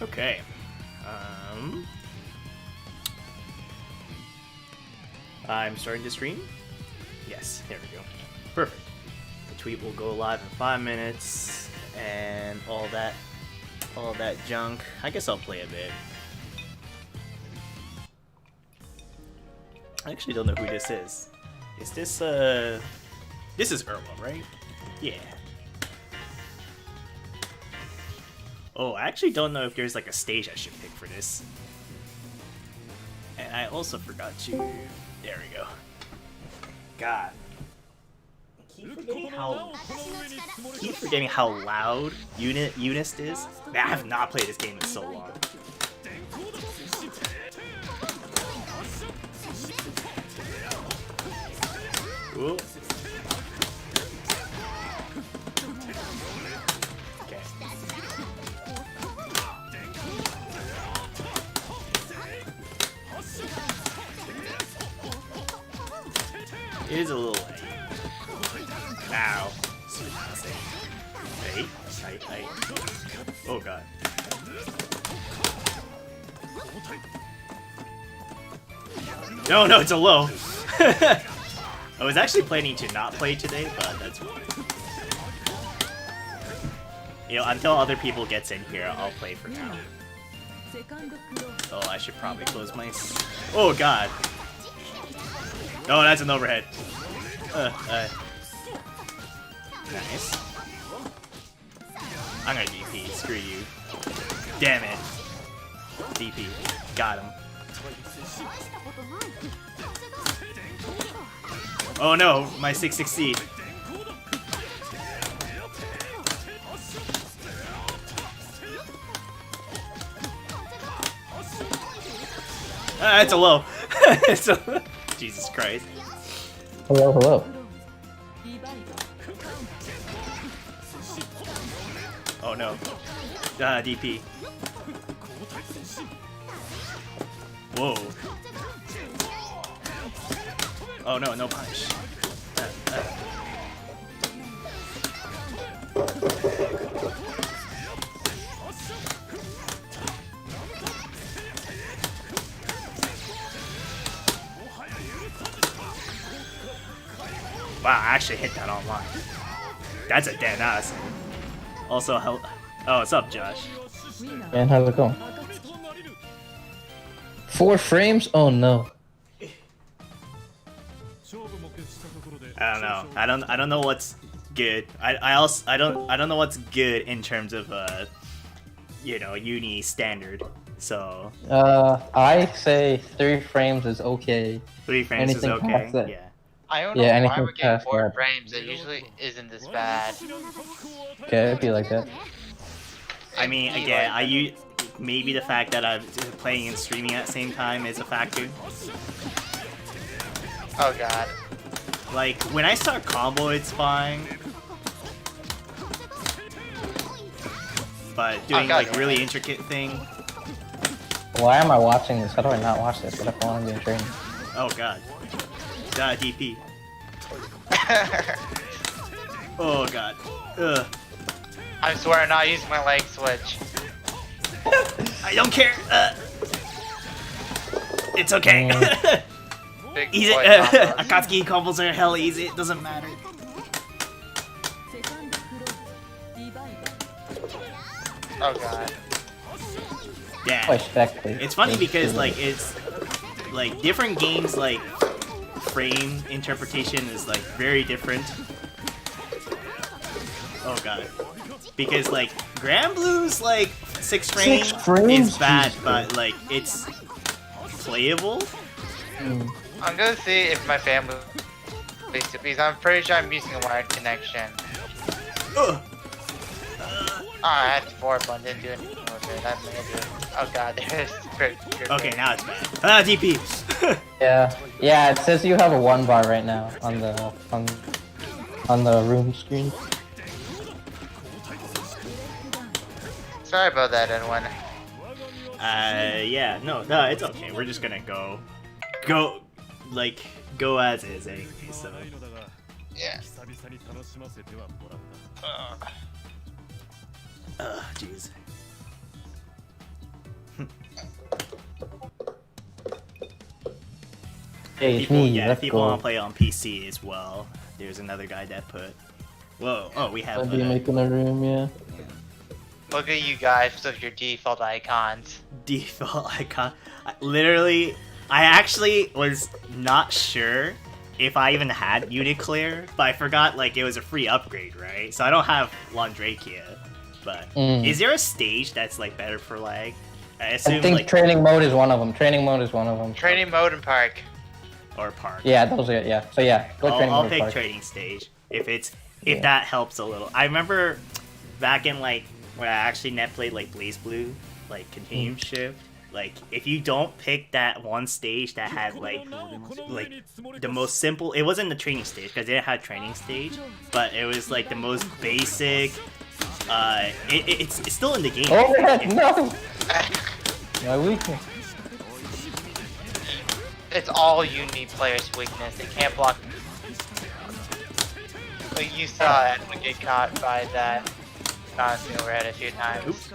Okay. I'm starting to stream. Yes, there we go. Perfect. The tweet will go live in 5 minutes, and all that junk. I guess I'll play a bit. I actually don't know who this is. Is this this is Irma, right? Yeah. Oh, I actually don't know if there's like a stage I should pick for this. And I also forgot to... There we go. God. I keep forgetting how loud Unist is. Man, I have not played this game in so long. Ooh. Okay. It is a little late. Ow. Wait. Oh god. No, it's a low. I was actually planning to not play today, but that's fine. You know, until other people gets in here, I'll play for now. Oh, I should probably close my... Oh god. Oh, that's an overhead. Nice. I'm gonna DP. Screw you. Damn it. DP. Got him. Oh no, my 660. It's a low. It's a... Jesus Christ. Hello. Oh no. DP. Whoa. Oh no, no punish. Wow, I actually hit that online. That's a dead ass. Also, oh, what's up, Josh? And how's it going? 4 frames? Oh no. I don't know. I don't know what's good. I don't know what's good in terms of you know, uni standard. So I say 3 frames is okay. 3 frames Anything is okay. past that. Yeah. I don't know why we're getting 4 frames. It usually isn't this bad. Okay, it'd be like that. I mean, again, maybe the fact that I'm playing and streaming at the same time is a factor. Oh god. Like, when I start combo, it's fine. But doing, like, really intricate thing... Why am I watching this? How do I not watch this? What if I want to be in training? Oh god. DP. Oh god. Ugh. I swear I'm not using my leg switch. I don't care. It's okay. Big Easy. boy combos. Akatsuki combos are hell easy. It doesn't matter. Oh god. Yeah. Respectfully. It's funny because like it's like different games like frame interpretation is like very different. Oh god. Because like Grand Blue's like 6 frames, 6 frames is bad, but like it's playable. I'm gonna see if my family plays it because I'm pretty sure I'm using a wired connection. Ugh. Oh, I had 4 but didn't do anything with it. That made it. Oh god, there's great. Okay, now it's bad. DP. Yeah, it says you have a 1 bar right now on the room screen. Sorry about that, everyone. Yeah, no, it's okay. We're just gonna go as is anyway, so. Yeah. Jeez. Hey, it's People, me. yeah, Let's people go. want to play on PC as well. There's another guy that put. Whoa! Oh, we have. I'll be making a room, yeah. Look at you guys with your default icons. Default icon. Literally, I actually was not sure if I even had UNICLR, but I forgot like it was a free upgrade, right? So I don't have Londrakia. But is there a stage that's like better for lag? I assume I think like training mode is one of them. Training mode is one of them. Training mode and park. or park. Yeah, those are it. Yeah. So yeah, go training I'll mode. pick park. trading stage if that helps a little. I remember back in like when I actually net played like Blaze Blue, like Continuum Shift. Like if you don't pick that one stage that had like the most simple, it wasn't the training stage because it didn't have training stage, but it was like the most basic. It's still in the game. Oh man, no! My weakness. It's all Uni players' weakness. They can't block. Like you saw Edwin get caught by that bouncing overhead a few times. Oops.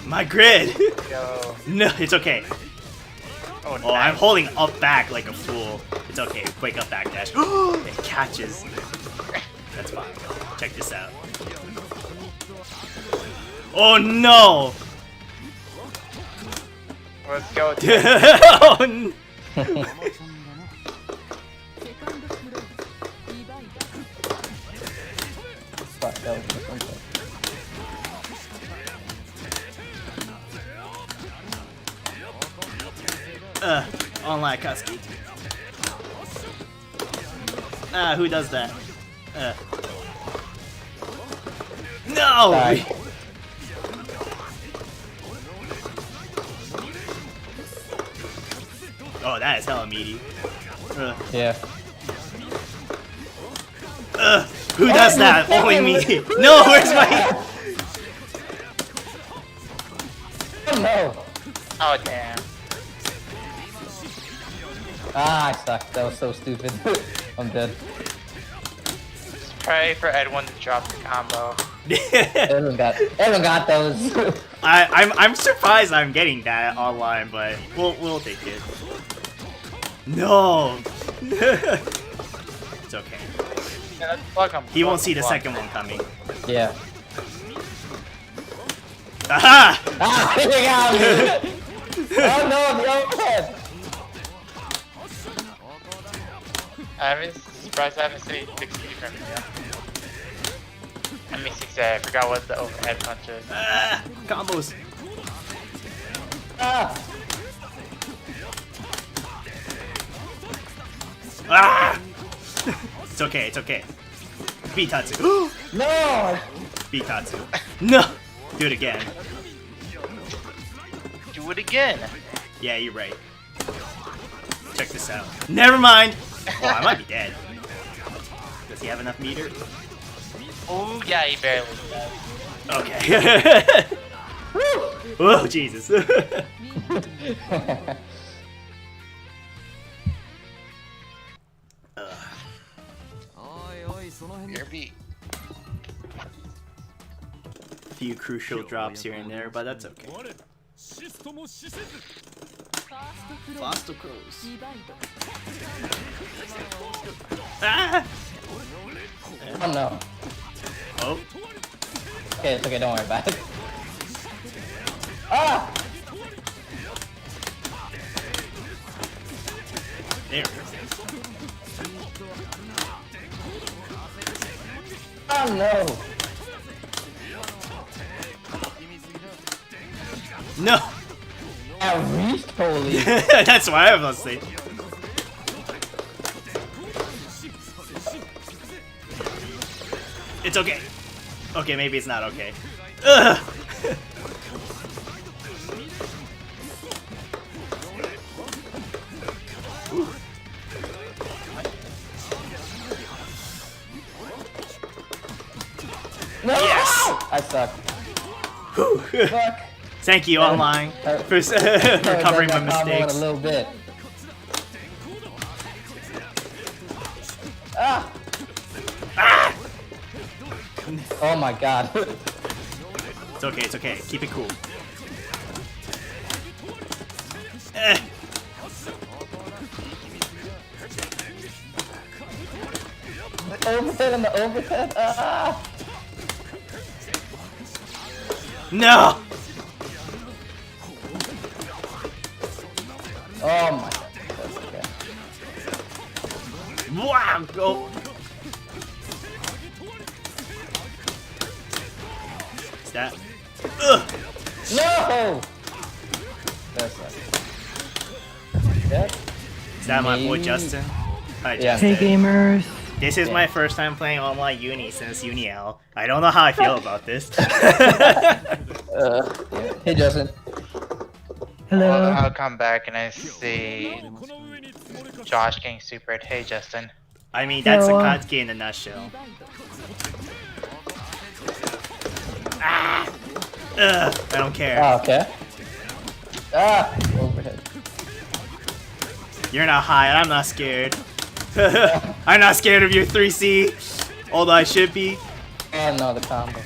My grid! Yo. No, it's okay. Oh, Oh, I'm holding up back like a fool. It's okay, quick up back dash. It catches. That's fine. Check this out. Oh no! Let's go with Oh, n- Fuck, that was just something. Online Kuski. Who does that? No! Sorry. Oh, that is hella meaty. Yeah. Who does that? Only me. No, where's my... Oh no! Oh damn. Ah, I suck. That was so stupid. I'm dead. Just pray for Edwin to drop the combo. Everyone got those. I'm surprised I'm getting that online, but we'll take it. No. It's okay. Yeah, fuck him. He won't see the second one coming. Yeah. Aha! Ah, he got me! Oh no, the overhead! I'm surprised I haven't seen 60 from you. I mean 60, I forgot what the overhead punch is. Combos. Ah! Ah! It's okay, it's okay. Beat Tatsu. No! Beat Tatsu. No! Do it again. Do it again. Yeah, you're right. Check this out. Never mind! Oh, I might be dead. Does he have enough meter? Oh yeah, he barely does. Okay. Oh, Jesus. Your beat. Few crucial drops here and there, but that's okay. Foster Crows. Ah! Oh no. Oh. Okay, it's okay, don't worry about it. Ah! There. Oh no! No! I reached, holy. That's why I was saying. It's okay. Okay, maybe it's not okay. Ugh. No! Yes! I suck. Whew. Fuck. Thank you, online, for covering my That combo in a mistakes. little bit. Ah! Ah! Oh my god. It's okay, it's okay. Keep it cool. Eh. Overhead and the overhead. Ah! No! Oh my god. That's okay. Wow! Go! Is that? Ugh! No! That's not. Yeah. Is that my boy Maybe- Justin? Hi, Yeah. Justin. Hey gamers. This is Yeah. my first time playing online uni since UNICLR. I don't know how I feel about this. Hey Justin. Hello. I'll come back and I see Josh getting supered. Hey, Justin. I mean, that's Yeah, Akatsuki in a nutshell. Ah! Ugh, I don't care. Ah, okay. Ah! Overhead. You're not high, and I'm not scared. I'm not scared of your 3C, although I should be. Oh no, the combo.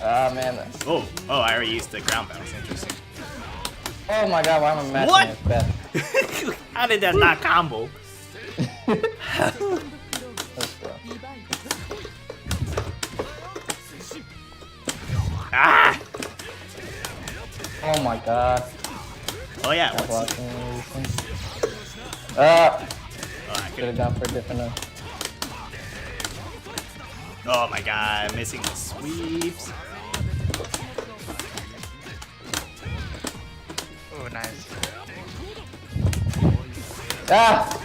Ah man. Oh, I already used the ground bounce. Interesting. Oh my god, why am I matching What? this bet? How did that not combo? Let's go. Ah! Oh my god. Oh yeah. Not What's... blocking anything. Oh, I Could could've- have gone for a different Oh my god, missing the sweeps. Ooh, nice. Ah!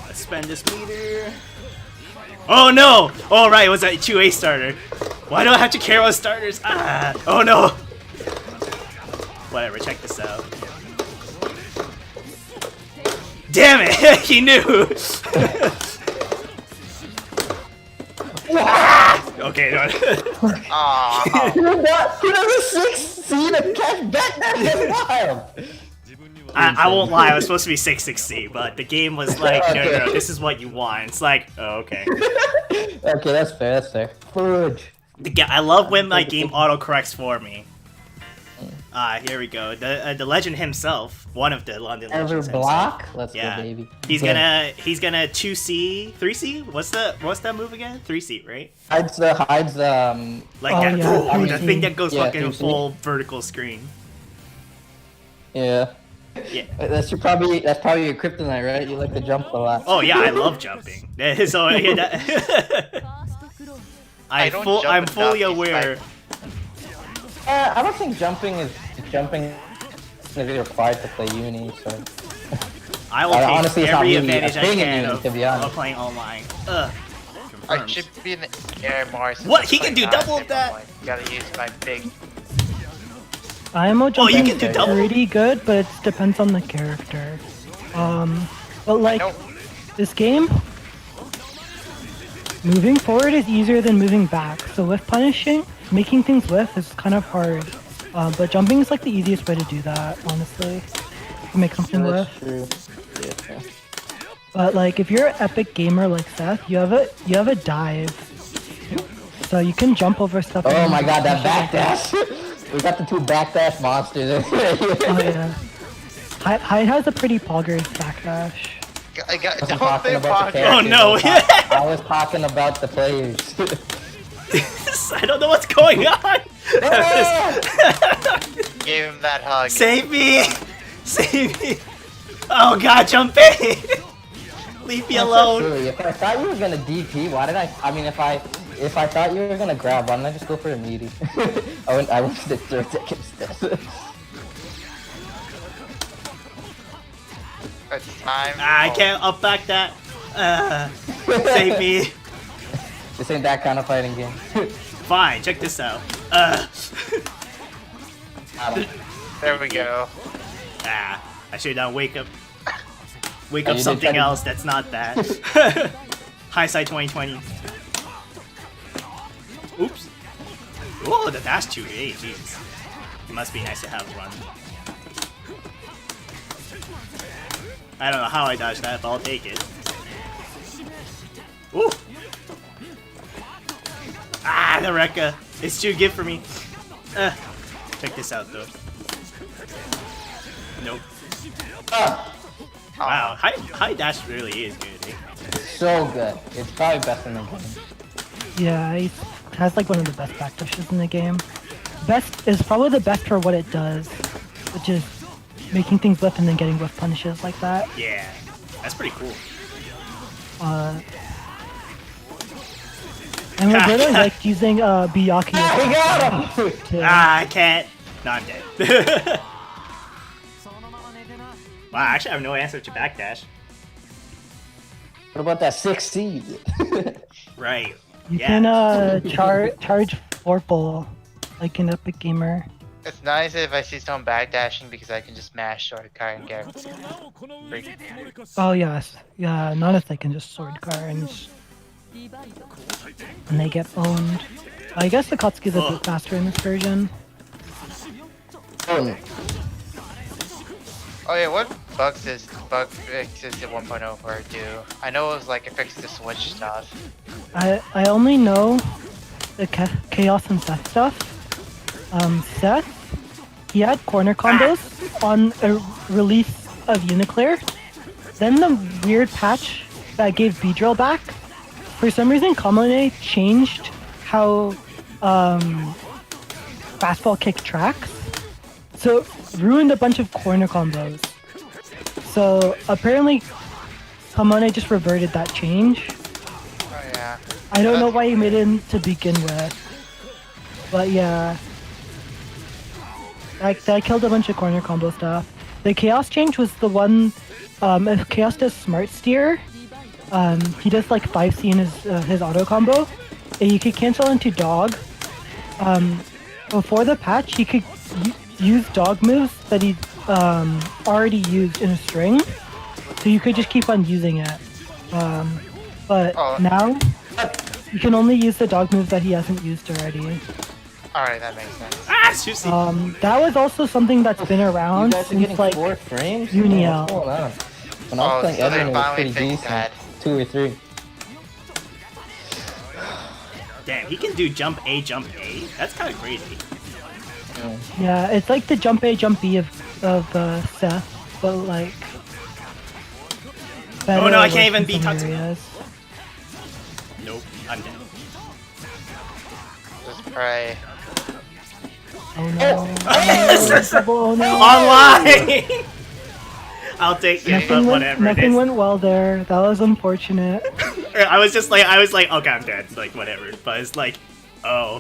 Let's spend this meter. Oh no! Oh right, it was a 2A starter. Why do I have to care about starters? Ah! Oh no! Whatever, check this out. Damn it! He knew! Okay, no. Aww. He does a 6C to catch back. That's wild. I won't lie, I was supposed to be 660, but the game was like, no, this is what you want. It's like, oh, okay. Okay, that's fair. That's fair. Fudge. I love when my game autocorrects for me. Here we go. The legend himself, one of the London Ever legends block? himself. Let's Yeah. go, baby. He's gonna 2C, 3C? What's that move again? 3C, right? Hides Like Oh, that. yeah, Ooh, the 3C. thing that goes Yeah, fucking 3C. full vertical screen. Yeah. Yeah. That's probably your kryptonite, right? You like to jump a lot. Oh yeah, I love jumping. So yeah, that I don't jump I'm enough fully these aware. I don't think jumping is required to play uni. So I will honestly, take it's not every really a advantage I thing in can uni, to be honest. of playing online. Ugh. I Confirms. should be in the air more. since What? I'm He can playing do double non-sim of that? online. Gotta use my big. IMO Oh, jumping you can do is double? pretty good, but it depends on the character. But like Nope. this game, moving forward is easier than moving back. So with punishing, making things lift is kind of hard. But jumping is like the easiest way to do that, honestly. To make something lift. that's true. Yeah. But like if you're an epic gamer like Seth, you have a dive. So you can jump over stuff. Oh and my god, that push it. backdash! We got the two backdash monsters. Oh yeah. Hyde has a pretty poggers backdash. I got. Wasn't Don't talking say about the podcast. Oh, no. characters, I was talking about the players. I don't know what's going on. Give him that hug. Save me! Save me! Oh god, jump in! Leave me alone. Really, if I thought you were gonna DP, why did I mean, if I thought you were gonna grab, why didn't I just go for a meaty? I went to the third deck instead. It's time. I can't up back that. Save me. This ain't that kind of fighting game. Fine, check this out. I don't- There we go. I should have done wake up you did something try to- else that's not that. Hindsight 2020. Oops. Oh, the dash 2A, jeez. It must be nice to have run. I don't know how I dodged that, but I'll take it. Ooh! Ah, the Rekka! It's too good for me. Check this out, though. Nope. Wow, high dash really is good, eh? So good. It's probably best in the game. Yeah, he has like one of the best backdashes in the game. Best is probably the best for what it does, which is making things whiff and then getting whiff punishes like that. Yeah, that's pretty cool. And Roberto liked using Byakuya. We got him! too. Ah, I can't. No, I'm dead. Wow, actually I have no answer to backdash. What about that 6C? Right. You Yeah. can charge Vorpal like an Epic Gamer. It's nice if I see someone backdashing because I can just mash sword card and get free. Oh yes, yeah. Nanatha can just sword car and they get owned. I guess the Katsuki's a bit faster in this version. Oh yeah, what bug fixes the 1.0 for do? I know it was like it fixed the switch stuff. I only know the Chaos and Seth stuff. Seth, he had corner combos on a release of UNICLR. Then the weird patch that gave B-Drill back, for some reason Kamane changed how fastball kick tracks. So it ruined a bunch of corner combos. So apparently Kamane just reverted that change. Oh yeah. I don't know why he made it to begin with. But yeah. That killed a bunch of corner combo stuff. The Chaos change was the one, if Chaos does Smart Steer, he does like 5C in his auto combo, and you could cancel into dog. Before the patch, he could use dog moves that he already used in a string, so you could just keep on using it. But now, you can only use the dog moves that he hasn't used already. Alright, that makes sense. Ah, Susie. That was also something that's been You around guys are since getting like 4 frames? UNIL. What's going on? When I was playing so they Edwin, it was finally pretty fixed decent. that. 2 or 3. Damn, he can do jump A, jump A? That's kind of crazy. Yeah, it's like the jump A, jump B of Seth, but like. Oh no, I can't better even beat in some Tatsu. areas. Nope, I'm dead. Just pray. Oh no! Oh no! Online! I'll take it, but whatever. Nothing went well there. That was unfortunate. I was like, okay, I'm dead. Like, whatever. But it's like, oh,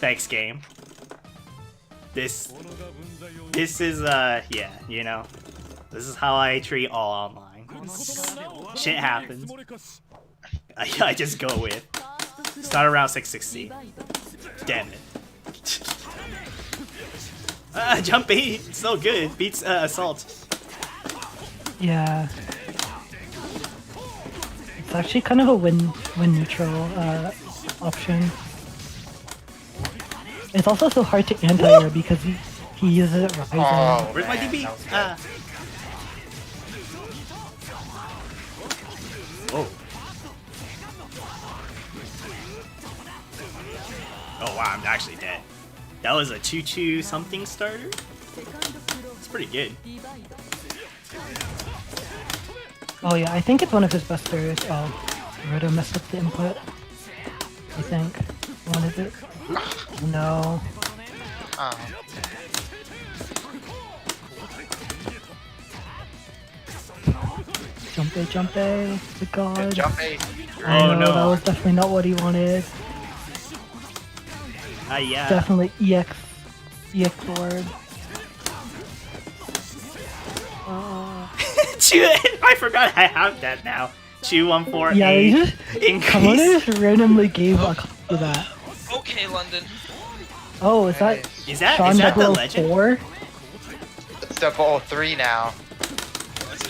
thanks, game. This is, yeah, you know, this is how I treat all online. Shit happens. I just go with. Start around 660. Damn it. Jump 8, so good. Beats Assault. Yeah. It's actually kind of a win neutral option. It's also so hard to anti-air because he uses it rising. Oh, Where's my man, DB? that was good. Ah. Oh. Oh wow, I'm actually dead. That was a 2-2 something starter? It's pretty good. Oh yeah, I think it's one of his best throws. Oh, Roberto messed up the input. I think. What is it? No. Oh. Jump A, the god. Jump A. I Oh, know, no. that was definitely not what he wanted. Yeah. Definitely EX word. I forgot I have that now. 214 Yeah, A he just come on, increase. just randomly gave a copy of that. Okay, London. Oh, is that Is that Sean the legend? 004? It's 003 now.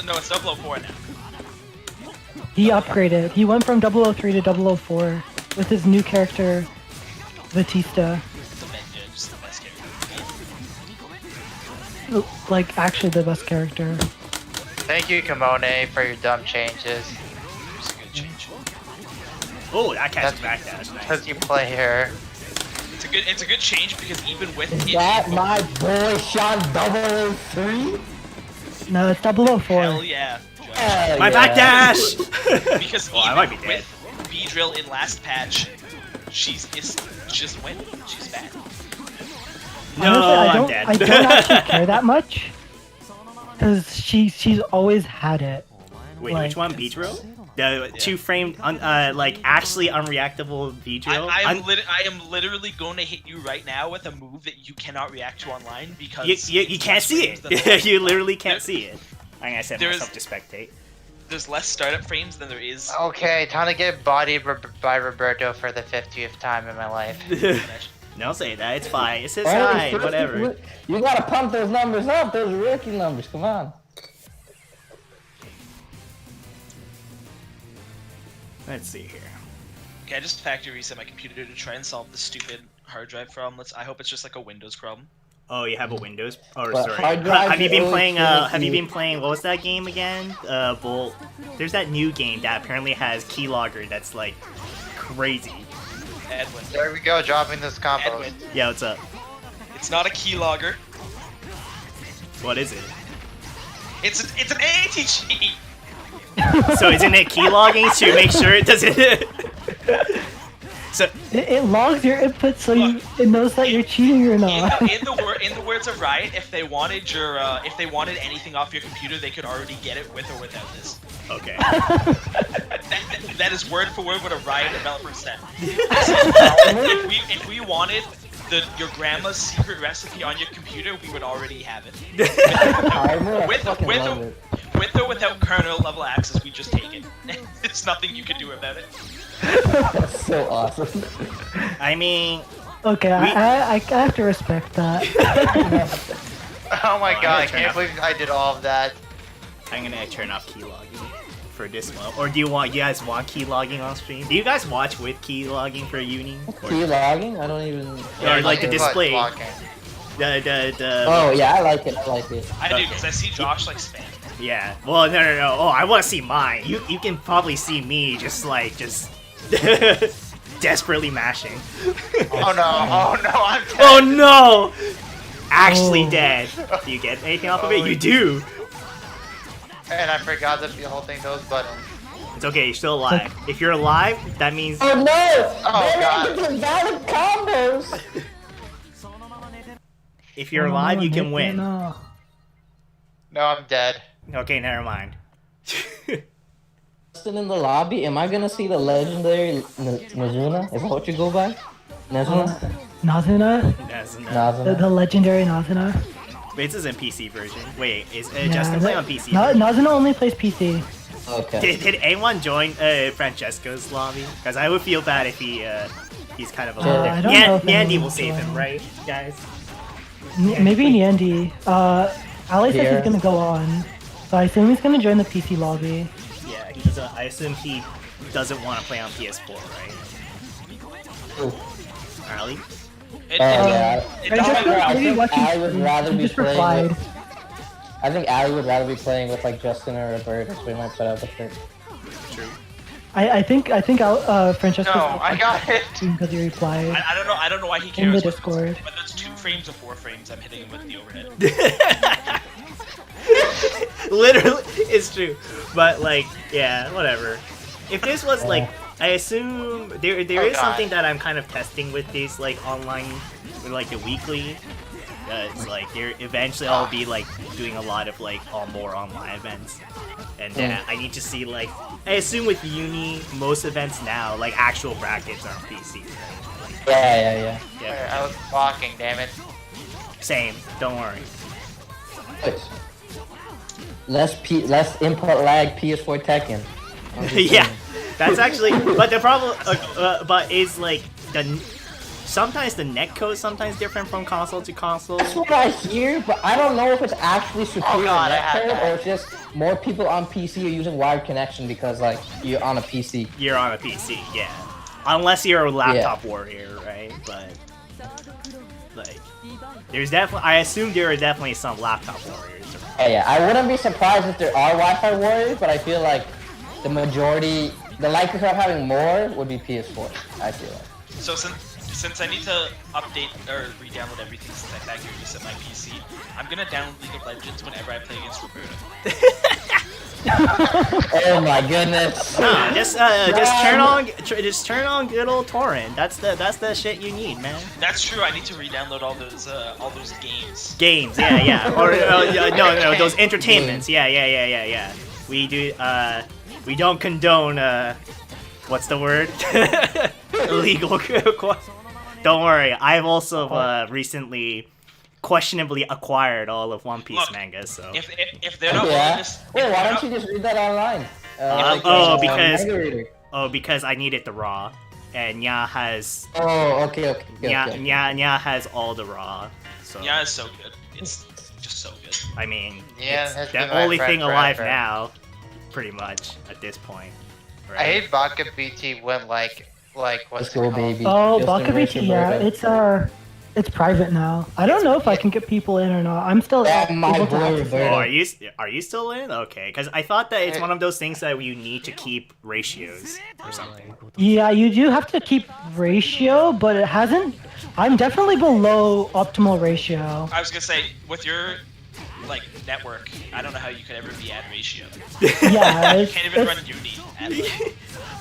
No, it's 004 now. He upgraded. He went from 003 to 004 with his new character, Batista. It's the best character. Like, actually the best character. Thank you, Kimone, for your dumb changes. It's a good change. Oh, that catches That's- backdash. Nice. Because you play her. It's a good change because even with Is it, that my boy Sean 003? No, it's 004. hell yeah. Josh. Hell My yeah. backdash! Because Oh, I even might be dead. with B-Drill in last patch, she just went. She's bad. No, Honestly, I'm dead. I don't actually care that much. Because she's always had it. Wait, like- which one? B-Drill? The two-frame, like, actually unreactable V-Drill? I am literally going to hit you right now with a move that you cannot react to online because You it's can't less see frames it. than- You literally can't see it. I'm gonna set There's- myself to spectate. There's less startup frames than there is. Okay, time to get bodied by Roberto for the 50th time in my life. Don't say that. It's fine. It's his Alright, side. first Whatever. You gotta pump those numbers up, those rookie numbers, come on. Let's see here. Okay, I just factory reset my computer to try and solve the stupid hard drive problem. I hope it's just like a Windows problem. Oh, you have a Windows? Oh, But sorry. hard drive Have you been is playing? always Have you finicky. been playing? What was that game again? Bolt. There's that new game that apparently has keylogger. That's like crazy. Edwin. There we go, dropping this combo. Edwin. Yeah, what's up? It's not a keylogger. What is it? It's an AAT cheat. So isn't it keylogging to make sure it doesn't? So It logs your input so it knows that you're cheating or not. In the words of Riot, if they wanted anything off your computer, they could already get it with or without this. okay. That is word for word what a Riot developer said. if we wanted your grandma's secret recipe on your computer, we would already have it. I With fucking love it. with or without kernel level access, we just take it. There's nothing you can do about it. That's so awesome. I mean, Okay, I have to respect that. Oh my Oh, god, I turn can't off. believe I did all of that. I'm gonna turn off keylogging for this one. Or do you guys want keylogging on stream? Do you guys watch with keylogging for Uni? Key logging? I don't even. Or like the It's display? blocking. The Oh yeah, I like it. I like it. I do because I see Josh like spam. Yeah. Well, no. Oh, I want to see mine. You can probably see me just desperately mashing. Oh no, I'm dead. Oh no! Actually dead. Do you get anything off of it? You do. And I forgot that the whole thing those buttons. It's okay. You're still alive. If you're alive, that means Oh no! Oh, They're God. making valid combos! if you're alive, you can win. No. No, I'm dead. Okay, never mind. Still in the lobby, am I gonna see the legendary Nazuna? Is that what you go by? Nazuna? Nazuna? That's no. Nazuna? The legendary Nazuna? This isn't PC version. Wait, is Yeah, Justin playing on PC? Nazuna only plays PC. Okay. Did anyone join Francesco's lobby? Because I would feel bad if he's kind of a I don't know if Nyandy anyone will save him, joined. right, guys? Maybe Nyandy. Ali says Here. he's gonna go on. So I assume he's gonna join the PC lobby. Yeah, he doesn't. I assume he doesn't want to play on PS4, right? Ali? It, yeah. it, I it, just it, I maybe think watching I would rather he be just playing replied. with, I think Ali would rather be playing with like Justin or Roberto, so we might put up with it. True. I think Francesco's No, I got it. because he replied I don't know why he in cares. the Discord. Whether it's 2 frames or 4 frames, I'm hitting him with the overhead. Literally, it's true. But like, yeah, whatever. If this was like, I assume there Oh, is God. something that I'm kind of testing with these like online, with, like the weekly. It's like there eventually I'll be like doing a lot of like more online events, and I need to see like I assume with Uni most events now like actual brackets are on PC. Right? Yeah. Wait, I was blocking, damn it. Same. Don't worry. Good. Less input lag PS4 Tekken. I'm just Yeah, saying. that's actually. But the problem, but is like sometimes the netcode is sometimes different from console to console. That's what I hear, but I don't know if it's actually superior God, I had netcode that. or it's just more people on PC are using wired connection because like you're on a PC. You're on a PC, yeah. Unless you're a laptop warrior, right? But like, there's definitely. I assume there are definitely some laptop warriors. Yeah, I wouldn't be surprised if there are Wi-Fi warriors, but I feel like the majority, the likelihood of having more would be PS4. I feel like. So since I need to update or re-download everything since I factory reset my PC, I'm gonna download League of Legends whenever I play against Roberto. Oh my goodness. Nah, just turn on good old torrent. That's the shit you need, man. That's true. I need to re-download all those games. Games, yeah. Or no, those entertainments. Yeah. We don't condone what's the word? Illegal. Don't worry. I've also recently questionably acquired all of One Piece Look, manga, so. If they're not willing to, Wait, why don't you just read that online? Because I needed the raw, and Nya has. Oh, okay. Nya has all the raw. So. Yeah, it's so good. It's just so good. I mean, Yeah, it's that's the been my only friend thing alive forever. now, pretty much at this point. I Right? hate Baka BT when like what's Let's it go, called? baby. Oh, Just Baka embrace BT, your yeah, boyfriend. it's private now. I don't know if I can get people in or not. I'm still Yeah, my able to boy, access it. Roberto. Oh, are you still in? Okay, because I thought that it's one of those things that you need to keep ratios or something. Yeah, you do have to keep ratio, but it hasn't. I'm definitely below optimal ratio. I was gonna say with your like network, I don't know how you could ever be at ratio. Yeah, You it's, can't even it's, run Uni.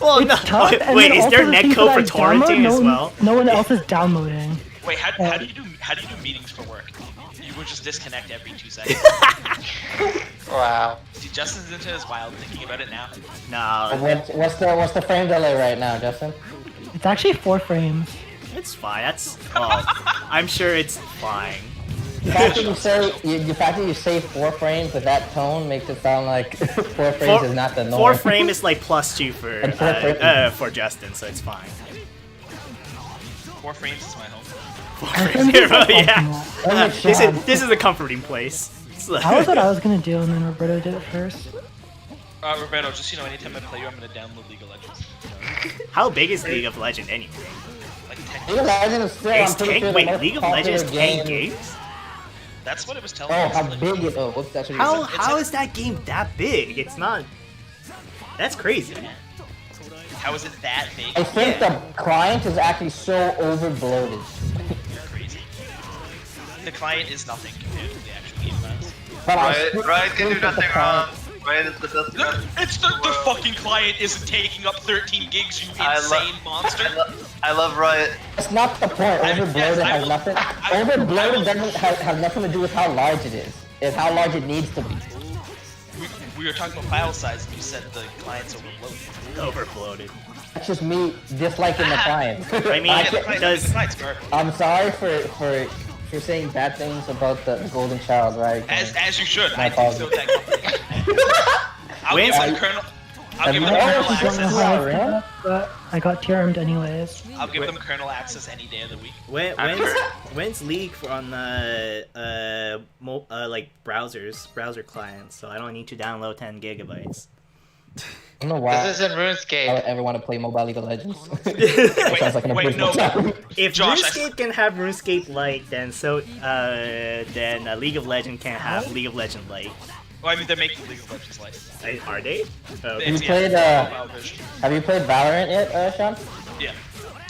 Well, it's tough. And wait, then is also there the things netcode that for I download, torrenting no as one- well? No one else is downloading. Wait, how do you do meetings for work? You would just disconnect every 2 seconds. Wow. Dude, Justin's into his wild thinking about it now. No, What's the frame delay right now, Justin? It's actually 4 frames. it's fine. I'm sure it's fine. The fact that you say 4 frames with that tone makes it sound like 4 frames is not the norm. 4 frame is like +2 And 4 frames. for Justin, so it's fine. 4 frames is my home. 4 I frames, think it's like yeah. optimal. This is a comforting place. That was what I was gonna do, and then Roberto did it first. Roberto, just anytime I play you, I'm gonna download League of Legends. How big is League of Legends anyway? Like 10 League of Legends is still, I'm It's pretty 10, sure, the wait, most League of popular Legends 10 game. games? That's what it was telling Oh, me. how big it is. Whoops, that's what you said. How is that game that big? It's not. That's crazy. How is it that big? I think the client is actually so overbloated. You're crazy. The client is nothing compared to the actual game files. But Riot can do nothing wrong. Riot is the best gun. It's the fucking client isn't taking up 13 gigs, you I insane monster. I love Riot. That's not the point. Overbloated yes, I has will- nothing. I will- Overbloated doesn't have nothing to do with how large it is. It's how large it needs to be. We were talking about file size, and you said the client's overloaded. Overbloated. That's just me disliking the client. I mean, The does client's garbage. I'm sorry for saying bad things about the golden child, right? As you should. My I think so with that company. I'll give them Colonel. I'll give them you Colonel ever I don't know access. how I Really? did that, but I got TRM'd anyways. I'll give them Colonel access any day of the week. when's League on the like browser clients? So I don't need to download 10 gigabytes. I don't know why This is in I would RuneScape. ever want to play Mobile League of Legends. Sounds like an Wait, abysmal no. time. If Josh, RuneScape can have RuneScape Lite, then League of Legends can have League of Legends Lite. Well, I mean, they're making League of Legends like. Are they? Oh, It's- You played, mobile version. Have you played Valorant yet, Sean? Yeah.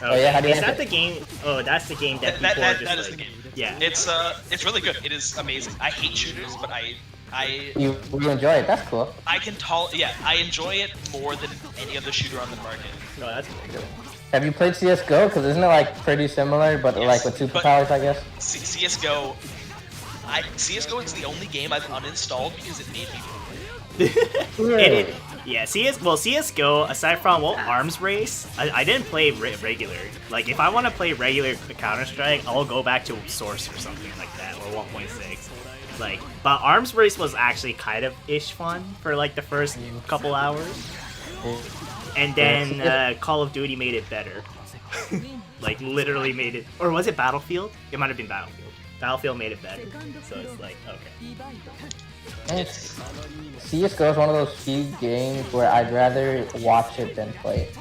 Oh, yeah, how do you Is like that it? the game? Oh, that's the game that That, people that, are just that is like, the game. Yeah. It's really good. It is amazing. I hate shooters, but I You enjoy it? That's cool. I enjoy it more than any other shooter on the market. Oh, that's cool. Have you played CS:GO? Because isn't it like pretty similar, but Yes, like with but- superpowers, I guess? CS:GO. CS:GO is the only game I've uninstalled because it made me. Yeah, CS:GO, aside from Arms Race, I didn't play regular. Like, if I want to play regular Counter-Strike, I'll go back to Source or something like that, or 1.6. Like, but Arms Race was actually kind of ish fun for like the first couple hours, and then Call of Duty made it better. Like, literally made it, or was it Battlefield? It might have been Battlefield. Battlefield made it better, so it's like okay. CS:GO is one of those few games where I'd rather watch it than play it.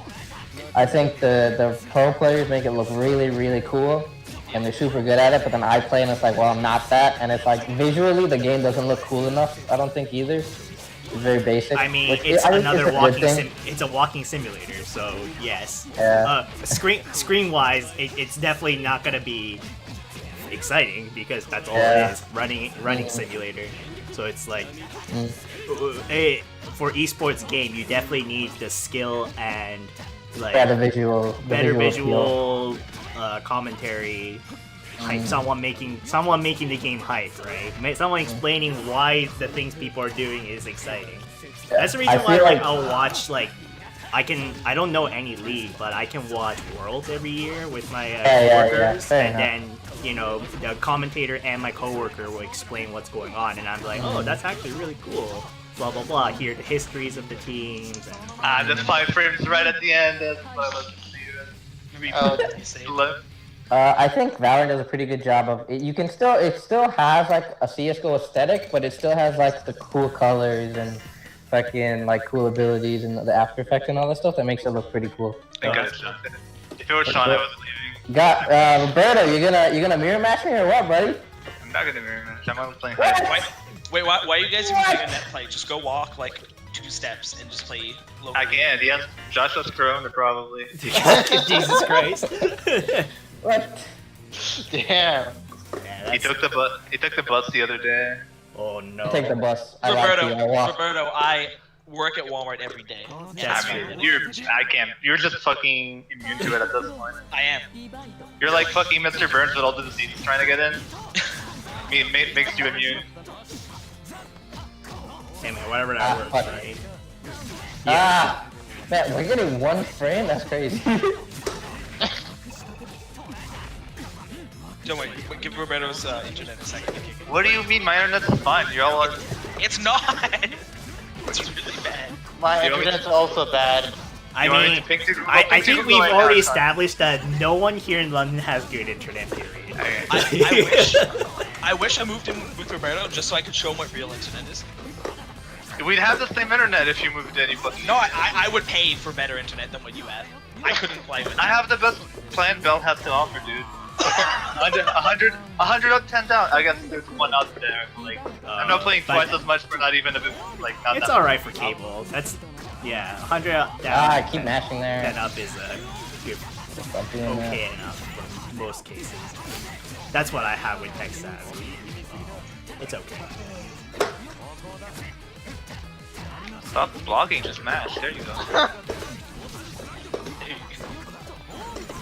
I think the pro players make it look really, really cool, and they're super good at it, but then I play and it's like, well, I'm not that, and it's like visually the game doesn't look cool enough. I don't think either. It's very basic. I mean, which it's I think another is a good walking thing. it's a walking simulator, so yes. Yeah. Screen wise, it's definitely not gonna be exciting because that's all Yeah. it is, running simulator. So it's like, Mm. for esports game, you definitely need the skill and like Better visual. the better visual visual commentary. Hype, someone making the game hype, right? Someone explaining why the things people are doing is exciting. That's the reason I why feel like like- I'll watch like I don't know any league, but I can watch Worlds every year with my yeah, coworkers, fair and enough. then the commentator and my coworker will explain what's going on, and I'm like, oh, that's actually really cool. Blah blah blah. Hear the histories of the teams. And, The 5 frames right at the end. That's what I love to see. Maybe Oh, you say. I think Valorant does a pretty good job of it. It still has like a CS:GO aesthetic, but it still has like the cool colors and fucking like cool abilities and the After Effects and all that stuff that makes it look pretty cool. Thank God it's Sean. If it was Sean, I wasn't leaving. Got Roberto, you gonna mirror match me or what, buddy? I'm not gonna mirror match. I'm only playing What? high. Wait, why are you guys even doing a net play? Just go walk like 2 steps and just play low. I can. Yes. Josh has Corona probably. Jesus Christ. What? Damn. Yeah, He that's- took the bus. He took the bus the other day. Oh no. Take the bus. I like you. I walk. Roberto, I work at Walmart every day. That's I true. mean, I can't. You're just fucking immune to it at this point. I am. You're like fucking Mr. Burns with all the diseases trying to get in. I mean, it makes you immune. Hey man, whatever that works, fuck. right? Ah, man, we're getting 1 frame. That's crazy. Don't worry, give Roberto's internet a second. What do you mean? My internet's fine. You're all on. It's not! It's really bad. My You want me to- internet's also bad. I You want me mean, to pick two- I pick two think people we've right already now, Sean? established that no one here in London has good internet, period. I wish I moved in with Roberto just so I could show him what real internet is. We'd have the same internet if you moved to any fucking. No, I would pay for better internet than what you have. I couldn't play with it. I have the best plan Bell has to offer, dude. 100 up, 10 down. I guess there's one out there. Like, I'm not playing but- twice as much for not even a bit, like, not It's that alright for much. cable. That's, yeah, 100 up, down, Ah, I keep mashing 10 there. up is good, Stop doing that. okay enough for most cases. That's what I have with Tech Savvy. It's okay. Stop blocking, just mash. There you go.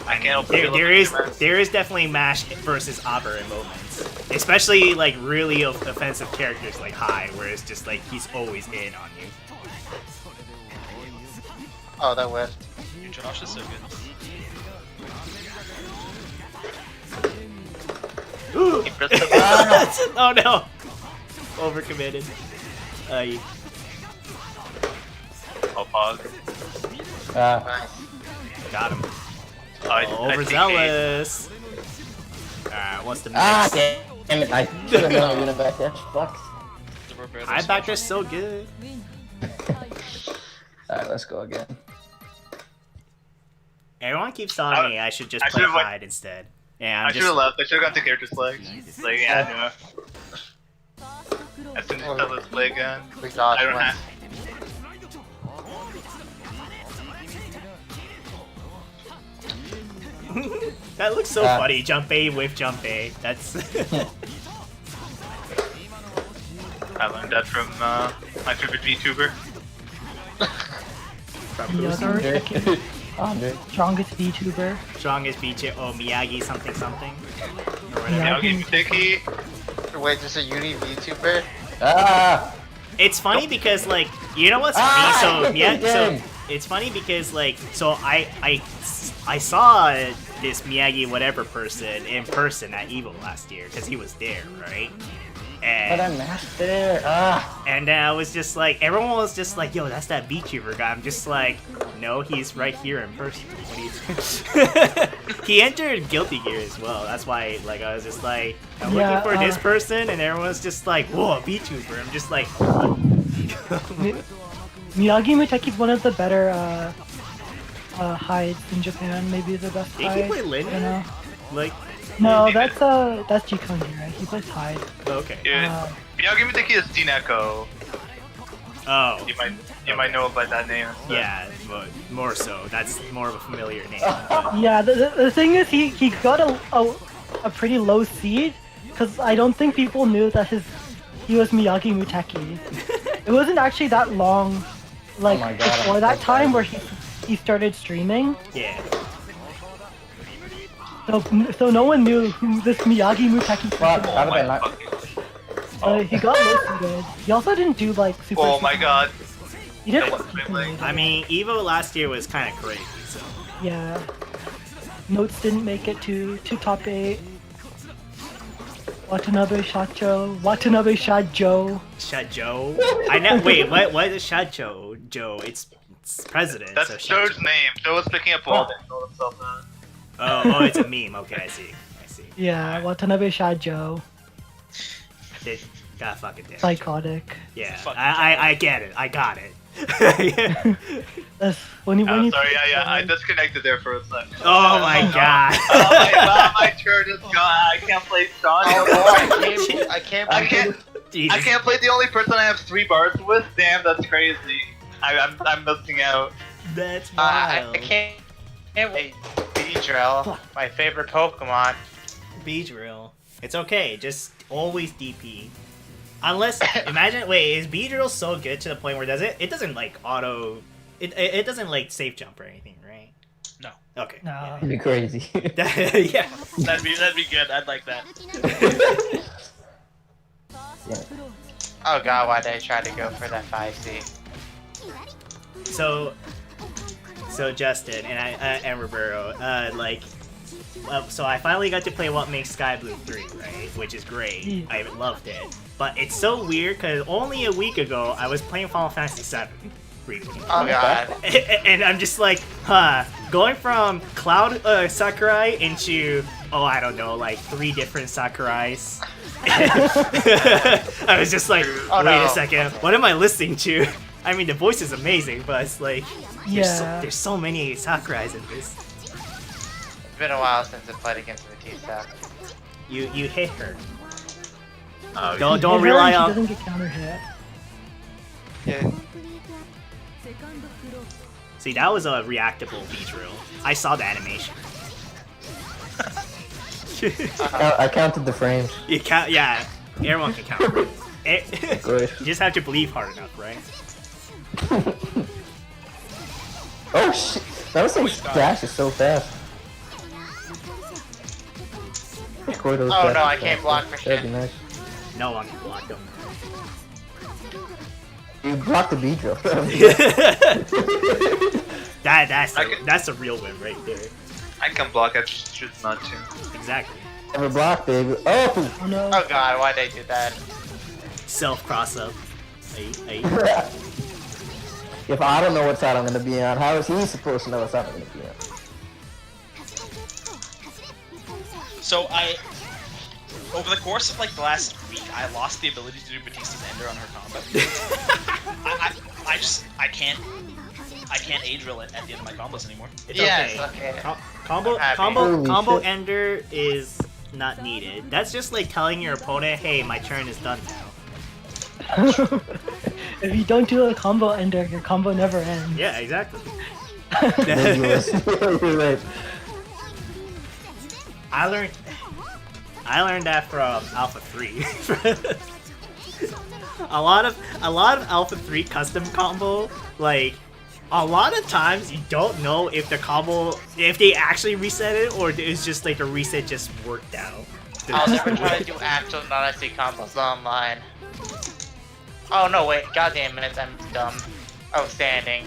I can't open There is definitely Mash versus Aber in moments, especially like really offensive characters like High, where it's just like he's always in on you. Oh, that whiffed. Your Josh is so good. He pressed the Oh no! Overcommitted. Oh, pog. Nice. Got him. I Overzealous. Alright, what's the Ah, next? damn it! I should have known you were gonna back there. Fuck. The Roberto's I back there so good. Alright, let's go again. Everyone keeps telling me I should just I play should've went- Hide instead. Yeah, I I'm should have just. left. I should have gone to character select. Like, yeah, no. As soon as I let's play again. We dodged I don't one. have. That looks so Ah. funny. Jump A with jump A. That's. I learned that from my favorite VTuber. The other second Andre. strongest VTuber. Strongest beach. Oh, Miyagi something something. Or whatever. Yeah. Miyagi Muteki. Wait, there's a uni VTuber? Ah! It's funny because like you know what's Ah, funny. So yeah, so dang. it's funny because like so I saw this Miyagi whatever person in person at Evo last year because he was there, right? But I And mashed there. Ah! and I was just like everyone was just like, yo, that's that VTuber guy. I'm just like, no, he's right here in person. What do you? He entered Guilty Gear as well. That's why like I was just like, I'm Yeah, looking for this person, and everyone's just like, whoa, a VTuber. I'm just like. Miyagi Muteki's one of the better hides in Japan. Maybe the best Did he hide. play Lin? You know. Like, No, that's Jikonji, right? He plays Hyde. Okay. Yeah. Miyagi Muteki is Dineko. Oh. You might know it by that name. So. Yeah, but more so. That's more of a familiar name. Yeah, the thing is, he got a pretty low seed, because I don't think people knew that he was Miyagi Muteki. It wasn't actually that long, like, Oh my God, before I'm that so time sorry. where he started streaming. Yeah. So no one knew who this Miyagi Muteki Fuck, person how was. did I not? He got low seeded. He also didn't do like super. Oh my god. He did. I mean, Evo last year was kind of crazy, so. Yeah. Notes didn't make it to top 8. Watanabe shot Joe. Watanabe shot Joe. Shut Joe? I know. Wait, what is Shut Joe? Joe, it's president. That's so Shut Joe's name. Joe was picking up ball and told himself that. Oh, it's a meme. Okay, I see. Yeah, Watanabe shot Joe. It got fucking damn. Psychotic. Yeah, Fucking I get it. I got it. That's when you. Sorry, yeah, I disconnected there for a second. Oh my god. My turn is gone. I can't play Sean. I can't. I can't Jesus. play the only person I have 3 bars with. Damn, that's crazy. I'm missing out. That's I wild. can't wait. Beedrill, my favorite Pokemon. Beedrill. It's okay. Just always DP. Unless, imagine, wait, is Beedrill so good to the point where it doesn't like auto, it doesn't like safe jump or anything, right? No. Okay. No. It'd be crazy. Yeah. That'd be good. I'd like that. Yeah. Oh god, why did I try to go for that 5C? So Justin and Roberto, so I finally got to play What Makes Sky Blue 3, right? Which is great. I loved it. But it's so weird because only a week ago I was playing Final Fantasy 7 briefly. Oh god. And I'm just like, going from Cloud Sakurai into, I don't know, like 3 different Sakurais. I was just like, Oh, wait no. a second, what am I listening to? I mean, the voice is amazing, but it's like, Yeah. there's so many Sakurais in this. It's been a while since I played against Batista. You hit her. Oh, Don't Hit her rely and she on. doesn't get counter hit. Yeah. See, that was a reactable Beedrill. I saw the animation. I counted the frames. You count, yeah. Everyone can count. Good. You just have to believe hard enough, right? Oh shit! That was like dash is so fast. Record those Oh, no, dashes I can't fast. block for That'd be shit. nice. No one can block them. You blocked the Beedrill. That's a real win right there. I can block. I just choose not to. Exactly. Never blocked, baby. Oh! Oh no. Oh god, why did I do that? Self cross up. If I don't know what side I'm gonna be on, how is he supposed to know what side I'm gonna be on? So over the course of like the last week, I lost the ability to do Batista's Ender on her combo. I can't age drill it at the end of my combos anymore. It's Yes, okay. okay. Combo I'm happy. Holy combo shit. ender is not needed. That's just like telling your opponent, hey, my turn is done now. If you don't do a combo ender, your combo never ends. Yeah, exactly. You're right. I learned that from Alpha 3. a lot of Alpha 3 custom combo, like a lot of times you don't know if the combo, if they actually reset it or it's just like a reset just worked out. I'll never try to do actual non-SC combos online. Oh no, wait, god damn it, I'm dumb. Outstanding.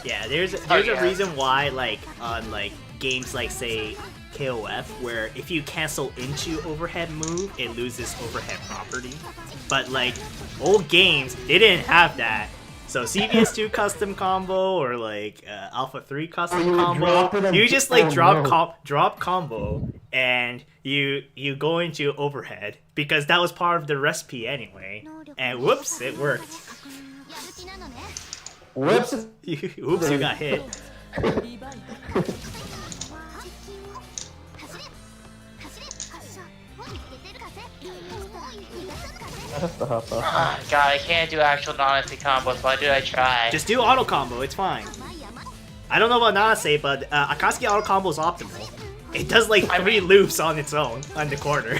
Yeah, there's yeah. a reason why, like on like games like say KOF, where if you cancel into overhead move, it loses overhead property. But like old games, they didn't have that. So CVS2 custom combo or like Alpha 3 custom you would drop it combo, and- you just like oh, drop no. drop combo and you go into overhead because that was part of the recipe anyway. And whoops, it worked. Whoops. Oops, you got hit. That's the hop off. Ah, God, I can't do actual non-AC combos. Why did I try? Just do auto combo, it's fine. I don't know about Nanase, but Akatsuki auto combo is optimal. It does like 3 loops on its own on the corner.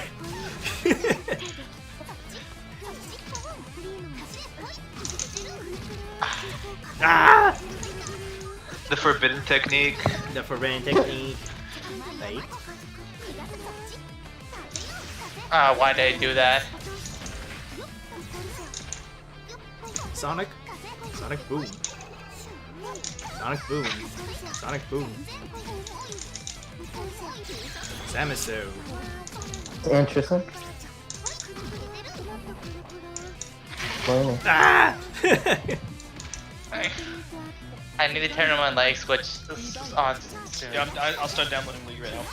Ah! The forbidden technique. The forbidden technique. Right. Why did I do that? Sonic. Sonic boom. Sonic boom. Sonic boom. Zamasu. Interesting. Well, Ah! I need to turn on my leg switch on soon. Yeah, I'll start downloading League right now.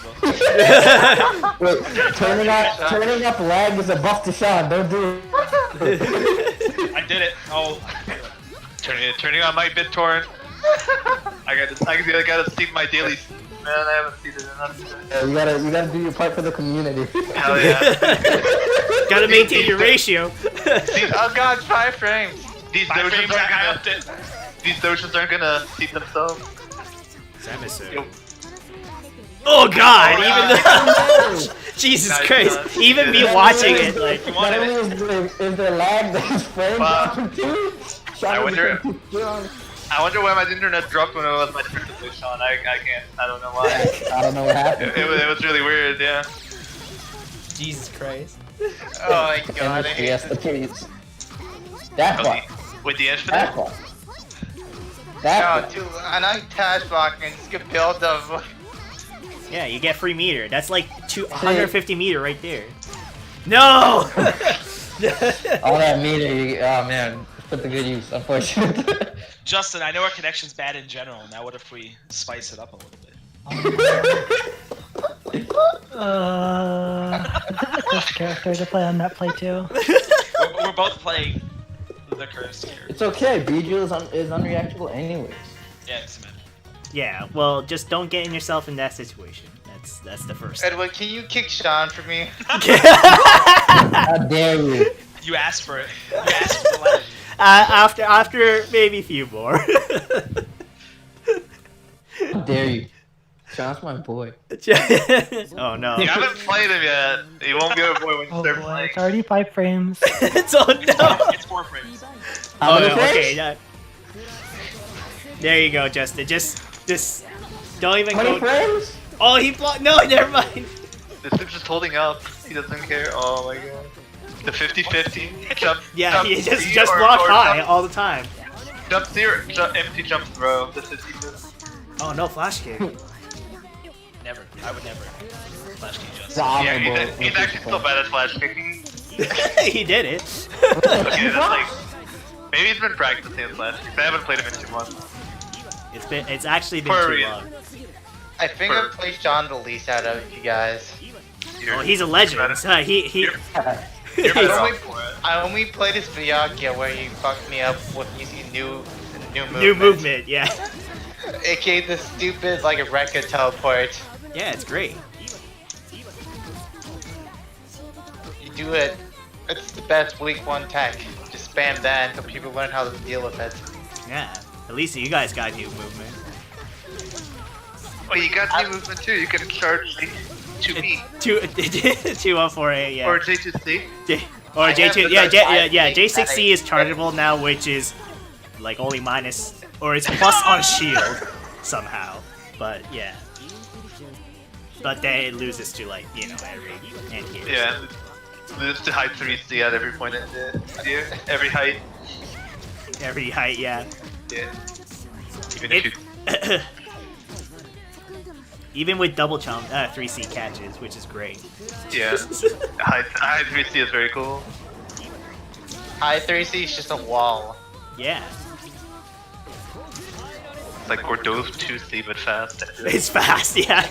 wait, turning up lag is a buff to Sean. Don't do it. I did it. Oh, Turning on my BitTorrent. I gotta see my daily. Man, I haven't seen it enough. Yeah, you gotta do your part for the community. Hell yeah. Gotta maintain your ratio. Oh God, 5 frames. These 5 frames, I aren't upped gonna. it. These doshas aren't gonna seat themselves. Zamasu. Oh God! Even the Jesus Nice, Christ! nice. Even me Yeah. watching it, like You Not wanted only it. is there lag, there's frame Wow. dropping too. Sean I is wonder- too strong. I wonder why my internet dropped when it was my turn to play Sean. I can't. I don't know why. I don't know what happened. It was really weird. Yeah. Jesus Christ! Oh my God, I hate Yes, the this. kids. That one. With the That infinite. one. That No, one. dude, and I tash block and skip build of. Yeah, you get free meter. That's like 150 meter right there. No! All that meter, oh man, put the good use, unfortunately. Justin, I know our connection's bad in general. Now what if we spice it up a little bit? This character to play on that play too. We're both playing the cursed character. It's okay, Bijou is unreactable anyways. Yeah, it's a Yeah, well, just don't get yourself in that situation. That's the first step. Edwin, can you kick Sean for me? How dare you? You asked for it. You asked for the letter. After maybe a few more. How dare you? Sean's my boy. Oh no. You haven't played him yet. He won't be a boy when you Oh start boy, playing. it's already 5 frames. It's oh no. It's 4 frames. How Oh many no, frames? okay. There you go, Justin. Just don't even How many go. frames? Oh, he blocked. No, never mind. This dude's just holding up. He doesn't care. Oh my god. The 50-50 jump. Yeah, jump he just C or- block or high jump- all the time. Jump C or empty jump throw. The 50-50. Oh no, flash kick. Never. I would never. Flash kick Justin. Yeah, Dominable. he's actually still bad at flash kicking. He did it. Okay, that's like maybe he's been practicing flash kicks. I haven't played him in 2 months. It's actually been For too real. long. I think I've played Sean the least out of you guys. Oh, he's a legend. He You're he's- better off for it. I only played his Viagia where he fucked me up with using new movement. new movement. Yeah. AKA the stupid like a Rekka teleport. Yeah, it's great. You do it. It's the best week 1 tech. Just spam that until people learn how to deal with it. Yeah. At least you guys got new movement. Oh, you got new movement too. You can charge to me 2148. Yeah. or J2C. Or I have J2, the yeah, best yeah, five J6C is that I- chargeable now, which is like only minus, or it's plus on shield somehow. But yeah, but then it loses to like every anti-hero. Yeah. Lose to height 3C at every point in the every height. Every height, yeah. Yeah. Even if you. Even with double chomp, 3C catches, which is great. Yeah. Height 3C is very cool. I3C is just a wall. Yeah, It's like Gordo's 2C but fast. it's fast. Yeah,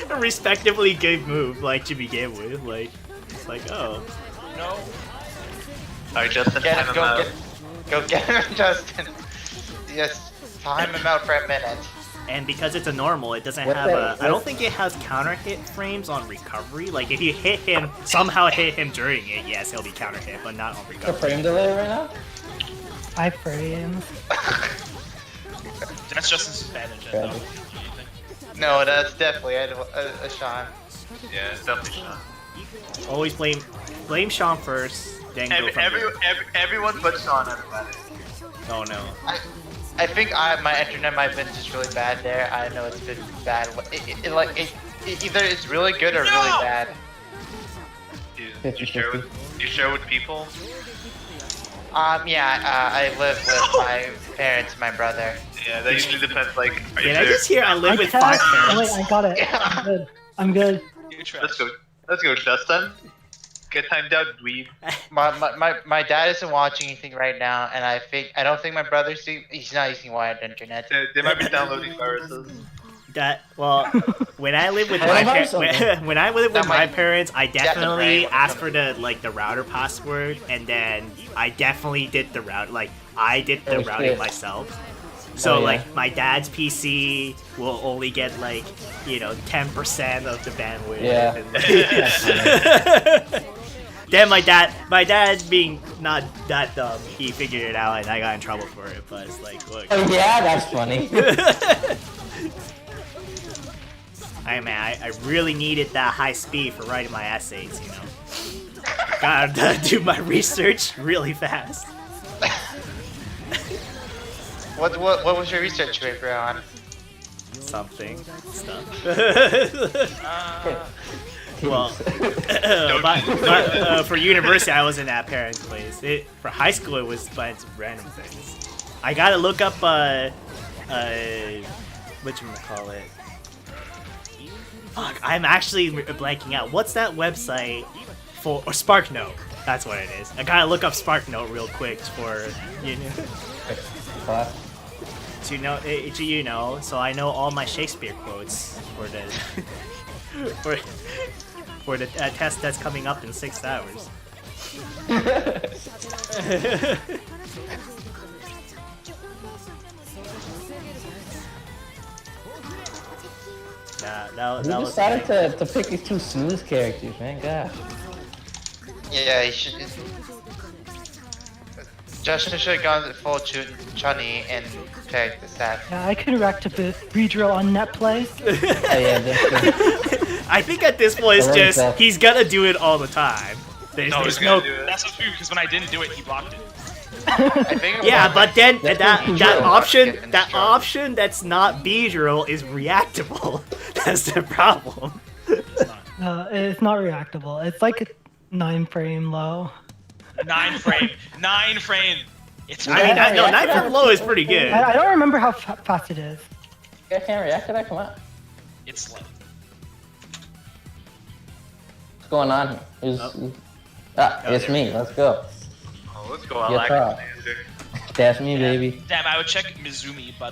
a respectively good move, like to begin with. Like, it's like oh. No. Alright, Justin, Get time him, him out. go get him, Justin. just time him out for a minute. And because it's a normal, it doesn't What have the- I don't think it has counter hit frames on recovery. Like if you hit him, somehow hit him during it, yes, he'll be counter hit, but not on The recovery. frame delay right now? 5 frames. That's Justin's advantage, I Tragic. know. No, that's definitely a Sean. Yeah, it's definitely Sean. Always blame Sean first, then go from there. Everyone but Sean has a bad. Oh no. I think my internet might have been just really bad there. I know it's been bad. Either it's really good or really bad. You share with people? Yeah, I live with my parents and my brother. Yeah, that usually depends. Like, are you Did I there? just hear I live with 5 Wait, parents? I got it. I'm good. I'm good. You're trash. Let's go, Justin. Get timed out, dweeb. My dad isn't watching anything right now, and I don't think my brother's he's not using wired internet. They might be downloading viruses. When I live with I my don't have something. when I live with That my might- parents, I definitely right. asked for the router password, and then I definitely did the route. Like I did the Oh, routing shit. myself. So Oh, yeah. like my dad's PC will only get like 10% of the bandwidth. Yeah. And- Then my dad being not that dumb, he figured it out, and I got in trouble for it. But it's like, look. Oh yeah, that's funny. Hey man, I really needed that high speed for writing my essays, Gotta do my research really fast. What was your research paper on? Something. Stuff. Well, Well, for university, I wasn't at parents' place. For high school, it was a bunch of random things. I gotta look up, whatchamacallit. Fuck, I'm actually blanking out. What's that website for? Or SparkNote. That's what it is. I gotta look up SparkNote real quick for, class. so I know all my Shakespeare quotes for the for the test that's coming up in 6 hours. That Who was decided to pick these 2 snooze characters, man? God. Yeah, he should. Justin should have gone full Chunny and picked the set. Yeah, I can react to Beedrill on net play. Oh yeah, that's good. I think at this point it's I like just that. he's gonna do it all the time. There's he's no gonna do it. That's so true because when I didn't do it, he blocked it. I think it yeah, was- but then That's that good that control. option Get that control. option that's not Beedrill is reactable. That's the problem. It's not reactable. It's like a 9 frame low. 9 frame. 9 frame. It's I mean, Yeah, no, yeah. 9 from low is pretty good. I don't remember how fast it is. You guys can't react to that? Come on. It's slow. What's going on here? It's there me. Let's go. Oh, let's go. I Yeah, like try. this answer. That's me, baby. Damn, I would check Mizumi, but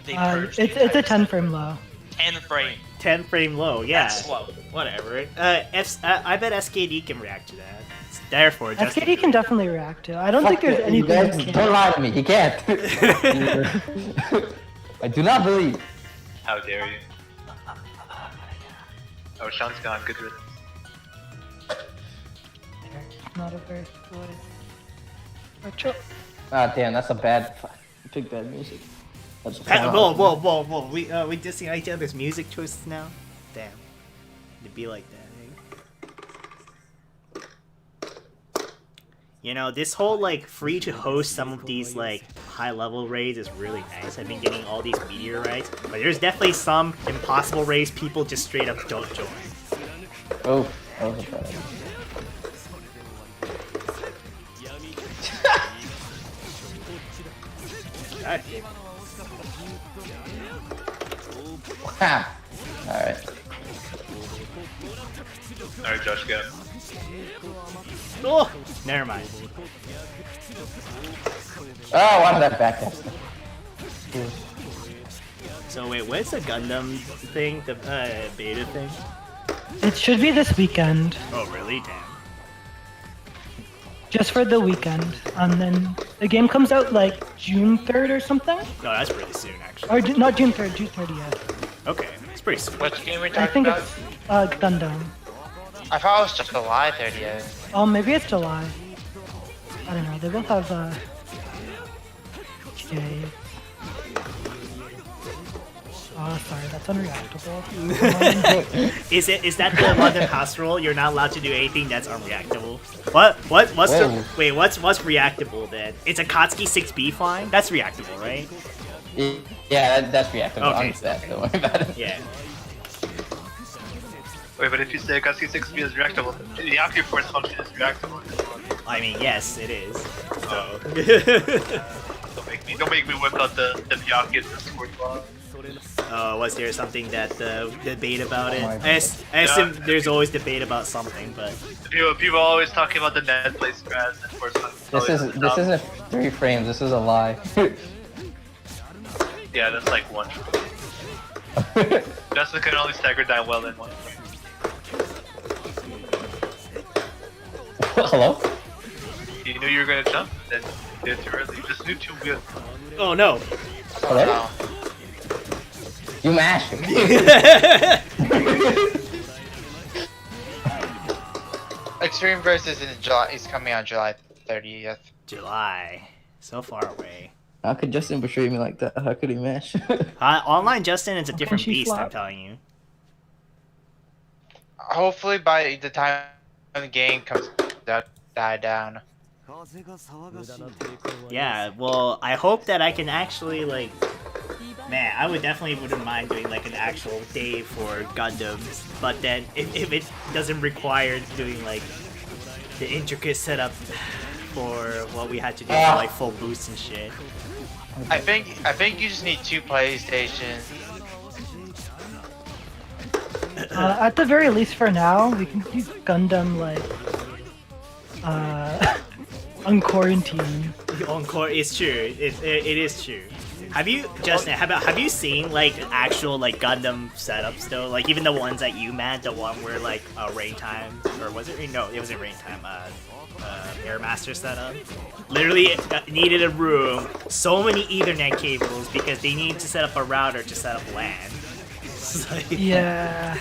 they purged It's the a entire 10 frame low. 10 frame. 10 frame low, yeah. That's slow. Whatever. I bet SKD can react to that. Therefore, just SKD can definitely react to. I don't think Fuck there's it, you anything. guys, that can't. don't lie to me. He can't. I do not believe. How dare you? Oh, Sean's gone. Good riddance. Not a very good. Ah, damn, that's a bad. Pick bad music. That's Whoa. We dissing each other's music choices now? Damn. It'd be like that, eh? This whole free to host some of these high level raids is really nice. I've been getting all these meteorites, but there's definitely some impossible raids people just straight up don't join. Oh, that was a bad idea. God damn. Ha! Alright. Alright, Josh, go. Oh, never mind. Oh, why did that backdash? So wait, what's the Gundam thing? The beta thing? It should be this weekend. Oh really? Damn. just for the weekend, and then the game comes out like June 3rd or something. No, that's pretty soon, actually. Or not June 3rd, June 30th. Okay, it's pretty soon. Which game are we I talking think about? it's Gundam. I thought it was just July 30th. Oh, maybe it's July. I don't know. They both have days. Oh, sorry, that's unreactable. Is that the London house rule? You're not allowed to do anything that's unreactable. What's Whoa. what's reactable then? It's a Kotsky 6B fine? That's reactable, right? Yeah, that's reactable. Okay. I'm sad, don't worry about it. Yeah. Wait, but if you say Gusky 6B is reactable, the active force function is reactable. I mean, yes, it is. So. Don't make me whip out the Miyaki and the sword law. Was there something that debate about it? Oh my I assume there's always debate about something, but People are always talking about the net play strats and force function. This isn't 3 frames. This is a lie. Yeah, that's like one. Justin can only stagger down well in one frame. Hello? You knew you were gonna jump, then you did too early. You just knew too good. oh no. Hello? Wow. You mashed. Extreme Versus is coming on July 30th. July, so far away. How could Justin betray me like that? How could he mash? Online Justin is a different she beast. I'm flop? telling you. Hopefully by the time the game comes out, die down. Yeah, well, I hope that I can actually, like... Man, I wouldn't mind doing, like, an actual day for Gundams. But then, if it doesn't require doing, like, the intricate setup for what we had to do for, like, full boost and shit. I think you just need 2 PlayStations. At the very least, for now, we can do Gundam like on quarantine. Encore is true. It is true. Have you, Justin? Have you seen like actual like Gundam setups though? Like even the ones that you mad, the one where like Rain Time, or was it? No, it wasn't Rain Time. Airmaster setup. Literally needed a room, so many Ethernet cables because they needed to set up a router to set up LAN. It's like- Yeah.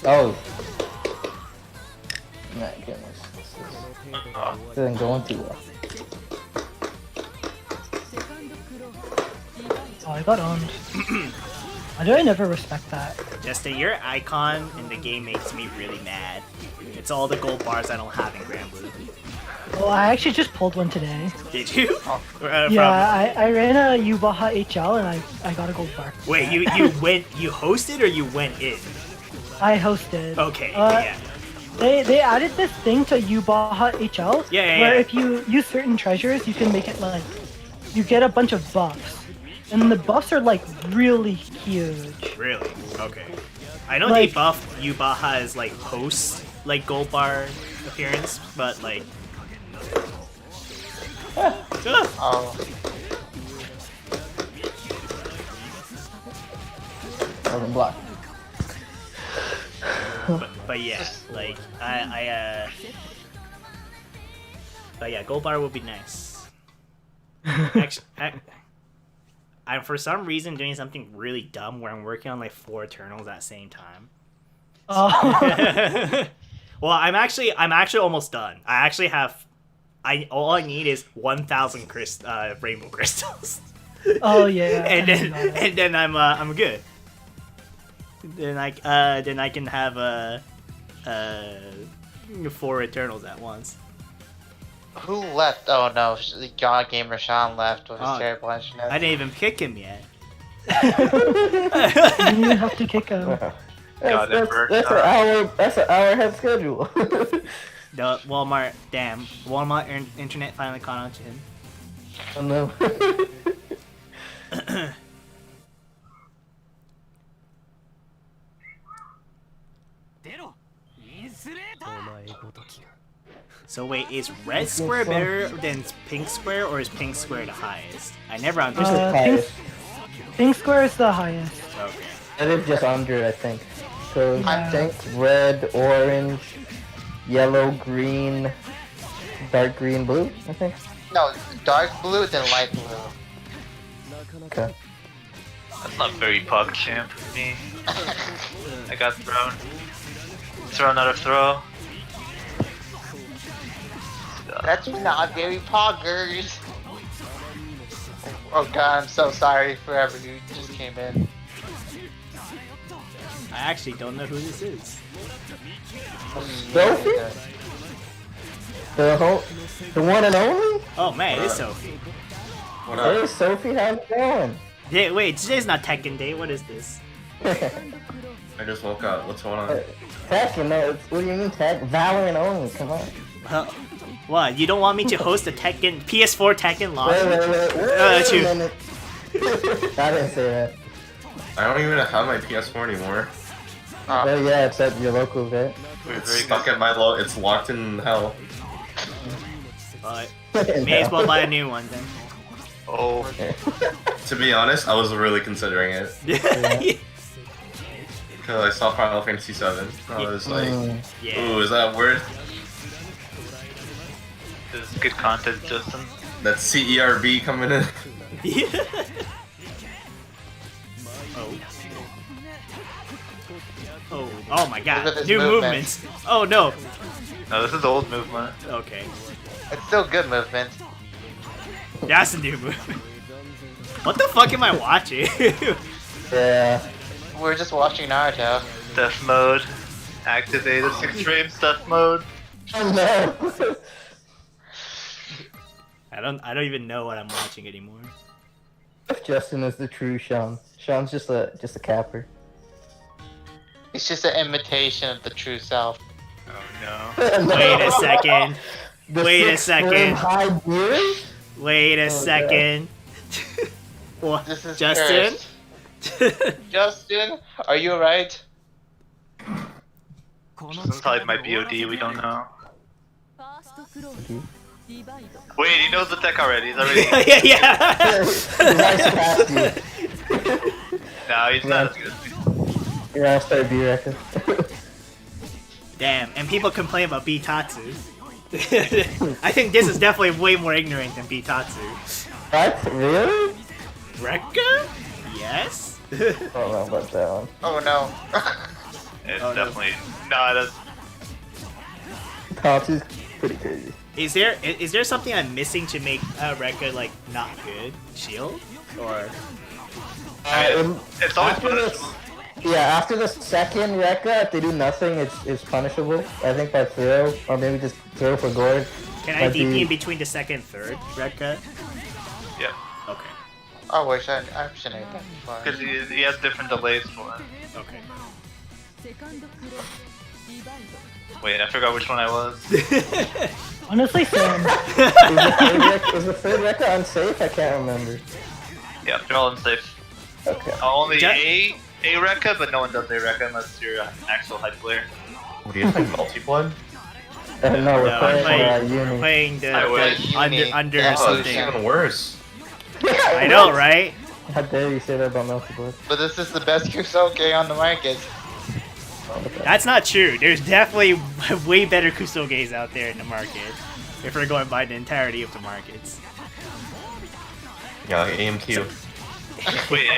Oh. My goodness. This isn't going too well. Oh, I got owned. Why do I never respect that? Justin, your icon in the game makes me really mad. It's all the gold bars I don't have in Grand Blue. Well, I actually just pulled one today. Did you? Yeah, I ran a Yubaha HL and I got a gold bar. Wait, you hosted or you went in? I hosted. Okay, Uh, yeah. They added this thing to Yubaha HL Yeah, where yeah. if you use certain treasures, you can make it like you get a bunch of buffs, and the buffs are like really huge. Really? Okay. I know Like- they buffed Yubaha's like post like gold bar appearance, but like Oh, Urban block. but yeah, like but yeah, gold bar would be nice. Actually, I'm for some reason doing something really dumb where I'm working on like 4 Eternals at the same time. Oh. Well, I'm actually almost done. I actually have, all I need is 1,000 rainbow crystals, Oh yeah. and then I'm good. Then I can have 4 Eternals at once. who left? Oh no, the God Gamer Sean left with his Oh, terrible internet. I didn't even pick him yet. You didn't even have to kick him. God, That's an hour ahead schedule. The Walmart internet finally caught on to him. Oh no. So wait, is red square better than pink square, or is pink square the highest? I never understood. Pink square is the highest. Okay. That is just under, I think. So Yeah. I think red, orange, yellow, green, dark green, blue, I think. No, dark blue, then light blue. Okay. That's not very pog champ for me. I got thrown. Throw another throw. That's not very poggers. Oh god, I'm so sorry for whoever who just came in. I actually don't know who this is. Sophie? The one and only? Oh man, it's Sophie. What up? Hey Sophie, how's it going? Yeah, wait, today's not Tekken Day. What is this? I just woke up. What's going on? Tekken, no, what do you mean Tekken? Valorant only, come on. What? You don't want me to host a Tekken PS4 Tekken launch? Wait that's you. a minute. I didn't say that. I don't even have my PS4 anymore. Oh yeah, it's at your local event. It's stuck at my It's locked in hell. But may as well buy a new one then. Oh. To be honest, I was really considering it because I saw Final Fantasy VII. I was like, Yeah. "Ooh, is that worth?" This is good content, Justin. That CERB coming in. Oh my Look god. at this New movement. movements. Oh no. No, this is old movement. Okay. It's still good movement. That's a new movement. What the fuck am I watching? Yeah. We're just watching Naruto. Death mode. Activated. Extreme death mode. Oh no. I don't even know what I'm watching anymore. Justin is the true Sean. Sean's just a capper. It's just an imitation of the true self. Oh no. Wait a second. The Wait a 6 second. frame high beard? Wait a God. second. What? This is Justin? cursed. Justin, are you alright? Justin's probably my BOD, we don't know. Wait, he knows the tech already. He's already. yeah, yeah. Nice past you. No, he's not as good as me. You're gonna start B-Record. Damn, and people complain about Bitatsu. I think this is definitely way more ignorant than Bitatsu. What? Really? Rekka? Yes? I don't know about that one. Oh no. It's Oh, no. definitely. No, that's. Tatsu's pretty crazy. Is there something I'm missing to make Rekka like not good? Shield? Or I mean, it's always after this, punishable. yeah, after the second Rekka, if they do nothing, it's punishable. I think by throw, or maybe just throw for Gord. can I Might DP be- in between the second and third Rekka? Yep. Okay. I wish I should have that before. Because he has different delays for it. Okay. Wait, I forgot which one I was. Honestly, Sam, Is the third Rekka unsafe? I can't remember. Yeah, they're all unsafe. Okay. Only Ja- a Rekka, but no one does a Rekka unless you're an actual hype player. What do you think, multi-blood? No, we're No, we're playing we're Uni. playing the, I wish. under Yeah. Oh, it's something. even worse. I know, right? How dare you say that about Multiblood? But this is the best Kusoke on the market. That's not true. There's definitely way better Kusoges out there in the market. If we're going by the entirety of the markets. Yeah, like AMQ. Wait,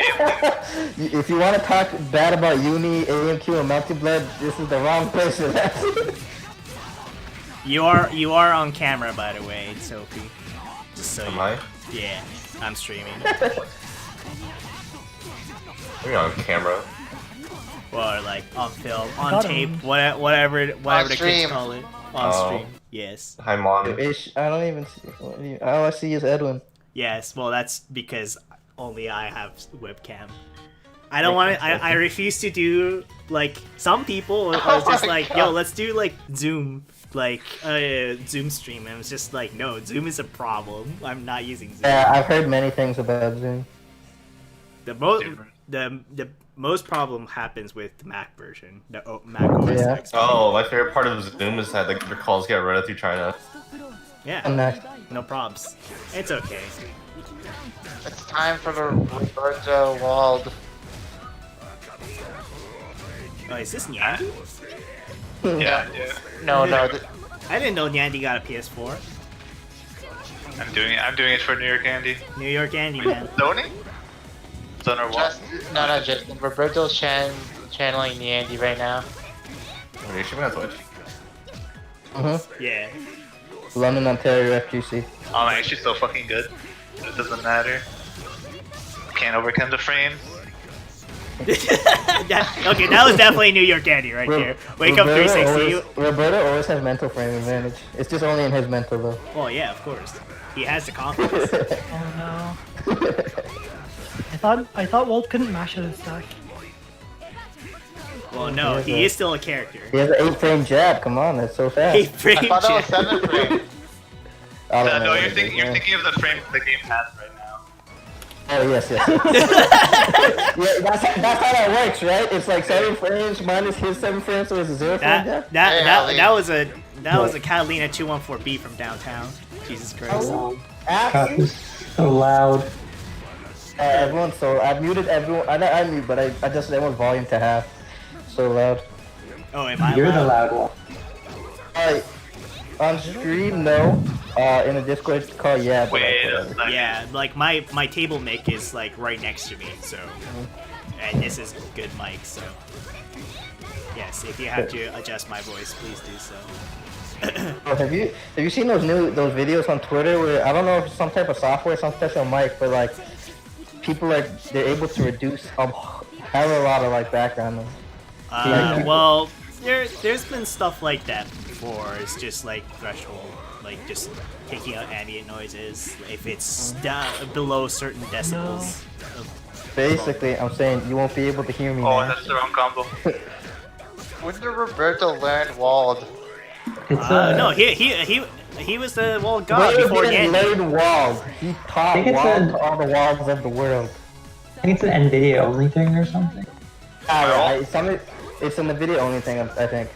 If you want to talk bad about Uni, AMQ, and Multiblood, this is the wrong place for that. You are on camera, by the way, Sophie. Just so Am you. I? Yeah, I'm streaming. You're on camera. Or like on film, on Got tape, him. whatever the kids stream. call it. On Oh. stream. Yes. Hi, mom. I don't even see. All I see is Edwin. Yes. Well, that's because only I have webcam. I don't want to. I refuse to do like some people are Oh just my like, God. yo, let's do like Zoom, like Zoom stream, and it's just like, no, Zoom is a problem. I'm not using Zoom. Yeah, I've heard many things about Zoom. The most Different. the most problem happens with the Mac version, the Mac OS Yeah. X. Oh, my favorite part of Zoom is that like, your calls get routed through China. Yeah, And no probs. It's okay. It's time for the Roberto Wald. Oh, is this Nyandu? Yeah. No. I didn't know Yandy got a PS4. I'm doing it for New York Andy. New York Andy, man. Sony? Sony or what? No, Justin. Roberto's channeling Niandy right now. Are you streaming on Twitch? Yeah. London, Ontario, FGC. I'm actually so fucking good. It doesn't matter. Can't overcome the frames. Okay, that was definitely New York Andy right there. Wake up 360. Roberto always has mental frame advantage. It's just only in his mental though. Well, yeah, of course. He has the confidence. Oh no. I thought Walt couldn't mash at his stack. Well, no, he is still a character. He has an 8-frame jab. Come on, that's so fast. 8-frame I thought that was jab. 7 frame. I don't know No, you're what it is, man. thinking of the frames the game has right now. Oh yes. Yeah, that's how that works, right? It's like 7 frames minus his 7 frames, so it's a 0 frame jab. That was a Catalina 214B from downtown. Jesus Christ. Absolutely. God, so loud. Everyone, so I muted everyone. I mute, but I just everyone's volume to half. So loud. Oh, am I You're the loud? loud one. On stream, no. In a Discord call, yeah. But Wait a second. Yeah, like my table mic is like right next to me, so and this is good mic, so yes, if you have to adjust my voice, please do so. Oh, have you seen those videos on Twitter where I don't know if it's some type of software, some special mic, but like people they're able to reduce a hell of a lot of like background noise. Well, there's been stuff like that before. It's just like threshold, like just taking out ambient noises if it's down below certain decibels. Basically, I'm saying you won't be able to hear me. Oh, man. that's the wrong combo. When did Roberto learn Wald? No, he was the wall god Wade before didn't Yandy. learn walls. He taught think it's walls a- to all the walls of the world. I think it's an NVIDIA only thing or something. It's in the video only thing, I think.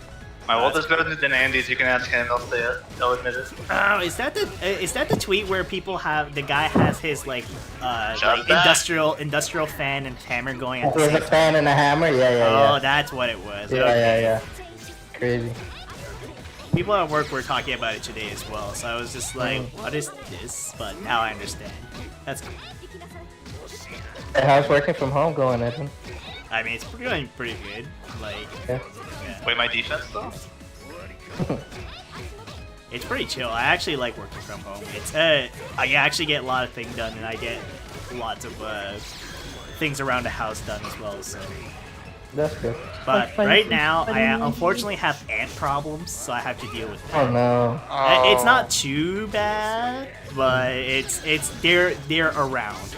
My Walt is better than Andy's. You can ask him. They'll say it. They'll admit it. Oh, is that the tweet where people have the guy has his like Shut that. industrial fan and hammer going at the There's same a time? fan and a hammer. Yeah. Oh, that's what it was. Yeah, Okay. yeah. Crazy. People at work were talking about it today as well, so I was just like, what is this? But now I understand. That's cool. Hey, how's working from home going, Edwin? I mean, it's going pretty good. Like, Yeah. yeah. Wait, my defense though? It's pretty chill. I actually like working from home. It's I actually get a lot of things done, and I get lots of things around the house done as well. So, That's good. but Like right fighting- now, I fighting unfortunately have ant problems, so I have to deal with that. Oh no. It's not too bad, but they're around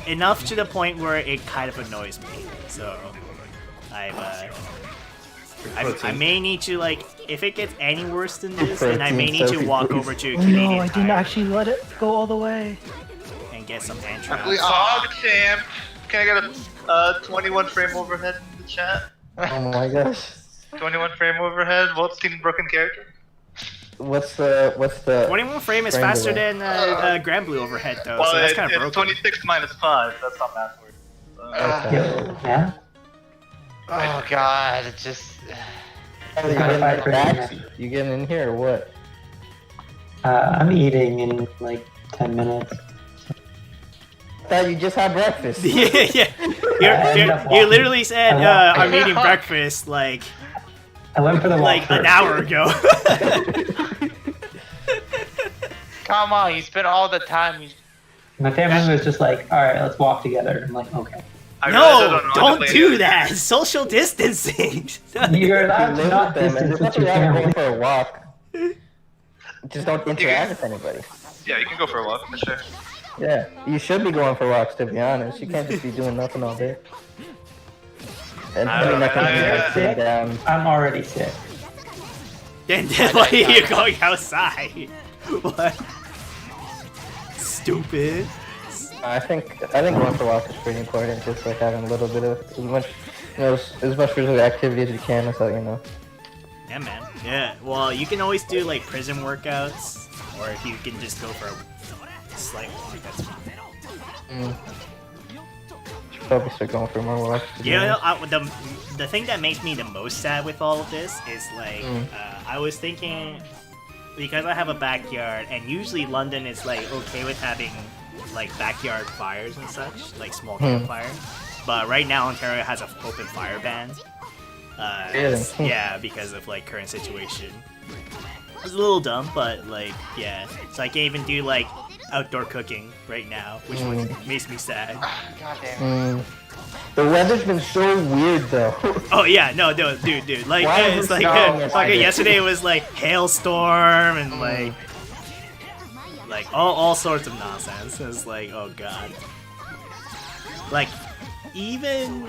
enough to the point where it kind of annoys me. So I may need to, like, if it gets any worse than this, then I may need to walk over to a Canadian No, I didn't Tire actually let it go all the way. and get some ant Ugly- traps. Fog champ. Can I get a 21 frame overhead in the chat? Oh my gosh. 21 frame overhead. Walt's team broken character. What's the 21 frame is frame faster delay? than Grand Blue overhead though, Well, so that's kind of it's broken. 26 minus 5. That's not math word. Yeah? Oh god, it just. Oh, you getting in back? You getting in here or what? I'm eating in like 10 minutes. I thought you just had breakfast. Yeah. You literally said I'm eating breakfast like I went for the walk an first. hour ago. Come on, you spent all the time. My family was just like, alright, let's walk together. I'm like, okay. I realize I No, know how to don't play do it. that. Social distancing. You're allowed You to live not with them, and distance there's with nothing your wrong with going family. for a walk. Just don't interact with anybody. Yeah, you can go for a walk for sure. Yeah, you should be going for walks, to be honest. You can't just be doing nothing all day. And I don't doing nothing know. like sitting down. I'm already sick. Then why are you going outside? What? Stupid. I think going for walks is pretty important. Just like having a little bit of as much physical activity as you can. So Yeah, man. Yeah. Well, you can always do like prison workouts, or if you can just go for a slight walk, that's fine. probably start going for more walks. You know, the thing that makes me the most sad with all of this is like I was thinking, because I have a backyard, and usually London is like okay with having like backyard fires and such, like small campfire. But right now Ontario has an open fire ban. Really? Yeah, because of like current situation. It's a little dumb, but like yeah, so I can't even do like outdoor cooking right now, which makes me sad. God damn it. The weather's been so weird though. Oh yeah, no, dude, like Why is it's it like snowing fucking in yesterday was like hailstorm and like all sorts of nonsense. It's like, oh god. Like even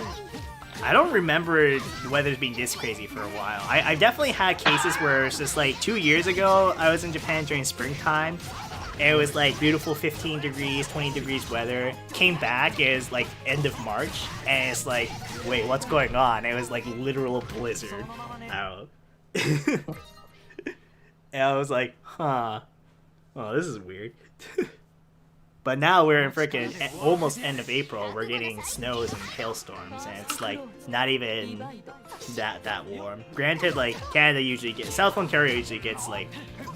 I don't remember the weather's being this crazy for a while. I've definitely had cases where it's just like 2 years ago I was in Japan during springtime. It was like beautiful 15 degrees, 20 degrees weather. Came back, it was like end of March, and it's like, wait, what's going on? It was like literal blizzard. I don't know. And I was like, huh. Oh, this is weird. But now we're in freaking almost end of April. We're getting snows and hailstorms, and it's like not even that warm. Granted, like Canada usually gets, South Ontario usually gets like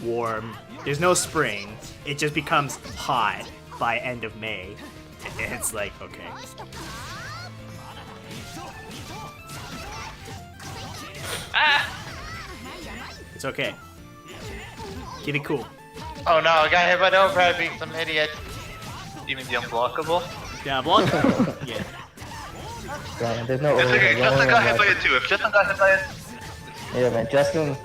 warm. There's no spring. It just becomes hot by end of May, and it's like okay. It's okay. Keep it cool. Oh no, I got hit by the overhead being some idiot. You mean the unblockable? Yeah, block. Yeah. Yeah, there's no. It's okay. overhead. Justin got hit by it too. If Justin got hit by it, Yeah, man. Justin's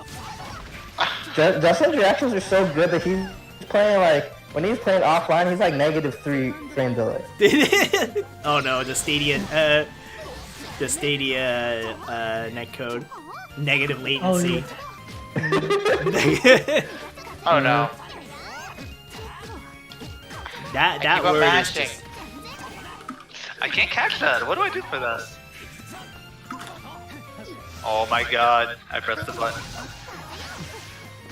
reactions are so good that he's playing like when he's playing offline, he's like -3 frame delay. Oh no, the Stadia netcode, negative latency. Oh no. That keep on word is mashing. just, I can't catch that. What do I do for that? Oh my god! I pressed the button.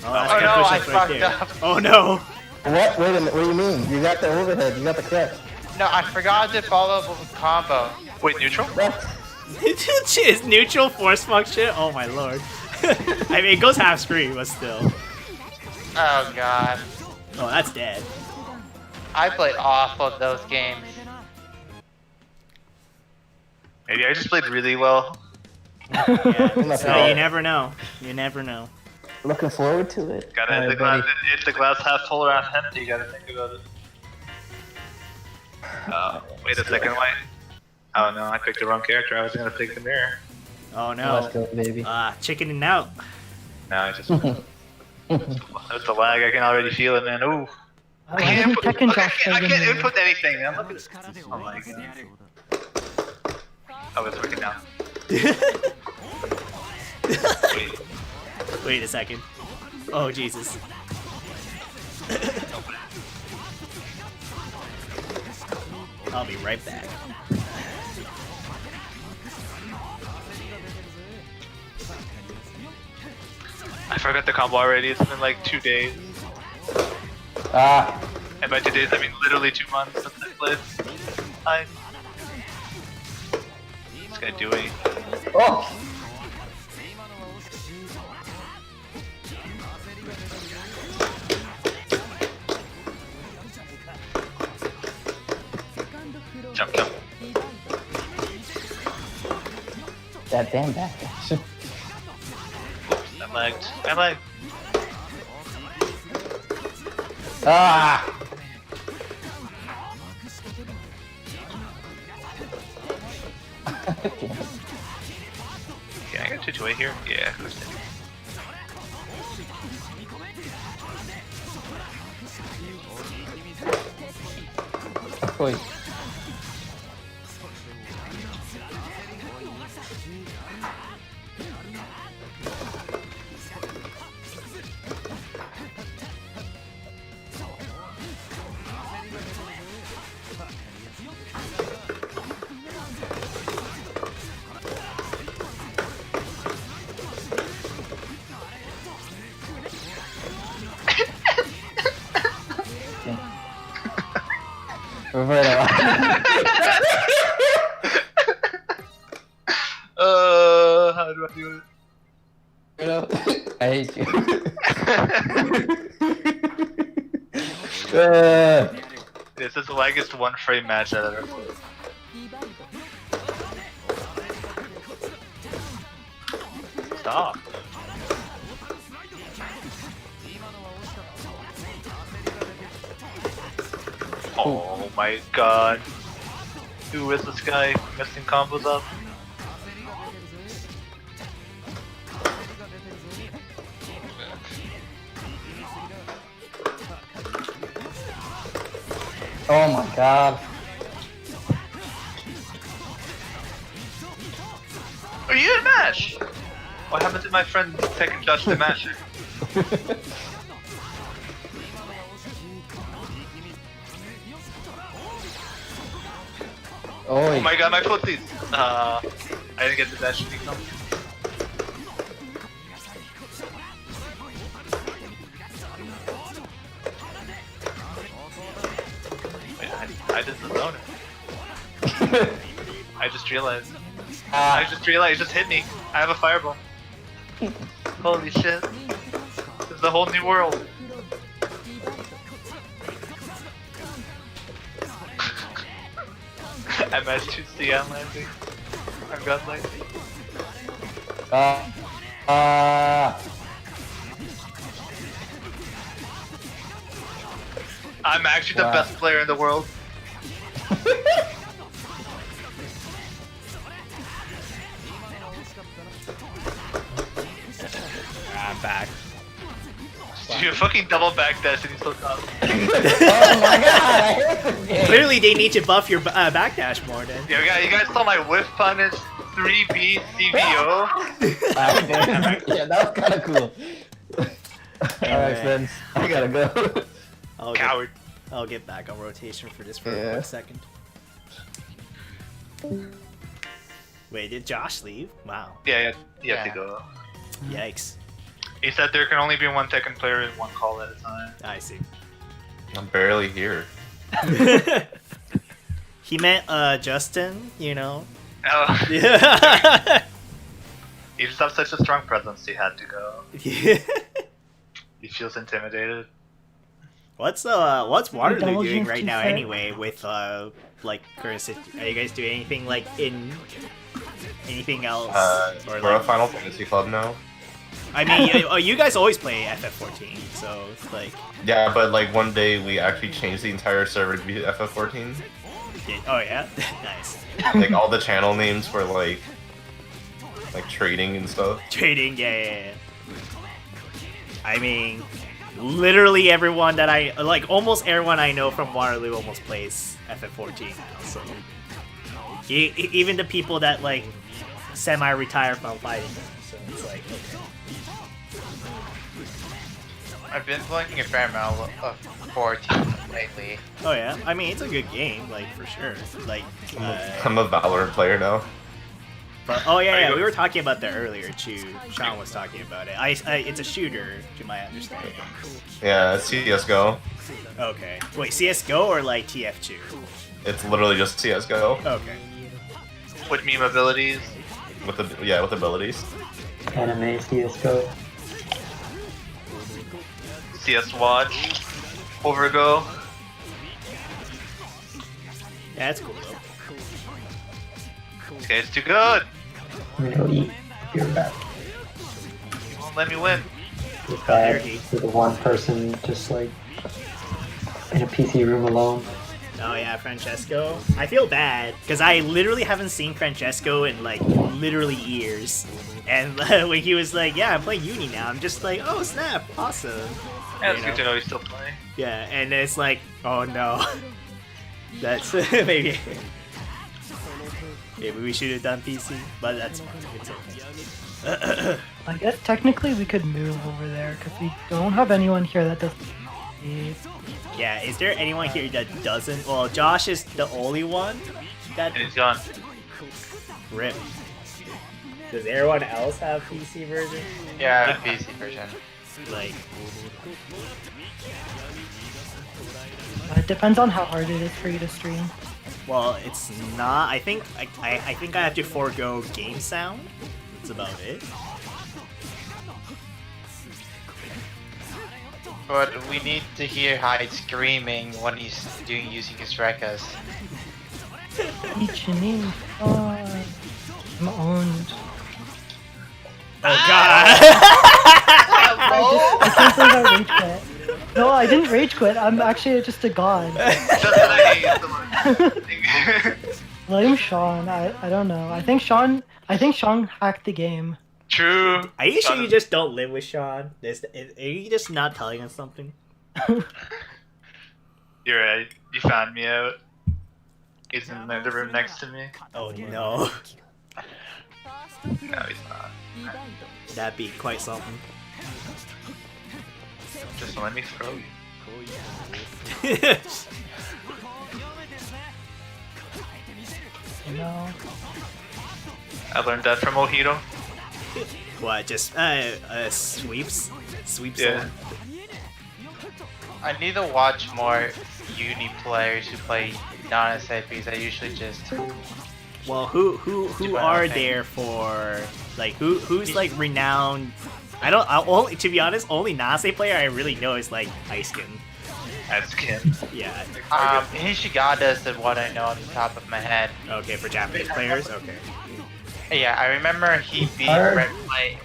oh, that's Oh gonna no, push I us right fucked there. up. Oh no. What? Wait a minute. What do you mean? You got the overhead. You got the crutch. No, I forgot to follow up with combo. Wait, neutral? What? Is neutral force function? Oh my lord. I mean, it goes half screen, but still. Oh god. Oh, that's dead. I played awful at those games. Maybe I just played really well. Yeah, so you never know. You never know. Looking forward to it. Gotta Alright, the glass. buddy. It's the glass half full or half empty. You gotta think about it. Wait a second. Wait. Oh no, I picked the wrong character. I was gonna pick the mirror. Oh no. Let's go, baby. Chickening out. No, I just. That's the lag. I can already feel it, man. Ooh. I haven't Tekken Look, I Josh can't Dragon. input anything, man. Look at this. Oh my god. Oh, it's working now. Wait. Wait a second. Oh Jesus. I'll be right back. I forgot the combo already. It's been like 2 days. Ah. And by 2 days, I mean literally 2 months since I played. Hi. This guy Dewey. Oh. Jump, jump. That damn backlash. I lagged. I lagged. Ah. Can I get 2-2-8 here? Yeah, of course I do. Wait. Roberto. hate you. This is the longest one frame match I've ever played. Stop. Oh my god. Who is this guy messing combos up? Oh my god. Are you in Mash? What happened to my friend taking Josh the Masher? Oh my god, my footsies! I didn't get the dash become. Wait, I didn't zone it. I just realized. It just hit me. I have a fireball. Holy shit. This is a whole new world. I managed to see on landing. I'm godlike. I'm actually the best player in the world. I'm back. You fucking double backdash and you still caught. Oh my god, I hate this game. Clearly, they need to buff your backdash more then. Yo, you guys saw my whiff punish 3B CBO? Yeah, that was kind of cool. Alright, friends. I gotta go. Coward. I'll get back on rotation for this for a Yeah. quick second. Wait, did Josh leave? Wow. Yeah, you have to go. Yikes. He said there can only be one Tekken player in one call at a time. I see. I'm barely here. He meant Justin, you know. Oh, Yeah. you just have such a strong presence, he had to go. Yeah. He feels intimidated. What's Waterloo doing Indulgence right too now fair. anyway with like current are you guys doing anything like in anything else? Or We're a like, Final Fantasy club now. I mean, you guys always play FF14, so it's like Yeah, but like one day we actually changed the entire server to be FF14. oh yeah, nice. Like all the channel names were like trading and stuff. Trading, yeah. I mean, literally everyone that almost everyone I know from Waterloo almost plays FF14 now. So even the people that like semi-retire from fighting, so it's like okay. I've been playing a fair amount of 14 lately. Oh yeah, I mean it's a good game, like for sure. Like, I'm a Valorant player now. but oh yeah, we were talking about that earlier too. Sean was talking about it. It's a shooter, to my understanding. Yeah, CS:GO. Okay, wait, CS:GO or like TF2? It's literally just CS:GO Okay. With meme abilities. with abilities. Anime CSGO. CS Watch. Overgo. Yeah, that's cool though. This guy's too good. I'm gonna go eat. You're back. He won't let me win. Just bad for the one person just like in a PC room alone. Oh yeah, Francesco. I feel bad because I literally haven't seen Francesco in like literally years. And when he was like, "Yeah, I'm playing Uni now," I'm just like, "Oh snap, awesome." Yeah, it's You good know? to know he's still playing. Yeah, and it's like, "Oh no, that's maybe we should have done PC, but that's fine. It's okay." I guess technically we could move over there because we don't have anyone here that does. Yeah, is there anyone here that doesn't? Well, Josh is the only one that And he's gone. rip. Does everyone else have PC version? Yeah, I have a PC version. Like, It depends on how hard it is for you to stream. well, it's not. I think I think I have to forego game sound. That's about it. But we need to hear Hyde screaming when he's using his Rekkas. Ichinin. I'm owned. Oh god! I can't believe I rage quit. No, I didn't rage quit. I'm actually just a god. Blame Sean. I don't know. I think Sean hacked the game. True. Are you sure you just don't live with Sean? Are you just not telling us something? You're right. You found me out. He's in the room next to me. Oh no. No, he's not. That'd be quite something. Just let me throw you. You know. I learned that from Mojito. What? Just sweeps? Sweeps. Yeah. I need to watch more uni players who play non-SAPs. I usually just... Well, who my are own thing. there for like who's like renowned? Only to be honest, only Nase player I really know is like Icekin. As Kim. Yeah. Hishigata is the one I know on the top of my head. Okay, for Japanese players. Okay. Yeah, I remember he beat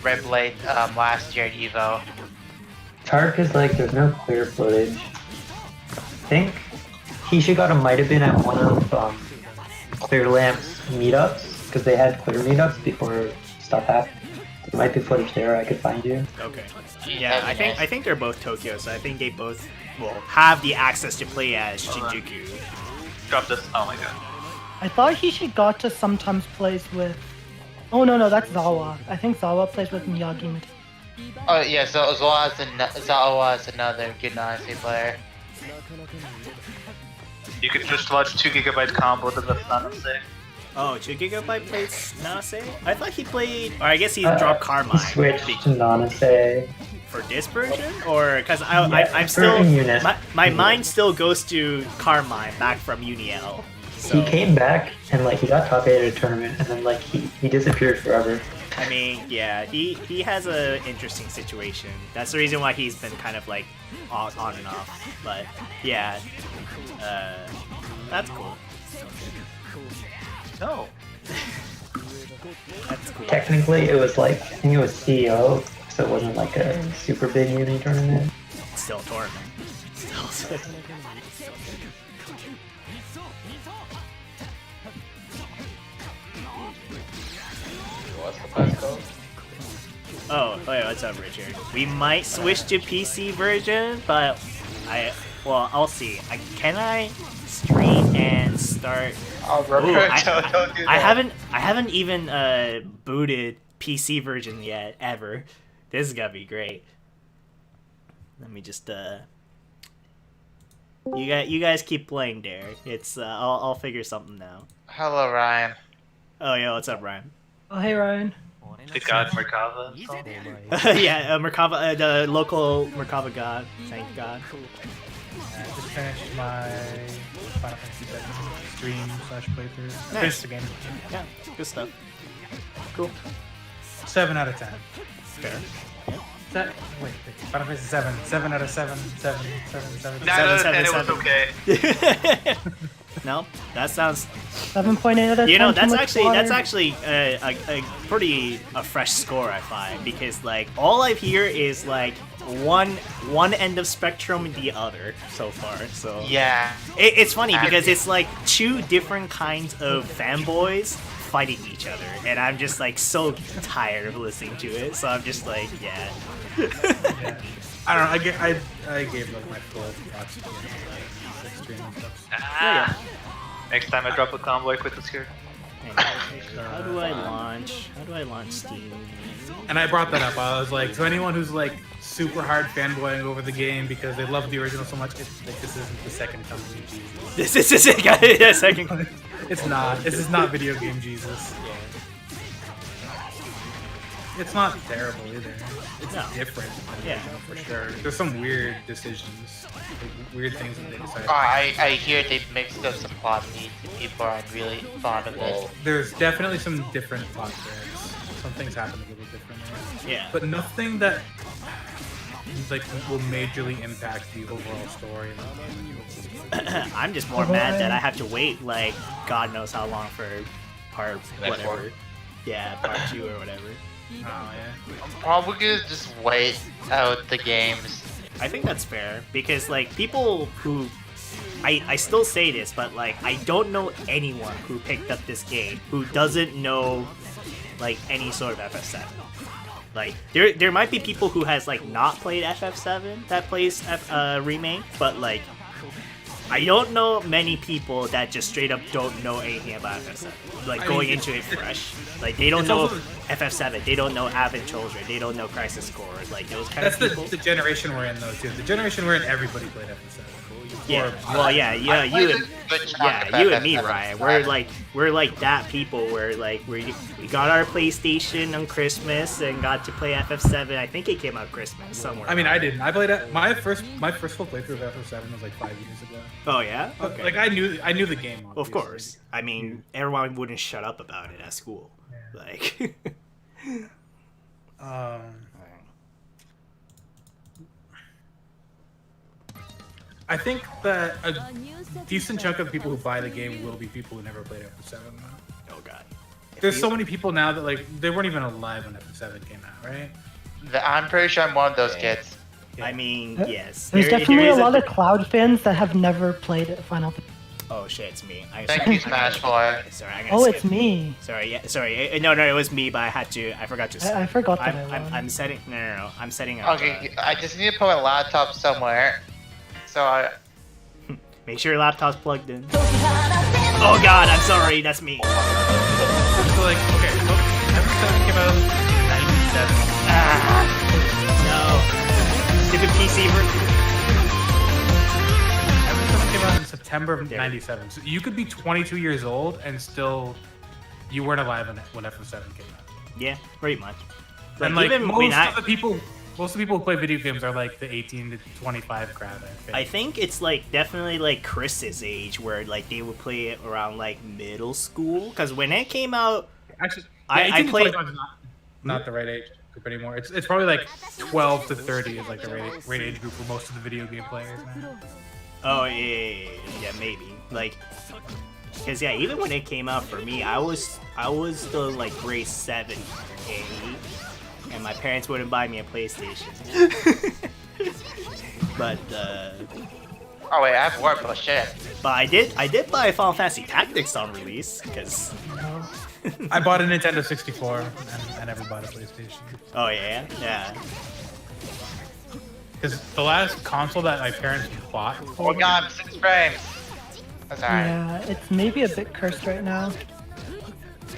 Red Blade last year at EVO. It's hard because like there's no clear footage. I think Hishigata might have been at one of Clear Lamp's meetups because they had clear meetups before stuff happened. There might be footage there I could find you. Okay. Yeah, I think they're both Tokyo, so I think they both will have the access to play as Shinjuku. Drop this. Oh my god. I thought Hishigata sometimes plays with. Oh no, that's Zawa. I think Zawa plays with Miyagi. Oh yeah, so Zawa is another good non-SAP player. You could just watch 2 GB combo to the Nanase. Oh, 2 GB plays Nase? I thought he played, or I guess he dropped Carmine. He switched to Nanase. For this version? Or, because I'm for still, Unis. my mind still goes to Carmine back from UniL. So, He came back and like he got top 8 at a tournament and then like he disappeared forever. I mean, yeah, he has a interesting situation. That's the reason why he's been kind of like on and off. But yeah, that's cool. No. That's cool. Technically it was like I think it was CEO, so it wasn't like a super big uni tournament. Still a tournament. Still. What's the passcode? Oh, wait, what's up, Richard? We might switch to PC version, but I'll see. Can I stream and start? Oh, Ooh, don't do that. I haven't even booted PC version yet ever. This is gonna be great. Let me just you guys keep playing, Derek. It's I'll figure something out. Hello, Ryan. Oh yeah, what's up, Ryan? Oh hey Ryan. The god Merkava. Yeah, Merkava, the local Merkava god, thank God. Just finished my Final Fantasy 7 stream / playthrough. Nice. Finished the game. Yeah, good stuff. Cool. 7 out of 10. Fair. Wait, Final Fantasy 7. 7 out of 7. 7. 9 out of 10, it was okay. No, that sounds. 7.8 out of 10. You know, too that's much actually water. a pretty fresh score I find, because like all I hear is like one end of spectrum and the other so far. So Yeah. it's funny because it's like two different kinds of fanboys fighting each other, and I'm just like so tired of listening to it. So I'm just like, yeah. Yeah. I don't know. I gave like my full thoughts to the stream and stuff. Yeah. Next time I drop a combo, I quit the skirt. How do I launch Steam? And I brought that up. I was like, to anyone who's like super hard fanboying over the game because they love the original so much, it's like this isn't the second coming of Jesus. This is the second. It's not. This is not video game Jesus. It's not terrible either. It's different. Yeah, for sure. There's some weird decisions, like weird things that they decided. I hear they mixed up some plot beats and people aren't really fond of it. There's definitely some different plot threads. Some things happen a little differently. Yeah. But nothing that like will majorly impact the overall story. I'm just more mad that I have to wait like God knows how long for part Next whatever. one. Yeah, part 2 or whatever. Oh yeah. I'm probably gonna just wait out the games. I think that's fair because like people who I still say this, but like I don't know anyone who picked up this game who doesn't know like any sort of FF7. Like there might be people who has like not played FF7 that plays remake, but like I don't know many people that just straight up don't know anything about FF7. Like going into it fresh. Like they don't know also- FF7, they don't know Advent Children, they don't know Crisis Core, like those kind That's of people. the generation we're in though too. The generation we're in, everybody played FF7. Yeah, Or- well, yeah, I you played and a good chunk yeah, of you and me, FF7. Ryan. We're like that people where like we got our PlayStation on Christmas and got to play FF7. I think it came out Christmas somewhere. I mean, I didn't. I played it. My first full playthrough of FF7 was like 5 years ago. Oh yeah, okay. Like I knew the game. Of Obviously. course. I mean, everyone wouldn't shut up about it at school. Like, I think that a decent chunk of people who buy the game will be people who never played FF7. Now. oh god. There's so many people now that like they weren't even alive when FF7 came out, right? I'm pretty sure I'm one of those kids. I mean, yes. There's there definitely a is lot of Cloud fans that have never played Final Fantasy. Oh shit, it's me. Thank you, Smash Boy. Sorry, I'm gonna Oh, skip. it's me. Sorry, yeah, sorry. No, it was me, but I forgot to. I forgot that I won. I'm setting. No. I'm setting up. Okay, I just need to put my laptop somewhere. So I. Make sure your laptop's plugged in. Oh god, I'm sorry. That's me. So like, okay, so FF7 came out in 97. No. Stupid PC version. FF7 came out in September of 97. So you could be 22 years old and still you weren't alive when FF7 came out. Yeah, pretty much. And like even most when of the people who play video games are like the 18 to 25 crowd. I think it's like definitely like Chris's age where like they would play it around like middle school. Because when it came out, Actually, I 18 to played- 25 is not the right age group anymore. It's probably like 12 to 30 is like the right age group for most of the video game players now. oh yeah, maybe like. Because yeah, even when it came out for me, I was still like grade 7, 8, and my parents wouldn't buy me a PlayStation. but Oh wait, I have work. Oh shit. I did buy Final Fantasy Tactics on release because. I bought a Nintendo 64 and I never bought a PlayStation. Oh yeah. Because the last console that my parents bought Oh for me, god, 6 frames. That's alright. Yeah, it's maybe a bit cursed right now.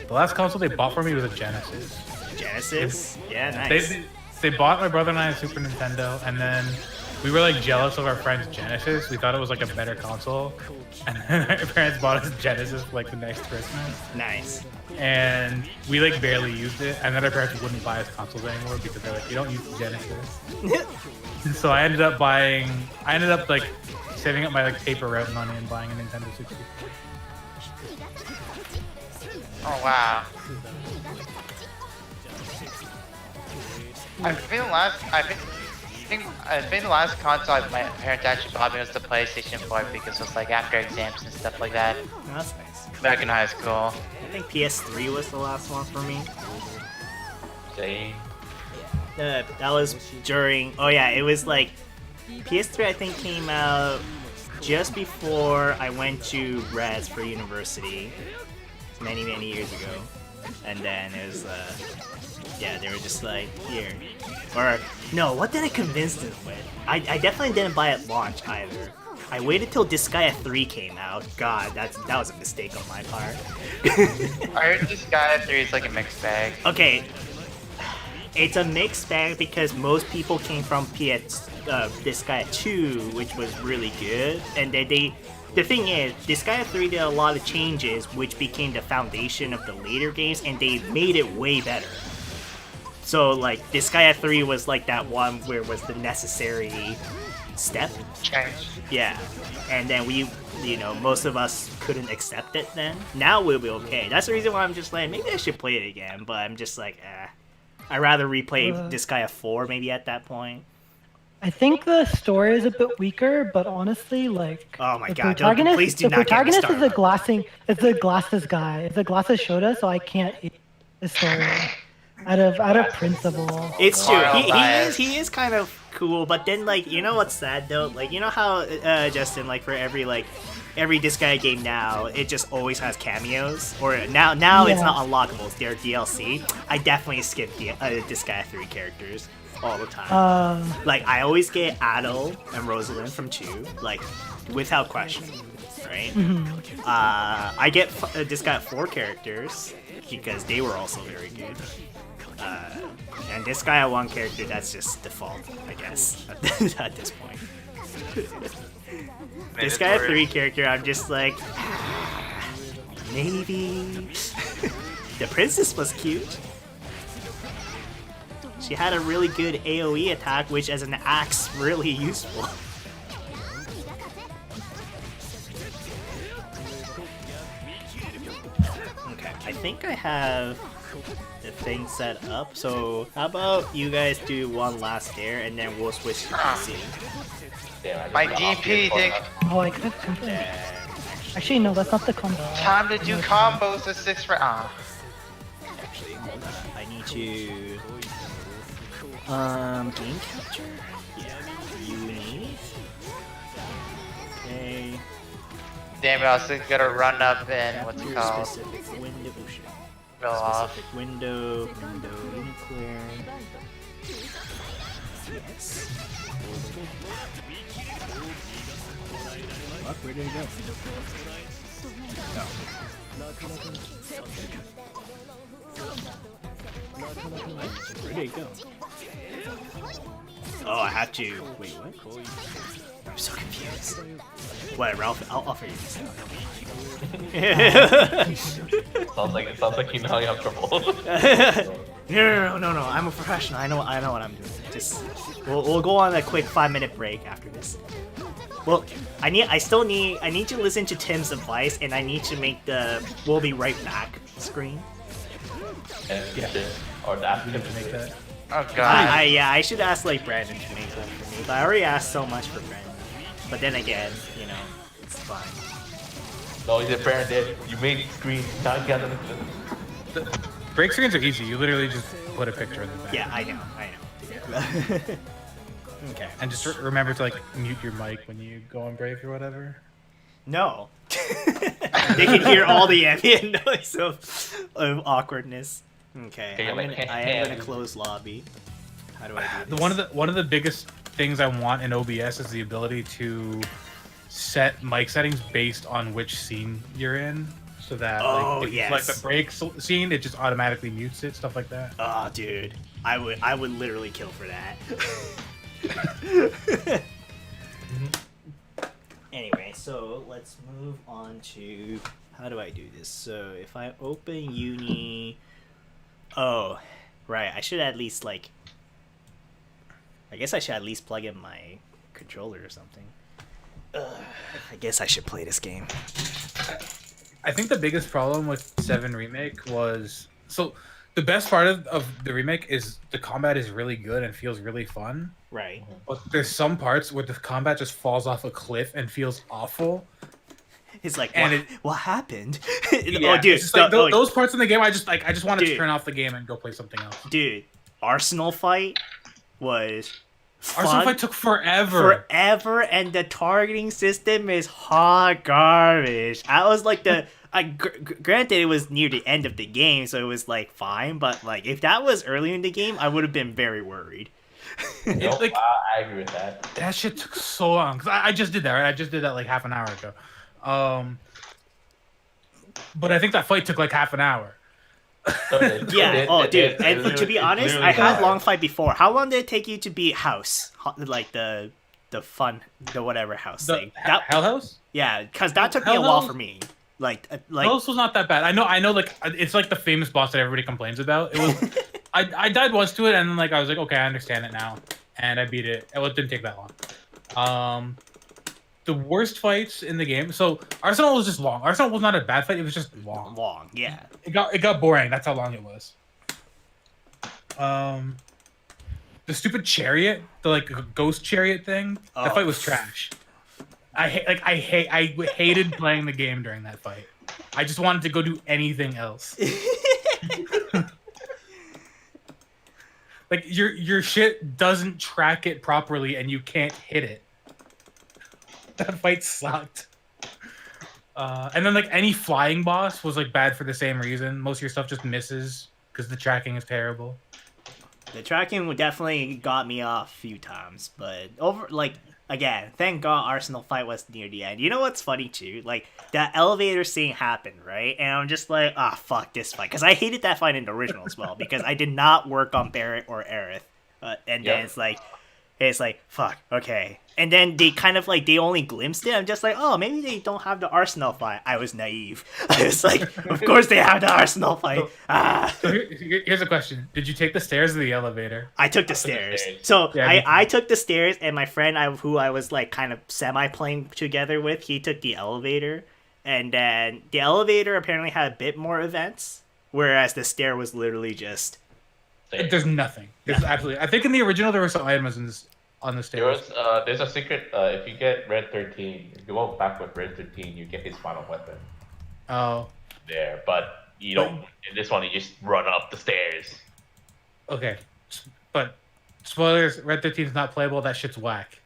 the last console they bought for me was a Genesis. Genesis. Yeah, nice. They bought my brother and I a Super Nintendo, and then we were like jealous of our friend's Genesis. We thought it was like a better console, and then our parents bought us Genesis for, like the next Christmas, Nice. and we like barely used it. And then our parents wouldn't buy us consoles anymore because they're like, you don't use the Genesis. And so I ended up like saving up my like paper route money and buying a Nintendo 64. Oh wow. I think the last console my parents actually bought me was the PlayStation 4 because it was like after exams and stuff like that. Oh, that's nice. Back in high school. I think PS3 was the last one for me. Same. That was during. Oh yeah, it was like PS3. I think came out just before I went to Res for university, many years ago, and then it was yeah, they were just like here, or no, what did I convince them with? I definitely didn't buy it at launch either. I waited till Disgaea 3 came out. God, that was a mistake on my part. I heard Disgaea 3 is like a mixed bag. Okay, it's a mixed bag because most people came from Disgaea 2, which was really good, and then the thing is, Disgaea 3 did a lot of changes, which became the foundation of the later games, and they made it way better. So, like, Disgaea 3 was like that one where it was the necessary step. Change. Yeah. And then most of us couldn't accept it then. Now we'll be okay. That's the reason why I'm just like, maybe I should play it again, but I'm just like, I'd rather replay Disgaea 4 maybe at that point. I think the story is a bit weaker, but honestly, like Oh my the god! protagonist, Please do the not get me protagonist is started. a glasses guy. It's a glasses Shota, so I can't hate the story out of principle. It's true. Moral He bias. is kind of cool, but then like you know what's sad though? Like you know how Justin, like for every Disgaea game now, it just always has cameos, or now it's Yeah. not unlockables. They're DLC. I definitely skip the Disgaea 3 characters all the time. Like I always get Adel and Rosalind from 2, like without question, right? I get Disgaea 4 characters because they were also very good. And this guy at 1 character, that's just default, I guess, at this point. This guy at 3 character, I'm just like, maybe. The princess was cute. She had a really good AoE attack, which as an axe, really useful. Okay, I think I have the thing set up, so how about you guys do one last dare and then we'll switch to PC. My DP, Dick. Oh, I could have Actually, no, that's not the combo. Time to do combos to 6 for Actually, hold on. I need to game capture? Yeah. Uni. Okay. Damn it, I was gonna run up and what's it called? Specific window. Oh shit. Go off. Specific window UNICLR. Yes. Fuck, where did it go? Where did it go? Oh, I have to. Wait, what? I'm so confused. Whatever, I'll figure this out. Sounds like you know you have trouble. No. I'm a professional. I know what I'm doing. Just we'll go on a quick 5-minute break after this. Well, I need to listen to Tim's advice, and I need to make the "we'll be right back" screen. Or ask him to Make that. Oh god. I should ask like Brandon to make one for me, but I already asked so much for Brandon. But then again, you know, it's fine. No, he's a parent did. You made screen. Now you got them. Break screens are easy. You literally just put a picture in the back. Yeah, I know. Okay. And just remember to like mute your mic when you go on break or whatever. No. They can hear all the ambient noise of awkwardness. Okay, I am gonna close lobby. How do I do this? One of the biggest things I want in OBS is the ability to set mic settings based on which scene you're in, so that like the break scene, it just automatically mutes it, stuff like that. Oh, dude, I would literally kill for that. Anyway, so let's move on to how do I do this? So if I open Uni, oh, right, I should at least I guess I should at least plug in my controller or something. I guess I should play this game. I think the biggest problem with 7 Remake was the best part of the remake is the combat is really good and feels really fun. Right. But there's some parts where the combat just falls off a cliff and feels awful. It's like, and what happened? Yeah, oh, dude, it's just like, those parts in the game, I just wanted to turn off the game and go play something else. Dude, Arsenal fight was fun. Arsenal fight took forever. And the targeting system is hot garbage. I was like granted, it was near the end of the game, so it was like fine. But like, if that was earlier in the game, I would have been very worried. Nope, I agree with that. That shit took so long. Cause I just did that, right? I just did that like half an hour ago. But I think that fight took like half an hour. Yeah. Oh, dude. And to be honest, I had long fight before. How long did it take you to beat House? Like the whatever house thing. Hell House? Yeah, because that took me a while for me. Like House was not that bad. I know. Like it's like the famous boss that everybody complains about. It was. I died once to it, and then like I was like, okay, I understand it now, and I beat it. It didn't take that long. The worst fights in the game. So Arsenal was just long. Arsenal was not a bad fight. It was just long. Long, yeah. It got boring. That's how long it was. the stupid chariot, the like ghost chariot thing. That Oh. fight was trash. I hated playing the game during that fight. I just wanted to go do anything else. Like your shit doesn't track it properly and you can't hit it. That fight sucked. And then like any flying boss was like bad for the same reason. Most of your stuff just misses because the tracking is terrible. The tracking definitely got me off a few times, but again, thank God Arsenal fight was near the end. You know what's funny too? Like that elevator scene happened, right? And I'm just like, fuck this fight, because I hated that fight in the original as well because I did not work on Barrett or Aerith, and then it's like fuck, okay. And then they kind of like, they only glimpsed it. I'm just like, oh, maybe they don't have the Arsenal fight. I was naive. I was like, of course they have the Arsenal fight. So here's a question: did you take the stairs or the elevator? I took the stairs. So Yeah, I took the stairs, and my friend who I was like kind of semi-playing together with, he took the elevator. And then the elevator apparently had a bit more events, whereas the stair was literally just... There's nothing. There's absolutely... I think in the original there were some items on the stairs. There's a secret. If you get Red 13, if you walk back with Red 13, you get his final weapon. Oh. There, but you don't. In this one, you just run up the stairs. Okay. But spoilers, Red 13 is not playable. That shit's whack.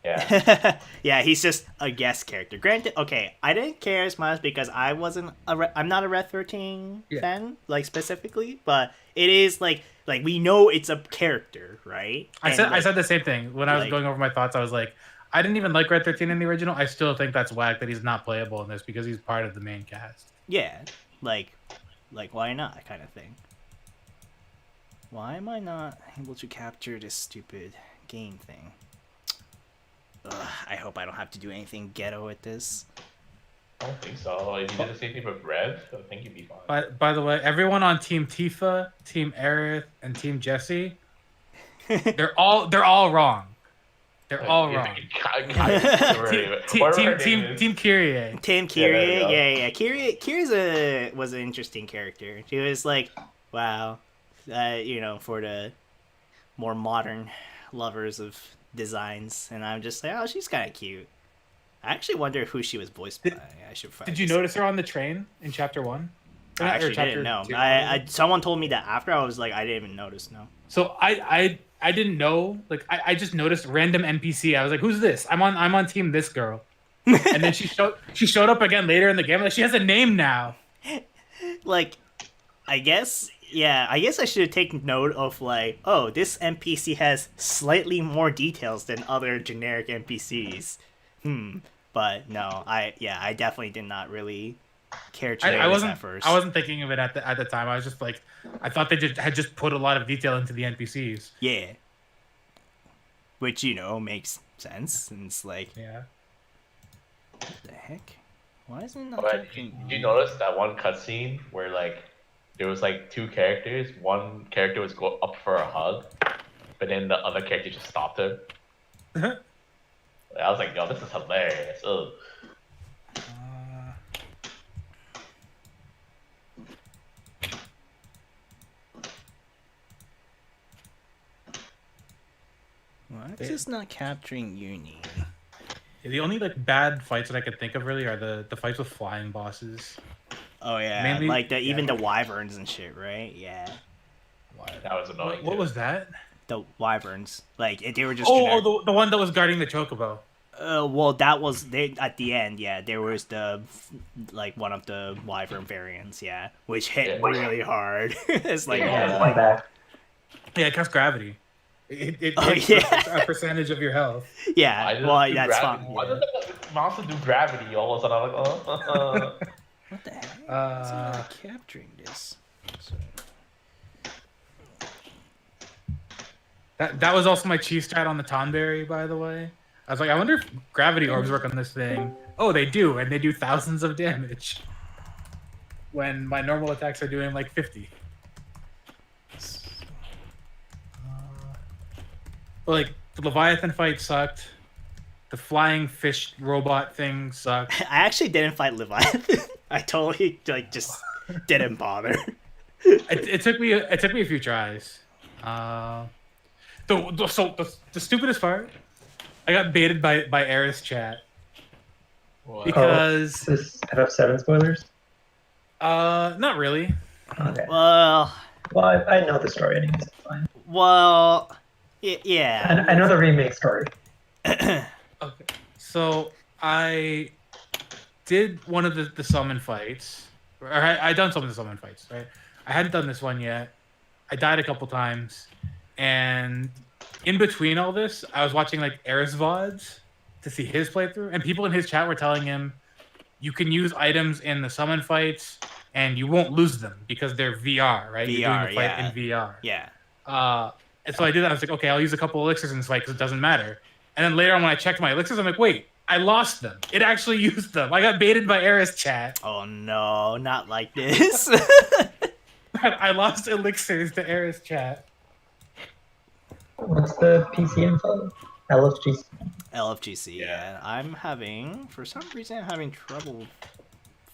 Yeah. Yeah, he's just a guest character. Granted, okay, I didn't care as much because I'm not a Red 13 fan, like specifically, but it is like we know it's a character, right? I said the same thing when I was going over my thoughts. I was like, I didn't even like Red 13 in the original. I still think that's whack that he's not playable in this because he's part of the main cast. Yeah, like why not, kind of thing. Why am I not able to capture this stupid game thing? Ugh, I hope I don't have to do anything ghetto with this. I don't think so. If you did the same thing with Red, I think you'd be fine. By the way, everyone on Team Tifa, Team Aerith, and Team Jesse, they're all wrong. They're all wrong. Team Kyrie. Team Kyrie, yeah. Kyrie was an interesting character. She was like, wow, for the more modern lovers of designs, and I'm just like, oh, she's kind of cute. I actually wonder who she was voiced by. I should find. Did you notice her on the train in Chapter 1? I actually didn't know. Someone told me that after. I was like, I didn't even notice. No. So I didn't know. Like I just noticed random NPC. I was like, who's this? I'm on team this girl. And then she showed up again later in the game. Like she has a name now. Like, I guess I should have taken note of like, oh, this NPC has slightly more details than other generic NPCs. But no, I definitely did not really care to notice at first. I wasn't thinking of it at the time. I was just like, I thought they had put a lot of detail into the NPCs. Yeah. Which, makes sense. And it's like, yeah. What the heck? Why isn't it not Did you notice that one cutscene where like there was like two characters? One character was go up for a hug, but then the other character just stopped him. I was like, yo, this is hilarious. Ugh. Why is this not capturing Uni? The only like bad fights that I could think of really are the fights with flying bosses. Oh yeah, mainly, like even the wyverns and shit, right? Yeah. That was annoying. What was that? The wyverns, like they were just. The one that was guarding the chocobo. Well, that was at the end. Yeah, there was the one of the wyvern variants. Yeah, which hit really hard. It's like yeah, it costs gravity. It hits a percentage of your health. Yeah, that's fine. Why did the monster do gravity all of a sudden? I'm like, What the heck? It's not capturing this. That was also my cheese strat on the Tonberry, by the way. I was like, I wonder if gravity orbs work on this thing. Oh, they do, and they do thousands of damage. When my normal attacks are doing like 50. Like, the Leviathan fight sucked. The flying fish robot thing sucked. I actually didn't fight Leviathan. I totally just didn't bother. It took me a few tries. The stupidest part, I got baited by Eris chat What? because Is this FF7 spoilers? not really. Okay. Well, I know the story anyways. It's fine. well, yeah. I know the remake story. Okay, so I did one of the summon fights. Or I done some of the summon fights, right? I hadn't done this one yet. I died a couple times, and in between all this, I was watching like Eris VODs to see his playthrough, and people in his chat were telling him, "You can use items in the summon fights, and you won't lose them because they're VR, right? You're doing the fight in VR." Yeah. And so I did that. I was like, okay, I'll use a couple elixirs in this fight because it doesn't matter. And then later on, when I checked my elixirs, I'm like, wait, I lost them. It actually used them. I got baited by Eris chat. Oh no, not like this. I lost elixirs to Eris chat. What's the PC info? LFGC. LFGC, yeah. I'm having, for some reason, I'm having trouble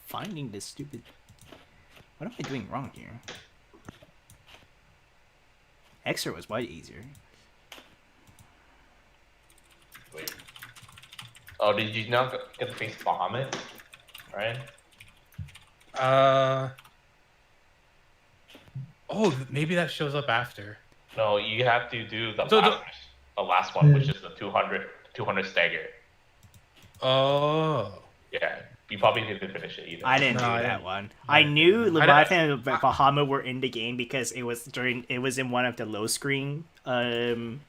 finding this stupid... What am I doing wrong here? Extra was way easier. Wait. Oh, did you not get the face Bahamut? Right? Oh, maybe that shows up after. No, you have to do the So last one, which is the 200 stagger. Oh. Yeah, you probably didn't finish it either. I didn't do that one. I knew Leviathan and Bahamut were in the game because it was in one of the low screen thing,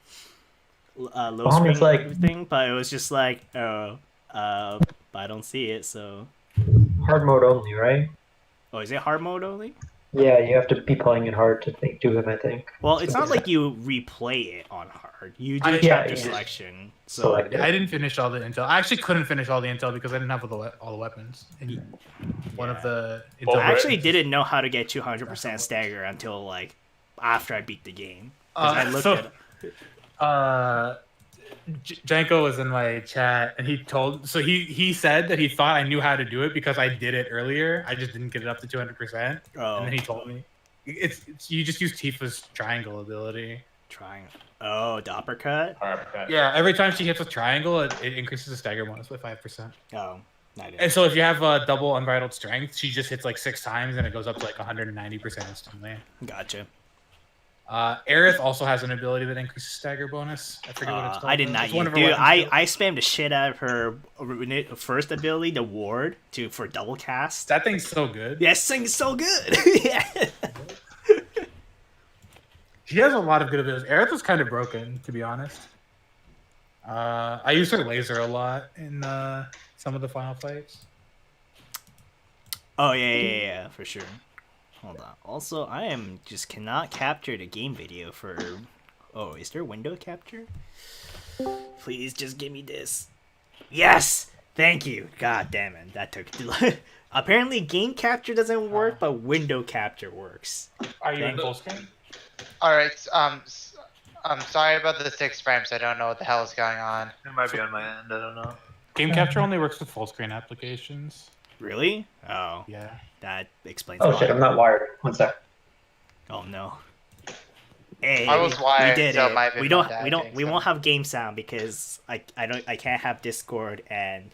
but it was just like, but I don't see it, so. Hard mode only, right? Oh, is it hard mode only? Yeah, you have to be playing it hard to do him, I think. Well, it's not like you replay it on hard. You do chapter selection. So I didn't finish all the intel. I actually couldn't finish all the intel because I didn't have all the weapons. One of the intel I actually didn't know how to get 200% stagger until like after I beat the game. I looked at Janko was in my chat, and he said that he thought I knew how to do it because I did it earlier. I just didn't get it up to 200%. Oh. And then he told me it's you just use Tifa's triangle ability. Triangle. Oh, the uppercut. Yeah, every time she hits with triangle, it increases the stagger bonus by 5%. Oh, I didn't. And so if you have a double unbridled strength, she just hits like 6 times, and it goes up to like 190% instantly. Gotcha. Aerith also has an ability that increases stagger bonus. I forget what it's called. I did not use. Dude, I spammed the shit out of her first ability, the ward, for double cast. That thing's so good. Yeah, that thing's so good. Yeah. She has a lot of good abilities. Aerith was kind of broken, to be honest. I used her laser a lot in some of the final fights. Oh yeah, for sure. Hold on. Also, I just cannot capture the game video for... Oh, is there window capture? Please just give me this. Yes! Thank you. God damn it. That took too long. Apparently, game capture doesn't work, but window capture works. Are you in full screen? Alright, I'm sorry about the 6 frames. I don't know what the hell is going on. It might be on my end. I don't know. Game capture only works with full screen applications. Really? Oh. Yeah. That explains. Oh shit! I'm not wired. One sec. Oh no. Hey, I was wired, we did so it. my vid We won't have game sound because I can't have Discord and.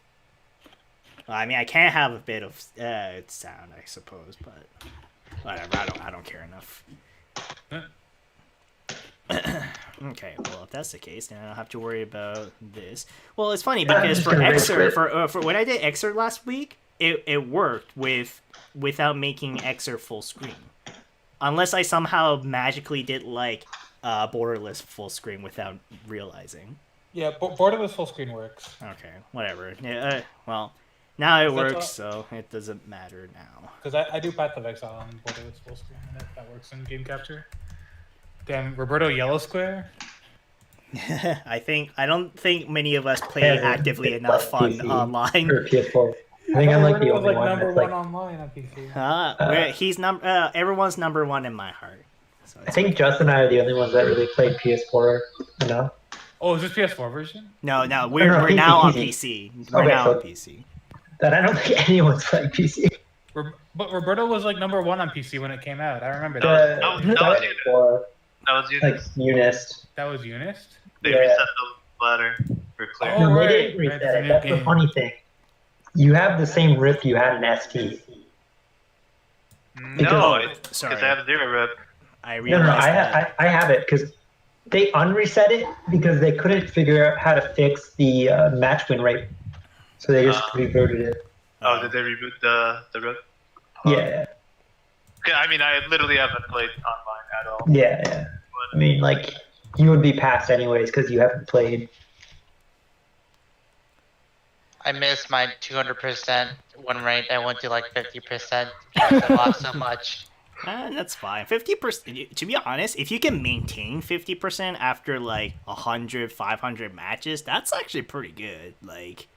Well, I mean, I can have a bit of sound, I suppose, but whatever. I don't care enough. Okay, well, if that's the case, then I don't have to worry about this. Well, it's funny because for Xrd, for when I did Xrd last week, it worked without making Xrd full screen, unless I somehow magically did like borderless full screen without realizing. Yeah, borderless full screen works. Okay, whatever. Yeah, well, now it works, so it doesn't matter now. Because I do Path of Exile on borderless full screen, and that works in game capture. Damn, Roberto Yellow Square. I don't think many of us play actively enough fun online. Or PS4. I think I'm like the only one number that's one online on PC. He's everyone's number one in my heart. So I think Justin and I are the only ones that really played PS4 enough. Oh, is this PS4 version? No, we're now on PC. We're now on PC. That I don't think anyone's playing PC. But Roberto was like number one on PC when it came out. I remember that. No, I didn't. That was you. Like Unist. That was Unist? They Yeah. reset the ladder for clear. Oh, No, right. they didn't Right, reset it's a it. new That's the game. funny thing. You have the same rip you had in ST. No, sorry. because I have 0 rip. I No, realized that. I have it because they unreset it because they couldn't figure out how to fix the match win rate, so they just reverted it. Oh, did they reboot the rip? Yeah, Okay, I mean, I literally haven't played online at all. yeah. I mean, like you would be passed anyways because you haven't played. I missed my 200% win rate. I went to like 50% because I lost so much. That's fine. 50%. To be honest, if you can maintain 50% after like 100, 500 matches, that's actually pretty good. Like,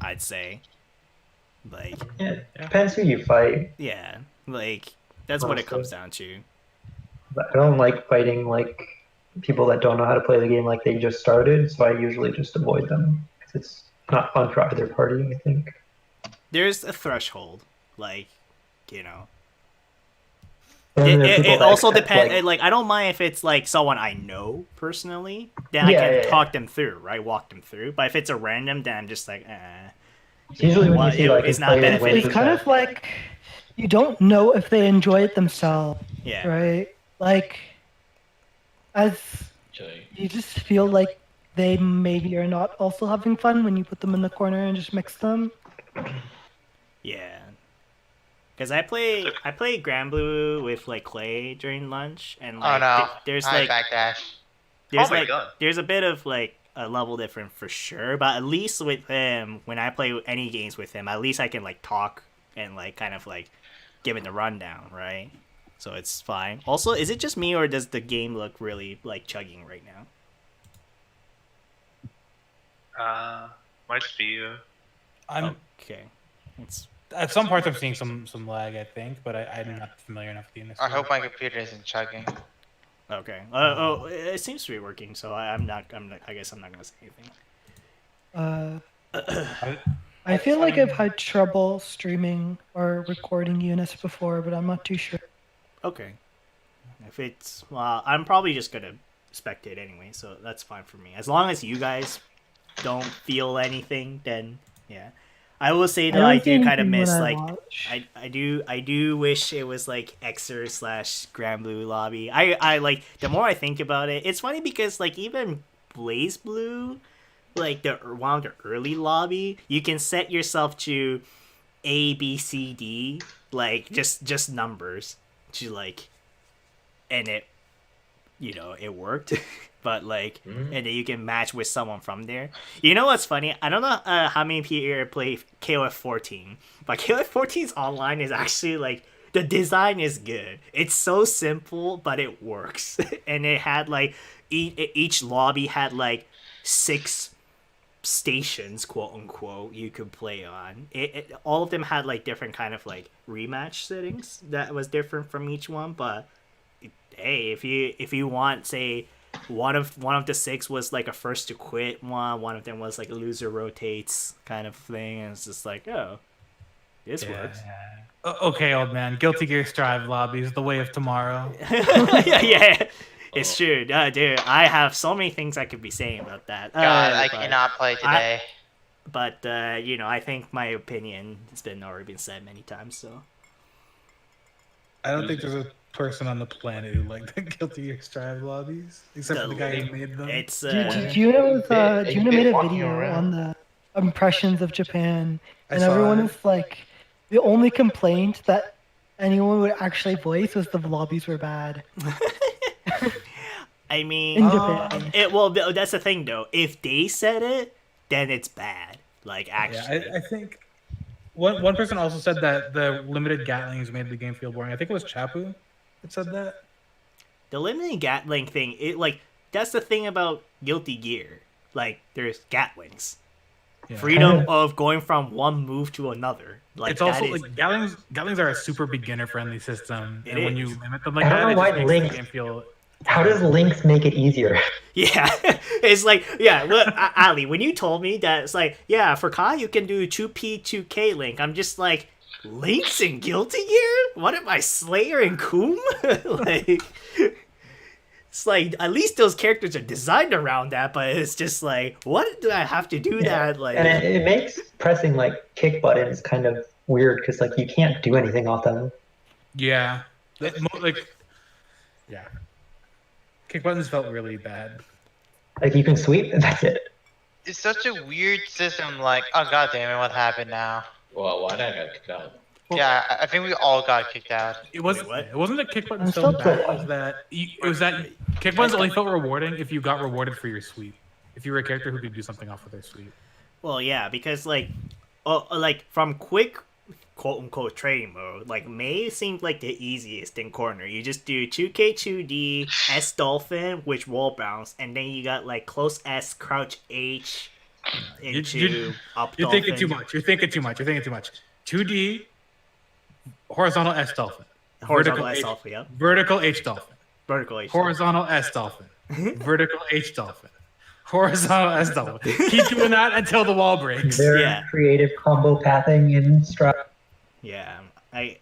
I'd say. Like, Yeah, depends who you fight. yeah, like that's what it comes down to. But I don't like fighting like people that don't know how to play the game like they just started, so I usually just avoid them because it's not fun for either party. I think. There's a threshold, like, you know. And there are people It that also accept, depends. Like, I don't mind if it's like someone I know personally, then I can talk them through, right? Walk them through. But if it's a random, then I'm just like, Usually when you see like it's not benefiting. It's kind of like you don't know if they enjoy it themselves, Yeah. right? Like, as you just feel like they maybe are not also having fun when you put them in the corner and just mix them. Yeah. Because I play Grand Blue with like Clay during lunch, and like there's like backdash. there's Oh my like God. there's a bit of like a level different for sure, but at least with him, when I play any games with him, at least I can like talk and like kind of like give him the rundown, right? So it's fine. Also, is it just me or does the game look really like chugging right now? Might just be you. I'm Okay. It's at some parts I'm seeing some lag, I think, but I'm not familiar enough with the industry. I hope my computer isn't chugging. okay. It seems to be working, so I guess I'm not gonna say anything. I feel like I've had trouble streaming or recording units before, but I'm not too sure. Okay. If it's I'm probably just gonna spectate anyway, so that's fine for me. As long as you guys don't feel anything, then yeah. I will say that I do kind of miss like I do wish it was like Xer / Grand Blue lobby. I like the more I think about it, it's funny because like even Blaze Blue, like the one of the early lobby, you can set yourself to A, B, C, D, like just numbers to like, and it, you know, it worked. But like, and then you can match with someone from there. You know what's funny? I don't know how many people here play KOF 14, but KOF 14's online is actually like the design is good. It's so simple, but it works. And it had like each lobby had like 6 stations, quote unquote, you could play on. All of them had like different kind of like rematch settings that was different from each one. But hey, if you want, say, one of the 6 was like a first to quit one of them was like a loser rotates kind of thing, and it's just like, oh, this works. Okay, old man. Guilty Gear Strive lobbies, the way of tomorrow. yeah, it's true. Dude, I have so many things I could be saying about that. God, I cannot play today. But you know, I think my opinion has already been said many times, so I don't think there's a person on the planet who liked the Guilty Gear Strive lobbies, except for the guy who made them. It's Juna made a video on the impressions of Japan, and everyone was like, the only complaint that anyone would actually voice was the lobbies were bad. I mean, In Japan. well, that's the thing though. If they said it, then it's bad. Like actually, I think one person also said that the limited Gatlings made the game feel boring. I think it was Chapu that said that. The limited Gatling thing, that's the thing about Guilty Gear. Like, there's Gatlings. Yeah. Freedom of going from one move to another. Like, it's also like Gatlings are a super beginner friendly system, and when you limit them like I that, don't know it why just makes the game feel. How does Lynx make it easier? Yeah, it's like, yeah, well, Ali, when you told me that, it's like, yeah, for Kai you can do 2P, 2K Link, I'm just like, Link's in Guilty Gear? What am I, Slayer and Coom? Like, It's like at least those characters are designed around that, but it's just like, what do I have to do that? Like, and it makes pressing like kick buttons kind of weird because like you can't do anything off them. Yeah. Yeah. Kick buttons felt really bad. Like you can sweep and that's it. It's such a weird system. Like, oh god damn it, what happened now? Well, why did I get kicked out? Yeah, I think we all got kicked out. It wasn't that kick buttons I'm felt still bad. It was that kick buttons only felt rewarding if you got rewarded for your sweep. If you were a character who could do something off of their sweep. well, yeah, because like from quick quote-unquote trading mode, like May seemed like the easiest in corner. You just do 2K 2D S Dolphin, which wall bounce, and then you got like close S crouch H into up You're Dolphin. thinking too much. You're thinking too much. 2D, horizontal S Dolphin. Horizontal Vertical S H- Dolphin, yep. Vertical H Dolphin. Vertical H. Horizontal S Dolphin. Vertical H Dolphin. Horizontal S Dolphin. Keep doing that until the wall breaks. Very Yeah. creative combo pathing in Stride. Yeah, I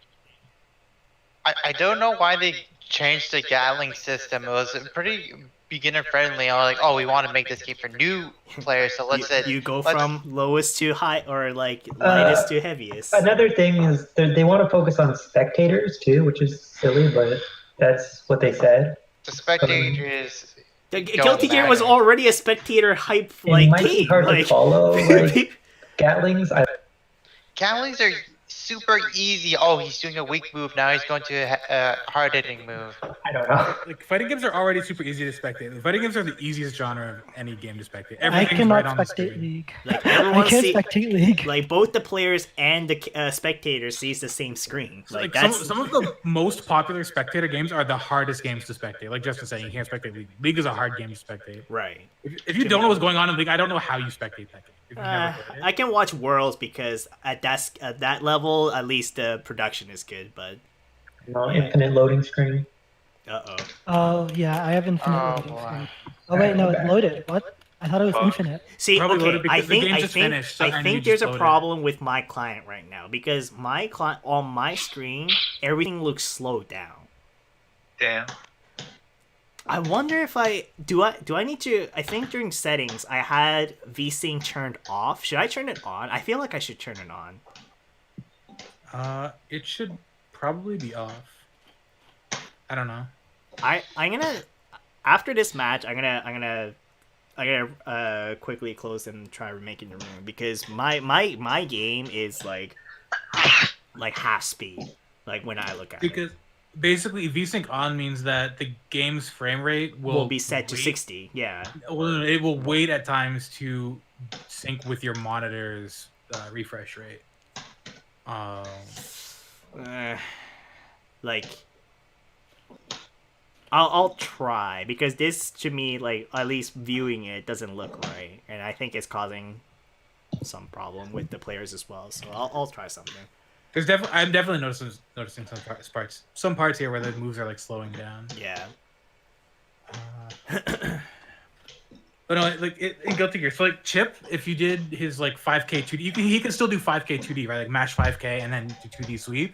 don't know why they changed the Gatling system. It was pretty beginner friendly. I was like, oh, we want to make this game for new players, so let's you go from lowest to high, or like lightest to heaviest. Another thing is they want to focus on spectators too, which is silly, but that's what they said. the spectators. The don't Guilty Gear was matter. already a spectator hype It like might be game. hard Like, to follow. Like Gatlings, Gatlings are super easy. Oh, he's doing a weak move. Now he's going to a hard hitting move. I don't know. Like fighting games are already super easy to spectate. Fighting games are the easiest genre of any game to spectate. I Everything's cannot right on the spectate screen. League. like I everyone can't see, spectate League. like both the players and the spectators sees the same screen. Like that's some of the most popular spectator games are the hardest games to spectate. Like Justin saying, you can't spectate League. League is a hard game to spectate. right. If you don't know what's going on in League, I don't know how you spectate that game. If you've never played it. I can watch Worlds because at that level, at least the production is good. But Infinite loading screen. uh-oh. Oh yeah, I have infinite Oh, loading boy. screen. Oh wait, no, it's loaded. What? I thought it was infinite. See, Probably okay, loaded because I the think game I just think finished, so- I and you think just there's a loaded it. problem with my client right now because my client on my screen everything looks slowed down. Damn. I wonder if I need to. I think during settings I had VSync turned off. Should I turn it on? I feel like I should turn it on. It should probably be off. I don't know. I'm gonna after this match I'm gonna quickly close and try remaking the room because my game is like half speed like when I look at it. Because basically VSync on means that the game's frame rate Will be set to wait- 60. Yeah. Well, it will wait at times to sync with your monitor's refresh rate. Like I'll try because this to me like at least viewing it doesn't look right and I think it's causing some problem with the players as well. So I'll try something. I'm definitely noticing some parts here where the moves are like slowing down. Yeah. But no, like in Guilty Gear, so like Chip, if you did his like 5K 2D, he can still do 5K 2D, right? Like match 5K and then do 2D sweep.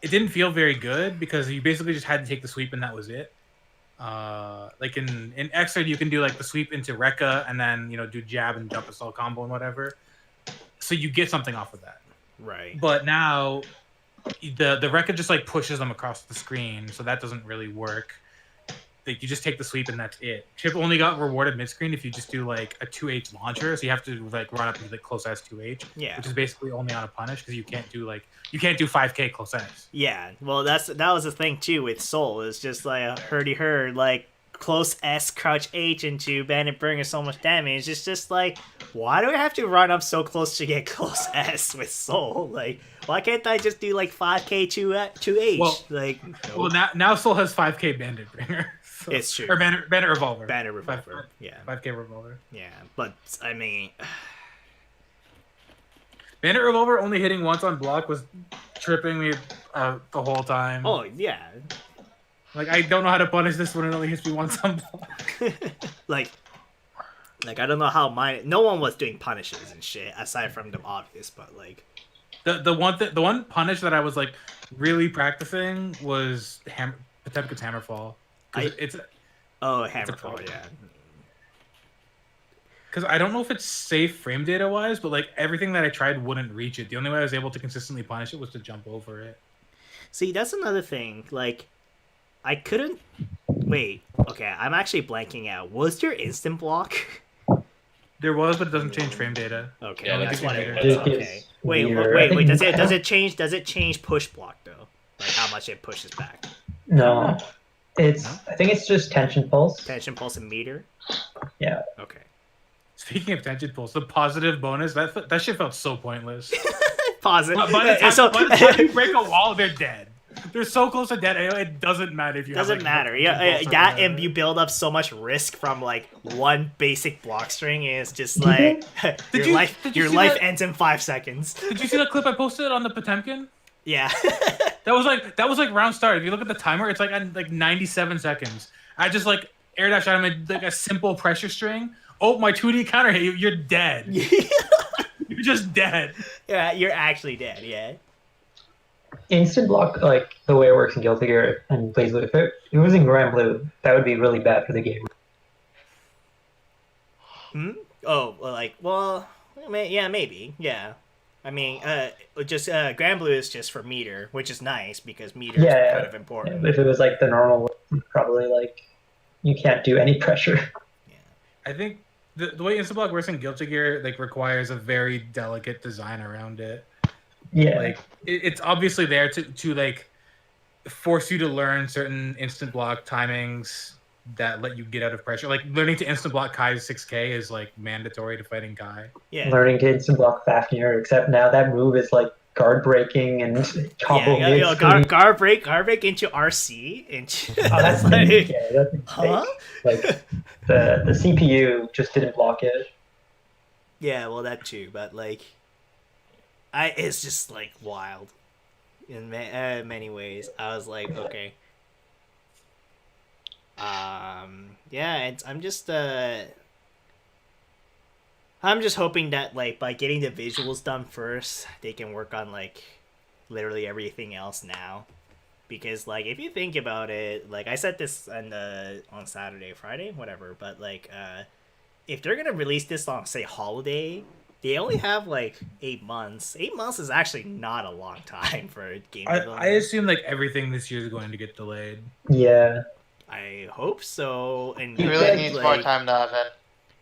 It didn't feel very good because you basically just had to take the sweep and that was it. Like in Xrd, you can do like the sweep into Rekka and then do jab and jump assault combo and whatever. So you get something off of that. Right. But now the Rekka just like pushes them across the screen, so that doesn't really work. Like you just take the sweep and that's it. Chip only got rewarded mid screen if you just do like a 2H launcher, so you have to like run up to like close S 2H. Yeah. Which is basically only on a punish because you can't do 5K close S. Yeah. Well, that was the thing too with Soul. It's just like a hurdy like close S crouch H into Bandit Bringer so much damage. It's just like, why do I have to run up so close to get close S with Soul? Like, why can't I just do like 5K 2H? Well, like, no. Well, now Soul has 5K Bandit Bringer. So, It's true. Or Bandit Revolver. Bandit Revolver. Yeah. 5K Revolver. Yeah. But I mean, Bandit Revolver only hitting once on block was tripping me the whole time. oh yeah. Like I don't know how to punish this when it only hits me once on block. like I don't know how no one was doing punishes and shit aside from the obvious, but like The one punish that I was like really practicing was Potemkin's Hammerfall. Oh, Hammerfall, yeah. Because I don't know if it's safe frame data wise, but like everything that I tried wouldn't reach it. The only way I was able to consistently punish it was to jump over it. See, that's another thing. Like, I couldn't. Wait. Okay, I'm actually blanking out. Was there instant block? There was, but it doesn't change frame data. Okay, Yeah, that's that's what weird. it It okay. gets Wait, weirder. wait, I wait. think- Does it change push block though? Like how much it pushes back? No, I think it's just tension pulse. Tension pulse and meter. Yeah. Okay. Speaking of tension pulse, the positive bonus that shit felt so pointless. Pause it. By the time you break a wall, they're dead. They're so close to dead. It doesn't matter if you. Doesn't have, like, matter. no Yeah, tension pulse or that whatever. and you build up so much risk from like one basic block string, and it's just like your you life see that? ends in 5 seconds. Did you see that clip I posted on the Potemkin? Yeah. That was like round start. If you look at the timer, it's like at like 97 seconds. I just like air dash out him like a simple pressure string. Oh, my 2D counter hit you. You're dead. You're just dead. Yeah, you're actually dead. Yeah. Instant block, like the way it works in Guilty Gear and Blaze Blue, if it was in Grand Blue, that would be really bad for the game. Oh, well, yeah, maybe. Yeah. I mean, just Grand Blue is just for meter, which is nice because meter is Yeah, kind of important. if it was like the normal, probably like you can't do any pressure. I think the way Instant Block works in Guilty Gear like requires a very delicate design around it. Yeah. Like it's obviously there to like force you to learn certain instant block timings that let you get out of pressure. Like learning to instant block Kai's 6K is like mandatory to fighting Kai. Yeah. Learning to instant block Fafnir, except now that move is like guard breaking and combo Yeah, mid. guard break into RC into. Oh, that's like, yeah, that's a huh? mistake. Like the CPU just didn't block it. Yeah, well that too, but like, it's just like wild, in many ways. I was like, okay. Yeah, I'm just hoping that like by getting the visuals done first, they can work on like literally everything else now. Because like if you think about it, like I said this on Saturday, Friday, whatever, but like if they're gonna release this on say holiday, they only have like 8 months. 8 months is actually not a long time for a game development. I assume like everything this year is going to get delayed. Yeah. I hope so. And He really needs more time to have it.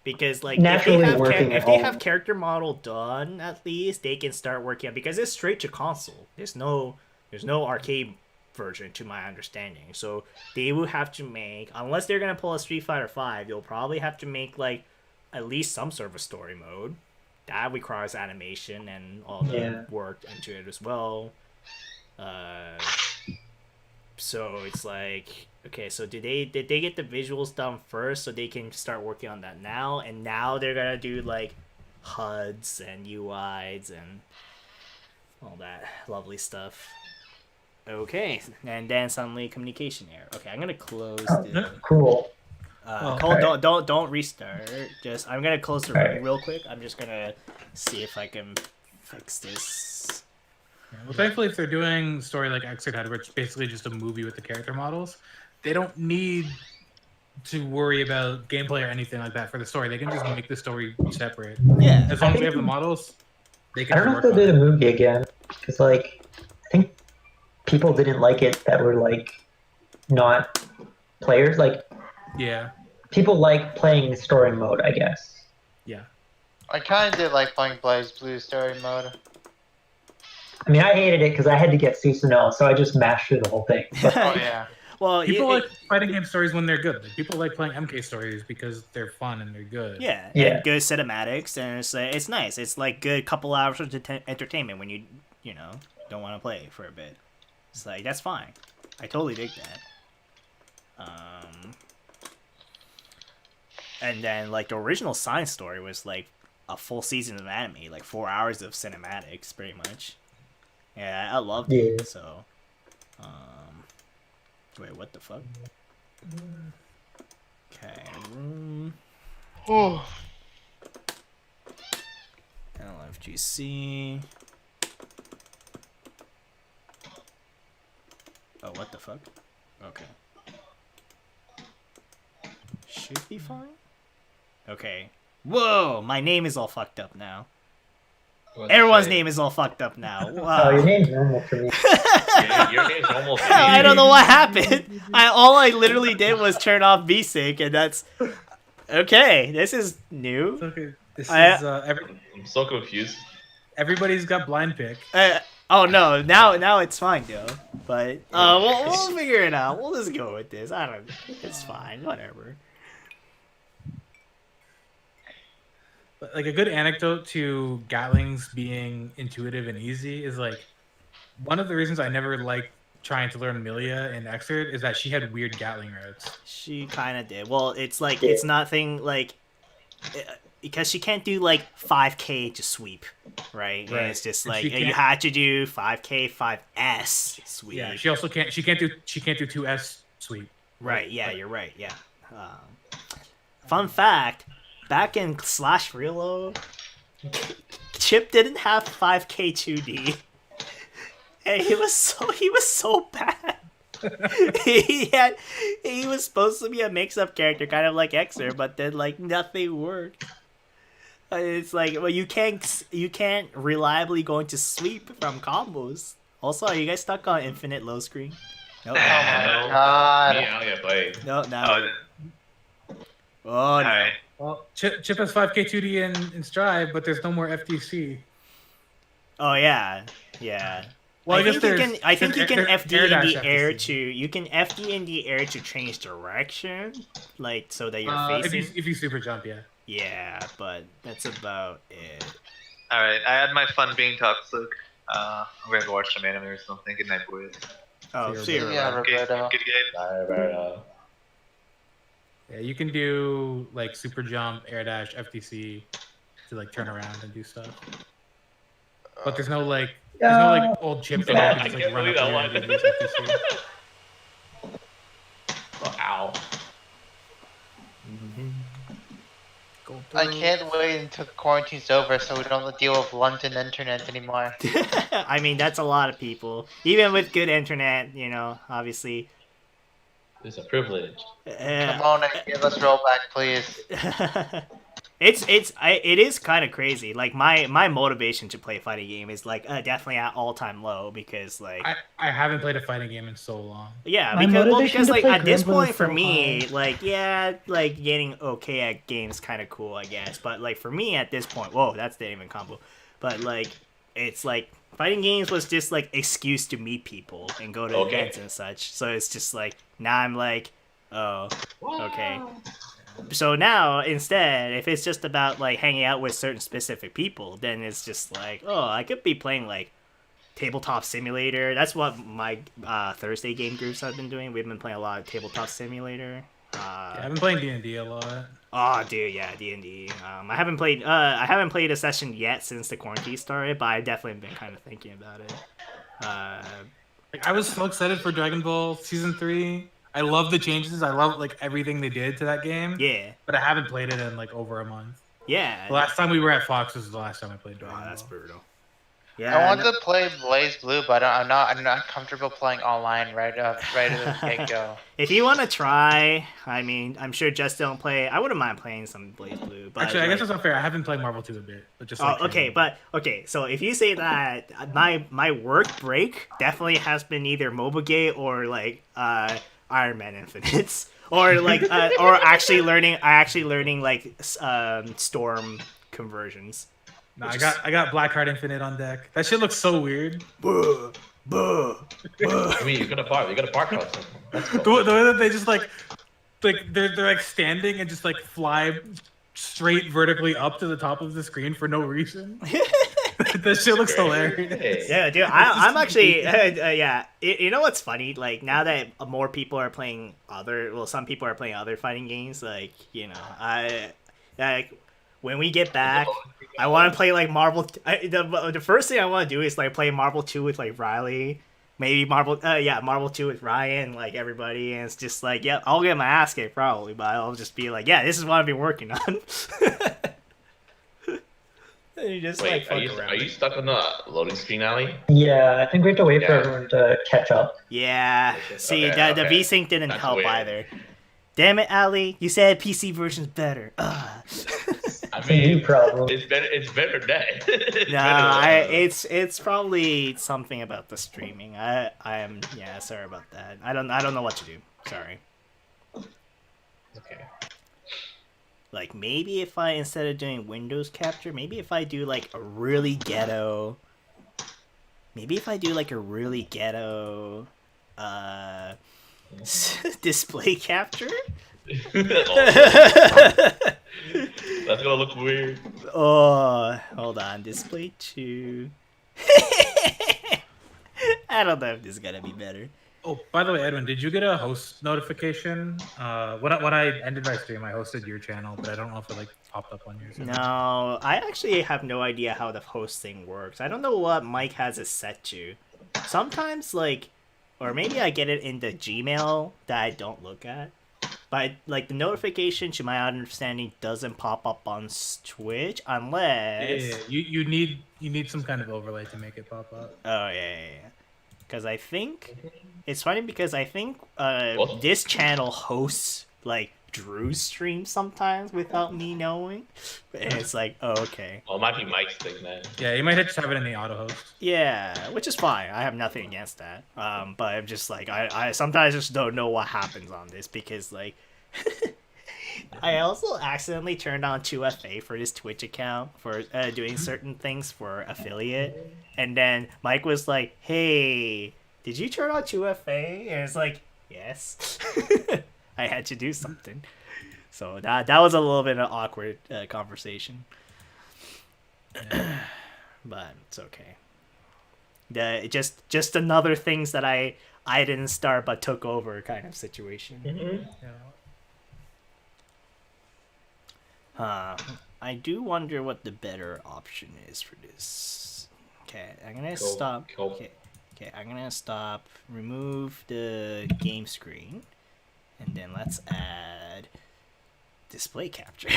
Because like Naturally if working they at have home. character model done, at least they can start working on, because it's straight to console. There's no arcade version to my understanding. So they will have to make, unless they're gonna pull a Street Fighter 5, you'll probably have to make like at least some sort of a story mode. That requires animation and all the work into it as well. So it's like, okay, so did they get the visuals done first so they can start working on that now? And now they're gonna do like HUDs and UIs and all that lovely stuff. Okay, and then suddenly communication error. Okay, I'm gonna close the. Cool. Cole, don't restart. Just I'm gonna close the room real quick. I'm just gonna see if I can fix this. Well, thankfully, if they're doing story like Exit Head, which is basically just a movie with the character models, they don't need to worry about gameplay or anything like that for the story. They can just make the story separate. Yeah. As long as they have the models, they can I don't know work if on they'll do it. the movie again, because like I think people didn't like it that were like not players. Like Yeah. people like playing story mode, I guess. Yeah. I kind of did like playing Blaze Blue story mode. I mean, I hated it because I had to get Susanoo, so I just mashed through the whole thing. But Oh yeah. Well, People like fighting game stories when they're good. Like, people like playing MK stories because they're fun and they're good. yeah, Yeah. and good cinematics, and it's nice. It's like good couple hours of entertainment when you don't want to play for a bit. It's like that's fine. I totally dig that. And then like the original Science story was like a full season of anime, like 4 hours of cinematics, pretty much. Yeah, I loved it. So, wait, what the fuck? Okay, room. Oh. LFGC. Oh, what the fuck? Okay. should be fine. Okay. Whoa, my name is all fucked up now. Everyone's name is all fucked up now. Wow. Oh, your name's normal for me. Your name's almost. I don't know what happened. All I literally did was turn off VSync, and that's okay. This is new. Okay. This is I'm so confused. everybody's got blind pick. Oh no! Now it's fine, though. But we'll figure it out. We'll just go with this. I don't. It's fine. Whatever. Like a good anecdote to Gatlings being intuitive and easy is like one of the reasons I never liked trying to learn Milia in Xrd is that she had weird Gatling routes. She kind of did. Well, it's like it's nothing like because she can't do like 5K to sweep, right? And it's just like you had to do 5K 5S sweep. Yeah, she also can't. She can't do 2S sweep. Right. Yeah, you're right. Yeah. Fun fact. Back in Slash Realo, Chip didn't have 5K 2D, and he was so bad. he was supposed to be a mix-up character, kind of like Xer, but then like nothing worked. It's like, well, you can't reliably go into sweep from combos. Also, are you guys stuck on infinite low screen? Nope. Oh my god. Yeah, I get played. No. Oh no. Alright. Well, Chip has 5K 2D in Strive, but there's no more FTC. Oh yeah. Well, I think you can FD in the air to FD in the air to change direction, like so that you're facing. If you super jump, yeah. Yeah, but that's about it. Alright, I had my fun being toxic. I'm gonna go watch some anime or something. Good night, boys. Oh, see you. Yeah, Roberto. Good game. Bye, Roberto. Yeah, you can do like super jump, air dash, FTC to like turn around and do stuff. But there's no like old Chip that I you can just can't like run believe up that there and one. do FTC. Oh, ow. I can't wait until quarantine's over so we don't deal with London internet anymore. I mean, that's a lot of people. Even with good internet, obviously. It's a privilege. Come on and give us rollback, please. It is kind of crazy. Like my motivation to play a fighting game is like definitely at all-time low because like I haven't played a fighting game in so long. Yeah, My because motivation to like play at this Grimble point is for so me, high. like like getting okay at games kind of cool, I guess. But like for me at this point, whoa, that's the even combo. But like it's like fighting games was just like excuse to meet people and go to events and such. So it's just like now I'm like, oh, okay. So now instead, if it's just about like hanging out with certain specific people, then it's just like, oh, I could be playing like Tabletop Simulator. That's what my Thursday game groups have been doing. We've been playing a lot of Tabletop Simulator. Yeah, I've been playing D&D a lot. Oh, dude, yeah, D&D. I haven't played a session yet since the quarantine started, but I've definitely been kind of thinking about it. Like I was so excited for Dragon Ball Season 3. I love the changes. I love like everything they did to that game. Yeah. But I haven't played it in like over a month. Yeah. The last time we were at Fox was the last time I played Dragon Ball. That's brutal. Yeah. I wanted to play Blaze Blue, but I'm not comfortable playing online right at the get go. If you want to try, I mean, I'm sure just don't play. I wouldn't mind playing some Blaze Blue. But Actually, I guess that's not fair. I haven't played Marvel 2 a bit, but just. Like, okay. So if you say that, my work break definitely has been either MobaGate or like Iron Man Infinites, or like or actually learning like Storm conversions. No, I got Blackheart Infinite on deck. That shit looks so weird. Buh. I mean, you got a bar custom. That's cool. The way that they just like they're like standing and just like fly straight vertically up to the top of the screen for no reason. That shit looks hilarious. Yeah, dude, I'm actually yeah. You know what's funny? Like now that more people are playing some people are playing other fighting games. Like when we get back, I want to play like Marvel. The first thing I want to do is like play Marvel 2 with like Riley. Maybe Marvel 2 with Ryan, like everybody, and it's just like, yeah, I'll get my ass kicked probably, but I'll just be like, yeah, this is what I've been working on. And you just Wait, like fuck around. are you stuck on the loading screen, Ali? Yeah, I think we have to wait for everyone to catch up. Yeah, see, Okay, the okay. VSync didn't That's help weird. either. Damn it, Ali! You said PC version's better. I It's a new mean, problem. it's better. It's better than that. It's Nah, better than- it's probably something about the streaming. I am sorry about that. I don't know what to do. Sorry. Okay. Like maybe if I instead of doing Windows capture, maybe if I do like a really ghetto. Maybe if I do like a really ghetto, display capture. That's gonna look weird. Oh, hold on. Display 2. I don't know if this is gonna be better. Oh, by the way, Edwin, did you get a host notification? When I ended my stream, I hosted your channel, but I don't know if it like popped up on yours. No, I actually have no idea how the host thing works. I don't know what Mike has it set to. Sometimes, like, or maybe I get it in the Gmail that I don't look at. But, like, the notification, to my understanding, doesn't pop up on Twitch unless... Yeah. You need some kind of overlay to make it pop up. Oh, yeah. Because I think... It's funny because I think What? this channel hosts, like, Drew's stream sometimes without me knowing. And it's like, oh, okay. Oh, it might be Mike's thing, man. Yeah, you might just have it in the auto host. Yeah, which is fine. I have nothing against that. But I'm just like, I sometimes just don't know what happens on this because, like, I also accidentally turned on 2FA for this Twitch account for doing certain things for affiliate. And then Mike was like, hey, did you turn on 2FA? And it's like, yes. I had to do something. So that was a little bit of an awkward conversation. But it's okay. Just another things that I didn't start but took over kind of situation. I do wonder what the better option is for this. Okay, I'm gonna stop. Okay, I'm gonna stop. Remove the game screen, and then let's add display capture.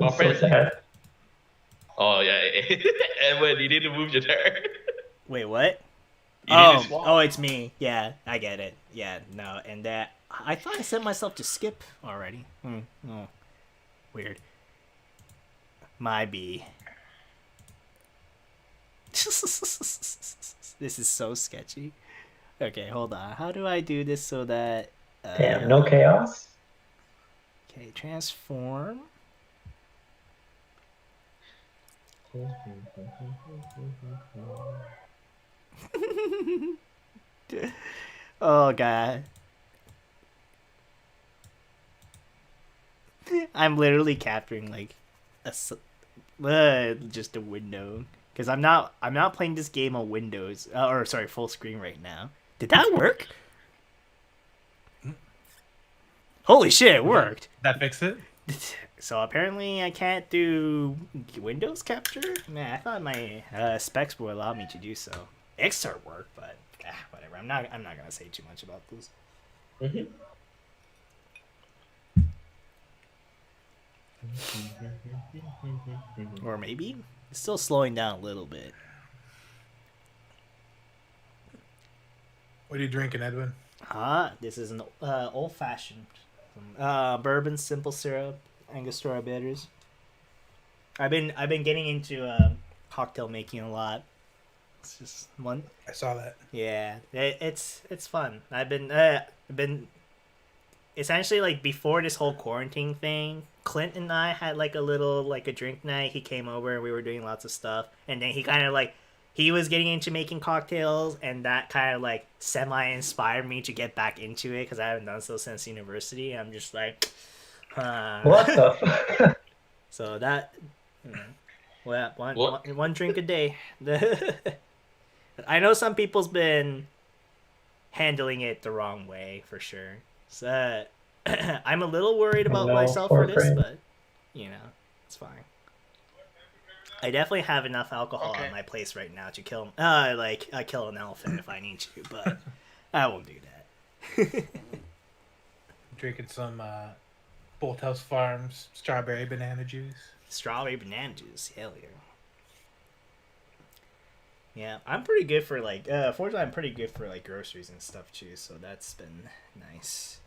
Oh, Fred. Oh yeah, Edwin, you need to move your turn. Wait, what? You need to swap. Oh, it's me. Yeah, I get it. Yeah, no, and that I thought I set myself to skip already. Oh, weird. My B. This is so sketchy. Okay, hold on. How do I do this so that? Damn, no chaos. Okay, transform. Oh god. I'm literally capturing like just a window because I'm not playing this game on Windows or sorry, full screen right now. Did that work? Holy shit, it worked. That fixed it? So apparently I can't do Windows capture? Man, I thought my specs would allow me to do so. Xstart worked, but whatever. I'm not gonna say too much about this. Or maybe it's still slowing down a little bit. What are you drinking, Edwin? This is an old fashioned bourbon, simple syrup, Angostura bitters. I've been getting into cocktail making a lot. It's just one. I saw that. Yeah, it's fun. I've been essentially like before this whole quarantine thing. Clint and I had like a drink night. He came over and we were doing lots of stuff, and then he kind of like. He was getting into making cocktails, and that kind of like semi-inspired me to get back into it because I haven't done so since university. I'm just like, What the? So that, well, one drink a day. I know some people's been handling it the wrong way for sure. So I'm a little worried about myself for this, but it's fine. I definitely have enough alcohol on my place right now to kill kill an elephant if I need to, but I won't do that. Drinking some Bolthouse Farms strawberry banana juice. Strawberry banana juice, hell Yeah, I'm pretty good for like. Fortunately, I'm pretty good for like groceries and stuff too. So that's been nice.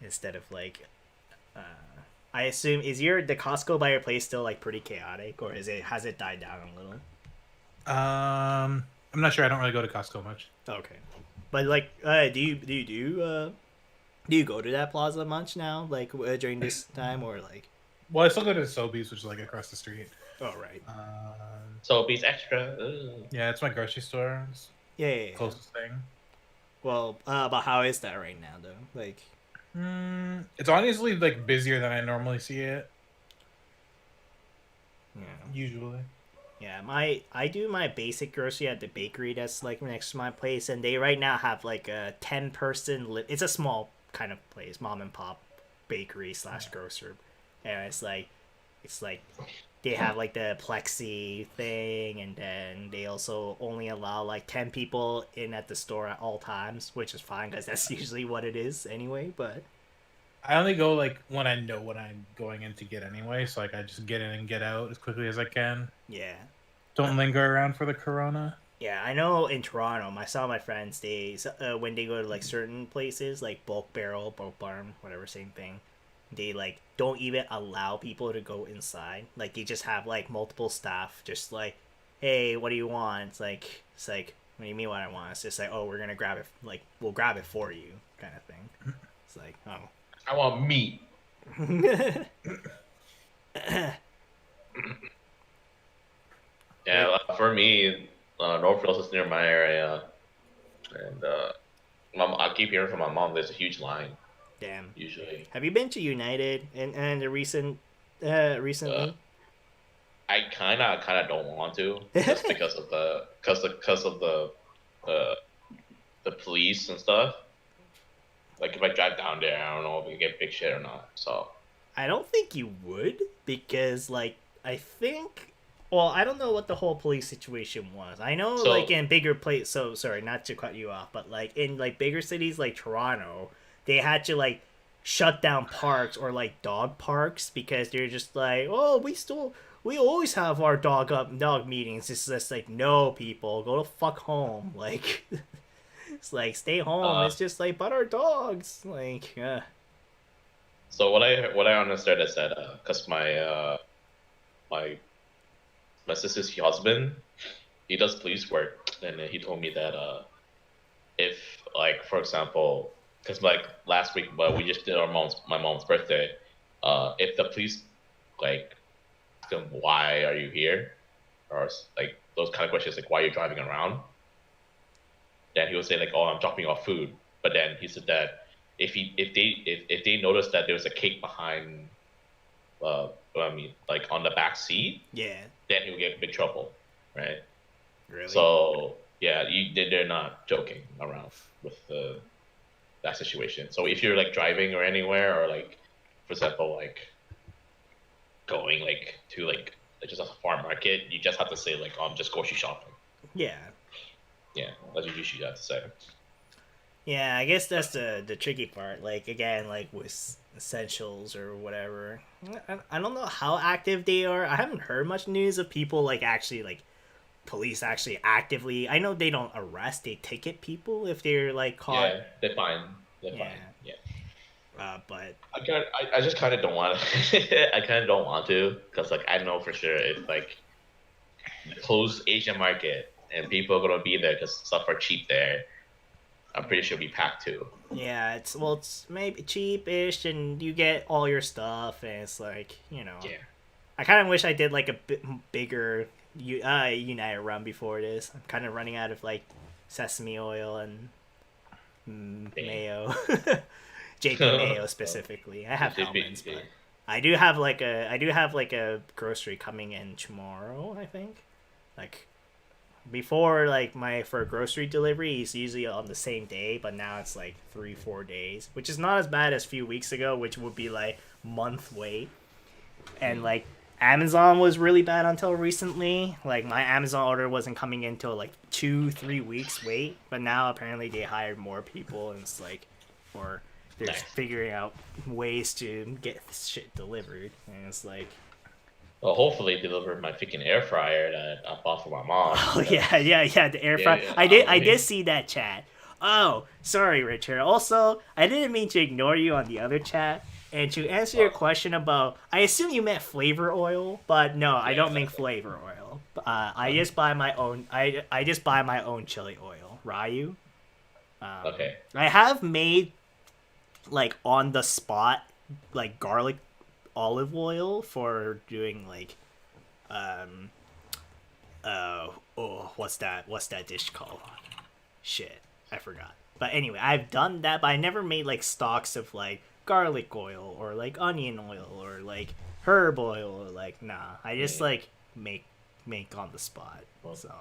Instead of like, I assume the Costco by your place still like pretty chaotic, or has it died down a little? I'm not sure. I don't really go to Costco much. Okay, but like, do you go to that plaza much now, like during this time, or like? Well, I still go to Sobeys, which is like across the street. Oh right. So Beast Extra. Ugh. Yeah, it's my grocery store. It's Yeah. closest thing. Well, but how is that right now though? Like, It's honestly like busier than I normally see it. yeah. Usually. Yeah, I do my basic grocery at the bakery that's like next to my place, and they right now have like a 10-person. It's a small kind of place, mom and pop bakery / grocer, and it's like they have like the plexi thing, and then they also only allow like 10 people in at the store at all times, which is fine because that's usually what it is anyway. But I only go like when I know what I'm going in to get anyway, so like I just get in and get out as quickly as I can. yeah. Don't linger around for the corona. Yeah, I know in Toronto, some of my friends, when they go to like certain places, like Bulk Barrel, Bulk Barn, whatever, same thing, they like don't even allow people to go inside. Like they just have like multiple staff, just like, hey, what do you want? It's like, what do you mean what I want? It's just like, oh, we're gonna grab it, like we'll grab it for you, kind of thing. It's like, oh, I want meat. Yeah, for me, Northfield is near my area, and I keep hearing from my mom there's a huge line. damn. Usually, Have you been to United and the recently? I kind of don't want to just because of the police and stuff. Like if I drive down there, I don't know if we get big shit or not. So I don't think you would, because like I think, well, I don't know what the whole police situation was. I know like in bigger place, so sorry not to cut you off, but like in like bigger cities like Toronto, they had to like shut down parks or like dog parks because they're just like, oh, we always have our dog meetings. It's just like, no, people, go to fuck home. Like it's like, stay home. It's just like, but our dogs, like, So what I understood is that because my sister's husband, he does police work, and he told me that if like for example, because like last week, but we just did my mom's birthday, if the police like ask him why are you here, or like those kind of questions like why are you driving around, then he would say like, oh, I'm dropping off food. But then he said that if they noticed that there was a cake behind, like on the back seat, yeah, then he would get in big trouble, right? really. So yeah, they're not joking around with that situation. So if you're like driving or anywhere, or like for example like going like to like just a farm market, you just have to say like, I'm just grocery shopping. Yeah. Yeah, that's what you usually have to say. Yeah, I guess that's the tricky part. Like again, like with essentials or whatever, I don't know how active they are. I haven't heard much news of people like actually like police actually actively. I know they don't arrest; they ticket people if they're like caught. Yeah, they're fine. They're Yeah. fine. Yeah. But I just kind of don't want to. I kind of don't want to because like I know for sure if like the closed Asian market and people are gonna be there because stuff are cheap there, I'm pretty sure it'll be packed too. yeah, it's maybe cheapish, and you get all your stuff, and it's like, you know. Yeah. I kind of wish I did like a bit bigger United run before this. I'm kind of running out of like sesame oil and mayo, JP mayo specifically. I have Hellman's, but I do have like a grocery coming in tomorrow, I think. Like before, like for grocery delivery, it's usually on the same day, but now it's like 3-4 days, which is not as bad as a few weeks ago, which would be like month wait. And like Amazon was really bad until recently. Like my Amazon order wasn't coming in until like 2-3 weeks wait, but now apparently they hired more people, and it's like, or they're figuring out ways to get shit delivered, and it's like, Well, hopefully deliver my freaking air fryer that I bought for my mom. Oh yeah, the air fryer. Yeah, I did see that chat. Oh, sorry, Richard. Also, I didn't mean to ignore you on the other chat. And to answer your question about, I assume you meant flavor oil, but no, I don't make flavor oil. I just buy my own. I just buy my own chili oil, Ryu. Okay. I have made like on the spot like garlic olive oil for doing like what's that dish called? Shit, I forgot. But anyway, I've done that, but I never made like stocks of like garlic oil or like onion oil or like herb oil or like nah. I just like make on the spot. So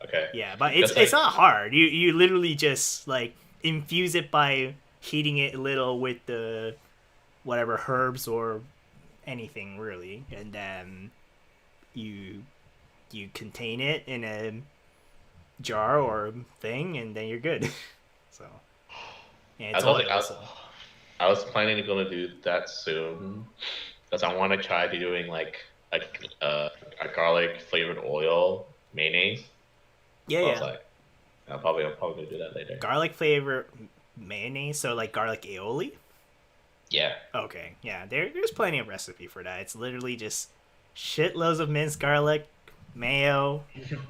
Okay. yeah, but it's not hard. You literally just like infuse it by heating it a little with the whatever herbs or anything really, and then you contain it in a jar or thing, and then you're good. So yeah, it's I was planning to go do that soon because I want to try doing like a garlic flavored oil mayonnaise. Yeah, so I yeah. was like, I'll probably do that later. Garlic flavor mayonnaise, so like garlic aioli. Yeah. Okay, yeah. There's plenty of recipe for that. It's literally just shitloads of minced garlic, mayo,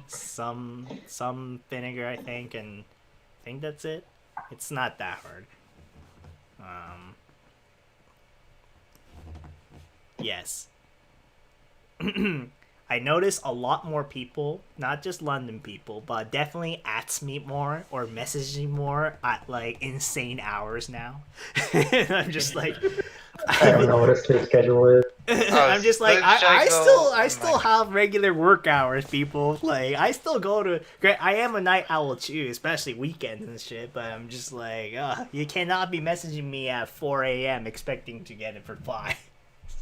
some vinegar, I think, and I think that's it. It's not that hard. Yes. I notice a lot more people, not just London people, but definitely ats me more or message me more at like insane hours now. I'm just like, I don't know what a sleep schedule is. I'm just like, I still have regular work hours, people. Like, I still go to. I am a night owl too, especially weekends and shit. But I'm just like, you cannot be messaging me at 4 a.m. expecting to get a reply.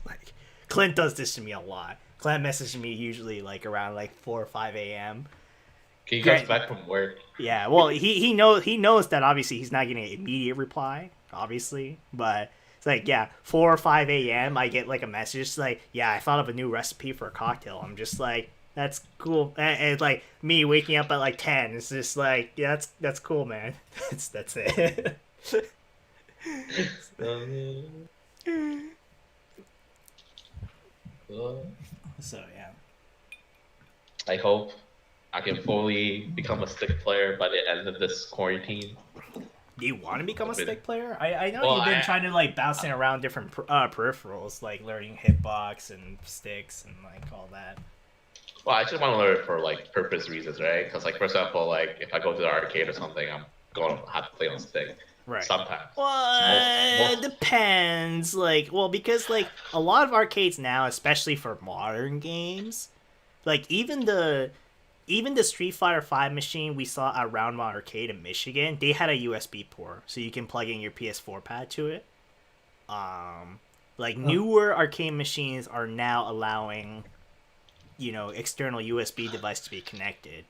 Like, Clint does this to me a lot. Clint messages me usually like around like 4 or 5 a.m. He comes back from work. Yeah, well, he knows that obviously he's not getting an immediate reply, obviously, but it's like, yeah, 4 or 5 a.m. I get like a message like, yeah, I thought of a new recipe for a cocktail. I'm just like, that's cool. And like me waking up at like 10, it's just like, yeah, that's cool, man. That's it. So yeah. I hope I can fully become a stick player by the end of this quarantine. Do you want to become a stick player? I know Well, you've been trying to like bouncing around different peripherals, like learning hitbox and sticks and like all that. Well, I just want to learn it for like purpose reasons, right? Because like for example, like if I go to the arcade or something, I'm going to have to play on stick. Right. Sometimes. Well, it depends. Like, well, because like a lot of arcades now, especially for modern games, like even the Street Fighter V machine we saw at Roundmont Arcade in Michigan, they had a USB port, so you can plug in your PS4 pad to it. Like newer arcade machines are now allowing, external USB device to be connected,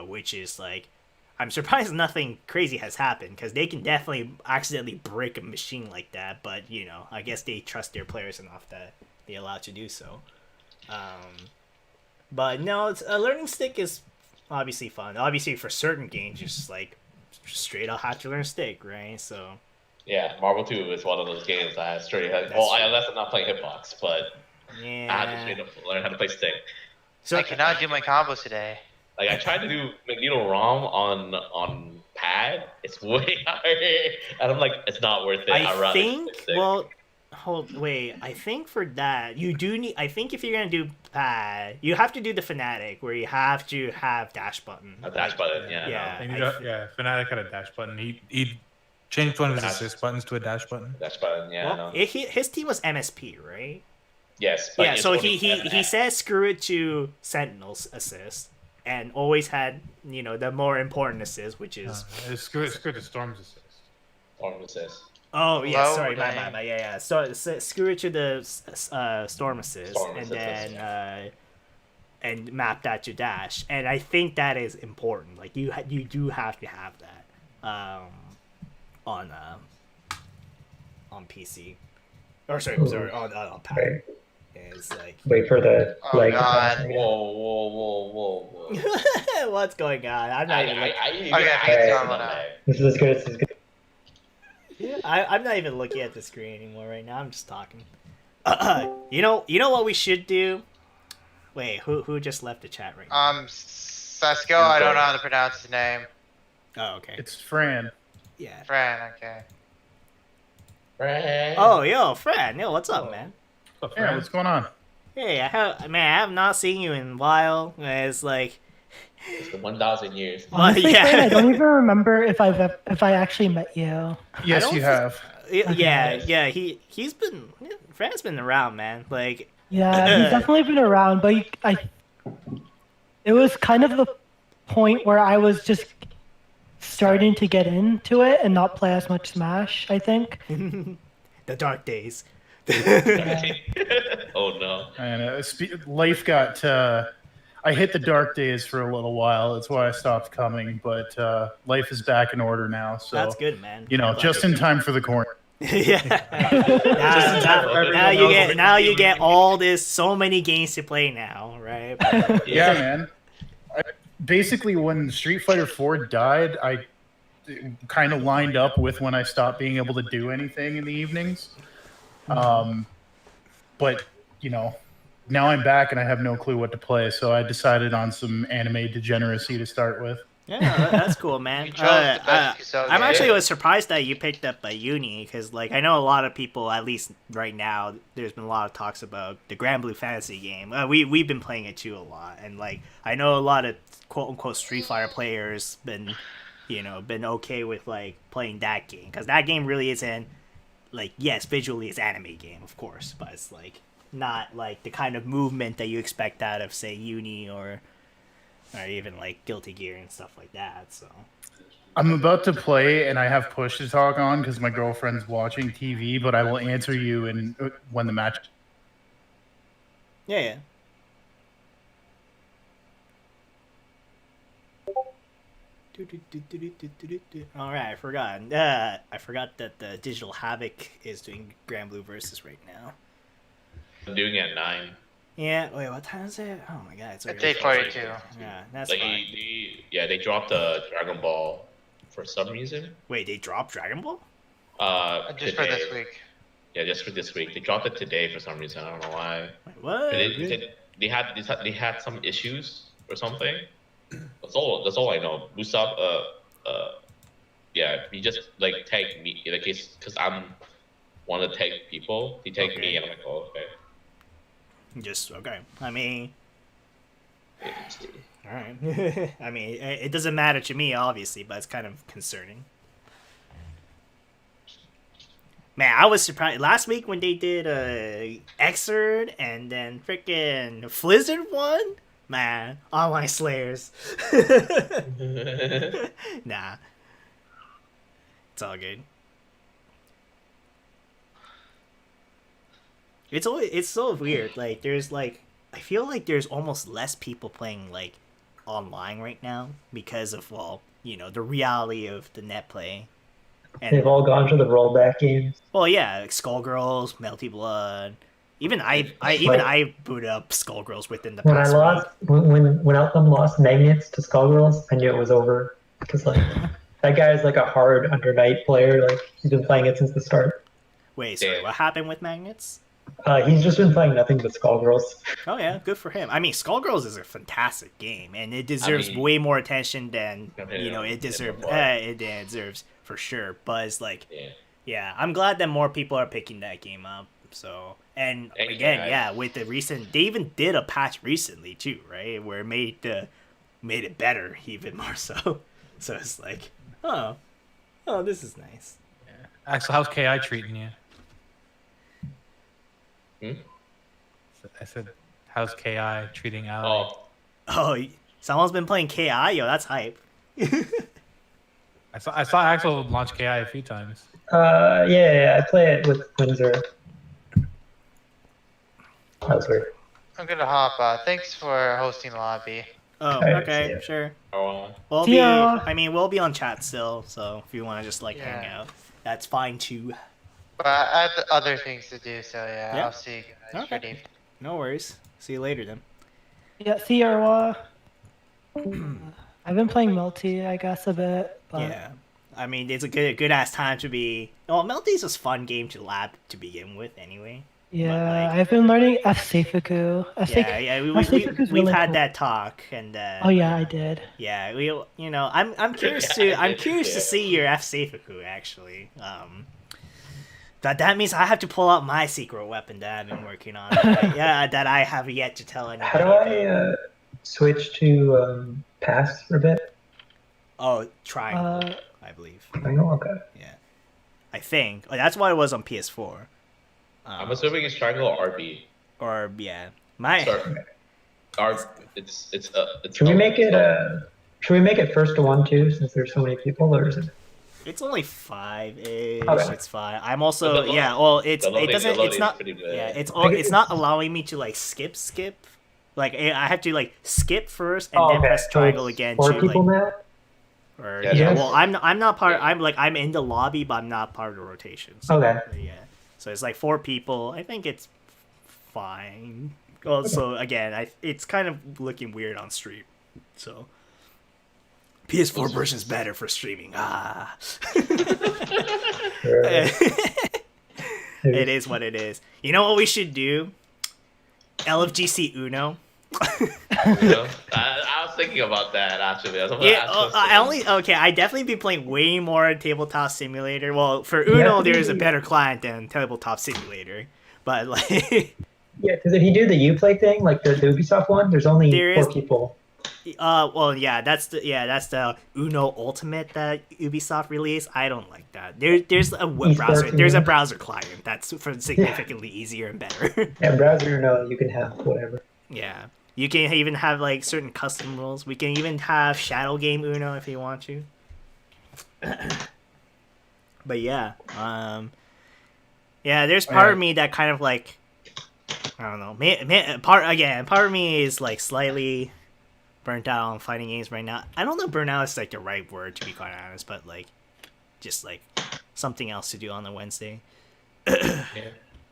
which is like, I'm surprised nothing crazy has happened, because they can definitely accidentally break a machine like that, but I guess they trust their players enough that they're allowed to do so. But no, a learning stick is obviously fun. Obviously, for certain games, you just like straight up have to learn stick, right? So. Yeah, Marvel 2 is one of those games that I straight up. Unless I'm not playing hitbox, but yeah. I have to straight up learn how to play stick. So I cannot do my combos today. Like I tried to do Magneto ROM on pad, it's way harder, and I'm like, it's not worth it. I think for that you do need. I think if you're gonna do pad, you have to do the Fnatic, where you have to have dash button. A dash button, yeah. Yeah, Fnatic had a dash button. He changed one of his assist buttons to a dash button. Dash button, yeah. Well, his team was MSP, right? Yes. But yeah, so he says screw it to Sentinel's assist, and always had the more important assist, which is screw it to Storm's assist. Storm's assist. Oh yeah, sorry, my bad. Yeah. So screw it to the Storm assist, and then and map that to dash, and I think that is important. Like you do have to have that on PC, or sorry on pad. And it's like, Wait for the Oh, leg. God. Whoa. what's going on? I'm not even. Okay, I think it's normal now. This is good. This is good. I'm not even looking at the screen anymore right now. I'm just talking. You know what we should do? Wait, who just left the chat right now? Sasko, I don't know how to pronounce his name. Oh, okay. It's Fran. Yeah. Fran, okay. Oh, yo, Fran. Yo, what's up, man? Yeah, what's going on? Hey, I have not seen you in a while. It's like, It's been 1,000 years. Honestly, yeah. Fran, I don't even remember if I actually met you. Yes, don't you thi- have. yeah. Fran's been around, man. Like, Yeah, he's definitely been around, but it was kind of the point where I was just starting to get into it and not play as much Smash, I think. the dark days. Oh no. And life got. I hit the dark days for a little while. That's why I stopped coming. But life is back in order now. So That's good, man. You know, just in time for the corner. Yeah. now you get all this, so many games to play now, right? Yeah, man. Basically, when Street Fighter 4 died, I kind of lined up with when I stopped being able to do anything in the evenings. But you know, now I'm back and I have no clue what to play, so I decided on some anime degeneracy to start with. Yeah, that's cool, man. You chose the best Kusoge. I'm actually was surprised that you picked up a Uni, because like I know a lot of people, at least right now, there's been a lot of talks about the Grand Blue Fantasy game. We've been playing it too a lot, and like I know a lot of quote unquote Street Fighter players been okay with like playing that game, because that game really isn't like, yes, visually it's anime game, of course, but it's like not like the kind of movement that you expect out of say Uni or even like Guilty Gear and stuff like that. So I'm about to play, and I have push to talk on because my girlfriend's watching TV. But I will answer you when the match. yeah. All right, I forgot. I forgot that the Digital Havoc is doing Grand Blue Versus right now. I'm doing it at 9. Yeah. Wait, what time is it? Oh my god, It's 8:42. Yeah, that's Like fine. they dropped the Dragon Ball for some reason. Wait, they dropped Dragon Ball? Just for today. this week. Yeah, just for this week. They dropped it today for some reason. I don't know why. Wait, what? They had some issues or something. That's all I know. Musab, yeah, he just like tagged me in the case because I'm one of the tag people. He tagged me, and I'm like, oh, okay. Just okay. I mean, all right. I mean, it doesn't matter to me, obviously, but it's kind of concerning. Man, I was surprised last week when they did Xrd and then freaking Flizzard won. Man, Online Slayers. Nah, it's all good. It's so weird. Like there's like I feel like there's almost less people playing like online right now because of the reality of the net play. And They've all gone to the rollback games. well, yeah, like Skullgirls, Melty Blood. Even I booted up Skullgirls within the When I past lost, when Outcome lost Magnets to Skullgirls, I knew it was over because like that guy is like a hard under night player. Like he's been playing it since the start. Wait, sorry, what happened with Magnets? He's just been playing nothing but Skullgirls. Oh yeah, good for him. I mean, Skullgirls is a fantastic game, and it deserves way more attention than it deserves. It deserves for sure. But it's like, yeah, I'm glad that more people are picking that game up. So, and again, yeah, with the recent, they even did a patch recently too, right? Where it made it better even more so. So it's like, oh, this is nice. Axel, how's KI treating you? I said, how's KI treating Ally? Oh, someone's been playing KI? Yo, that's hype. I saw Axel launch KI a few times. Yeah, I play it with Windsor. That was weird. I'm gonna hop. Thanks for hosting lobby. Oh, Alright, okay, see ya. sure. Oh, We'll be, I mean, we'll be on chat still, so if you want to just like hang out, that's fine too. But I have other things to do, so yeah, Yeah. I'll see you guys. Okay. Good evening. No worries. See you later then. Yeah, see you, Arwa. I've been playing multi, I guess, a bit, but Yeah. I mean, it's a good ass time to be. Oh, Melty's a fun game to lab to begin with, anyway. yeah, I've been learning F Seifuku. Yeah, Seifuku's we've really had cool. that talk, and Oh yeah, I did. yeah, I'm curious to see your F Seifuku actually. That means I have to pull out my secret weapon that I've been working on. That I have yet to tell anybody. How do I switch to pass for a bit? Oh, triangle, I believe. Triangle, okay. Yeah, I think. Oh, that's what it was on PS4. I'm assuming it's triangle or RB. Or yeah, my. Sorry. It's Should we make it Should we make it first to 1-2 since there's so many people, or is it? It's only 5-ish. Okay. It's fine. I'm also Well, it doesn't. It's not. Yeah, it's not allowing me to like skip. Like I have to like skip first and then press triangle again. 4 to, people like, now. Or Yes. well, I'm not part. I'm in the lobby, but I'm not part of the rotation. So, Okay. Yeah. So it's like 4 people. I think it's fine. Also, again, it's kind of looking weird on stream. So PS4 version's better for streaming. It is what it is. You know what we should do? LFGC Uno. I was thinking about that actually. I definitely be playing way more Tabletop Simulator. Well, for Uno, there is a better client than Tabletop Simulator, but like, Yeah, because if you do the Uplay thing, like the Ubisoft one, there's only 4 people. That's the Uno Ultimate that Ubisoft released. I don't like that. There's a web browser. There's a browser client that's significantly easier and better. Yeah, browser Uno, you can have whatever. Yeah. You can even have like certain custom rules. We can even have Shadow Game Uno if you want to. But yeah, there's part of me that kind of like, I don't know. Part of me is like slightly burnt out on fighting games right now. I don't know if burnout is like the right word, to be quite honest, but like just like something else to do on a Wednesday.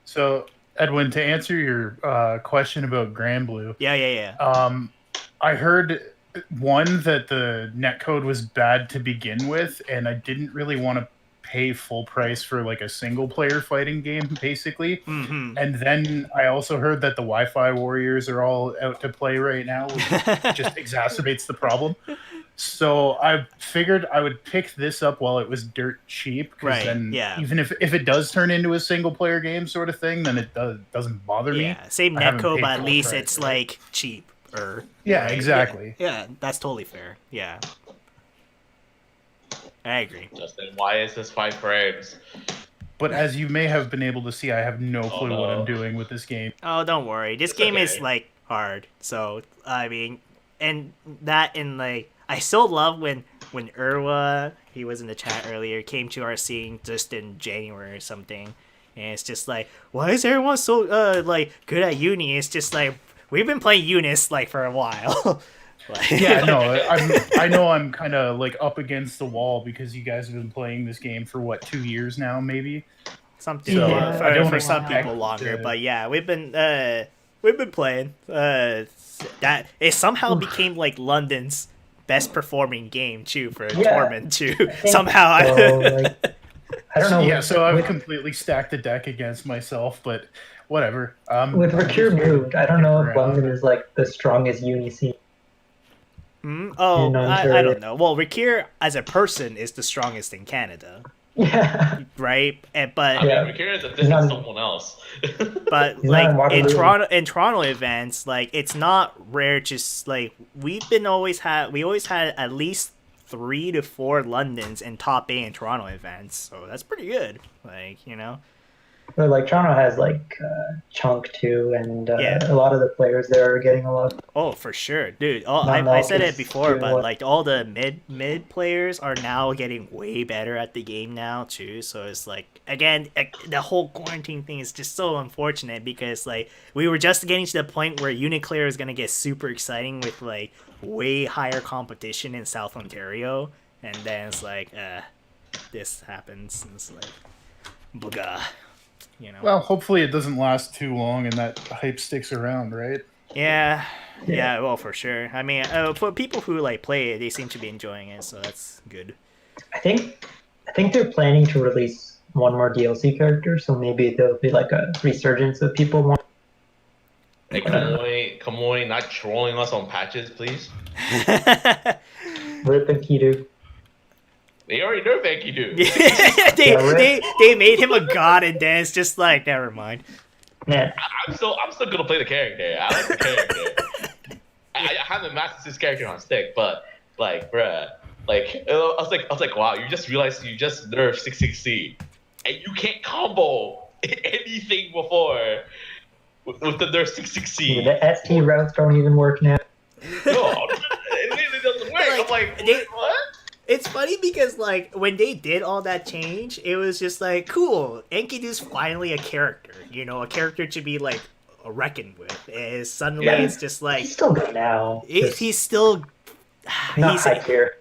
So Edwin, to answer your question about Grand Blue, I heard that the netcode was bad to begin with, and I didn't really want to pay full price for like a single player fighting game, basically. Mm-hmm. And then I also heard that the Wi-Fi warriors are all out to play right now, which just exacerbates the problem. So I figured I would pick this up while it was dirt cheap, because then even if it does turn into a single player game sort of thing, then it doesn't bother me. Yeah, same netcode, but at least it's like cheap. Yeah, exactly. Yeah, that's totally fair. Yeah. I agree. Justin, why is this 5 frames? But as you may have been able to see, I have no clue what I'm doing with this game. Oh, don't worry. This game is like hard. So I mean, and like I still love when Irwa, he was in the chat earlier, came to our scene just in January or something, and it's just like, why is everyone so like good at Uni? It's just like we've been playing Unis like for a while. Yeah, no, I know I'm kind of like up against the wall because you guys have been playing this game for what, 2 years now, maybe. Something for some people longer, but yeah, we've been playing. That it somehow became like London's best performing game too for Torment too. Somehow, I don't know. Yeah, so I've completely stacked the deck against myself, but whatever. With Recure moved, I don't know if London is like the strongest Uni scene. Oh, I don't know. Well, Rakir as a person is the strongest in Canada. Yeah. Right? But Rakir is a different someone else. But like in Toronto events, like it's not rare to like we always had at least 3 to 4 Londons in top 8 in Toronto events. So that's pretty good. Like, you know. But like Toronto has like Chunk too, and a lot of the players there are getting a lot. Oh, for sure, dude. I said it before, but like all the mid players are now getting way better at the game now too. So it's like again, the whole quarantine thing is just so unfortunate because like we were just getting to the point where UNICLR is gonna get super exciting with like way higher competition in South Ontario, and then it's like this happens, and it's like, booga. you know. Well, hopefully it doesn't last too long and that hype sticks around, right? Yeah, yeah, well, for sure. I mean, for people who like play it, they seem to be enjoying it, so that's good. I think they're planning to release one more DLC character, so maybe there'll be like a resurgence of people want. Hey, Kamui, not trolling us on patches, please. Rip and Kidu. They already know Enkidu. they made him a god, and then it's just like, never mind. Yeah. I'm still gonna play the character. I like the character. I haven't mastered this character on stick, but like, bruh, like I was like, wow, you just realized you just nerfed 660, and you can't combo anything before with the nerf 660. The ST routes don't even work now. No, it doesn't work. I'm like, what? It's funny because like when they did all that change, it was just like cool. Enkidu's finally a character, you know, a character to be like reckoned with. Is suddenly it's just like He's still good now. he's still Not high tier.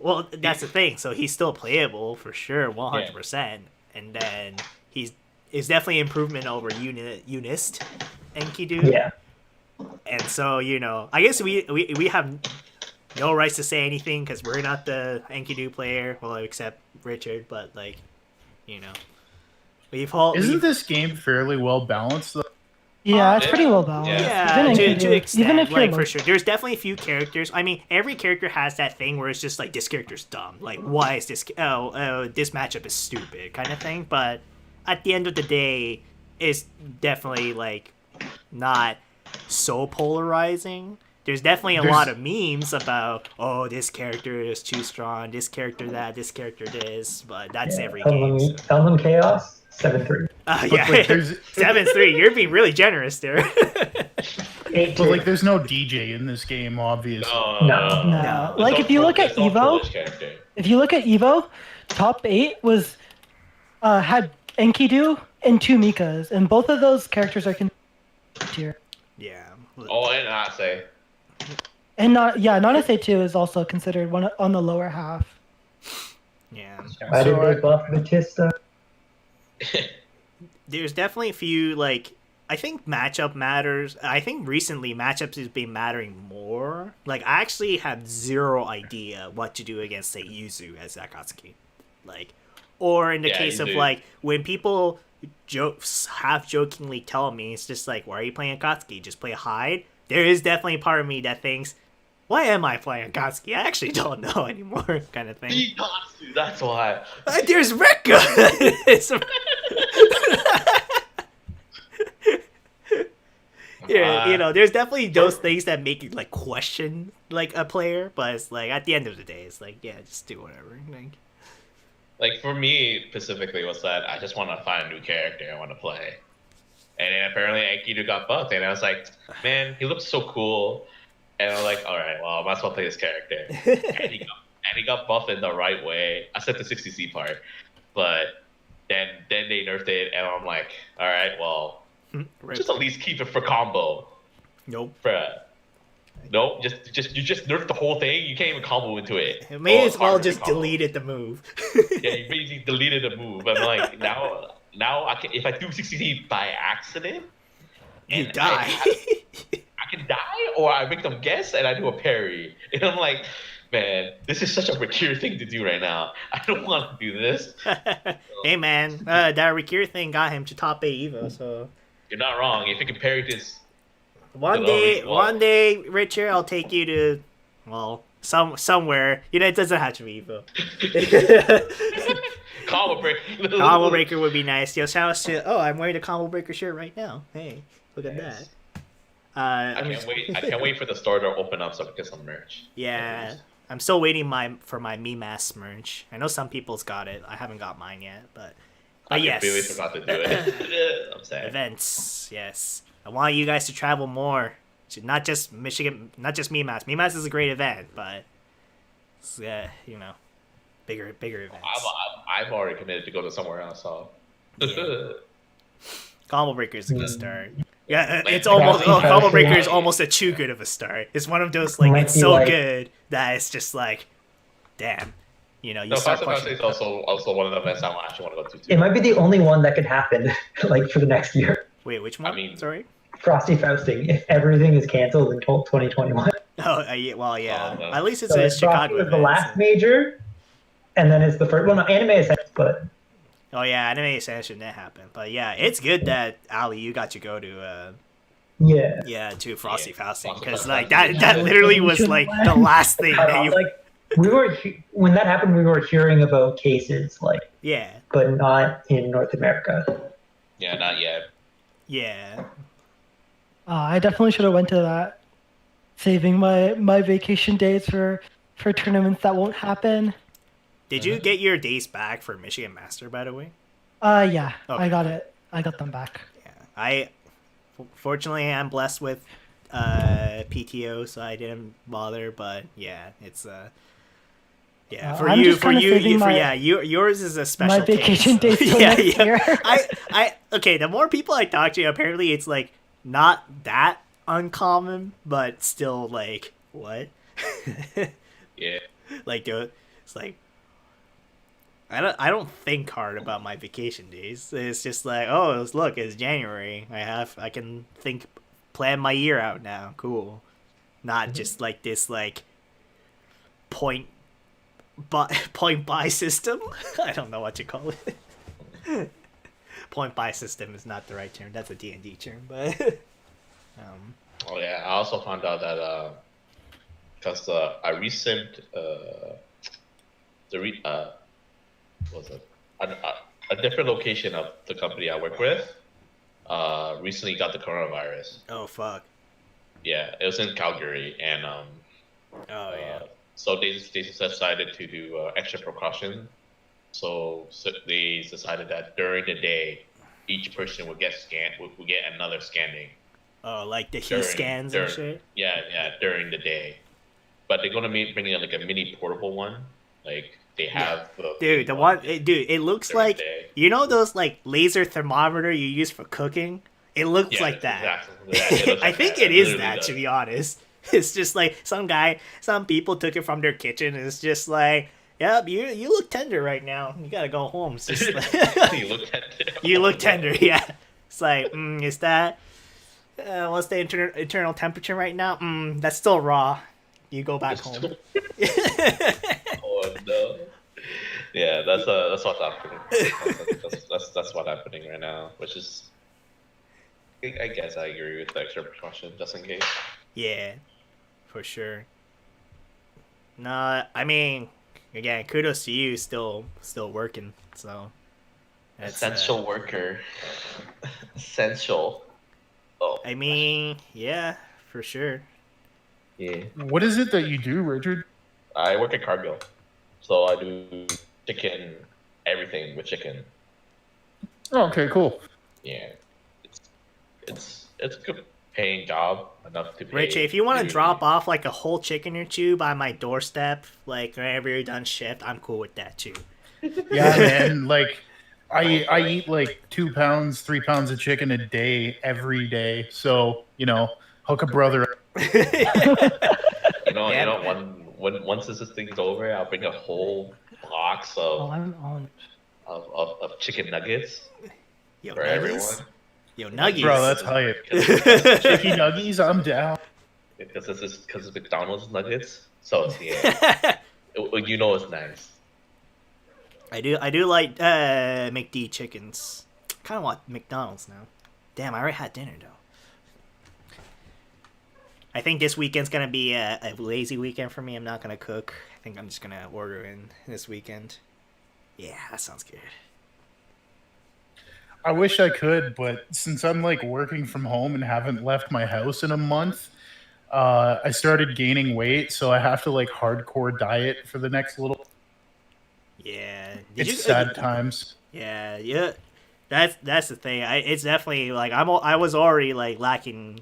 Well, that's the thing. So he's still playable for sure, 100%. And then it's definitely improvement over Unist Enkidu. Yeah. And so you know, I guess we have no rights to say anything because we're not the Enkidu player, well, except Richard. But like, you know, Isn't this game fairly well balanced though? Yeah, it's pretty well balanced. Yeah, to extent, even if like you're for sure. There's definitely a few characters. I mean, every character has that thing where it's just like this character's dumb. Like, why is this? This matchup is stupid, kind of thing. But at the end of the day, it's definitely like not so polarizing. There's definitely a lot of memes about, oh, this character is too strong, this character that, this character this, but that's every game. So. Tell them Chaos 7-3. Yeah, 7-3. You're being really generous there. But like, there's no DJ in this game, obviously. No. Like if you look at Evo, top 8 was had Enkidu and 2 Mikas, and both of those characters are tier. Yeah. Oh, and Ase. And Nanase 2 is also considered one on the lower half. Yeah. Why did they buff Batista? There's definitely a few, like, I think matchup matters. I think recently matchups has been mattering more. Like, I actually have zero idea what to do against, say, Yuzu as Akatsuki. Like, or in the case of, like, when people half jokingly tell me, it's just like, why are you playing Akatsuki? Just play Hyde? There is definitely a part of me that thinks, why am I playing Akatsuki? I actually don't know anymore, kind of thing. Ikatsu, that's why. There's Rekka! Yeah, you know, there's definitely those things that make you like question like a player, but it's like at the end of the day, it's like, yeah, just do whatever. Like for me specifically, was that I just want to find a new character I want to play, and then apparently Enkidu got buffed, and I was like, man, he looks so cool, and I'm like, all right, well, I might as well play this character, and he got buffed in the right way. I said the 60C part, but then they nerfed it, and I'm like, all right, well. Just at least keep it for combo. Nope. Bruh. Nope. You just nerfed the whole thing. You can't even combo into it. It may as well just deleted the move. Yeah, you basically deleted the move. I'm like, now I can, if I do 60 by accident, you die. I can die, or I make them guess and I do a parry. And I'm like, man, this is such a Rikir thing to do right now. I don't want to do this. Hey man, that Rikir thing got him to top 8 Evo, so. You're not wrong. If you can parry this, one day, Richard, I'll take you to, well, somewhere. You know, it doesn't have to be Evo. Combo breaker. Combo breaker would be nice. Yo, shout out to. Oh, I'm wearing a combo breaker shirt right now. Hey, look at that. I can't wait for the store to open up so I can get some merch. Yeah, I'm still waiting for my Mimas merch. I know some people's got it. I haven't got mine yet, but. I yes. really forgot to do it. I'm sad. Events, yes. I want you guys to travel more. Not just Michigan, not just Mimas. Mimas is a great event, but it's, you know, bigger events. I'm already committed to go to somewhere else. So. Yeah. Combo Breaker is a good start. Yeah, it's almost Combo Breaker is almost a too good of a start. It's one of those like it's so good that it's just like, damn. You know, you No, start Fast and pushing. Furious is also one of the events I actually want to go to too. It might be the only one that could happen, like for the next year. Wait, which one? I mean, Sorry. Frosty Fausting, if everything is canceled in 2021. Oh, yeah, well, yeah. no. At least it's So a if Frosty Chicago was event. the last so- major, and then it's the first. Well, no, Anime Essence, but Oh yeah, Anime Ascension didn't happen, but yeah, it's good that Ali, you got to go to yeah. to Frosty Yeah, Fausting Frosty because Fausting. like that literally was like the last thing Cut that off. you Like we were when that happened, we were hearing about cases, like, yeah but not in North America. Yeah, not yet. yeah. I definitely should have went to that. Saving my vacation days for tournaments that won't happen. Did you get your days back for Michigan Master, by the way? Yeah, Okay. I got it. I got them back. Yeah, fortunately I'm blessed with PTO, so I didn't bother. But yeah, it's yeah for I'm you just kinda saving my- yours is a special My vacation case. days till yeah, next yeah. year. I okay. The more people I talk to, apparently it's like not that uncommon, but still like what? Yeah. Like it's like I don't think hard about my vacation days. It's just like, oh, look, it's January. I can plan my year out now. Cool. Not just like this like point buy system. I don't know what to call it. Point buy system is not the right term. That's a D&D term, but Oh yeah, I also found out that because a recent what was it a different location of the company I work with recently got the coronavirus. oh fuck. Yeah, it was in Calgary, and Oh yeah. so they decided to do extra precaution. So they decided that during the day, each person would get scanned. Would get another scanning. Oh, like the heat During- scans during- and shit. Yeah, during the day. But they're gonna bring in like a mini portable one. Like they have Dude, the one, it looks during the like, day. you know those like laser thermometer you use for cooking? It looks Yeah, like that. exactly that. It looks I like think that. it is literally that, does. to be honest. It's just like some people took it from their kitchen and it's just like, yep, you look tender right now. You gotta go home. It's just like, You look tender. you look tender, yeah. It's like, is that, what's the internal temperature right now? That's still raw. You go back home. Oh no. Yeah, that's what's happening. That's what's happening right now, which is. I guess I agree with the extra precaution, just in case. Yeah, for sure. Nah, I mean, again, kudos to you, still working. So that's, Essential worker. Essential. Oh. I mean, yeah, for sure. Yeah. What is it that you do, Richard? I work at Cargill, so I do chicken, everything with chicken. Oh, okay, cool. Yeah, it's a good paying job, enough to pay. Richie, if you want to really- drop off like a whole chicken or two by my doorstep, like whenever you're done shift, I'm cool with that too. Yeah, man. Like, I eat like 2 pounds, 3 pounds of chicken a day every day. So hook a brother up. Yeah. Once this thing's over, I'll bring a whole box Oh, I'm on. of chicken nuggets Yo, for nuggies? everyone. Yo, nuggies. Bro, that's hype. Chicken nuggies, I'm down. Because it's McDonald's nuggets, so it's it's nice. I do like McD chickens. Kind of want McDonald's now. Damn, I already had dinner though. I think this weekend's gonna be a lazy weekend for me. I'm not gonna cook. I think I'm just gonna order in this weekend. Yeah, that sounds good. I wish I could, but since I'm like working from home and haven't left my house in a month, I started gaining weight, so I have to like hardcore diet for the next little. Yeah, It's sad times. Yeah. That's the thing. It's definitely like I was already like lacking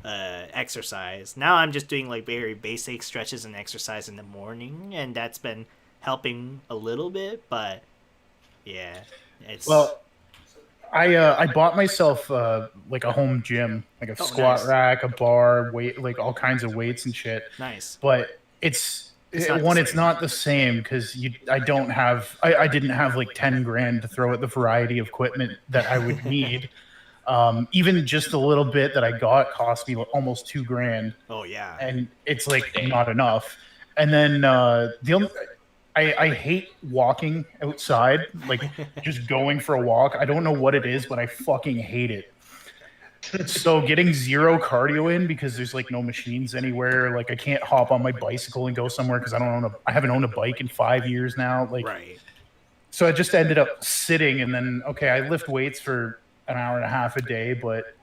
exercise. Now I'm just doing like very basic stretches and exercise in the morning, and that's been helping a little bit. But yeah, it's I bought myself like a home gym, like a squat nice. rack, a bar, weight, like all kinds of weights and shit. Nice. But it's It's not the same because I don't have. I didn't have like 10 grand to throw at the variety of equipment that I would need. Even just a little bit that I got cost me almost 2 grand. Oh yeah. And it's like not enough. And then I hate walking outside, like just going for a walk. I don't know what it is, but I fucking hate it. So getting zero cardio in because there's like no machines anywhere. Like I can't hop on my bicycle and go somewhere because I haven't owned a bike in 5 years now. Like, right. So I just ended up sitting, and then I lift weights for an hour and a half a day, but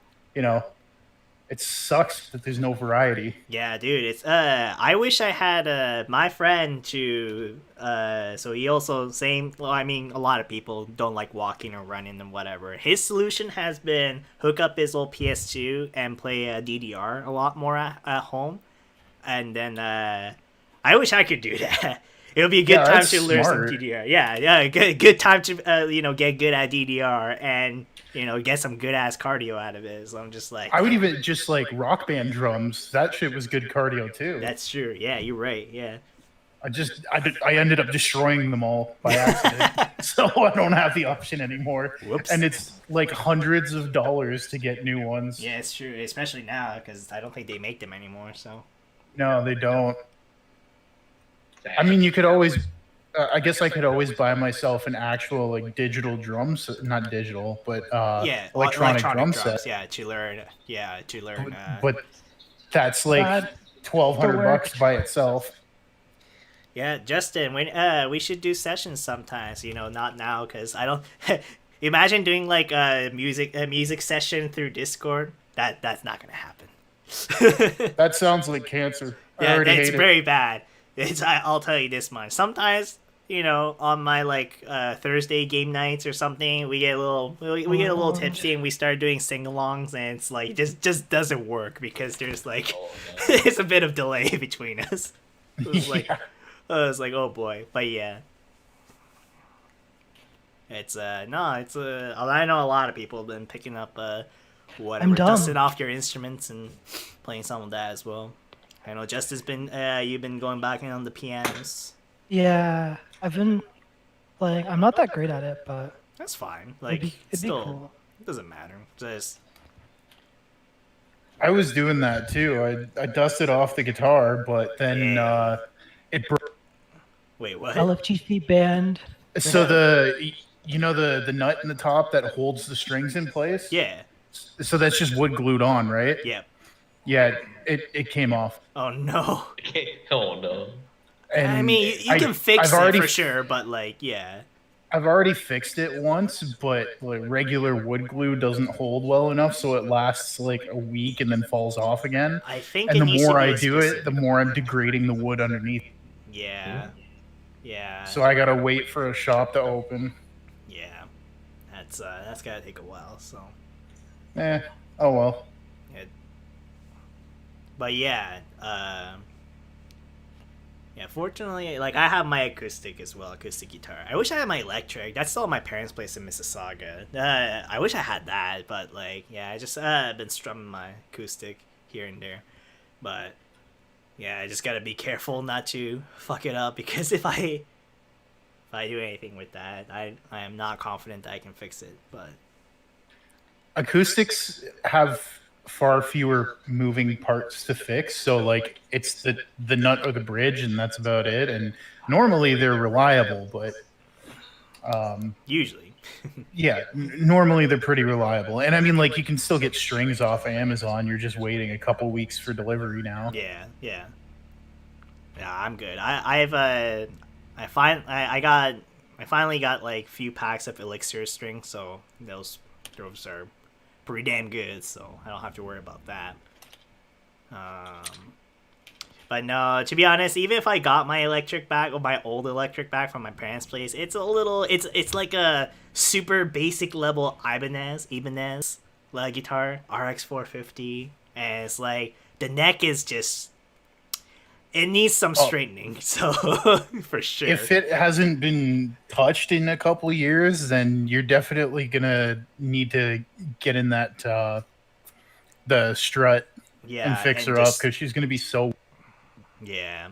it sucks that there's no variety. Yeah, dude, it's I wish I had my friend to so he also well, I mean, a lot of people don't like walking or running and whatever. His solution has been hook up his old PS2 and play DDR a lot more at home. And then I wish I could do that. It would be a good time to learn some DDR. Yeah, good time to get good at DDR and get some good ass cardio out of it. So I'm just like, I would even just like Rock Band drums. That shit was good cardio too. That's true. Yeah, you're right. Yeah. I ended up destroying them all by accident, so I don't have the option anymore. Whoops. And it's like hundreds of dollars to get new ones. Yeah, it's true, especially now because I don't think they make them anymore. So. No, they don't. I mean, you could always. I guess I could always buy myself an actual like digital drum set, not digital, but electronic drum drums, set. Yeah, to learn. But that's like $1,200 by itself. Yeah, Justin, we should do sessions sometimes. Not now because I don't. Imagine doing like a music session through Discord. That's not gonna happen. That sounds like cancer. Yeah, it's very bad. I'll tell you this much. Sometimes, on my like Thursday game nights or something, we get a little tipsy and we start doing sing-alongs, and it's like just doesn't work because there's like there's a bit of delay between us. It was like I was like, oh boy, but yeah. It's I know a lot of people have been picking up dusting off your instruments and playing some of that as well. I know Justin's been you've been going back in on the pianos. Yeah, I've been like I'm not that great at it, but that's fine. Like it'd be cool. It doesn't matter. Just I was doing that too. I dusted off the guitar, but then it broke. Wait, what? LFGC band. So the nut in the top that holds the strings in place? Yeah. So that's just wood glued on, right? Yeah. Yeah, it came off. Oh no. Oh no. And I mean, you can fix it for sure, but like, yeah. I've already fixed it once, but like regular wood glue doesn't hold well enough, so it lasts like a week and then falls off again. I think. And the more I do it, the more I'm degrading the wood underneath. Yeah. Yeah. So I gotta wait for a shop to open. Yeah. That's gotta take a while. So. Oh well. But yeah, fortunately, like I have my acoustic as well, acoustic guitar. I wish I had my electric. That's still at my parents' place in Mississauga. I wish I had that, but like, yeah, I just been strumming my acoustic here and there. But yeah, I just gotta be careful not to fuck it up because if I do anything with that, I am not confident that I can fix it. But acoustics have far fewer moving parts to fix, so like it's the nut or the bridge, and that's about it. And normally they're reliable, but usually normally they're pretty reliable. And I mean, like, you can still get strings off Amazon. You're just waiting a couple weeks for delivery now. Yeah, I'm good. I finally got like few packs of Elixir strings, so those are pretty damn good, so I don't have to worry about that. But no, to be honest, even if I got my electric back, or my old electric back from my parents' place, it's like a super basic level Ibanez guitar, RX 450, and it's like the neck is just, it needs some straightening, so for sure. If it hasn't been touched in a couple of years, then you're definitely gonna need to get in that the strut and fix her up, because she's gonna be so. Yeah.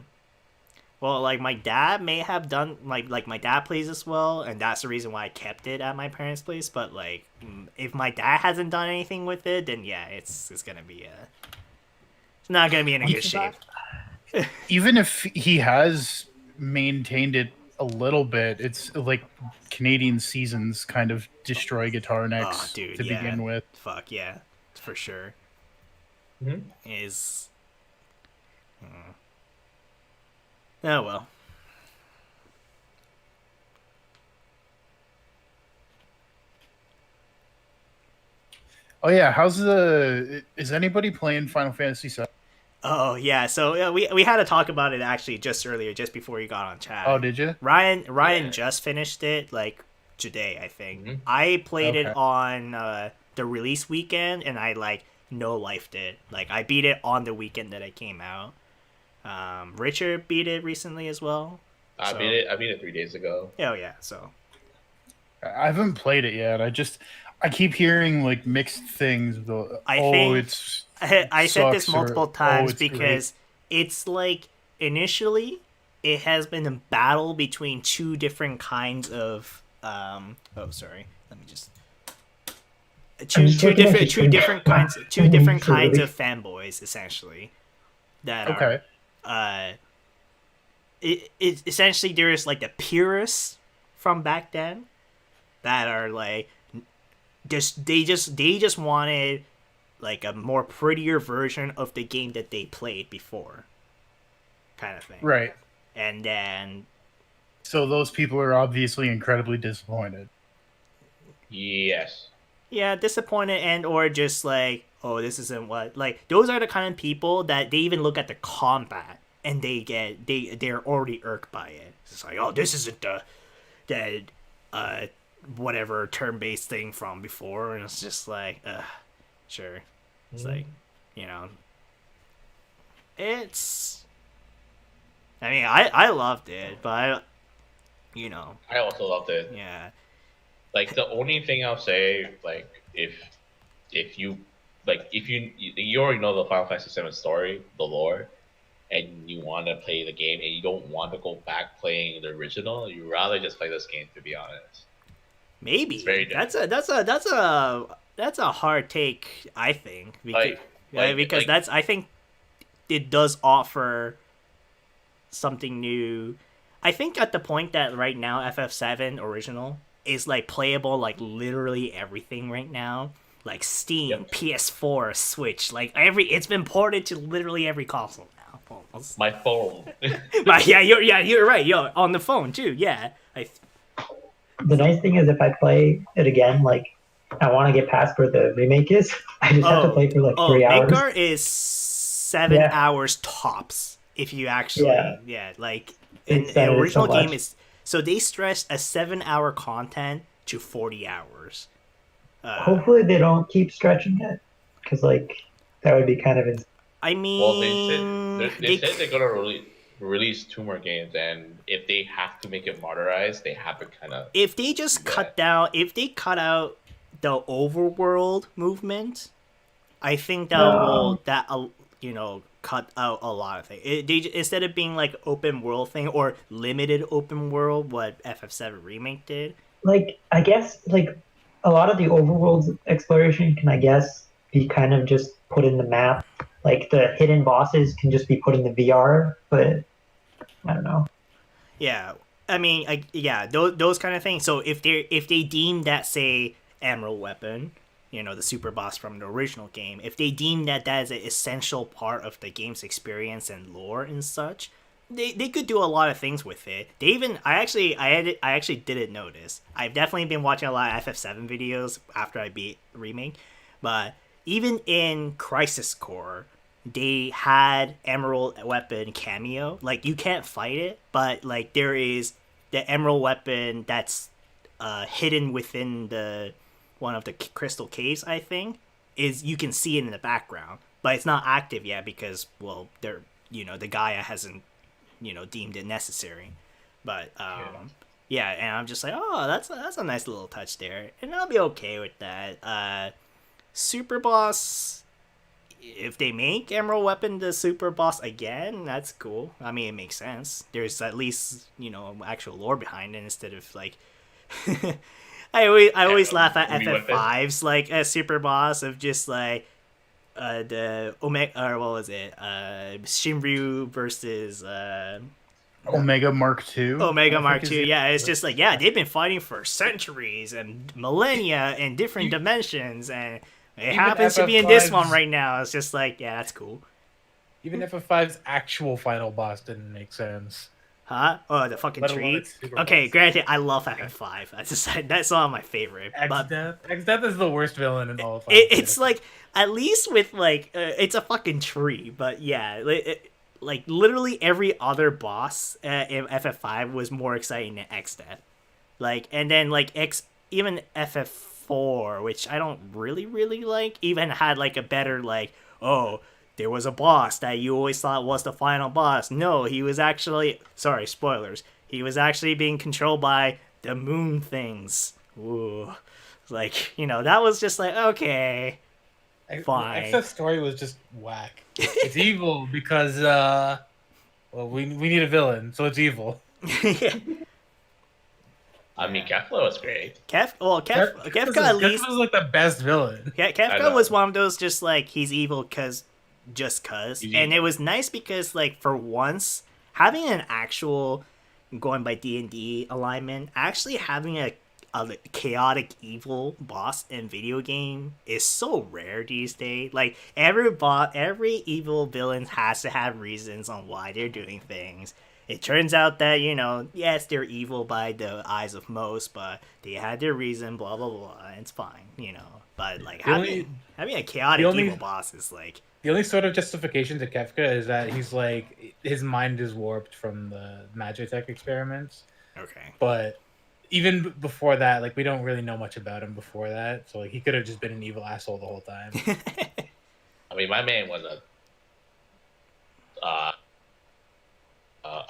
Well, like my dad may have done like my dad plays as well, and that's the reason why I kept it at my parents' place. But like, if my dad hasn't done anything with it, then yeah, it's gonna be it's not gonna be in a good shape. Even if he has maintained it a little bit, it's like Canadian seasons kind of destroy guitar necks Oh, dude, to yeah. begin with. Fuck yeah, for sure. Is. Oh well. Oh yeah, is anybody playing Final Fantasy VII? Oh yeah, so yeah, we had to talk about it actually just earlier, just before you got on chat. Oh, did you? Ryan just finished it like today, I think. I played it on the release weekend, and I like no lifed it. Like I beat it on the weekend that it came out. Richard beat it recently as well. I beat it 3 days ago. Oh yeah, so I haven't played it yet. I keep hearing like mixed things. I said this multiple times because it's like initially it has been a battle between two different kinds of two different kinds of fanboys essentially that are it essentially there's like the purists from back then that are like they just wanted like a more prettier version of the game that they played before, kind of thing. Right. And then so those people are obviously incredibly disappointed. Yes. Yeah, disappointed and or just like, oh, this isn't what like those are the kind of people that they even look at the combat and they're already irked by it. It's like, oh, this isn't the whatever turn-based thing from before, and it's just like, sure. It's like, you know, it's. I mean, I loved it, but I also loved it. Yeah. Like the only thing I'll say, like if you already know the Final Fantasy VII story, the lore, and you want to play the game and you don't want to go back playing the original, you rather just play this game, to be honest. Maybe it's very that's a hard take, I think, because that's I think it does offer something new. I think at the point that right now FF7 original is like playable like literally everything right now, like Steam, PS4, Switch, like it's been ported to literally every console now. Almost. My phone. You're right. Yo, on the phone too. Yeah. The nice thing is if I play it again, like I want to get past where the remake is. I just have to play for like 3 hours. Midgar is 7 hours tops. If you actually, like in the original game is so they stressed a 7-hour content to 40 hours. Hopefully they don't keep stretching it, because like that would be kind of. I mean, they said they're gonna release 2 more games, and if they have to make it modernized, they have to kind of. If they just cut out the overworld movement, I think that cut out a lot of things. Instead of being like open world thing or limited open world, what FF7 remake did. Like I guess like a lot of the overworld exploration can be kind of just put in the map. Like the hidden bosses can just be put in the VR, but I don't know. Yeah, I mean, those kind of things. So if they deem that, say, Emerald Weapon, the super boss from the original game, if they deem that is an essential part of the game's experience and lore and such, they could do a lot of things with it. They even I actually didn't notice. I've definitely been watching a lot of FF7 videos after I beat remake, but even in Crisis Core, they had Emerald Weapon cameo. Like you can't fight it, but like there is the Emerald Weapon that's hidden within one of the crystal caves. I think you can see it in the background, but it's not active yet because the Gaia hasn't deemed it necessary. But and I'm just like, oh, that's a nice little touch there, and I'll be okay with that. Super boss. if they make Emerald Weapon the super boss again, that's cool. I mean, it makes sense. There's at least, actual lore behind it instead of like. I always laugh at FF5's like a super boss of just like the Omega, or what was it? Shinryu versus Omega Mark II. Omega Mark II, yeah. It's just like, yeah, they've been fighting for centuries and millennia in different dimensions, and it happens to be in this one right now. It's just like, yeah, that's cool. Even FF5's actual final boss didn't make sense. Huh? Oh, the fucking tree. Okay, granted, I love FF5. That's one of my favorite. X-Death is the worst villain in all of it's like, at least with like, it's a fucking tree, but yeah, like literally every other boss in FF5 was more exciting than X-Death. Like, and then like even FF4, which I don't really like, even had like a better like, oh, there was a boss that you always thought was the final boss. No, he was actually, sorry, spoilers. He was actually being controlled by the moon things. Ooh. Like, that was just like, okay, fine. X's story was just whack. It's evil because, we need a villain, so it's evil. I mean, Kefla was great. Kefka at least was like the best villain. Kefka was one of those just like, he's evil because... just cuz. And it was nice because like for once having an actual, going by D&D alignment, actually having a chaotic evil boss in video game is so rare these days. Like every evil villain has to have reasons on why they're doing things. It turns out that, yes, they're evil by the eyes of most, but they had their reason, blah blah blah, and it's fine, But like having a chaotic evil boss is like, the only sort of justification to Kefka is that he's like, his mind is warped from the Magitech experiments. Okay. But even before that, like, we don't really know much about him before that. So like, he could have just been an evil asshole the whole time. I mean, my man was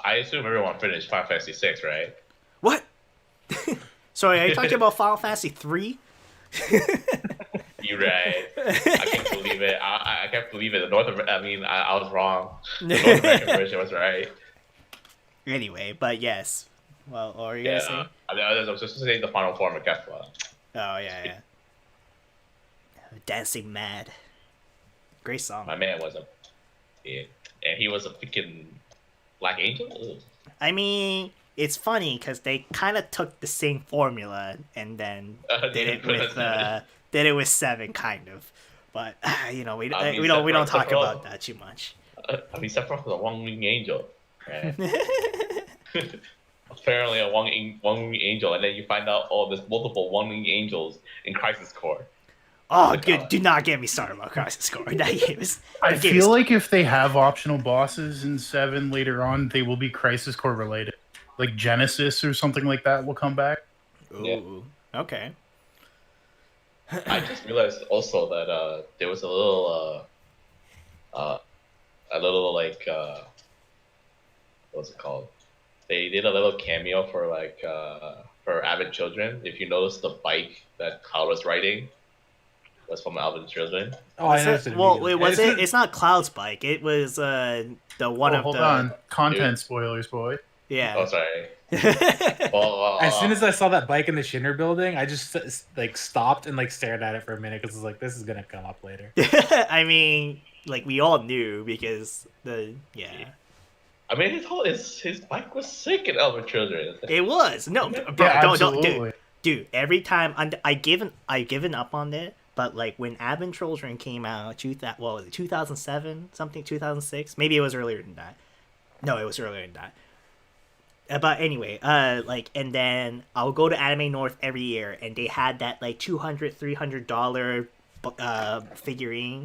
I assume everyone finished Final Fantasy 6, right? What? Sorry, are you talking about Final Fantasy 3? You're right. I can't believe it. I can't believe it. I was wrong. The North American version was right. Anyway, but yes. Well, what are you gonna say? I was just saying the final form of Kefla. Oh, yeah. Dancing Mad. Great song. My man was and he was a freaking Black Angel? Ugh. I mean, it's funny because they kind of took the same formula and then did it with 7, kind of. But we don't talk about that too much. I mean, Sephiroth was a one-wing angel, right? Apparently, a one-wing angel, and then you find out, there's multiple one-wing angels in Crisis Core. Oh, good! Do not get me started about Crisis Core. That game is. I feel like if they have optional bosses in 7 later on, they will be Crisis Core related. Like Genesis or something like that will come back. Ooh, yeah. Okay. I just realized also that there was a little like what's it called? They did a little cameo for like for Avid Children. If you notice, the bike that Cloud was riding was from Avid Children. Oh, I noticed it. Well, wait, was it? It's not Cloud's bike. It was the one of hold the. on, content spoilers, boy. Yeah. Oh, sorry. As soon as I saw that bike in the Shinner building, I just like stopped and like stared at it for a minute because it's like, this is gonna come up later. I mean, like we all knew because I mean, his bike was sick in Elder Children. It was bro. Yeah, don't, dude. Every time I've given up on it. But like when Advent Children came out, 2007 something, 2006, maybe it was earlier than that. No, it was earlier than that. But anyway, and then I'll go to Anime North every year, and they had that like $200-300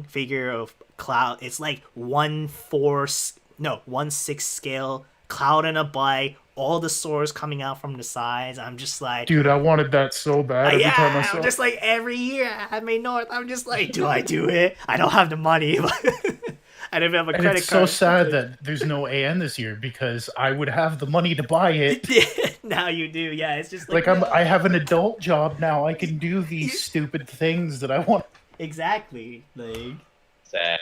figure of Cloud. It's like 1/6 scale Cloud and a bike, all the swords coming out from the sides. I'm just like, dude, I wanted that so bad. Every time I saw I'm just like, every year at Anime North, I'm just like, do I do it? I don't have the money. I don't have a credit card. It's so sad that there's no AN this year because I would have the money to buy it. Now you do, yeah. It's just like I have an adult job now. I can do these stupid things that I want. Exactly, like. Sad.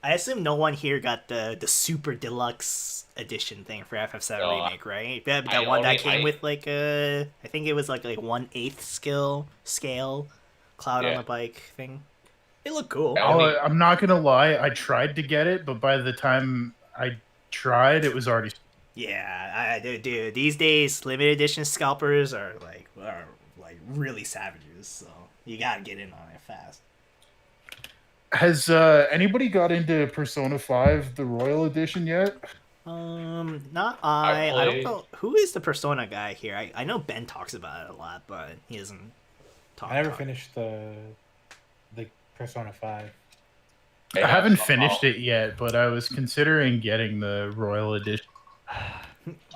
I assume no one here got the super deluxe edition thing for FF7 No, remake, right? That I one that only- came I- with like I think it was like 1/8 scale cloud on Yeah. a bike thing. It looked cool. I only- I'm not gonna lie. I tried to get it, but by the time I tried, it was already. Yeah, dude, these days limited edition scalpers are like really savages. So you gotta get in on it fast. Has anybody got into Persona 5, the Royal Edition yet? Not I. I don't played- know who is the Persona guy here. I know Ben talks about it a lot, but he doesn't talk. I never talk. finished the Persona 5. I haven't finished it yet, but I was considering getting the Royal Edition.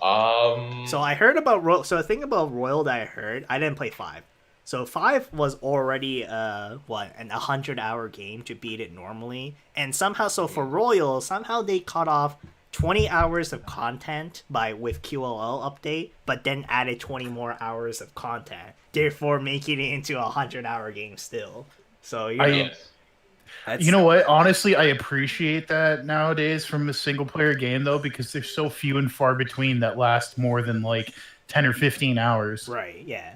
So I heard about Royal. So the thing about Royal that I heard, I didn't play 5. So 5 was already an 100-hour game to beat it normally, and somehow for Royal they cut off 20 hours of content with QLL update, but then added 20 more hours of content, therefore making it into a 100-hour game still. So You know what? Honestly, I appreciate that nowadays from a single player game though, because there's so few and far between that last more than like 10 or 15 hours. Right, yeah.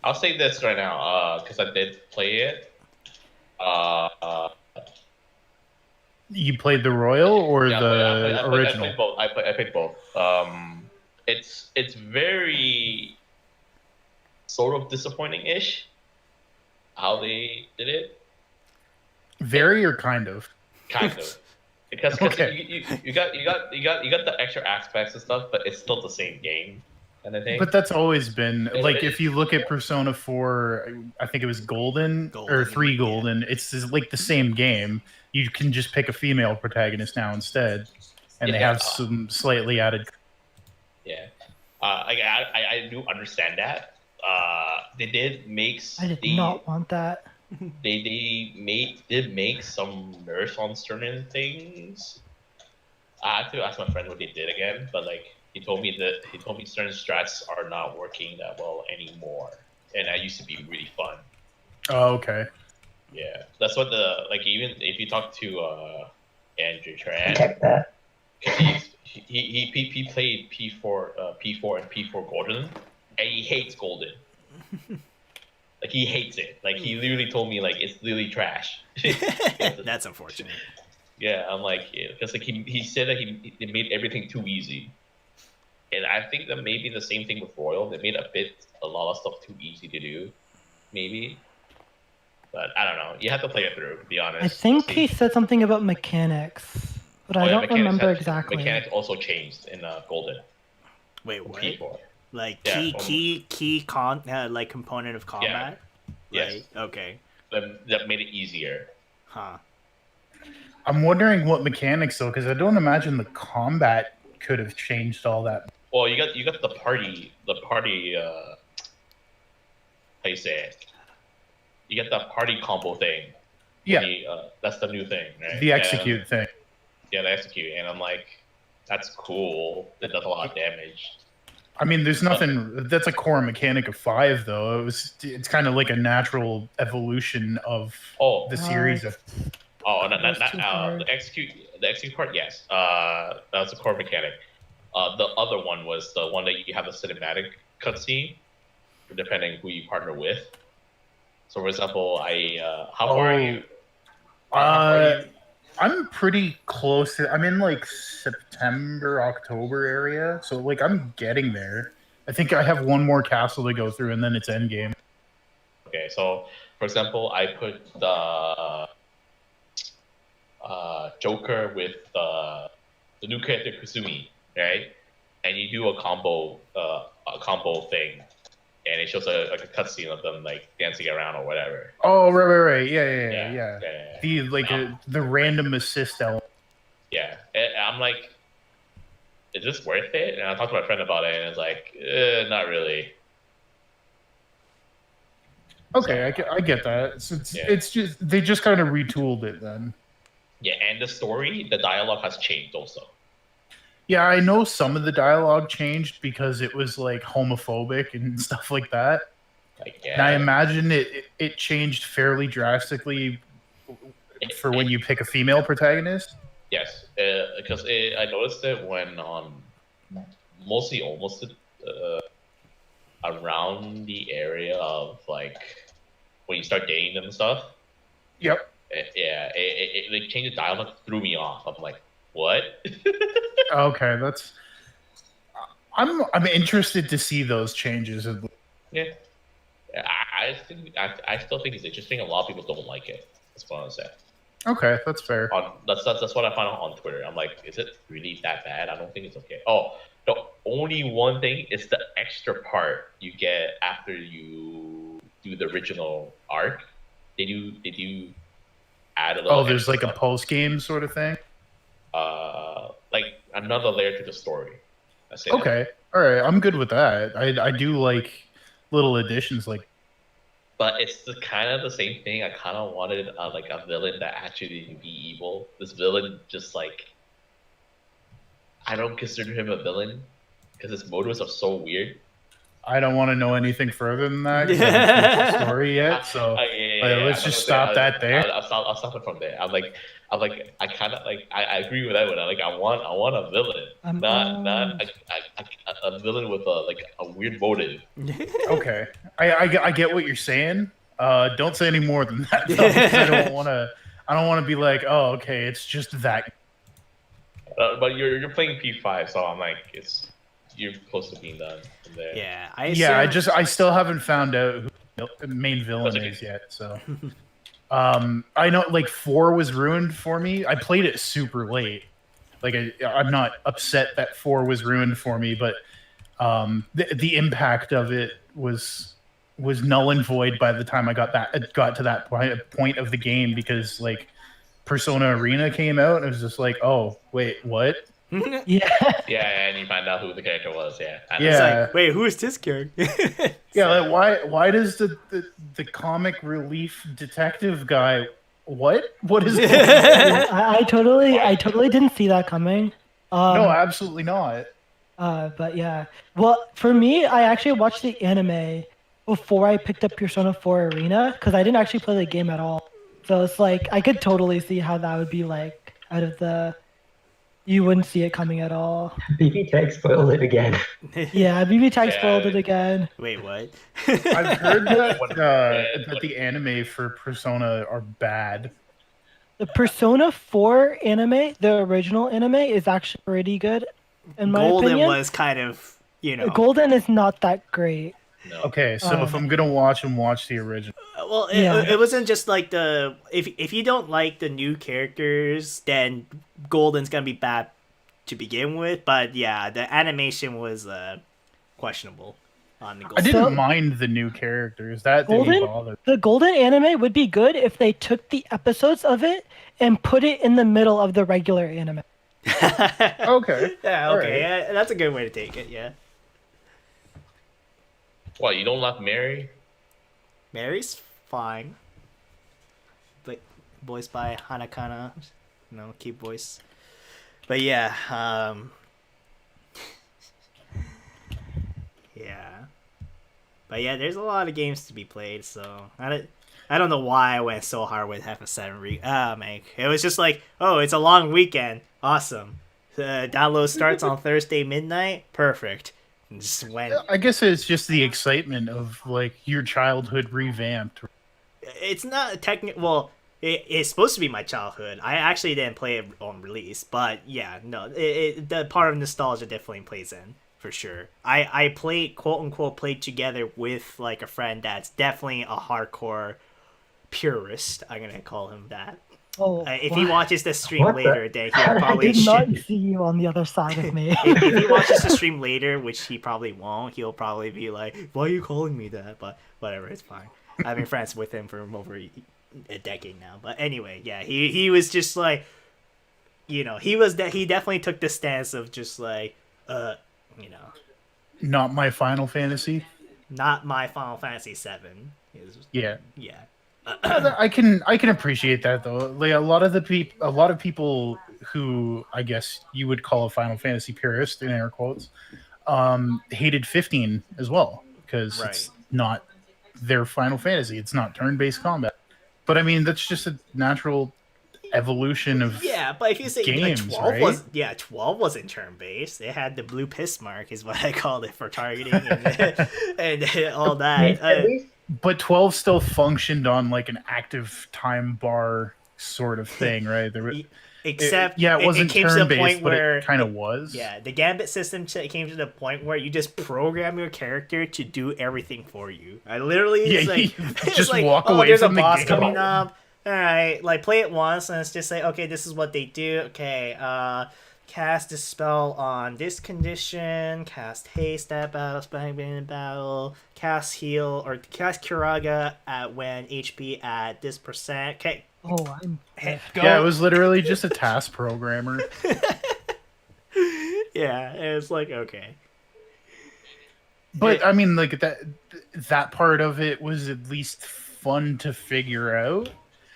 I'll say this right now, because I did play it. You played the Royal or Yeah, the original? I played both. It's very sort of disappointing-ish how they did it. Very or kind of? Kind of. Because Okay. you got the extra aspects and stuff, but it's still the same game. And I think. But that's always been Yeah, like it if you look at Persona 4, I think it was Golden or 3 Golden. It's just like the same game. You can just pick a female protagonist now instead, and they Yeah, have some slightly added. Yeah, I do understand that. They did make. I did not want that. They did make some nerfs on certain things. I have to ask my friend what they did again, but like. He told me certain strats are not working that well anymore, and that used to be really fun. Oh, okay. Yeah, that's what even if you talk to Andrew Tran, Check that. he played P4 and P4 Golden, and he hates Golden. Like he hates it. Like he literally told me like it's literally trash. That's unfortunate. Yeah, I'm like because he said that he made everything too easy. And I think that maybe the same thing with Royal. They made a lot of stuff too easy to do, maybe. But I don't know. You have to play it through, to be honest. I think he said something about mechanics, but I don't remember exactly. Mechanics also changed in Golden. Wait, what? P4. Like Yeah, key component of combat? Yeah. Right? Yes. Okay. That made it easier. Huh. I'm wondering what mechanics though, because I don't imagine the combat could have changed all that. Well, you got the party. How you say it? You got the party combo thing. Yeah. That's the new thing, right? The execute thing. Yeah, the execute, and I'm like, that's cool. It does a lot of damage. I mean, there's nothing. That's a core mechanic of 5, though. It's kind of like a natural evolution of the series of. Oh, not the execute part. Yes, that's a core mechanic. The other one was the one that you have a cinematic cutscene, depending who you partner with. So, for example, how far are you? I'm pretty close to. I'm in like September, October area, so like I'm getting there. I think I have one more castle to go through, and then it's endgame. Okay, so for example, I put the Joker with the new character Kusumi, right? And you do a combo thing, and it shows a cutscene of them like dancing around or whatever. Oh, right. Yeah. The random assist element. Yeah, and I'm like, is this worth it? And I talked to my friend about it, and it's like, not really. Okay, I get that. It's just they just kind of retooled it then. Yeah, and the dialogue has changed also. Yeah, I know some of the dialogue changed because it was like homophobic and stuff like that. And I imagine it changed fairly drastically for when you pick a female protagonist? Yes, because I noticed it when mostly almost around the area of like when you start dating them and stuff. Yep. They changed the dialogue, threw me off. I'm like, what? Okay, that's. I'm interested to see those changes. Yeah, I still think it's interesting. A lot of people don't like it. That's what I say. Okay, that's fair. That's what I found out on Twitter. I'm like, is it really that bad? I don't think it's okay. Oh, the only one thing is the extra part you get after you do the original arc. Did you add a little? Oh, there's like a post game sort of thing. Like another layer to the story. Okay, all right, I'm good with that. I do like little additions like. But it's the kind of the same thing. I kind of wanted like a villain that actually be evil. This villain just like I don't consider him a villain because his motives are so weird. I don't want to know anything further than that. 'Cause I haven't finished the story yet, so let's just stop that there. I'll stop it from there. I'm like, I kind of like, I agree with that one. I want a villain, not a villain with a weird motive. Okay, I get what you're saying. Don't say any more than that, though, because I don't want to be like, oh, okay, it's just that. But you're playing P5, so I'm like, you're close to being done from there. Yeah, I still haven't found out who the main villain is yet. So, I know like 4 was ruined for me. I played it super late. Like I'm not upset that 4 was ruined for me, but the impact of it was null and void by the time I got to that point of the game, because like Persona Arena came out and it was just like, oh wait, what? Yeah, and you find out who the character was. Yeah. It's like, wait, who is this character? Yeah, like why does the comic relief detective guy? What is? I totally didn't see that coming. No, absolutely not. But yeah, well, for me, I actually watched the anime before I picked up Persona 4 Arena because I didn't actually play the game at all. So it's like I could totally see how that would be like out of the. You wouldn't see it coming at all. BB Tag spoiled it again. Yeah, BB Tag spoiled it again. Wait, what? I've heard that the anime for Persona are bad. The Persona 4 anime, the original anime, is actually pretty good, in my opinion. Golden was kind of, Golden is not that great. No. Okay, so if I'm gonna watch the original. Well, it wasn't just like if you don't like the new characters, then Golden's gonna be bad to begin with. But yeah, the animation was questionable on the Golden. I didn't mind the new characters. That didn't bother. The Golden anime would be good if they took the episodes of it and put it in the middle of the regular anime. Okay. Yeah. Okay. Yeah, that's a good way to take it. Yeah. What, you don't love Mary? Mary's fine. But voiced by Hanakana. Keep voice. But yeah, yeah. But yeah, there's a lot of games to be played, so I don't know why I went so hard with FF7 man. It was just like, oh, it's a long weekend. Awesome. The download starts on Thursday midnight. Perfect. Just went. I guess it's just the excitement of like your childhood revamped. It's not technical. Well, it's supposed to be my childhood. I actually didn't play it on release, but yeah, no, the part of nostalgia definitely plays in for sure. I played, quote unquote, played together with like a friend that's definitely a hardcore purist. I'm gonna call him that. Oh, if he watches the stream later, then he'll probably. I did not see you on the other side of me. if he watches the stream later, which he probably won't, he'll probably be like, "Why are you calling me that?" But whatever, it's fine. I've been friends with him for over a decade now. But anyway, yeah, he was just like, he definitely took the stance of just like, not my Final Fantasy. Not my Final Fantasy 7. Yeah. Yeah. I can appreciate that though. Like a lot of people who I guess you would call a Final Fantasy purist in air quotes, hated 15 as well because it's not their Final Fantasy. It's not turn-based combat. But I mean that's just a natural evolution of Yeah, but if you say games, like 12 right? was 12 wasn't turn based. It had the blue piss mark is what I called it for targeting and all that. At least But 12 still functioned on like an active time bar sort of thing, right? Except it wasn't came to the turn-based, point but where it kind of was. Yeah, the Gambit system came to the point where you just program your character to do everything for you. I literally it's like you just like, walk oh, away there's from a the boss game. coming up. All right, like play it once and it's just like, okay, this is what they do. Okay, cast Dispel on this condition, cast Haste at battle, spang in battle, cast Heal, or cast Kiraga at when HP at this percent. Okay. Oh, I'm. Go. Yeah, it was literally just a task programmer. Yeah, it's like, okay. But I mean, like that part of it was at least fun to figure out.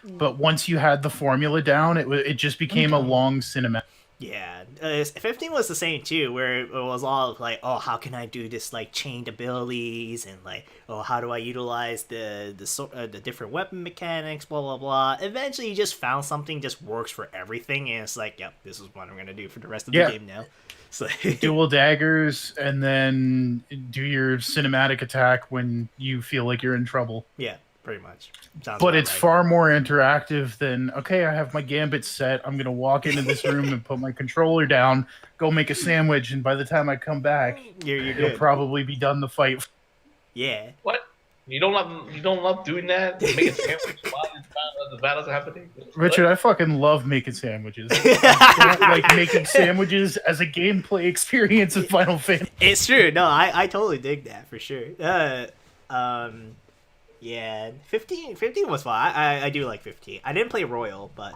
But once you had the formula down, it just became a long cinematic. Yeah, 15 was the same too, where it was all like, oh, how can I do this like chained abilities and like, oh, how do I utilize the different weapon mechanics, blah blah blah. Eventually, you just found something just works for everything, and it's like, yep, this is what I'm gonna do for the rest of the game now. So Dual daggers, and then do your cinematic attack when you feel like you're in trouble. Yeah, pretty much. But it's far more interactive than, okay, I have my gambit set. I'm going to walk into this room and put my controller down, go make a sandwich, and by the time I come back, you're you'll probably be done the fight. Yeah. What? You don't love doing that? Make a sandwich while the battle's happening? Richard, I fucking love making sandwiches. I don't like making sandwiches as a gameplay experience in Final Fantasy. It's true. No, I totally dig that for sure. Yeah, 15 was fun. I do like 15. I didn't play Royal, but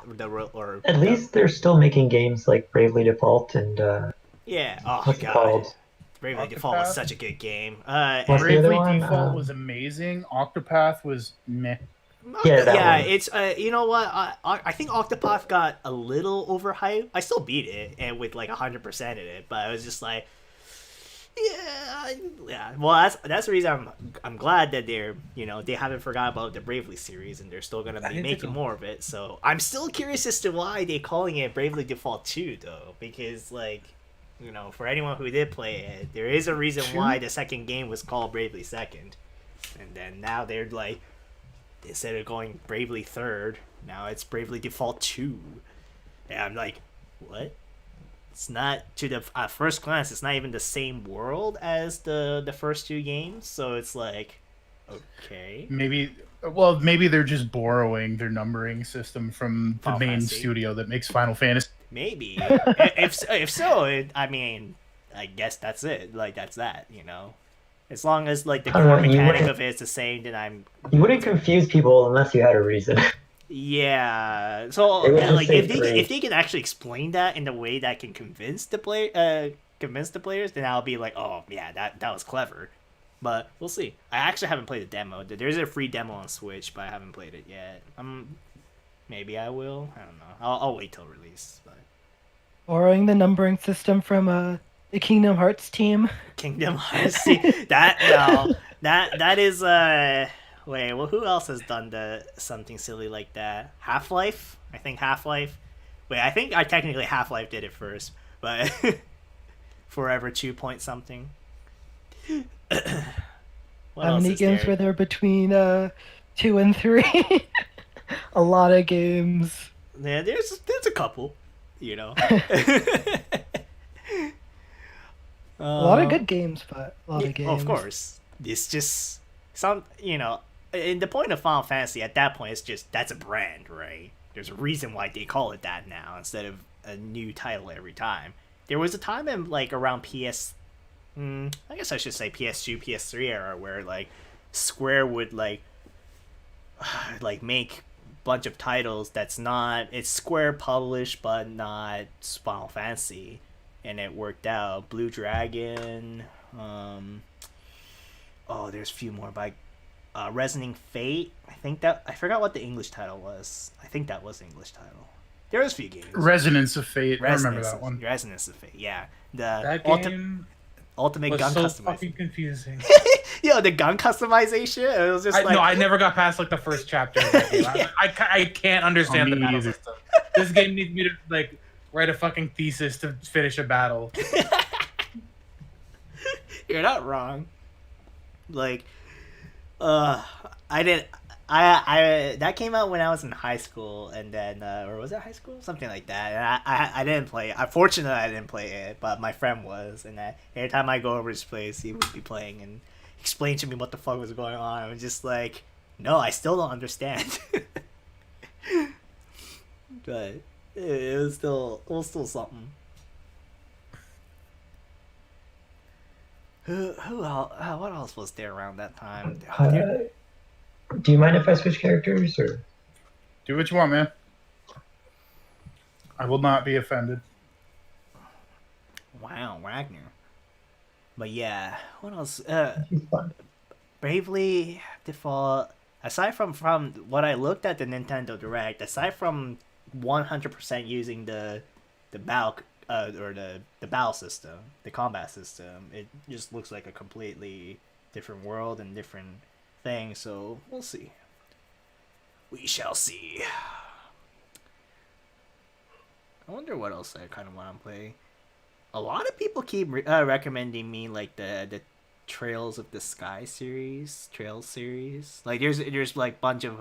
at least they're still making games like Bravely Default and yeah. Oh what's it god, called? Bravely Default was such a good game. Bravely Default was amazing. Octopath was meh. Yeah, it's you know what? I think Octopath got a little overhyped. I still beat it and with like 100% in it, but I was just like, yeah. Well, that's the reason I'm glad that they haven't forgot about the Bravely series and they're still gonna be making more of it. So I'm still curious as to why they're calling it Bravely Default 2 though, because like, for anyone who did play it, there is a reason why the second game was called Bravely Second, and then now they're like, instead of going Bravely Third, now it's Bravely Default 2, and I'm like, what? It's not, to the at first glance, it's not even the same world as the first two games, so it's like, okay. Maybe they're just borrowing their numbering system from the main studio that makes Final Fantasy. Maybe. if so, I mean, I guess that's it. Like, that's that, As long as like the core mechanic of it is the same, then you wouldn't confuse people unless you had a reason. Yeah. So like if they can actually explain that in a way that can convince the players, then I'll be like, oh yeah, that was clever. But we'll see. I actually haven't played the demo. There's a free demo on Switch, but I haven't played it yet. Maybe I will. I don't know. I'll wait till release. But borrowing the numbering system from the Kingdom Hearts team. Kingdom Hearts team. That is wait, well, who else has done something silly like that? Half-Life? I think Half-Life. Wait, I think technically Half-Life did it first, but Forever 2 point something. How many games were there between 2 and 3? A lot of games. Yeah, there's a couple, A lot of good games, but a lot of games. Of course. It's just some, and the point of Final Fantasy at that point is just, that's a brand, right? There's a reason why they call it that now instead of a new title every time. There was a time in like around I guess I should say PS2, PS3 era where like Square would like make a bunch of titles it's Square published but not Final Fantasy, and it worked out. Blue Dragon, there's a few more by Resonant Fate. I forgot what the English title was. I think that was the English title. There was a few games. Resonance of Fate. I remember that one. Resonance of Fate. Yeah, that game ultimate was gun so customization. fucking confusing. The gun customization. It was just I never got past like the first chapter of that game. I can't understand the battle system. This game needs me to like write a fucking thesis to finish a battle. You're not wrong. Like, I didn't. I that came out when I was in high school, and then or was it high school, something like that. And I didn't play it. Unfortunately, I didn't play it, but my friend was, and every time I go over his place, he would be playing and explain to me what the fuck was going on. I was just like, no, I still don't understand. But it was still something. Who else? What else was there around that time? Do you mind if I switch characters or? Do what you want, man. I will not be offended. Wow, Ragnar. But yeah, what else? Bravely Default. Aside from what I looked at the Nintendo Direct, aside from 100% using the battle or the battle system, the combat system, it just looks like a completely different world and different thing. So we'll see. We shall see. I wonder what else I kind of want to play. A lot of people keep recommending me like the Trails of the Sky series, Trails series. Like there's like bunch of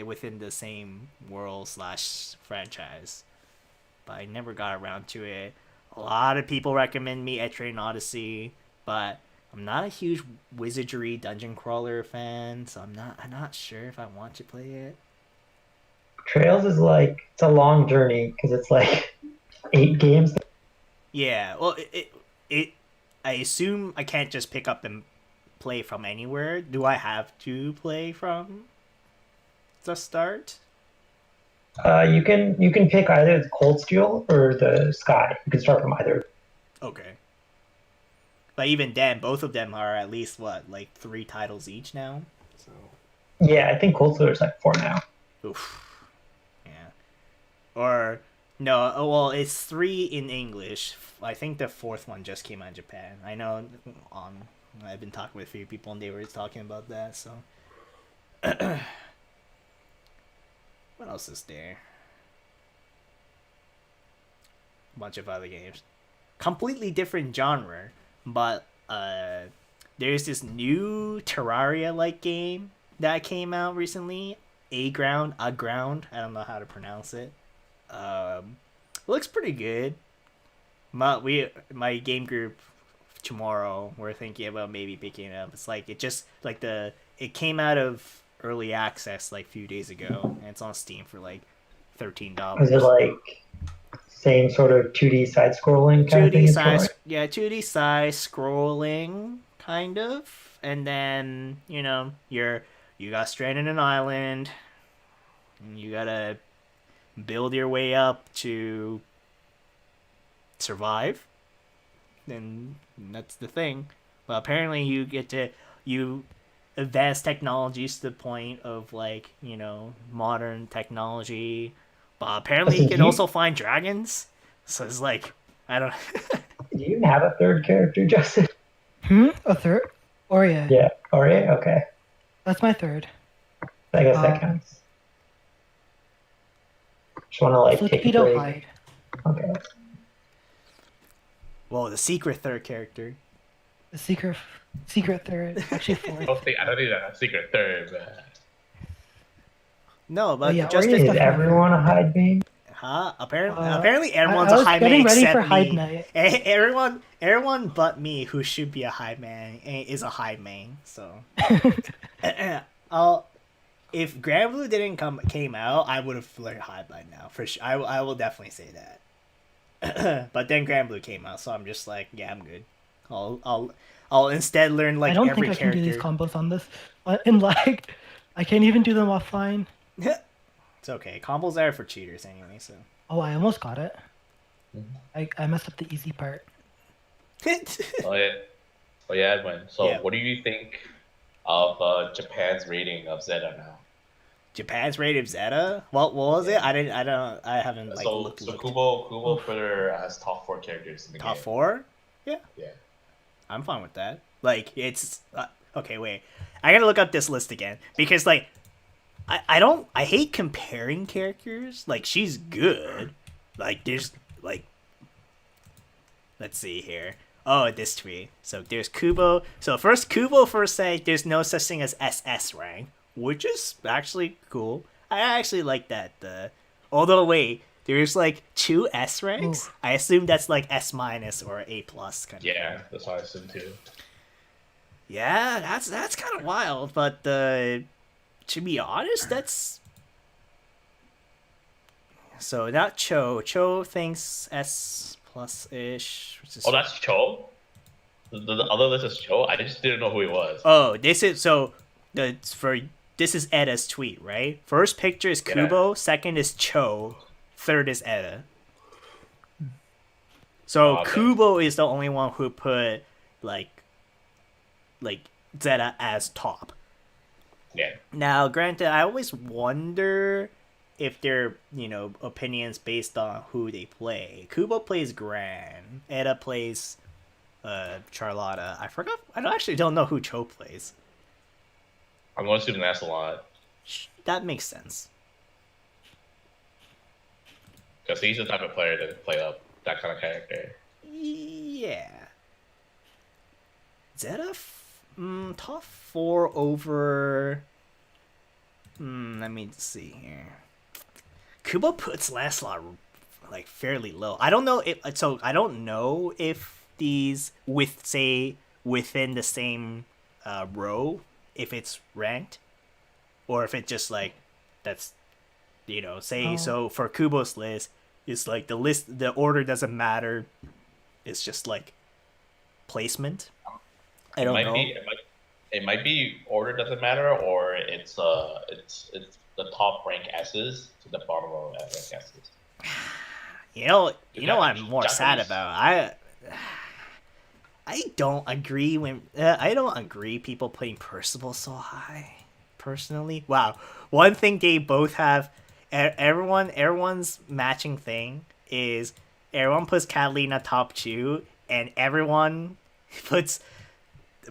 within the same world / franchise, but I never got around to it. A lot of people recommend me Etrian Odyssey, but I'm not a huge wizardry dungeon crawler fan, so I'm not sure if I want to play it. Trails is like, it's a long journey because it's like 8 games. Yeah, well, it I assume I can't just pick up and play from anywhere. Do I have to play from the start? You can pick either the Cold Steel or the Sky. You can start from either. Okay. But even then, both of them are at least like 3 titles each now. So. Yeah, I think Cold Steel is like 4 now. Oof. Yeah. Or no, well, it's 3 in English. I think the 4th one just came out in Japan. I know. I've been talking with a few people and they were talking about that. So. What else is there? A bunch of other games. Completely different genre, but there's this new Terraria-like game that came out recently. Aground. I don't know how to pronounce it. Looks pretty good. My game group tomorrow, we're thinking about maybe picking it up. It's like it came out of early access like a few days ago, and it's on Steam for like $13. Is it like same sort of 2D side scrolling kind of thing? 2D side scrolling kind of, and then you got stranded in an island, and you gotta build your way up to survive. And that's the thing. But apparently you advance technologies to the point of like, modern technology. But apparently you can also find dragons. So it's like, I don't Do you have a third character, Justin? A third? Oria. Yeah, Oria? Okay. That's my third. I guess that counts. Just want to like take a break. Hide. Okay. Well, the secret third character. The secret third. Actually, fourth. I don't need a secret third, man. No, but just is everyone a Hyde main? Huh? Apparently everyone's a Hyde main except me. Everyone but me who should be a Hyde man is a Hyde main. So, if Grand Blue didn't came out, I would have learned Hyde by now for sure. I will definitely say that. But then Grand Blue came out, so I'm just like, yeah, I'm good. I'll instead learn like every character. I don't think I can do these combos on this. And like, I can't even do them offline. It's okay. Combos are for cheaters anyway, so. Oh, I almost got it. I messed up the easy part. Oh yeah, Edwin. So what do you think of Japan's rating of Zeta now? Japan's rating of Zeta? What was it? I haven't like looked. So Kubo put her as top 4 characters in the game. Top 4? Yeah. Yeah. I'm fine with that. Like, it's okay. Wait, I gotta look up this list again because like I hate comparing characters. Like, she's good. Like, there's like, let's see here. Oh, this tweet. So there's Kubo. So first, Kubo first say there's no such thing as SS rank, which is actually cool. I actually like that. Although wait, there's like 2 S ranks. I assume that's like S minus or A plus kind of. Yeah, that's what I assumed too. Yeah, that's kind of wild. But to be honest, that's so not Cho. Cho thinks S plus ish. Oh, that's Cho. The other list is Cho. I just didn't know who he was. Oh, this is so this is Eda's tweet, right? First picture is Kubo, second is Cho, third is Eda. So okay. Kubo is the only one who put like Zeta as top. Yeah. Now, granted, I always wonder if their opinions based on who they play. Kubo plays Gran, Eda plays Charlotta. I forgot. I don't know who Cho plays. I'm going to assume that's a lot. That makes sense. Because he's the type of player that can play up that kind of character. Yeah. Zeta top 4 over. Let me see here. Kubo puts Lancelot like fairly low. I don't know if these within the same row, if it's ranked, or if it just like that's so for Kubo's list, it's like the order doesn't matter. It's just like placement. I don't know. It might be order doesn't matter, or it's the top rank S's to the bottom rank S's. You know what I'm more sad about? I don't agree people putting Percival so high. Personally, wow. One thing they both have, everyone's matching thing is everyone puts Catalina top 2, and everyone puts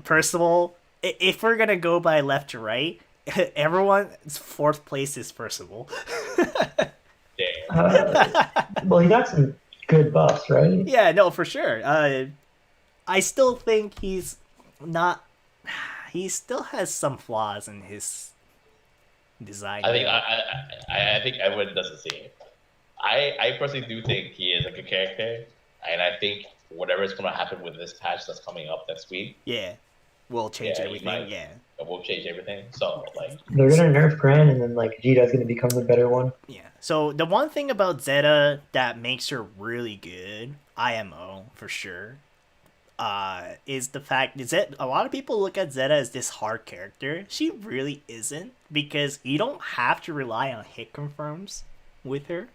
Percival. If we're gonna go by left to right, everyone's 4th place is Percival. Well, he got some good buffs, right? Yeah, no, for sure. I still think he's not. He still has some flaws in his design. I think everyone does the same. I personally do think he is a good character, and I think whatever is going to happen with this patch that's coming up next week. Yeah, will change everything. It will change everything. So like they're gonna nerf Gran, and then like Vegeta's gonna become the better one. Yeah. So the one thing about Zeta that makes her really good, IMO for sure, is the fact that a lot of people look at Zeta as this hard character. She really isn't, because you don't have to rely on hit confirms with her.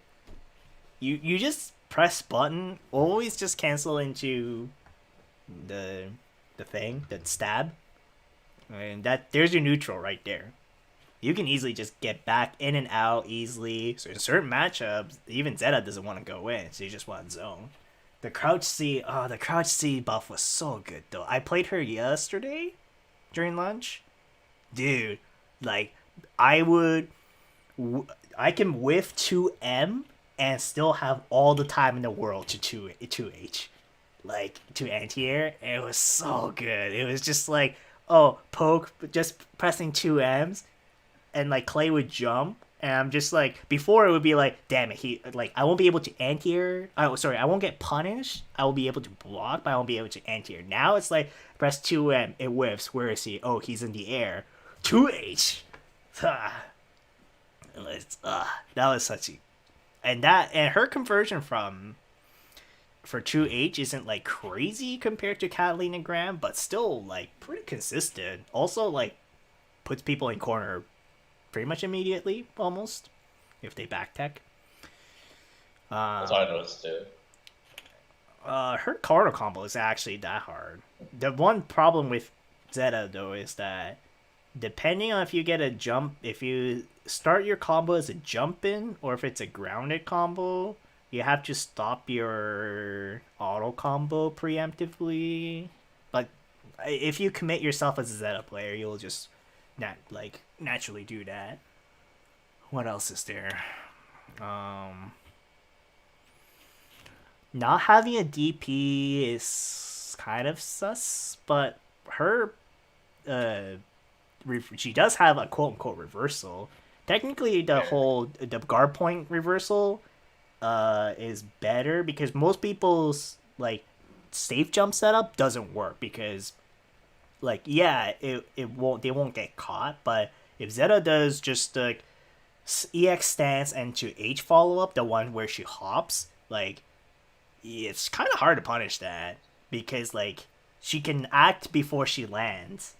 You just press button, always just cancel into the stab, and there's your neutral right there. You can easily just get back in and out easily. So in certain matchups, even Zeta doesn't want to go in, so you just want zone. The crouch C buff was so good though. I played her yesterday during lunch. Dude, like I can whiff 2M and still have all the time in the world to 2H. Like to anti-air, and it was so good. It was just like, poke, just pressing 2Ms, and like Clay would jump, and I'm just like, before it would be like, damn it, I won't be able to anti-air. I won't get punished. I will be able to block, but I won't be able to anti-air. Now it's like, press 2M, it whiffs. Where is he? Oh, he's in the air. 2H. That was such a, and her conversion for 2H isn't like crazy compared to Catalina Graham, but still like pretty consistent. Also like puts people in corner pretty much immediately, almost, if they back tech. That's all I noticed too. Her corner combo is actually that hard. The one problem with Zeta though is that depending on if you get a jump, if you start your combo as a jump in, or if it's a grounded combo, you have to stop your auto combo preemptively. Like, if you commit yourself as a Zeta player, you'll just naturally do that. What else is there? Not having a DP is kind of sus, but her she does have a quote unquote reversal. Technically, the guard point reversal is better because most people's like safe jump setup doesn't work because like it won't get caught, but if Zeta does just the EX stance and to H follow up, the one where she hops, like it's kind of hard to punish that because she can act before she lands.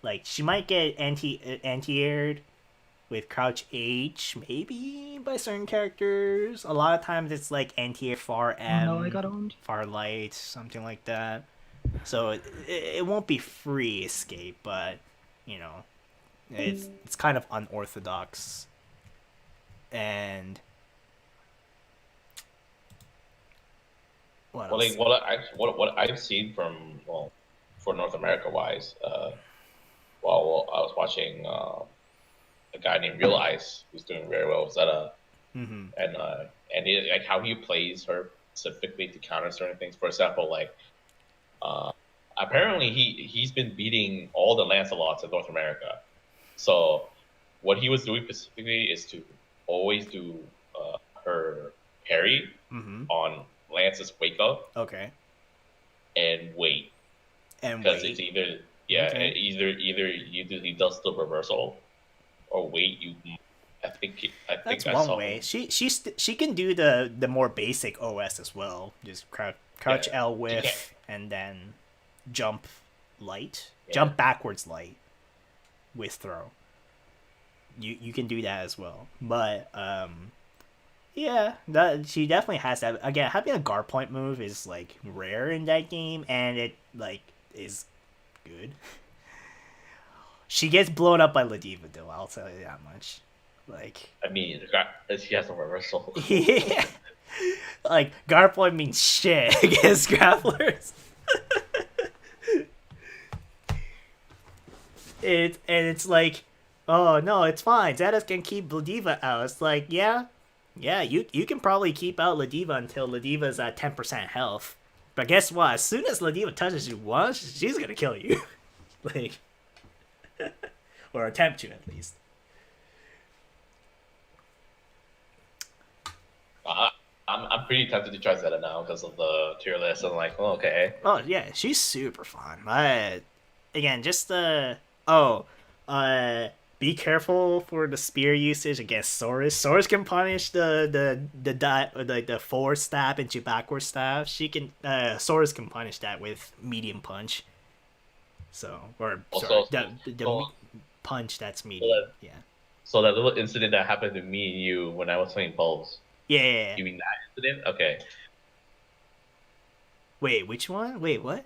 Like she might get anti-aired with crouch H, maybe by certain characters. A lot of times it's like anti-air far M, no, I got owned. far light, something like that. So it won't be free escape, but it's kind of unorthodox. And what else? What I've seen from for North America wise, while I was watching a guy named Real Ice who's doing very well with Zeta, and like how he plays her specifically to counter certain things. For example, like apparently he's been beating all the Lancelots in North America. So what he was doing specifically is to always do her parry on Lance's wake up. Okay. And wait. And because wait. it's either he does the reversal or wait. I think that's I one saw way. She can do the more basic OS as well. Just crouch L whiff and then jump light, jump backwards light with throw. You can do that as well, but that she definitely has that. Again, having a guard point move is like rare in that game, and it like is good. She gets blown up by Ladiva though, I'll tell you that much. Like, I mean, she has a reversal. Yeah, like guard point means shit against grapplers. It's like, oh no, it's fine. Zeta's can keep Ladiva out. It's like, yeah, you can probably keep out Ladiva until Ladiva's at 10% health. But guess what? As soon as Ladiva touches you once, she's gonna kill you. Like, or attempt to at least. I'm pretty tempted to try Zeta now because of the tier list. I'm like, oh, okay. Oh yeah, she's super fun. Again, just be careful for the spear usage against Saurus. Saurus can punish the forward stab into backward stab. Saurus can punish that with medium punch. So the punch that's medium. So that little incident that happened to me and you when I was playing Pulse. Yeah. You mean that incident? Okay. Wait, which one? Wait, what?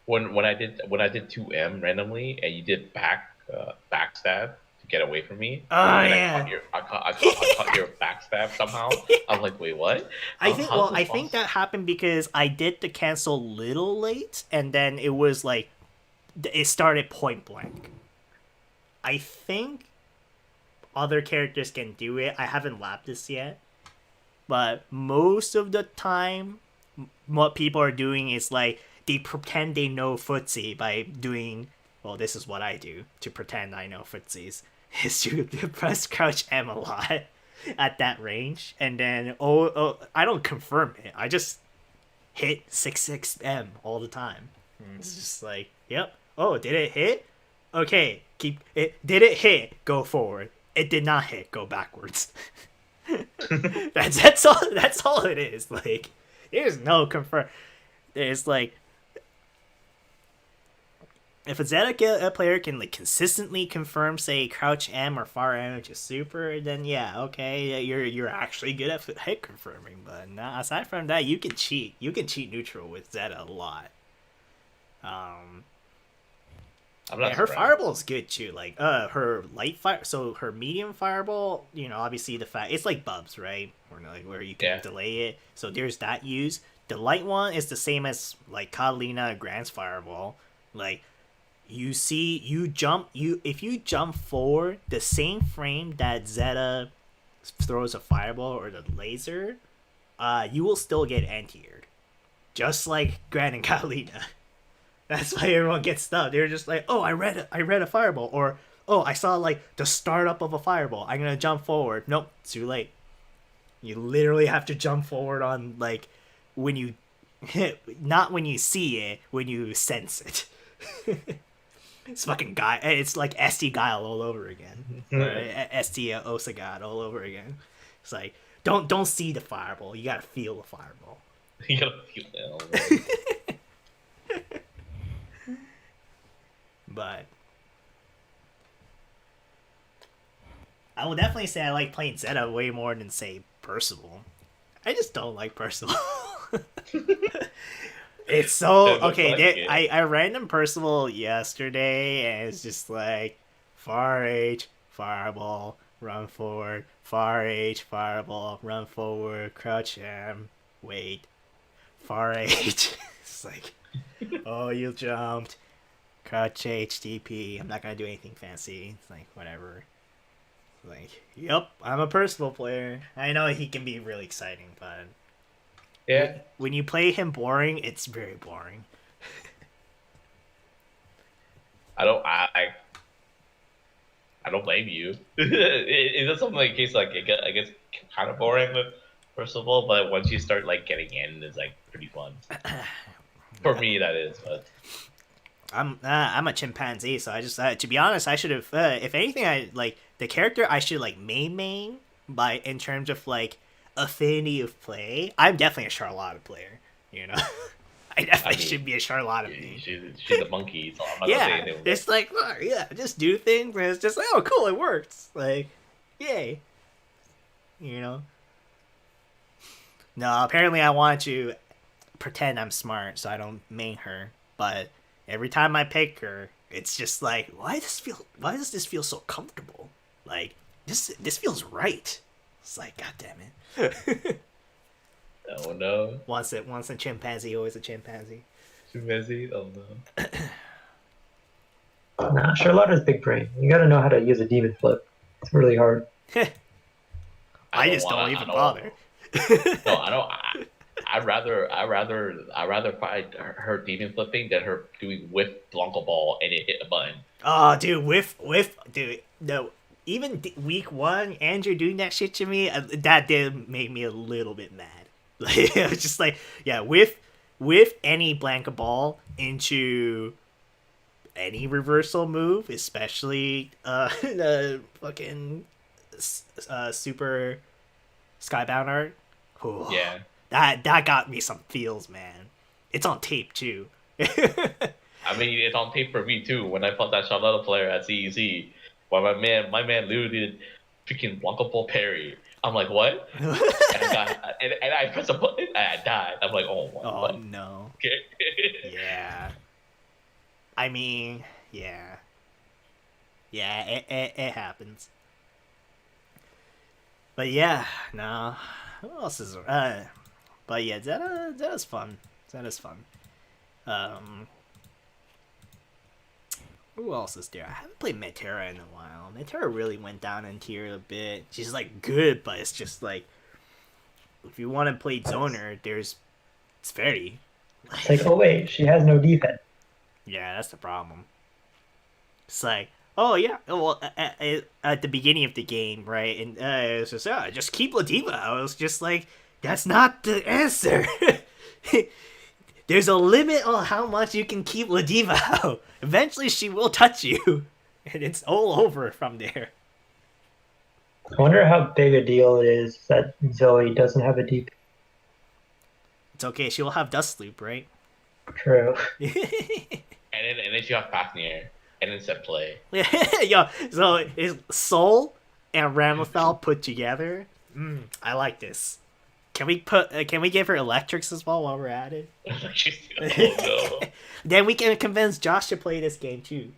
When I did 2M randomly and you did backstab to get away from me. Oh yeah. I caught your backstab somehow. I'm like, wait, what? I think that happened because I did the cancel little late, and then it was like it started point blank. I think other characters can do it. I haven't lapped this yet. But most of the time, what people are doing is like they pretend they know footsie by doing. Well, this is what I do to pretend I know footsies. Is to press crouch M a lot at that range, and then I don't confirm it. I just hit 6/6 M all the time. It's just like, yep. Oh, did it hit? Okay, keep it. Did it hit? Go forward. It did not hit. Go backwards. That's all it is. Like, there's no confirm. There's like, if a Zeta player can like consistently confirm, say crouch M or far M, which is super, then yeah, okay, you're actually good at hit confirming. But aside from that, you can cheat. You can cheat neutral with Zeta a lot. And her fireball is good too. Like her light fire, so her medium fireball, obviously the fact it's like Bubs, right? Where you can delay it. So there's that use. The light one is the same as like Catalina Grand's fireball. Like if you jump forward the same frame that Zeta throws a fireball or the laser, you will still get anti-aired. Just like Gran and Catalina. That's why everyone gets stuck. They're just like, oh, I read a fireball, or oh, I saw like the startup of a fireball. I'm gonna jump forward. Nope, too late. You literally have to jump forward on like when you not when you see it, when you sense it. It's fucking guy. It's like ST Guile all over again. ST Osagad all over again. It's like don't see the fireball. You gotta feel the fireball. You gotta feel that. But I will definitely say I like playing Zeta way more than say Percival. I just don't like Percival. It's so okay. I random Percival yesterday, and it's just like far H fireball, run forward, far H fireball, run forward, crouch M, wait, far H. It's like, oh, you jumped, crouch H DP. I'm not gonna do anything fancy. It's like whatever. Like, yep, I'm a Percival player. I know he can be really exciting, but yeah, when you play him boring, it's very boring. I don't blame you. It is something like case like it gets kind of boring with Percival, but once you start like getting in, it's like pretty fun. For me, that is. But I'm a chimpanzee, so I just to be honest, I should have if anything, I like the character I should like main by in terms of like affinity of play. I'm definitely a Charlotte player, you know. I definitely should be a Charlotte. She's a monkey, so I'm not yeah, gonna say anything. It's like yeah, just do things, and it's just like oh cool, it works. Like, yay, you know. No, apparently I want to pretend I'm smart, so I don't main her, but every time I pick her, it's just like, why does this feel so comfortable? Like, this feels right. It's like, god damn it. Oh no. Once a chimpanzee, always a chimpanzee. Chimpanzee? Oh no. Nah, Charlotta's big brain. You gotta know how to use a demon flip. It's really hard. I just don't even bother. No, I don't. I'd rather fight her demon flipping than her doing whiff Blanco Ball and it hit a button. Oh, dude, whiff, dude. No, even week 1, Andrew doing that shit to me, that did make me a little bit mad. Like, I was just like, yeah, whiff any Blanco Ball into any reversal move, especially the fucking super Skybound art. Ooh. Yeah. That got me some feels, man. It's on tape too. I mean, it's on tape for me too. When I fought that Charlotta player at CEC, where my man literally did freaking Blanco Ball parry. I'm like, what? and I pressed a button and I died. I'm like, oh no. Okay. Yeah. I mean, yeah. Yeah, it happens. But yeah, no. Who else is but yeah, Zeta's fun. Zeta's fun. Who else is there? I haven't played Metera in a while. Metera really went down in tier a bit. She's like good, but it's just like if you want to play Zoner, it's very It's like, oh wait, she has no defense. Yeah, that's the problem. It's like, oh yeah, well at the beginning of the game, right? And it's just keep Ladiva. I was just like, that's not the answer. There's a limit on how much you can keep Ladiva out. Eventually, she will touch you, and it's all over from there. I wonder how big a deal it is that Zoe doesn't have a defense. It's okay. She will have Dust Loop, right? True. and then she have Fafnir, and then set play. Yo, so is Soul and Ramlethal put together? I like this. Can we give her electrics as well while we're at it? Oh, no. Then we can convince Josh to play this game too.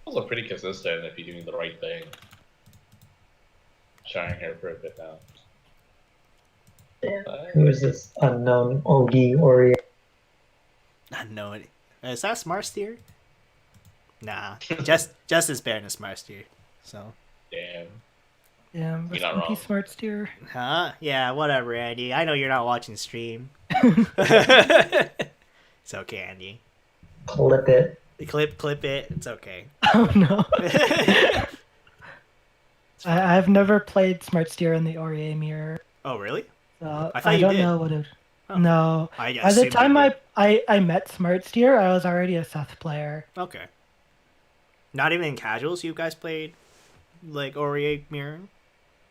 Also pretty consistent if you're doing the right thing. Sharing here for a bit now. Who is this unknown OD warrior? I know it. Is that Smart Steer? Nah, just as bad as Smart Steer. So. Damn. Yeah, You're rest not in wrong. peace, Smart Steer. Huh? Yeah, whatever, Andy. I know you're not watching stream. It's okay, Andy. Clip it. Clip it. It's okay. Oh no. I've never played Smart Steer in the REA mirror. Oh, really? So I thought I you don't did. know what it. Oh. No. I By the assumed you time did. I met Smart Steer, I was already a Seth player. Okay. Not even in casuals you guys played, like, Ori Mirror?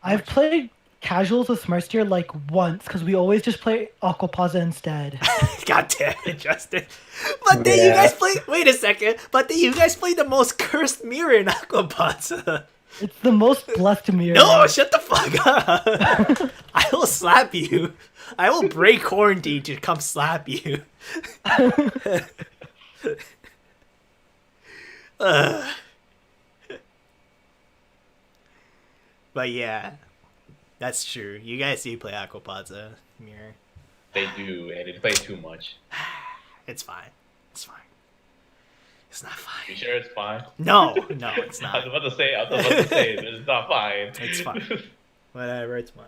I've played casuals with Smart Steer like once, because we always just play Aquapaza instead. God damn it, Justin. But then you guys play... Wait a second. But then you guys play the most cursed mirror in Aquapaza. It's the most blessed mirror. No, shut the fuck up. I will slap you. I will break quarantine to come slap you. But yeah, that's true. You guys do play Aquapaza mirror. They do, and they play too much. It's fine. It's fine. It's not fine. You sure it's fine? No, it's I not. was about to say it's not fine. It's fine. Whatever, it's fine.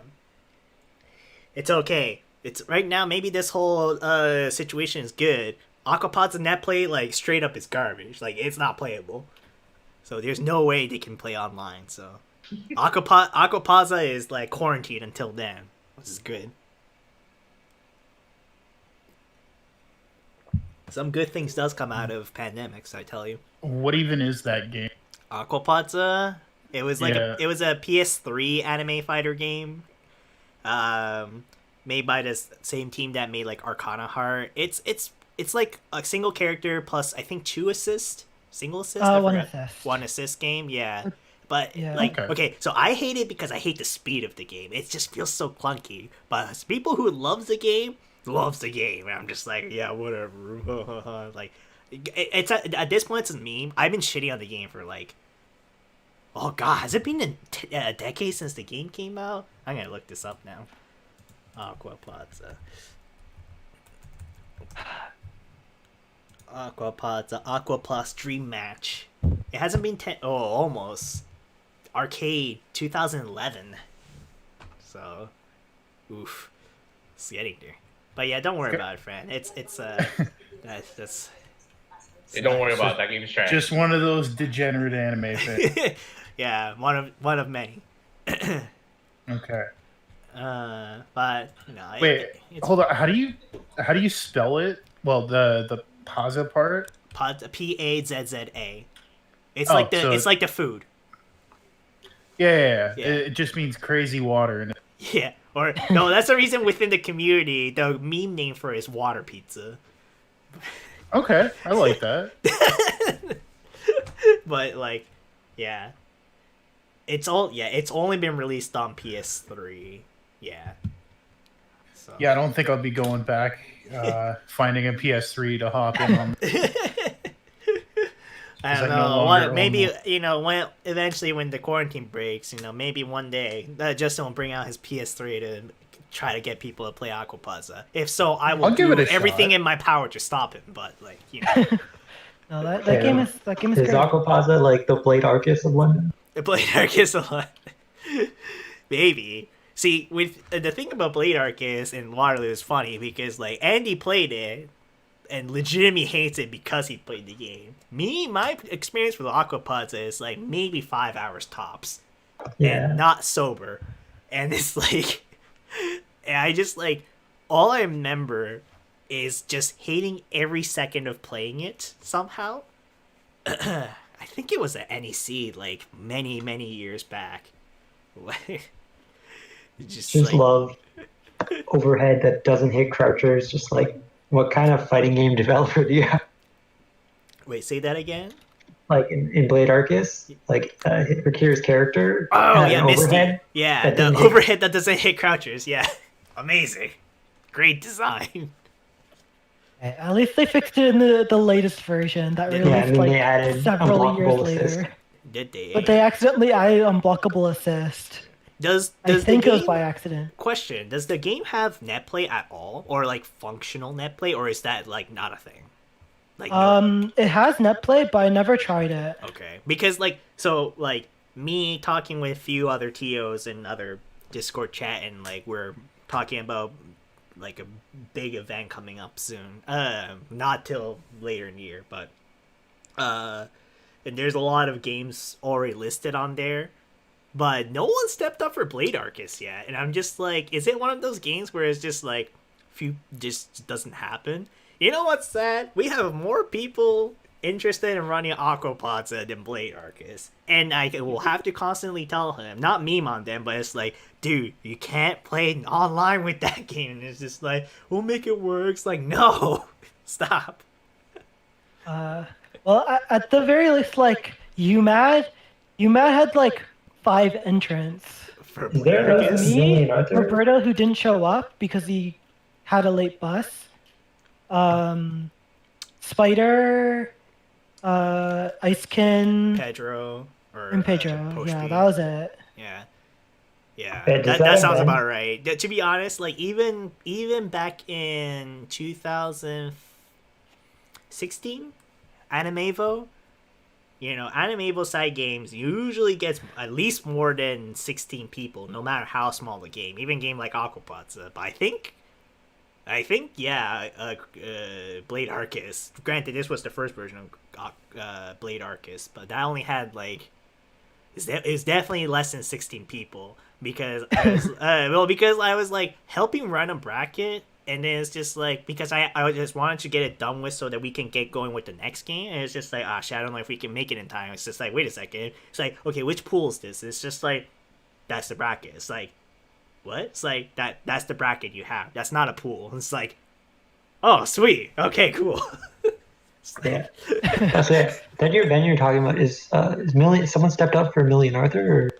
It's okay. It's right now. Maybe this whole situation is good. Aquapaza net play like straight up is garbage. Like it's not playable. So there's no way they can play online. So Aquapaza is like quarantined until then, which is good. Some good things does come out of pandemics, I tell you. What even is that game? Aquapaza. It was like Yeah. it was a PS3 anime fighter game. Made by this same team that made like Arcana Heart. It's like a single character plus I think 2 assists. Single assist? I One forgot. assist. 1 assist game, yeah. But Yeah. like Okay. okay, so I hate it because I hate the speed of the game. It just feels so clunky. But people who loves the game loves the game. And I'm just like, yeah, whatever. Like it's at this point it's a meme. I've been shitting on the game for like, oh god, has it been a decade since the game came out? I'm gonna look this up now. Aquapaza. Aqua Plus Dream Match. It hasn't been almost. Arcade 2011. So, oof, it's getting there. But yeah, don't worry about it, friend. It's that's. Hey, don't worry about it. That game is trash. Just one of those degenerate anime fans. Yeah, one of many. Okay. But you know. Wait, hold on. How do you spell it? Well, the Paza part. Pazza. It's Oh, like the so- it's like the food. Yeah. Yeah. It just means crazy water in it. Yeah, or no, that's the reason within the community the meme name for it is water pizza. Okay, I like that. But like, yeah, it's only been released on PS3. Yeah. So. Yeah, I don't think I'll be going back finding a PS3 to hop in on. I don't I no know. longer own Maybe one. when eventually when the quarantine breaks, maybe one day Justin will bring out his PS3 to try to get people to play Aquapaza. If so, I will I'll give do it a everything shot. in my power to stop him. But like, No, that game is Is great. Aquapaza like the Blade Arceus of London? Blade Arceus a lot. Maybe. See, with the thing about Blade Arceus and Waterloo is funny because like Andy played it and legitimately hates it because he played the game. Me, my experience with Aquapaza is like maybe 5 hours tops. Yeah. And not sober. And it's like and I just like all I remember is just hating every second of playing it somehow. I think it was at NEC like many years back. Just like, love overhead that doesn't hit crouchers. Just like, what kind of fighting game developer do you have? wait, say that again. Like in Blade Arceus, like Rakira's character. Oh had yeah, an Misty. overhead Yeah, that the doesn't hit- overhead that doesn't hit crouchers. Yeah, amazing, great design. At least they fixed it in the latest version that Yeah, released and then like they added several years unblockable assist. later. Did they? But they accidentally added unblockable assist. Does I the think it was game- by accident. Question: does the game have net play at all, or like functional net play, or is that like not a thing? Like, no. It has NetPlay, but I never tried it. Okay, because like me talking with a few other TOs and other Discord chat, and like we're talking about like a big event coming up soon. Not till later in the year, but and there's a lot of games already listed on there, but no one stepped up for Blade Arcus yet, and I'm just like, is it one of those games where it's just like few just doesn't happen? You know what's sad? We have more people interested in running Aquapods than Blade Arcus. And I will have to constantly tell him, not meme on them, but it's like, dude, you can't play online with that game. And it's just like, we'll make it work. It's like, no, stop. Well, at the very least, like, UMAD had like 5 entrants. For Is Blade there a Arcus? million Arthur? Roberto, who didn't show up because he had a late bus. Spider, Icekin, Pedro. and Pedro. Yeah, that was it. Yeah. Hey, does That that sounds end? about right. To be honest, like even back in 2016, Animevo, Animevo side games usually gets at least more than 16 people, no matter how small the game. Even game like Aquapods. But I think, yeah, Blade Arcus. Granted, this was the first version of Blade Arcus, but that only had like, it's definitely less than 16 people because because I was like helping run a bracket, and then it's just like because I just wanted to get it done with so that we can get going with the next game, and it's just like shit, I don't know if we can make it in time. It's just like, wait a second, it's like, okay, which pool is this? It's just like, that's the bracket. It's like, what? It's like that's the bracket you have. That's not a pool. It's like, oh sweet, okay, cool. Yeah. That's it. Then you're talking about is Million, someone stepped up for Million Arthur, or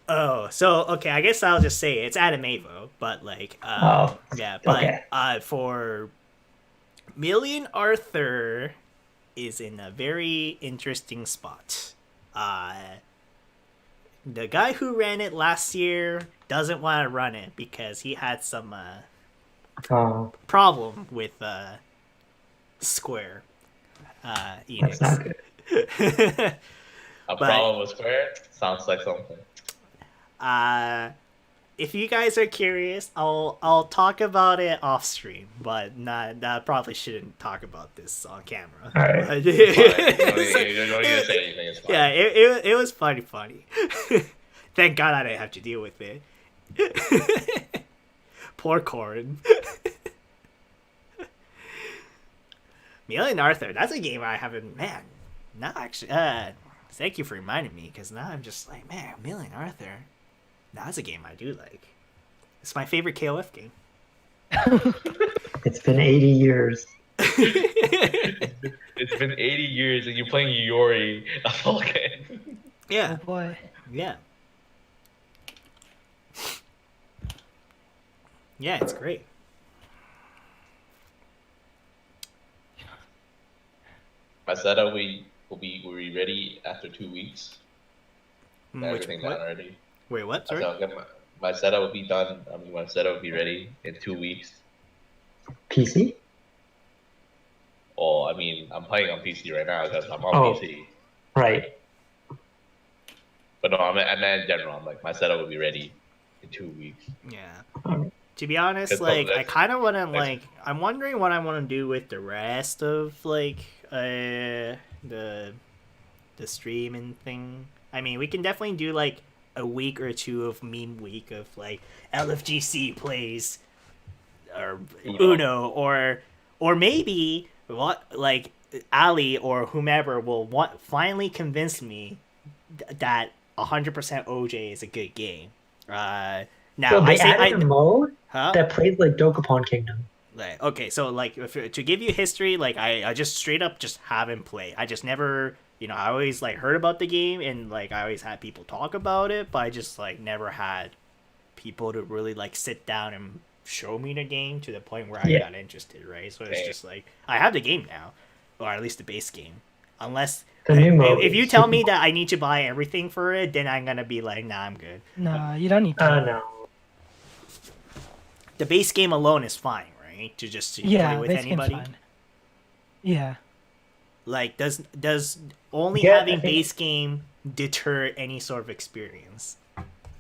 Oh, so okay, I guess I'll just say it's Animevo, but like yeah, but okay. For Million Arthur is in a very interesting spot. The guy who ran it last year doesn't want to run it because he had some problem with Square Enix. That's not good. A problem with Square? Sounds like something. If you guys are curious, I'll talk about it off stream, but I probably shouldn't talk about this on camera. All right. You don't need to say anything. It's fine. Yeah, it was funny. Thank God I didn't have to deal with it. Poor Corin. Million Arthur, that's a game I haven't, man. Now actually, thank you for reminding me, because now I'm just like, man, Million Arthur. That's a game I do like. It's my favorite KOF game. It's been 80 years. It's been 80 years and you're playing Yori, a Vulcan. Yeah. Oh boy. Yeah. Yeah, it's great. I said that we will be ready after 2 weeks. Everything done What? already. Wait, what? Sorry? So my setup will be done. My setup will be ready in 2 weeks. PC? Oh, I mean, I'm playing on PC right now because I'm on Oh. PC. Right. But no, I meant in general. I'm like, my setup will be ready in 2 weeks. Yeah. To be honest, It's like, probably- I kind of want to, like, I'm wondering what I want to do with the rest of, like, the streaming thing. I mean, we can definitely do, like, a week or two of meme week of, like, LFGC plays, or Uno, or maybe, like, Ali or whomever will finally convince me that 100% OJ is a good game. Now, So they I added a mode Huh? that plays like Dokapon Kingdom. Like, okay, so like to give you history, like I just straight up just haven't played. I just never, I always like heard about the game and like I always had people talk about it, but I just like never had people to really like sit down and show me the game to the point where I got interested, right? So it's just like I have the game now, or at least the base game. Unless The new mode if you is tell super me that I need to buy everything for it, then I'm gonna be like, nah, I'm good. No, you don't need to. No. The base game alone is fine, right? right? To just to play Yeah, with base game's anybody. fine. Yeah. Like, does only Yeah, I having think- base game deter any sort of experience?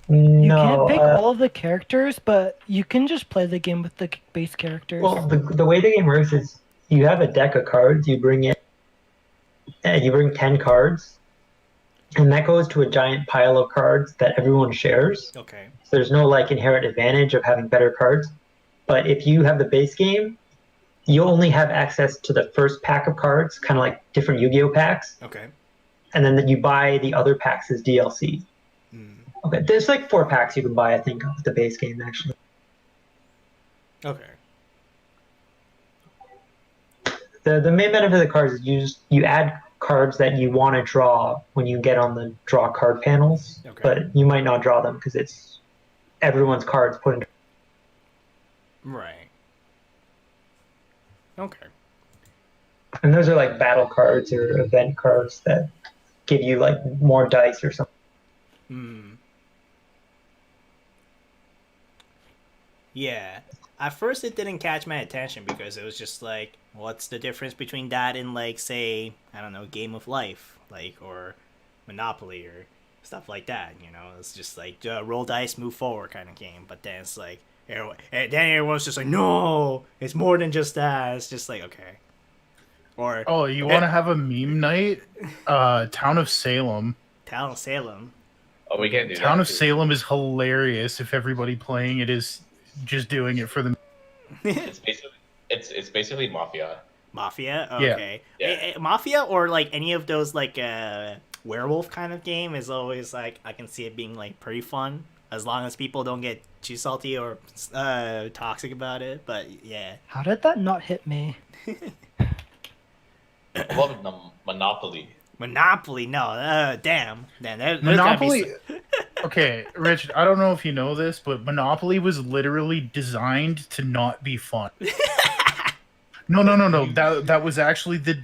You No. can't pick all of the characters, but you can just play the game with the base characters. Well, the way the game works is you have a deck of cards. You bring 10 cards, and that goes to a giant pile of cards that everyone shares. Okay. So there's no like inherent advantage of having better cards. But if you have the base game, you only have access to the first pack of cards, kind of like different Yu-Gi-Oh packs, Okay. and then you buy the other packs as DLC. Okay, there's like 4 packs you can buy, I think, of the base game actually. Okay. The main benefit of the cards is you add cards that you want to draw when you get on the draw card panels, Okay. but you might not draw them because it's everyone's cards put into. Right. Okay. And those are like battle cards or event cards that give you like more dice or something. Yeah. At first, it didn't catch my attention because it was just like, what's the difference between that and like, say, I don't know, Game of Life, like, or Monopoly or stuff like that. You know, it's just like roll dice, move forward kind of game. But then it's like, and then everyone's just like, no, it's more than just that. It's just like, okay. Or Oh, you want to have a meme night? Town of Salem. Town of Salem. Oh, we can't do Town that. of Salem is hilarious if everybody playing it is just doing it for the. It's basically Mafia. Mafia? Yeah. Okay. Yeah. Mafia or like any of those like werewolf kind of game is always like, I can see it being like pretty fun as long as people don't get too salty or toxic about it. But yeah. How did that not hit me? I love Monopoly. Monopoly, no, damn. Monopoly. Okay, Rich, I don't know if you know this, but Monopoly was literally designed to not be fun. No. That was actually the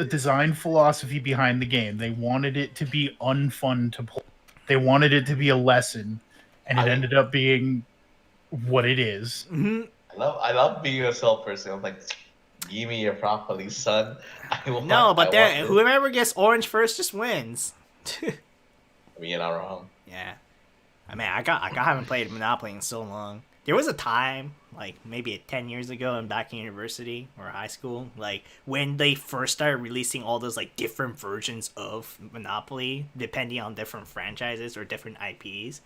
design philosophy behind the game. They wanted it to be unfun to play. They wanted it to be a lesson, and it ended up being what it is. I love being a salesperson. I'm like, give me your properly, son. No, but then whoever gets orange first just wins. I mean, you're not wrong. Yeah. I mean, I haven't played Monopoly in so long. There was a time, like maybe 10 years ago, and back in university or high school, like when they first started releasing all those like different versions of Monopoly, depending on different franchises or different IPs.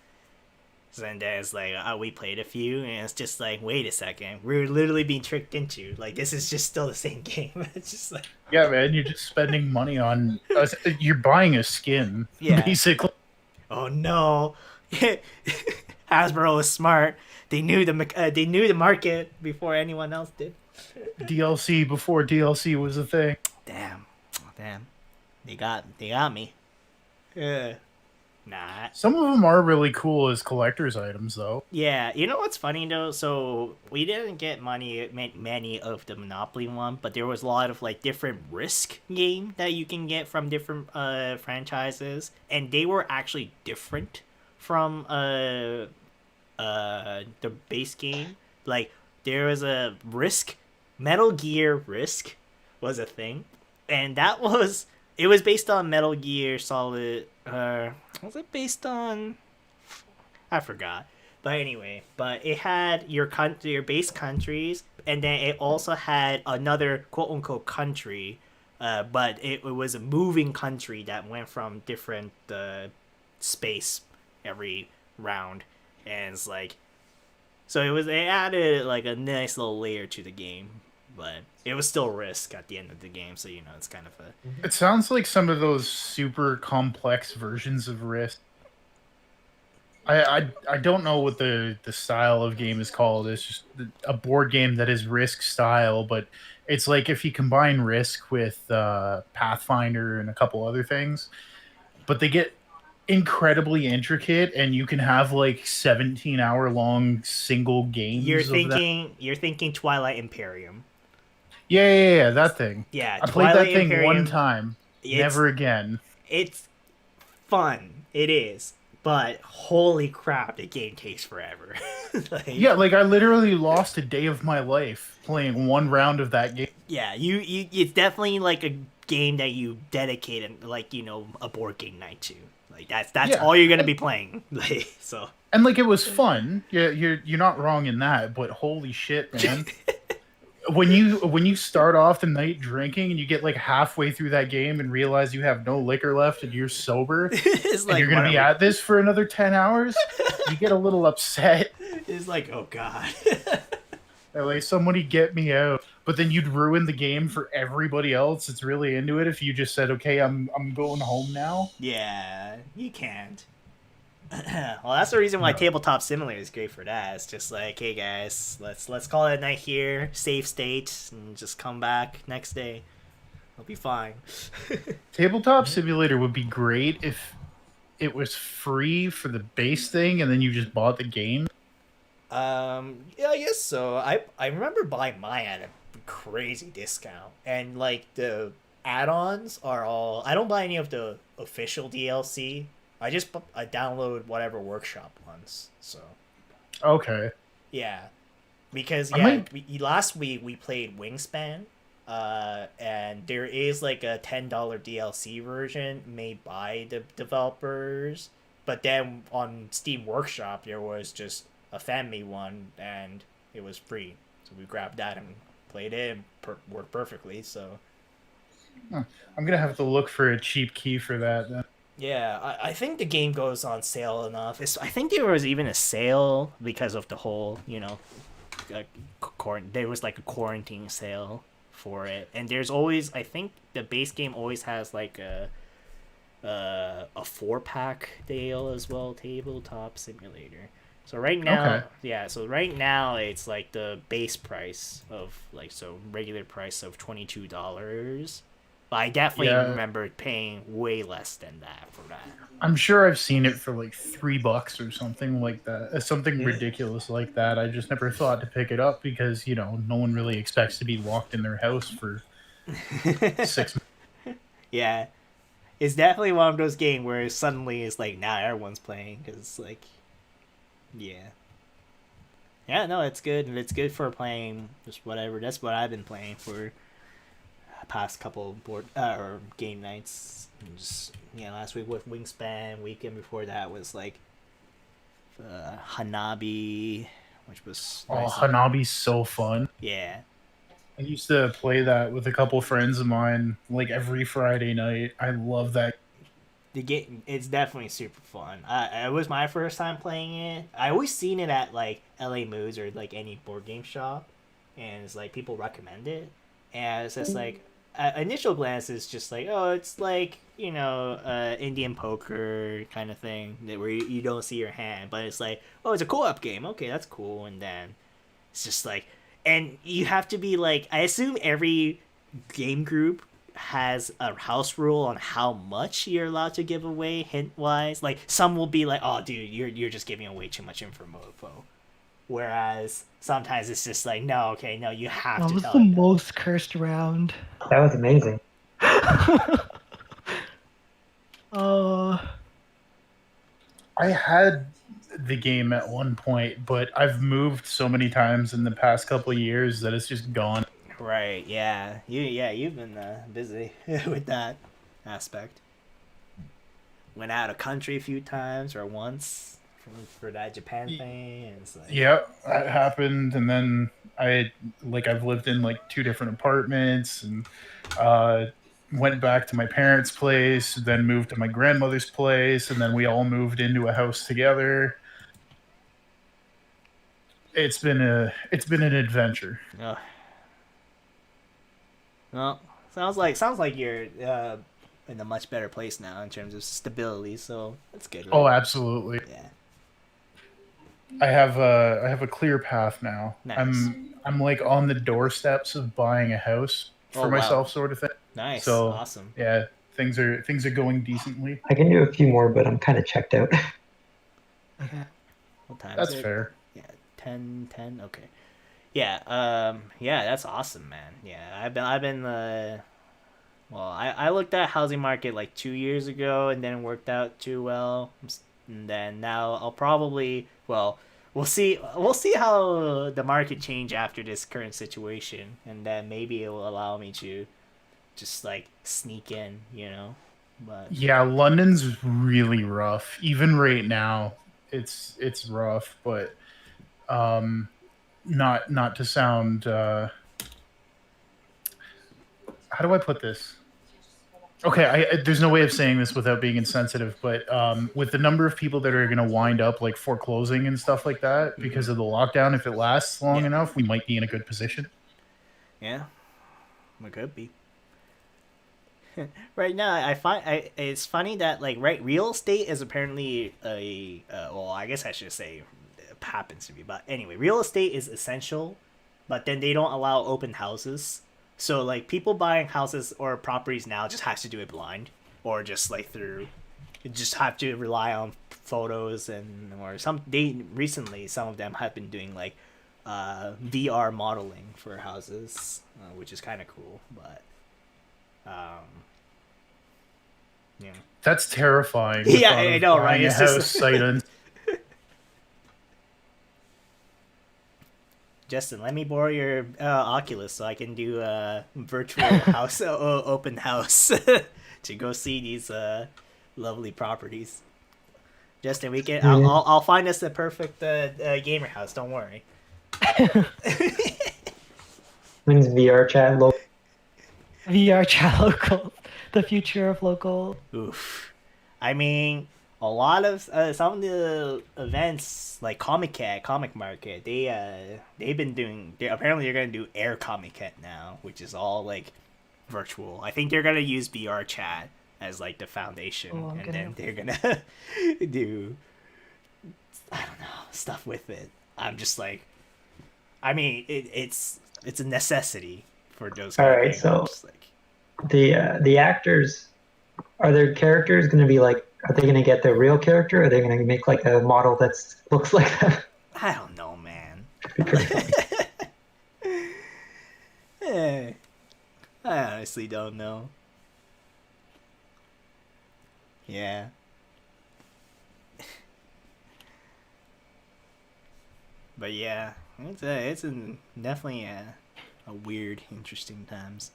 So then there's like, we played a few, and it's just like, wait a second, we're literally being tricked into. Like, this is just still the same game. It's just like, Yeah, man, you're just spending money on. You're buying a skin, Yeah. basically. oh no, Hasbro was smart. They knew the market before anyone else did. DLC before DLC was a thing. Damn, they got me. Nah. Some of them are really cool as collector's items, though. Yeah, you know what's funny though? So we didn't get many of the Monopoly one, but there was a lot of like different Risk game that you can get from different franchises, and they were actually different from the base game. Like there was a Risk, Metal Gear Risk was a thing, and it was based on Metal Gear Solid. Was it based on? I forgot. But anyway, it had your base countries, and then it also had another quote unquote country, but it was a moving country that went from different space every round, and it's like, so it added like a nice little layer to the game, but it was still Risk at the end of the game, so you know it's kind of a. It sounds like some of those super complex versions of Risk. I don't know what the style of game is called. It's just a board game that is Risk style, but it's like if you combine Risk with Pathfinder and a couple other things, but they get incredibly intricate, and you can have like 17-hour long single games. You're thinking Twilight Imperium. Yeah, that thing. Yeah, I played that thing Imperium, one time. Never again. It's fun. It is. but holy crap, the game takes forever. Like, Yeah, like I literally lost a day of my life playing one round of that game. yeah, you it's definitely like a game that you dedicate like, you know, a board game night to. Like that's Yeah. all you're gonna be playing. Like, so And like it was fun. Yeah, you're not wrong in that, but holy shit, man. When you start off the night drinking and you get like halfway through that game and realize you have no liquor left and you're sober it's and like, you're gonna be at this for another 10 hours, you get a little upset. It's like, oh god. Like, somebody get me out. But then you'd ruin the game for everybody else that's really into it if you just said, okay, I'm going home now. Yeah, you can't. Well, that's the reason why Tabletop Simulator is great for that. It's just like, hey guys, let's call it a night here, save state, and just come back next day. It'll be fine. Tabletop Simulator would be great if it was free for the base thing and then you just bought the game. Yeah, I guess so. I remember buying mine at a crazy discount, and like the add-ons are all. I don't buy any of the official DLC. I download whatever workshop ones. So Okay. yeah, because last week we played Wingspan, and there is like a $10 DLC version made by the developers, but then on Steam Workshop there was just a fan-made one, and it was free. So we grabbed that and played it, and worked perfectly. So I'm gonna have to look for a cheap key for that then. yeah, I think the game goes on sale enough. I think there was even a sale because of the whole, you know, there was like a quarantine sale for it, and there's always, I think the base game always has like a 4-pack deal as well, Tabletop Simulator. So right now, right now it's like the base price of like, so regular price of $22. But I definitely remember paying way less than that for that. I'm sure I've seen it for like $3 or something like that. Something ridiculous like that. I just never thought to pick it up because, you know, no one really expects to be locked in their house for 6 months. Yeah. It's definitely one of those games where suddenly it's like, now everyone's playing, because it's like, yeah. Yeah, no, it's good, and it's good for playing just whatever. That's what I've been playing for past couple board or game nights. And just, yeah, last week with Wingspan, weekend before that was like Hanabi, which was nice. Hanabi's so fun. Yeah. I used to play that with a couple friends of mine like every Friday night. I love that. The game, it's definitely super fun. It was my first time playing it. I always seen it at like LA Moods or like any board game shop, and it's like people recommend it, and it's just like at initial glance it's just like, oh, it's like, you know, Indian poker kind of thing that where you don't see your hand, but it's like, oh, it's a co-op game. Okay, that's cool. And then it's just like, and you have to be like, I assume every game group has a house rule on how much you're allowed to give away hint wise. Like some will be like, oh dude, you're just giving away too much info, whereas sometimes it's just like, no, okay, no, you have to That was tell the them. most cursed round. That was amazing. I had the game at one point, but I've moved so many times in the past couple of years that it's just gone. Right, yeah. You've been busy with that aspect. Went out of country a few times or once for that Japan thing. And it's like... Yeah, that happened, and then I've lived in like 2 different apartments, and went back to my parents' place, then moved to my grandmother's place, and then we all moved into a house together. It's been an adventure. Oh. Well, sounds like you're in a much better place now in terms of stability, so that's good. Right? Oh, absolutely. Yeah. I have a clear path now. Nice. I'm like on the doorsteps of buying a house for myself, sort of thing. Nice. So, awesome. Yeah, things are going decently. I can do a few more, but I'm kind of checked out. Okay. What time That's is it? fair. Yeah, 10. Okay. Yeah. Yeah, that's awesome, man. Yeah, I've been. Well, I looked at housing market like 2 years ago, and then worked out too well. and then now I'll probably we'll see how the market change after this current situation, and then maybe it will allow me to just like sneak in, But Yeah, London's really rough. Even right now, it's rough, but not to sound how do I put this? Okay, there's no way of saying this without being insensitive, but with the number of people that are going to wind up like foreclosing and stuff like that because of the lockdown, if it lasts long enough, we might be in a good position. Yeah, we could be. Right now, I find it's funny that like real estate is apparently I guess I should say it happens to be, but anyway, real estate is essential, but then they don't allow open houses. So like people buying houses or properties now just has to do it blind, or just like just have to rely on photos or some. Recently some of them have been doing like VR modeling for houses, which is kind of cool, but. Yeah. That's terrifying. Yeah, I know, right? It's just Justin, let me borrow your Oculus so I can do a virtual house open house to go see these lovely properties. Justin, we can. I'll find us the perfect gamer house. Don't worry. When's VR chat local? VR chat local. The future of local. Oof. I mean, a lot of some of the events like Comic Market, they've been doing. Apparently, they're gonna do Air Comic Con now, which is all like virtual. I think they're gonna use VR chat as like the foundation, then they're gonna do I don't know stuff with it. I'm just like, I mean, it's a necessity for those. All right, so. The actors, are their characters going to be like, are they going to get their real character, or are they going to make like a model that looks like that? I don't know, man. I honestly don't know. Yeah. But yeah, it's definitely a weird, interesting times.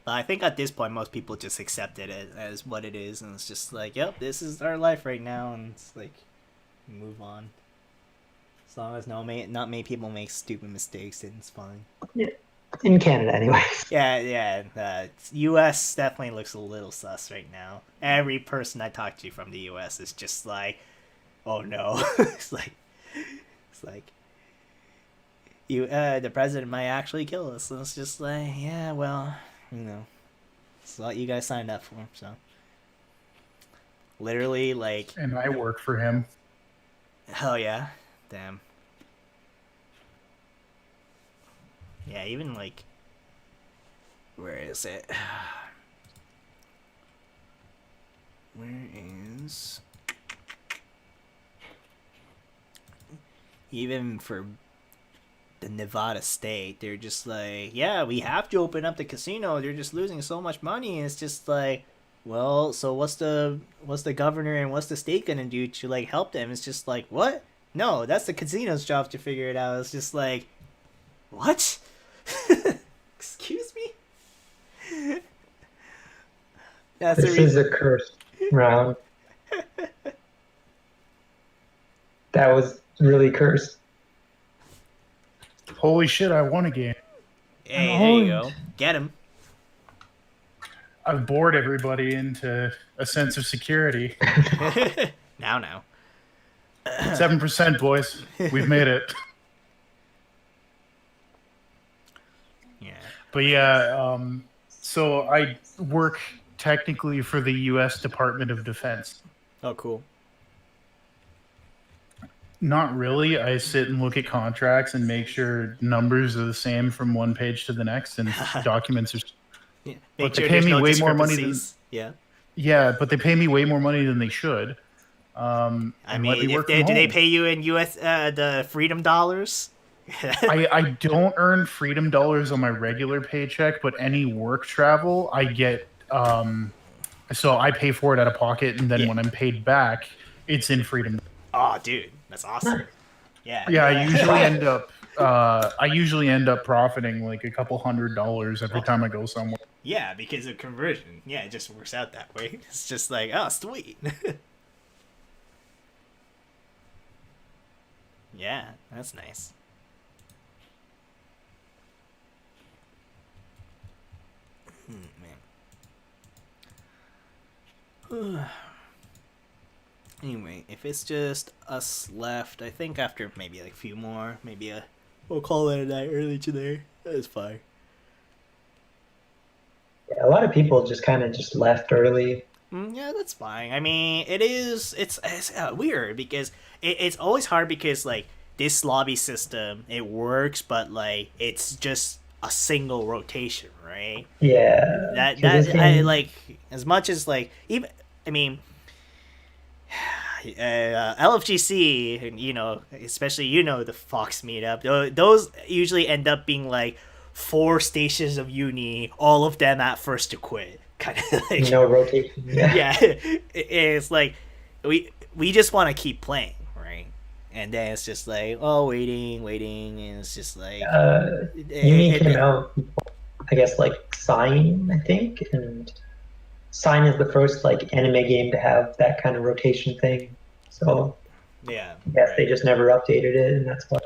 I think at this point, most people just accept it as what it is, and it's just like, yep, this is our life right now, and it's like, move on. As long as not many people make stupid mistakes, then it's fine. Yeah. In Canada, anyway. Yeah. U.S. definitely looks a little sus right now. Every person I talk to from the U.S. is just like, oh no. it's like, the president might actually kill us. And it's just like, yeah, well. It's what you guys signed up for, so. Literally, like. And I work for him. Hell yeah. Damn. Yeah, even like. Where is it? Where is. Even for. The Nevada state, they're just like, yeah, we have to open up the casino. They're just losing so much money. And it's just like, well, so what's the governor and what's the state gonna do to like help them? It's just like, what? No, that's the casino's job to figure it out. It's just like, what? Excuse me. This is a cursed round. That was really cursed. Holy shit, I won a game. Hey, there you go. Get him. I've bored everybody into a sense of security. Now. 7%, boys. We've made it. Yeah. But yeah, so I work technically for the U.S. Department of Defense. Oh, cool. Not really. I sit and look at contracts and make sure numbers are the same from one page to the next, and documents are. Yeah. But they pay me way more money than. Yeah. Yeah, but they pay me way more money than they should. I mean, do they pay you in U.S. The freedom dollars? I don't earn freedom dollars on my regular paycheck, but any work travel I get So I pay for it out of pocket, and then Yeah. when I'm paid back, it's in freedom. Oh, dude, that's awesome. Yeah. Yeah, I usually end up profiting like a couple $100 every time I go somewhere. Yeah, because of conversion. Yeah, it just works out that way. It's just like, oh, sweet. Yeah, that's nice. Man. Anyway, if it's just us left, I think after maybe like a few more, we'll call it a night early today. That's fine. Yeah, a lot of people just kind of just left early. Yeah, that's fine. I mean, it's weird because it's always hard because like this lobby system, it works, but like it's just a single rotation, right? Yeah. I like as much as like even I mean. LFGC, and especially the Fox meetup, those usually end up being like 4 stations of uni, all of them at first to quit, kind of like no rotation. Yeah, it's like we just want to keep playing, right? And then it's just like waiting, and it's just like uni came out, I guess, like Sign, I think, and Sign is the first like anime game to have that kind of rotation thing. So yeah, yes, right. They just never updated it, and that's why.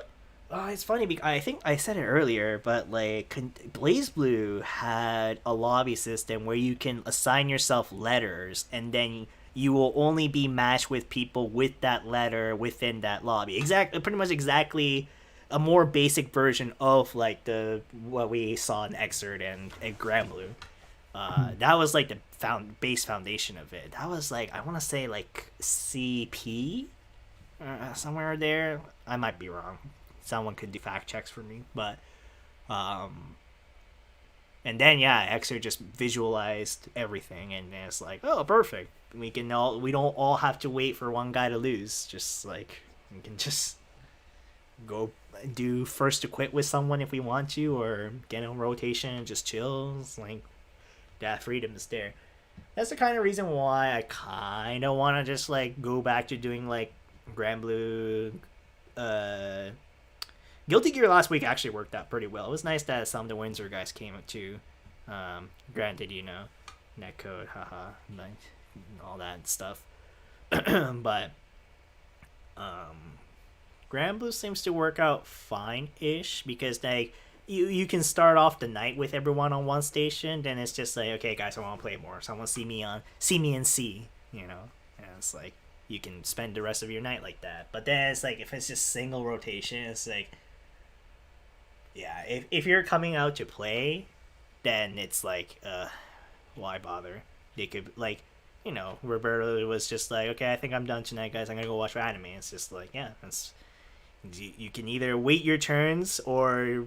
It's funny because I think I said it earlier, but like BlazBlue had a lobby system where you can assign yourself letters, and then you will only be matched with people with that letter within that lobby. Pretty much exactly a more basic version of like what we saw in Exert and Granblue. That was like the base foundation of it. That was like I want to say like CP, somewhere there. I might be wrong. Someone could do fact checks for me, but and then Exer just visualized everything, and it's like, oh, perfect. We don't all have to wait for one guy to lose. Just like we can just go do first to quit with someone if we want to, or get in rotation and just chill. It's like that freedom is there. That's the kind of reason why I kind of want to just like go back to doing like Granblue. Guilty Gear last week actually worked out pretty well. It was nice that some of the Windsor guys came up too. Granted, netcode, haha, like all that stuff. But Granblue seems to work out fine-ish because like you can start off the night with everyone on one station, then it's just like, okay guys, I want to play more, so I want to see me in C, and it's like you can spend the rest of your night like that. But then it's like if it's just single rotation, it's like, yeah, if you're coming out to play, then it's like why bother? They could like, Roberto was just like, okay, I think I'm done tonight, guys, I'm gonna go watch anime. It's just like, yeah, you can either wait your turns or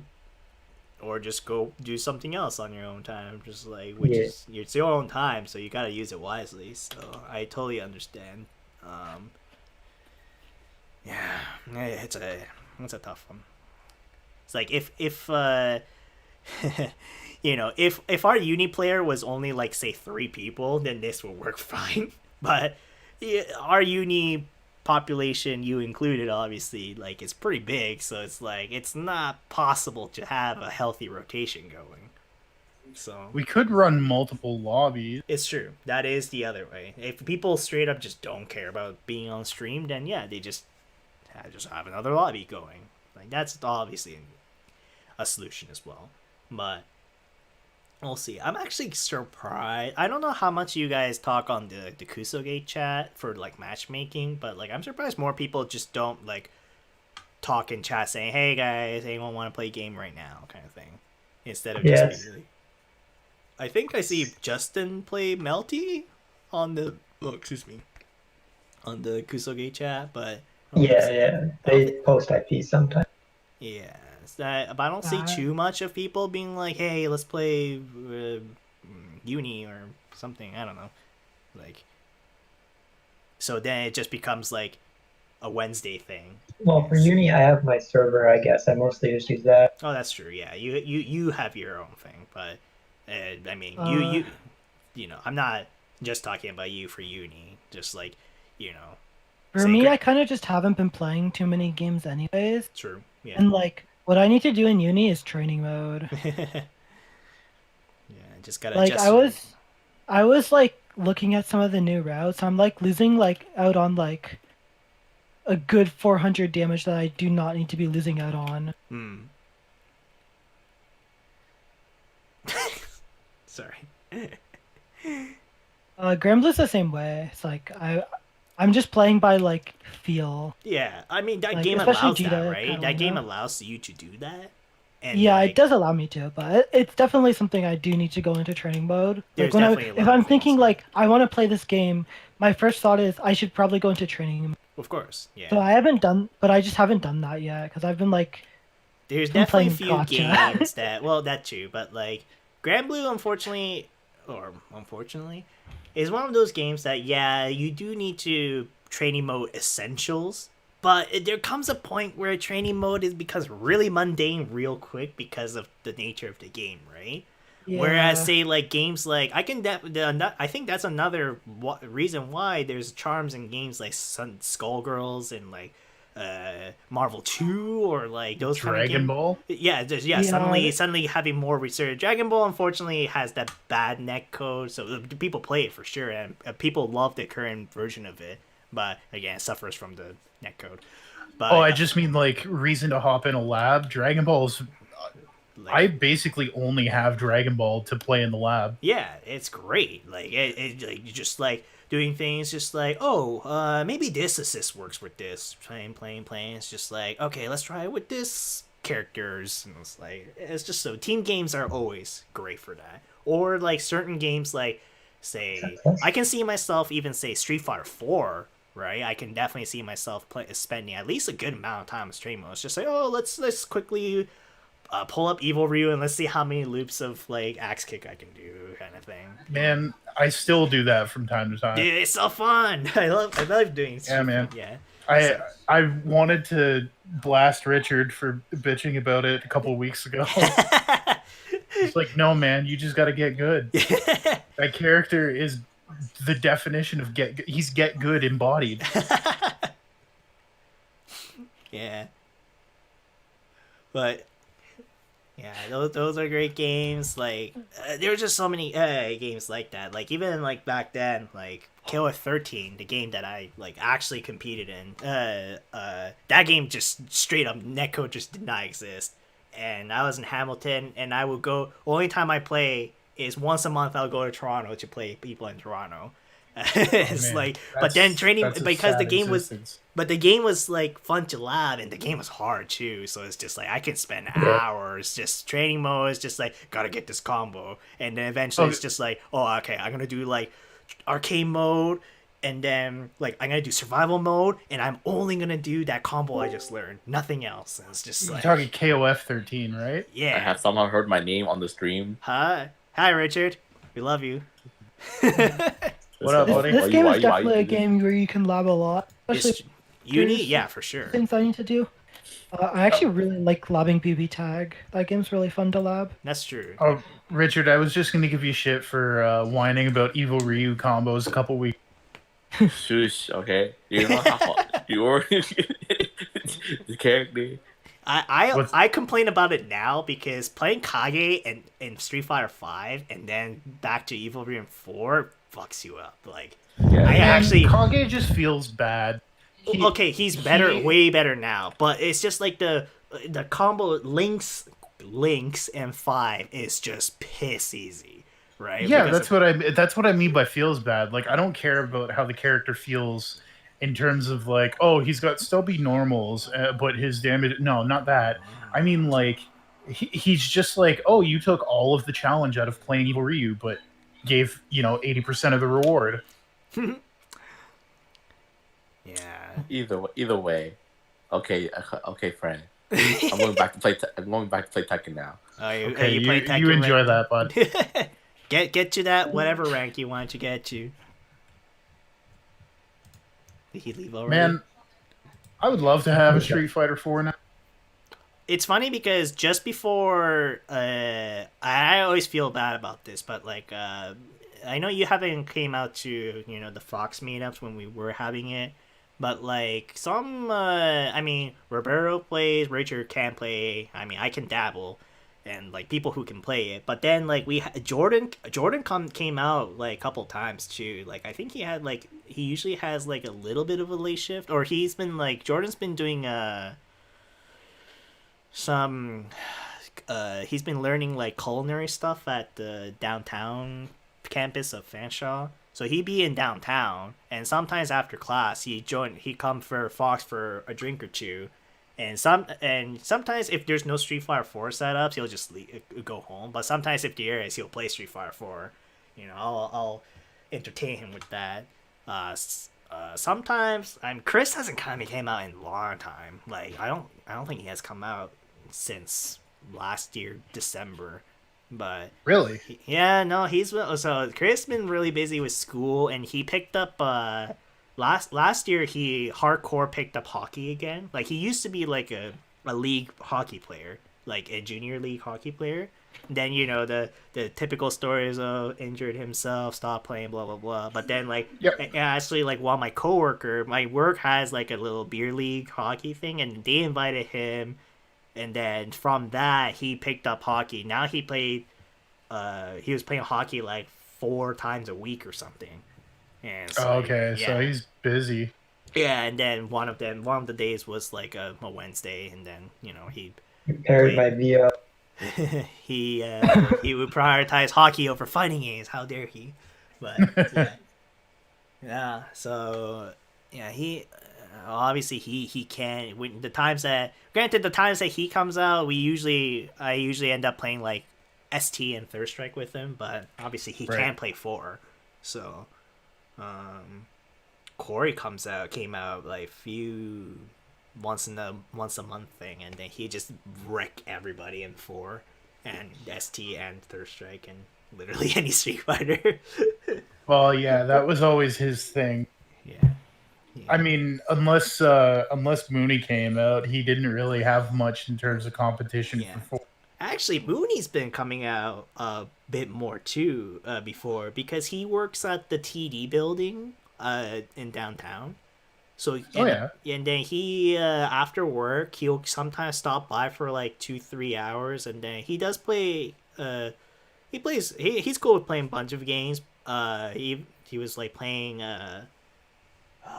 just go do something else on your own time, just like it's your own time, so you gotta use it wisely. So I totally understand. It's a tough one. It's like if if our uni player was only like say 3 people, then this would work fine. But our uni population, you included, obviously, like it's pretty big, so it's like it's not possible to have a healthy rotation going. So we could run multiple lobbies. It's true. That is the other way. If people straight up just don't care about being on stream, then they just have another lobby going. Like that's obviously a solution as well. But we'll see. I'm actually surprised. I don't know how much you guys talk on the Kusogate chat for like matchmaking, but like I'm surprised more people just don't like talk in chat saying, "Hey guys, anyone want to play a game right now?" kind of thing, instead of just being like, I think I see Justin play Melty on the on the Kusogate chat, but they post IP sometimes. Yeah, but I don't see too much of people being like, "Hey, let's play Uni or something." I don't know, like. So then it just becomes like a Wednesday thing. Well, for Uni, I have my server. I guess I mostly just use that. Oh, that's true. Yeah, you have your own thing, but I mean, I'm not Just talking about you for uni, just like, you know. For say me, gra- I kind of just haven't been playing too many games anyways. True. Yeah. And like, what I need to do in uni is training mode. Yeah, just gotta Like, adjust. I was like looking at some of the new routes. I'm like losing like out on like a good 400 damage that I do not need to be losing out on. Sorry. Grimblew's the same way. It's like I'm just playing by like feel. Yeah, I mean that Like, game especially allows that, Gita, right? That Catalina. game allows you to do that. And Yeah, like, it does allow me to, but it's definitely something I do need to go into training mode. There's Like when definitely a lot if of I'm things. thinking like I want to play this game, my first thought is I should probably go into training. Of course, yeah. So I just haven't done that yet because I've been like, There's I'm definitely a playing few gotcha. games that, well, that too, but like Grand Blue, unfortunately, is one of those games that, yeah, you do need to training mode essentials, but there comes a point where training mode is becomes really mundane real quick because of the nature of the game, right? Whereas, Yeah. say, like games like I think that's another reason why there's charms in games like Skullgirls and like Marvel 2 or like those kind of Dragon games. Ball. Yeah, Yeah. suddenly having more research. Dragon Ball unfortunately has that bad net code, so people play it for sure, and people love the current version of it. But again, it suffers from the net code. But Oh, I just mean like reason to hop in a lab. Dragon Ball's. like, I basically only have Dragon Ball to play in the lab. yeah, it's great. Like like you just like doing things, just like maybe this assist works with this. Playing. It's just like, okay, let's try it with this characters, and it's just so team games are always great for that. Or like certain games, like say I can see myself even say Street Fighter 4. Right, I can definitely see myself spending at least a good amount of time on stream mode. It's just like, let's quickly pull up Evil Ryu and let's see how many loops of like axe kick I can do, kind of thing. Man, I still do that from time to time. Dude, it's so fun. I love doing it. Yeah, man. Yeah. I wanted to blast Richard for bitching about it a couple of weeks ago. It's like, no, man, you just got to get good. That character is the definition of he's get good embodied. Yeah. But yeah, those are great games. Like there were just so many games like that. Like even like back then, like KOF 13, the game that I like actually competed in. That game just straight up netcode just did not exist. And I was in Hamilton, and I would go. Only time I play is once a month. I'll go to Toronto to play people in Toronto. It's Man, like, but then training that's a because the sad game existence. but the game was like fun to lab, and the game was hard too. So it's just like I can spend hours just training modes, just like gotta get this combo, and then eventually it's just like, oh, okay, I'm gonna do like arcade mode, and then like I'm gonna do survival mode, and I'm only gonna do that combo I just learned, nothing else. And it's just You're like, talking KOF 13, right? yeah. I have somehow heard my name on the stream. Hi, Richard. We love you. What up, buddy? This game is why definitely you a do this? game where you can lab a lot, It's especially Uni, yeah, for sure. things I need to do. I actually really like labbing BB Tag. That game's really fun to lab. That's true. Oh, Richard, I was just going to give you shit for whining about Evil Ryu combos a couple weeks. Shush, okay? You know how you're the character. I complain about it now because playing Kage and Street Fighter 5 and then back to Evil Ryu 4 fucks you up. Like, Yeah. I actually Kage just feels bad. okay, he's better, way better now, but it's just like the combo Links and 5 is just piss easy, right? Yeah, Because that's what I mean by feels bad. Like I don't care about how the character feels in terms of like, oh, he's got stubby normals, but his damage. No, not that. I mean like he's just like, oh, you took all of the challenge out of playing Evil Ryu, but gave 80% of the reward. yeah. Either way. Okay, friend. I'm going back to play. I'm going back to play Tekken now. Okay, you play Tekken you enjoy rank? that, bud. Get to that whatever rank you want to get to. Did he leave already? Man, I would love to have a Street Fighter 4 now. It's funny because just before I always feel bad about this, but like I know you haven't came out to the Fox meetups when we were having it, but like some I mean Roberto plays, Richard can play. I mean I can dabble, and like people who can play it. But then like Jordan came out like a couple times too. Like I think he usually has like a little bit of a late shift, or he's been like Jordan's been doing some he's been learning like culinary stuff at the downtown campus of Fanshawe. So he'd be in downtown, and sometimes after class he come for Fox for a drink or two, and sometimes if there's no Street Fighter 4 setups, he'll just go home. But sometimes if there is, he'll play Street Fighter 4. I'll entertain him with that. Sometimes Chris hasn't kind of came out in a long time. Like I don't think he has come out since last year December. But really, yeah, no, so Chris been really busy with school, and he picked up last year he hardcore picked up hockey again. Like he used to be like a league hockey player, like a junior league hockey player. Then the typical stories of injured himself, stopped playing, blah blah blah. But then like actually like while my work has like a little beer league hockey thing, and they invited him. And then from that, he picked up hockey. Now he was playing hockey like 4 times a week or something. And so, okay, so he's busy. Yeah, and then one of the days was like a Wednesday, and then he Paired my VO. he would prioritize hockey over fighting games. How dare he? But yeah, so yeah, he. Obviously he can when the times that he comes out I usually end up playing like ST and Third Strike with him, but obviously he can play 4. So Corey came out like once a month thing, and then he just wreck everybody in 4 and ST and Third Strike and literally any Street Fighter. Well, yeah, that was always his thing. Yeah. I mean, unless Mooney came out, he didn't really have much in terms of competition before. Actually, Mooney's been coming out a bit more too before, because he works at the TD building in downtown. So and then he after work he'll sometimes stop by for like 2-3 hours, and then he does play. He's cool with playing a bunch of games. He was like playing.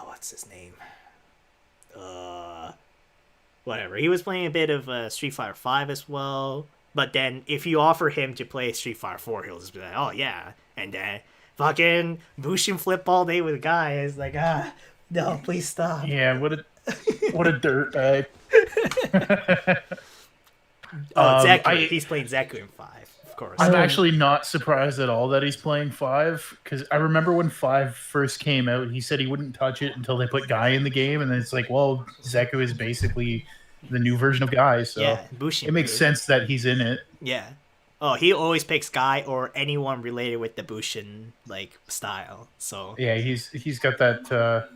What's his name? Whatever. He was playing a bit of Street Fighter 5 as well. But then if you offer him to play Street Fighter 4, he'll just be like, oh yeah. And then fucking Bushin flip all day with guys. Like, no, please stop. Yeah, what a dirt bag. Zeku. He's playing Zeku in 5. Course. I'm actually not surprised at all that he's playing 5, because I remember when 5 first came out, he said he wouldn't touch it until they put Guy in the game, and then it's like, well, Zeku is basically the new version of Guy, so it makes sense that he's in it. Yeah. Oh, he always picks Guy or anyone related with the Bushin like style. So yeah, he's got that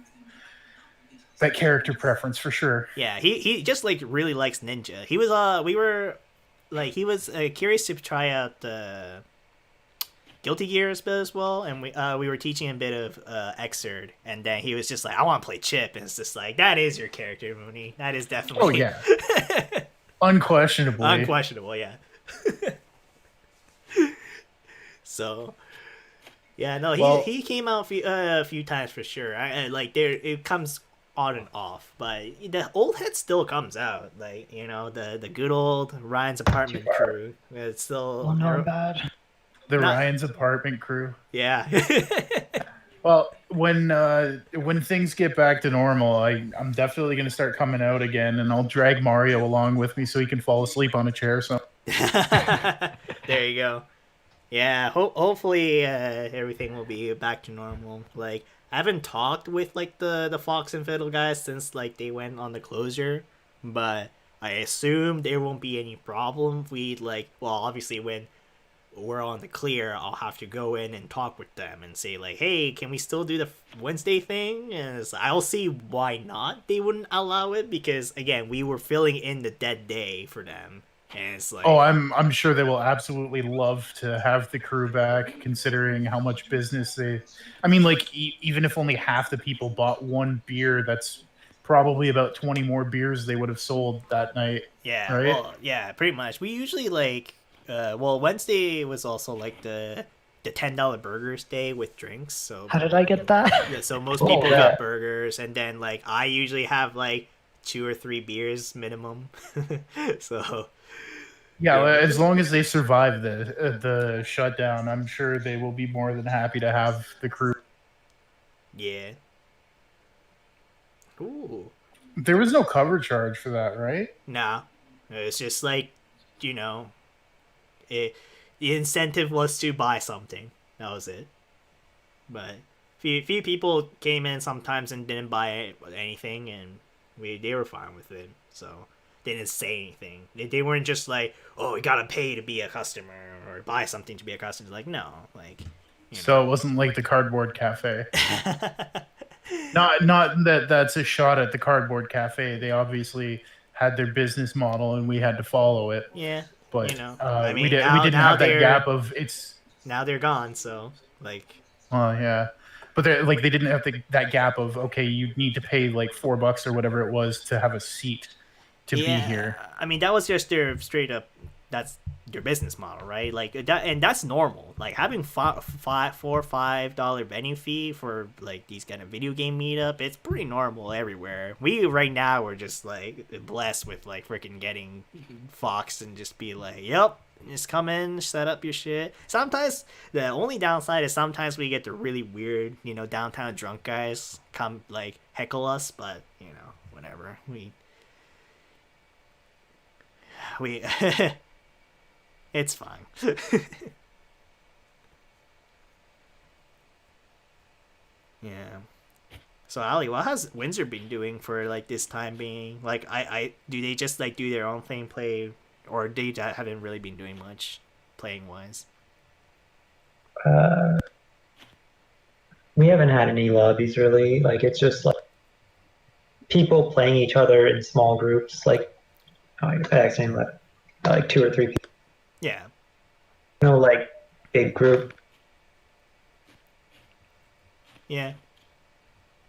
that character preference for sure. Yeah, he just like really likes Ninja. He was he was curious to try out the Guilty Gear a bit as well, and we were teaching him a bit of Xrd, and then he was just like, I want to play Chip, and it's just like, that is your character, Mooney. That is definitely... Oh, yeah. Unquestionably. Unquestionable, yeah. So, yeah, no, he came out a few times for sure. It comes on and off, but the old head still comes out. Like, the good old Ryan's Apartment crew. It's still not bad. Ryan's Apartment crew. Yeah. Well, when things get back to normal, I'm definitely going to start coming out again, and I'll drag Mario along with me so he can fall asleep on a chair. So there you go. Yeah, hopefully everything will be back to normal. Like, I haven't talked with like the Fox and Fiddle guys since like they went on the closure, but I assume there won't be any problem. Obviously when we're on the clear, I'll have to go in and talk with them and say like, hey, can we still do the Wednesday thing? And I'll see why not they wouldn't allow it, because again, we were filling in the dead day for them, And it's like, Oh, I'm sure they will absolutely love to have the crew back, considering how much business they. I mean, like even if only half the people bought one beer, that's probably about 20 more beers they would have sold that night. yeah, Right? well, yeah, pretty much. We usually like, well, Wednesday was also like the $10 burgers day with drinks. So How did I get that? yeah, so most Oh, people yeah. get burgers, and then like I usually have like 2 or 3 beers minimum. So Yeah, well, as long as they survive the shutdown, I'm sure they will be more than happy to have the crew. yeah. Ooh. There was no cover charge for that, right? Nah, it's just like, you know, the incentive was to buy something. That was it. But few people came in sometimes and didn't buy anything, and they were fine with it. So they didn't say anything. They weren't just like, oh, we gotta pay to be a customer or buy something to be a customer. Like, no, like. So it wasn't like the Cardboard Cafe. not that's a shot at the Cardboard Cafe. They obviously had their business model, and we had to follow it. Yeah, but you know, we didn't have that gap of it's. Now they're gone, so like. Well, yeah, but they didn't have that gap of okay, you need to pay like $4 or whatever it was to have a seat to be here. I mean, that was just their straight up. That's their business model, right? Like that, and that's normal. Like having $4 or $5 venue fee for like these kind of video game meetup, it's pretty normal everywhere. We right now we're just like blessed with like freaking getting Fox and just be like, yep, just come in, set up your shit. Sometimes the only downside is sometimes we get the really weird, you know, downtown drunk guys come like heckle us, but you know, whatever. We it's fine. Yeah. So Ali, what has Windsor been doing for like this time being? Like I do they just like do their own thing, play, or they haven't really been doing much playing wise? We haven't had any lobbies really. Like it's just like people playing each other in small groups. Like like 2 or 3 people. Yeah. No, like big group. Yeah.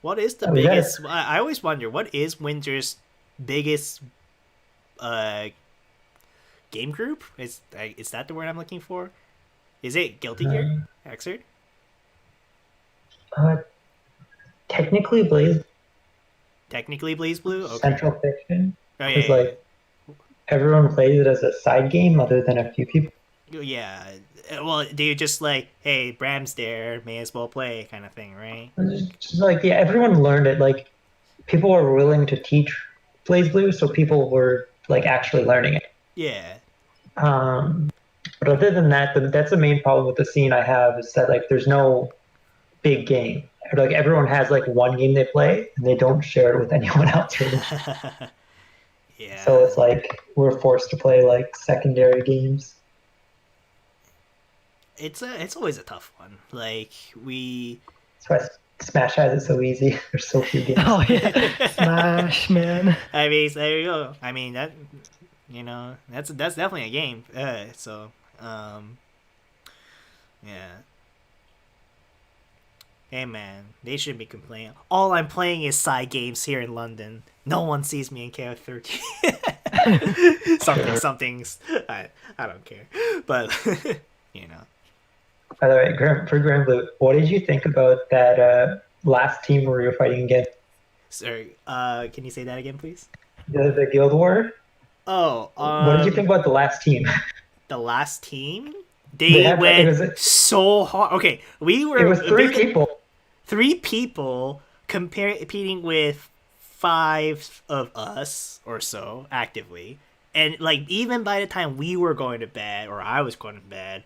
What is the biggest? I always wonder what is Windsor's biggest game group? Is that the word I'm looking for? Is it Guilty Gear? Xrd? Technically Blaze. Technically Blaze Blue. Okay. Central Fiction. Oh, It's like everyone plays it as a side game, other than a few people. Yeah. Well, they just like, hey, Bram's there, may as well play, kind of thing, right? Just like everyone learned it. Like people were willing to teach Blaze Blue, so people were like actually learning it. Yeah. But other than that, that's the main problem with the scene I have is that like there's no big game. Like everyone has like one game they play, and they don't share it with anyone else. Really. Yeah. So it's like we're forced to play like secondary games. It's always a tough one. Like That's why Smash has it so easy. There's so few games. Oh yeah, Smash, man. I mean, there you go. I mean that, you know, that's definitely a game. Yeah. Hey man, they shouldn't be complaining. All I'm playing is side games here in London. No one sees me in KO13. Something's. I don't care, but you know. By the way, for Grand Blue, what did you think about that last team where you were fighting against? Sorry, can you say that again, please? The Guild War? Oh, what did you think about the last team? The last team? They went so hard. Okay, we were. It was 3 people. 3 people competing with 5 of us or so actively, and like even by the time we were going to bed, or I was going to bed,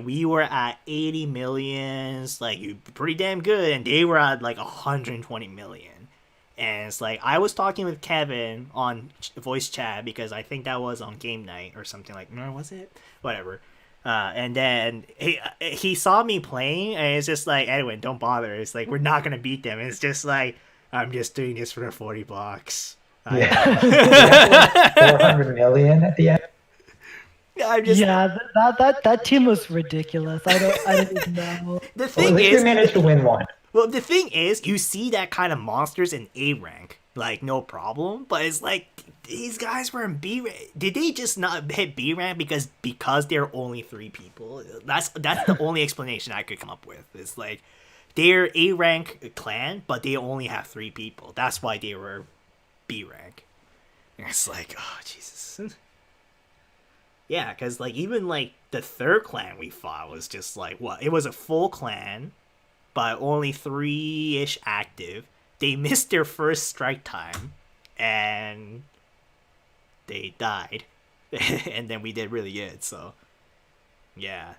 we were at 80 millions, like pretty damn good, and they were at like 120 million. And it's like I was talking with Kevin on voice chat because I think that was on game night or something like. No, was it? Whatever. And then he saw me playing, and it's just like, Edwin, don't bother. It's like we're not gonna beat them. It's just like I'm just doing this for the $40. Yeah, 400 million at the end. I'm just Yeah, that team was ridiculous. I don't even know. the Well, at thing least we is, managed to win one. well, the thing is, you see that kind of monsters in A rank, like no problem. But it's like these guys were in B rank. Did they just not hit B rank because they're only 3 people? That's the only explanation I could come up with. It's like they're A rank clan, but they only have 3 people. That's why they were B rank. And it's like, oh Jesus. Yeah, because like even like the third clan we fought was just like what? It was a full clan, but only 3-ish active. They missed their first strike time, and they died. And then we did really good. So, yeah.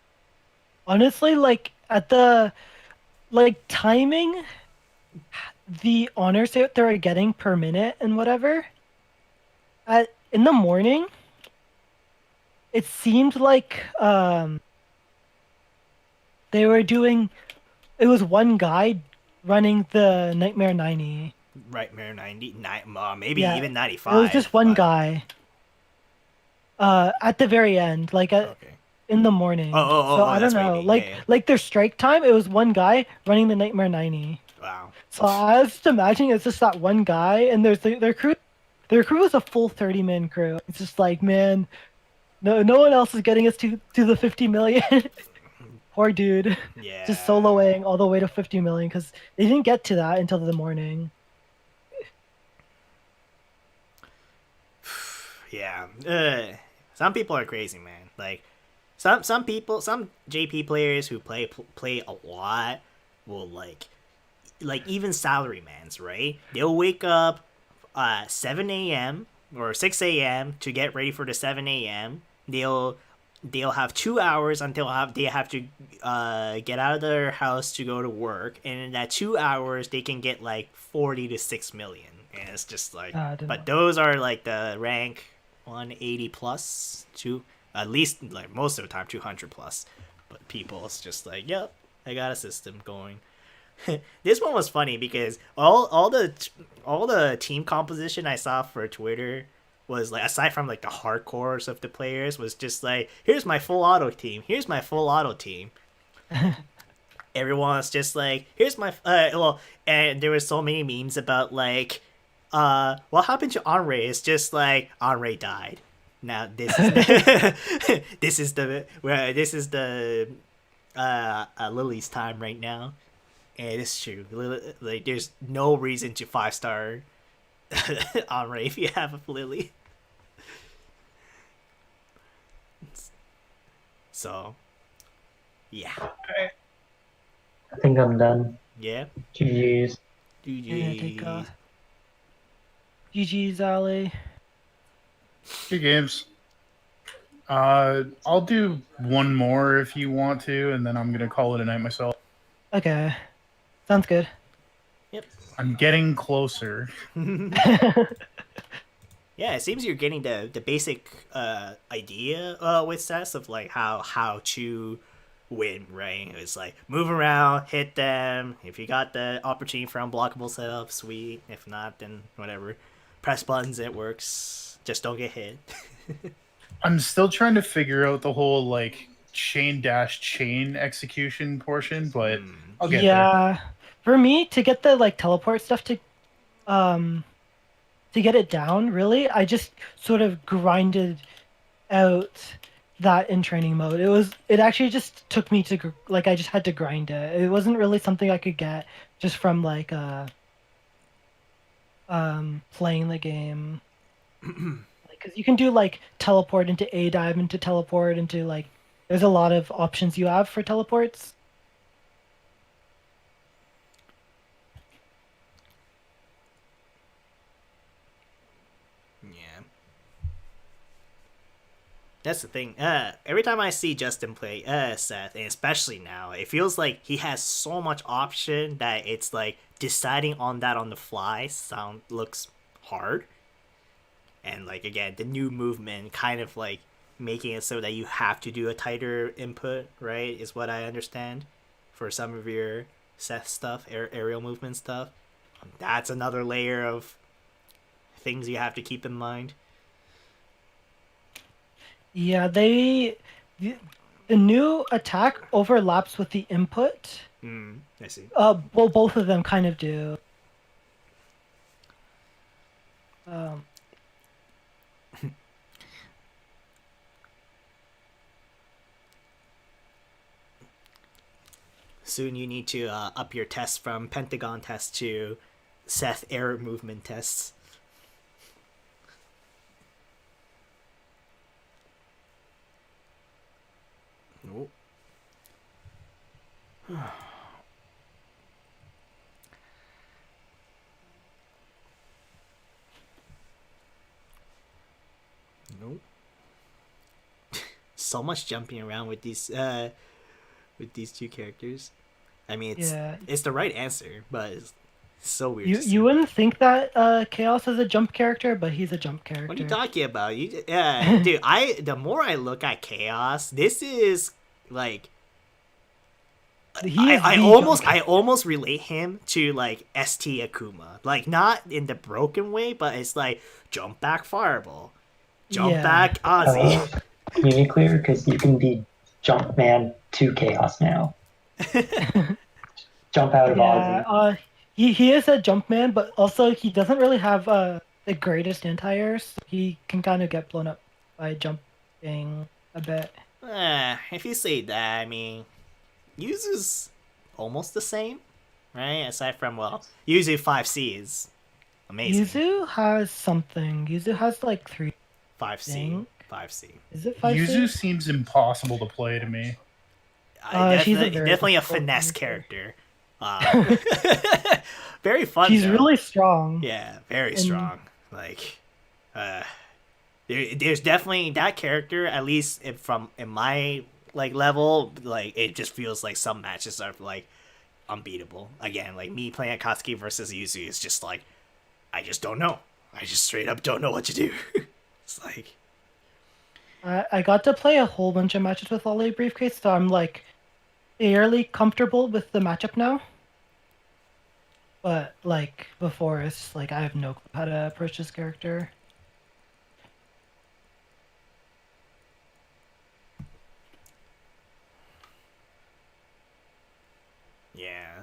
Honestly, like at the like timing, the honors that they were getting per minute and whatever. In the morning, it seemed like they were doing. It was one guy running the Nightmare 90. Nightmare 90, maybe Yeah, even 95. it was just one but- guy. At the very end, like Okay. in the morning. Oh, I that's don't what you know. mean. Like Yeah, yeah. like their strike time, it was one guy running the Nightmare 90. Wow. So I was just imagining it's just that one guy, and there's their crew. Their crew was a full 30-man crew. It's just like, man, no one else is getting us to the 50 million. Poor dude. Yeah. Just soloing all the way to 50 million because they didn't get to that until the morning. Yeah. Some people are crazy, man. Like some people, some JP players who play a lot will like even salarymans, right? They'll wake up 7 a.m. or 6 a.m. to get ready for the 7 a.m. They'll have 2 hours until they have to get out of their house to go to work, and in that 2 hours they can get like 40 to 6 million, and it's just like, but those are like the rank 180 plus, at least like most of the time 200 plus, but people it's just like, yep, I got a system going. This one was funny because all the team composition I saw for Twitter was like, aside from like the hardcores of the players, was just like, here's my full auto team, here's my full auto team. Everyone's just like, here's my and there was so many memes about like, what happened to Henri? It's just like Henri died. Now this is this is the Lily's time right now. And it's true. Like, there's no reason to 5-star Henri if you have a Lily. So, yeah. I think I'm done. Yeah. GG's. GG's. GG's, Ali. Good games. I'll do one more if you want to, and then I'm gonna call it a night myself. Okay. Sounds good. Yep. I'm getting closer. Yeah, it seems you're getting the basic idea with sets of like how to win, right? It's like move around, hit them. If you got the opportunity for unblockable setup, sweet. If not, then whatever. Press buttons, it works. Just don't get hit. I'm still trying to figure out the whole like chain execution portion, but I'll get there. For me to get the like teleport stuff to get it down, really, I just sort of grinded out that in training mode. It actually just took me to like, I just had to grind it. It wasn't really something I could get just from like playing the game. Because you can do like teleport into A dive, into teleport into like, there's a lot of options you have for teleports. Yeah. That's the thing. Every time I see Justin play Seth, and especially now, it feels like he has so much option that it's like deciding on that on the fly looks hard. And like again, the new movement kind of like making it so that you have to do a tighter input, right? Is what I understand for some of your Seth stuff, aerial movement stuff. That's another layer of things you have to keep in mind. Yeah, the, the new attack overlaps with the input. I see. Well, both of them kind of do. Um, Soon you need to up your test from Pentagon test to Seth error movement tests. Nope. Nope. So much jumping around with these two characters. I mean, it's the right answer, but it's so weird. you wouldn't think that Chaos is a jump character, but he's a jump character. What are you talking about? Dude, the more I look at Chaos, this is like I almost relate him to like ST Akuma. Like not in the broken way, but it's like jump back fireball. Jump back Ozzy. UNICLR, because you can be Jumpman to Chaos now. Jump out of Ozzy. He is a Jumpman, but also he doesn't really have the greatest anti-airs. He can kind of get blown up by jumping a bit. If you say that, I mean, Yuzu's almost the same, right? Aside from, well, Yuzu 5C is amazing. Yuzu has something. Yuzu has like 3. 5C. 5C. Is it 5C? Yuzu seems impossible to play to me. Definitely a finesse character. Very fun. She's really strong. Yeah, very strong. Like, there's definitely that character. At least in my like level, like it just feels like some matches are like unbeatable. Again, like me playing Akatsuki versus Yuzu is just like I just don't know. I just straight up don't know what to do. It's like I got to play a whole bunch of matches with Ollie Briefcase, so I'm like fairly comfortable with the matchup now. But like before, it's like I have no clue how to approach this character. Yeah.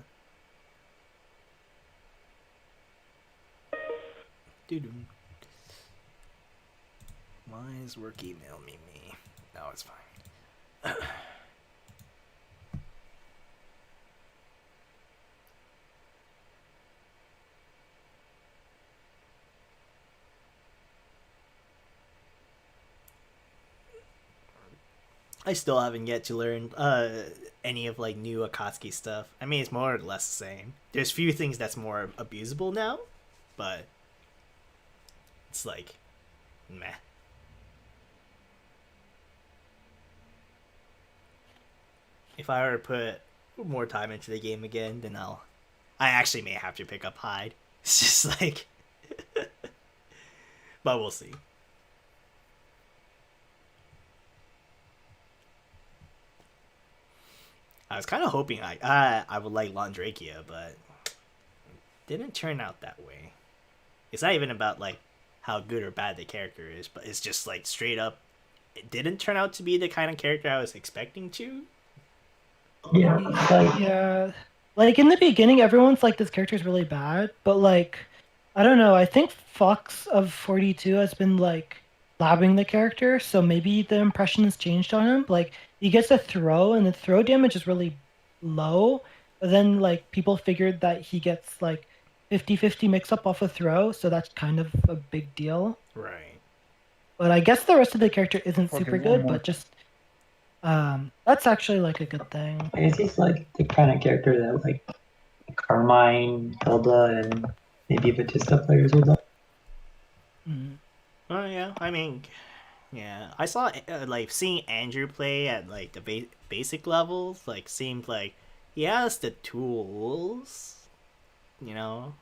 Doo-doo. Why is work email me? No, it's fine. I still haven't yet to learn any of like new Akatsuki stuff. I mean, it's more or less the same. There's few things that's more abusable now, but it's like meh. If I were to put more time into the game again, then I actually may have to pick up Hyde. It's just like but we'll see. I was kind of hoping I would like Londrakia, but it didn't turn out that way. It's not even about like how good or bad the character is, but it's just like straight up, it didn't turn out to be the kind of character I was expecting to. Yeah, like in the beginning, everyone's like, this character is really bad, but like, I don't know. I think Fox of 42 has been like labbing the character, so maybe the impression has changed on him. Like he gets a throw, and the throw damage is really low, but then like people figured that he gets like 50-50 mix up off a throw, so that's kind of a big deal. Right. But I guess the rest of the character isn't super good, but just that's actually like a good thing. I guess he's like the kind of character that like Carmine, Hilda, and maybe Batista players would like. Oh yeah, I mean, yeah, I saw like seeing Andrew play at like the basic levels, like seemed like he has the tools, you know,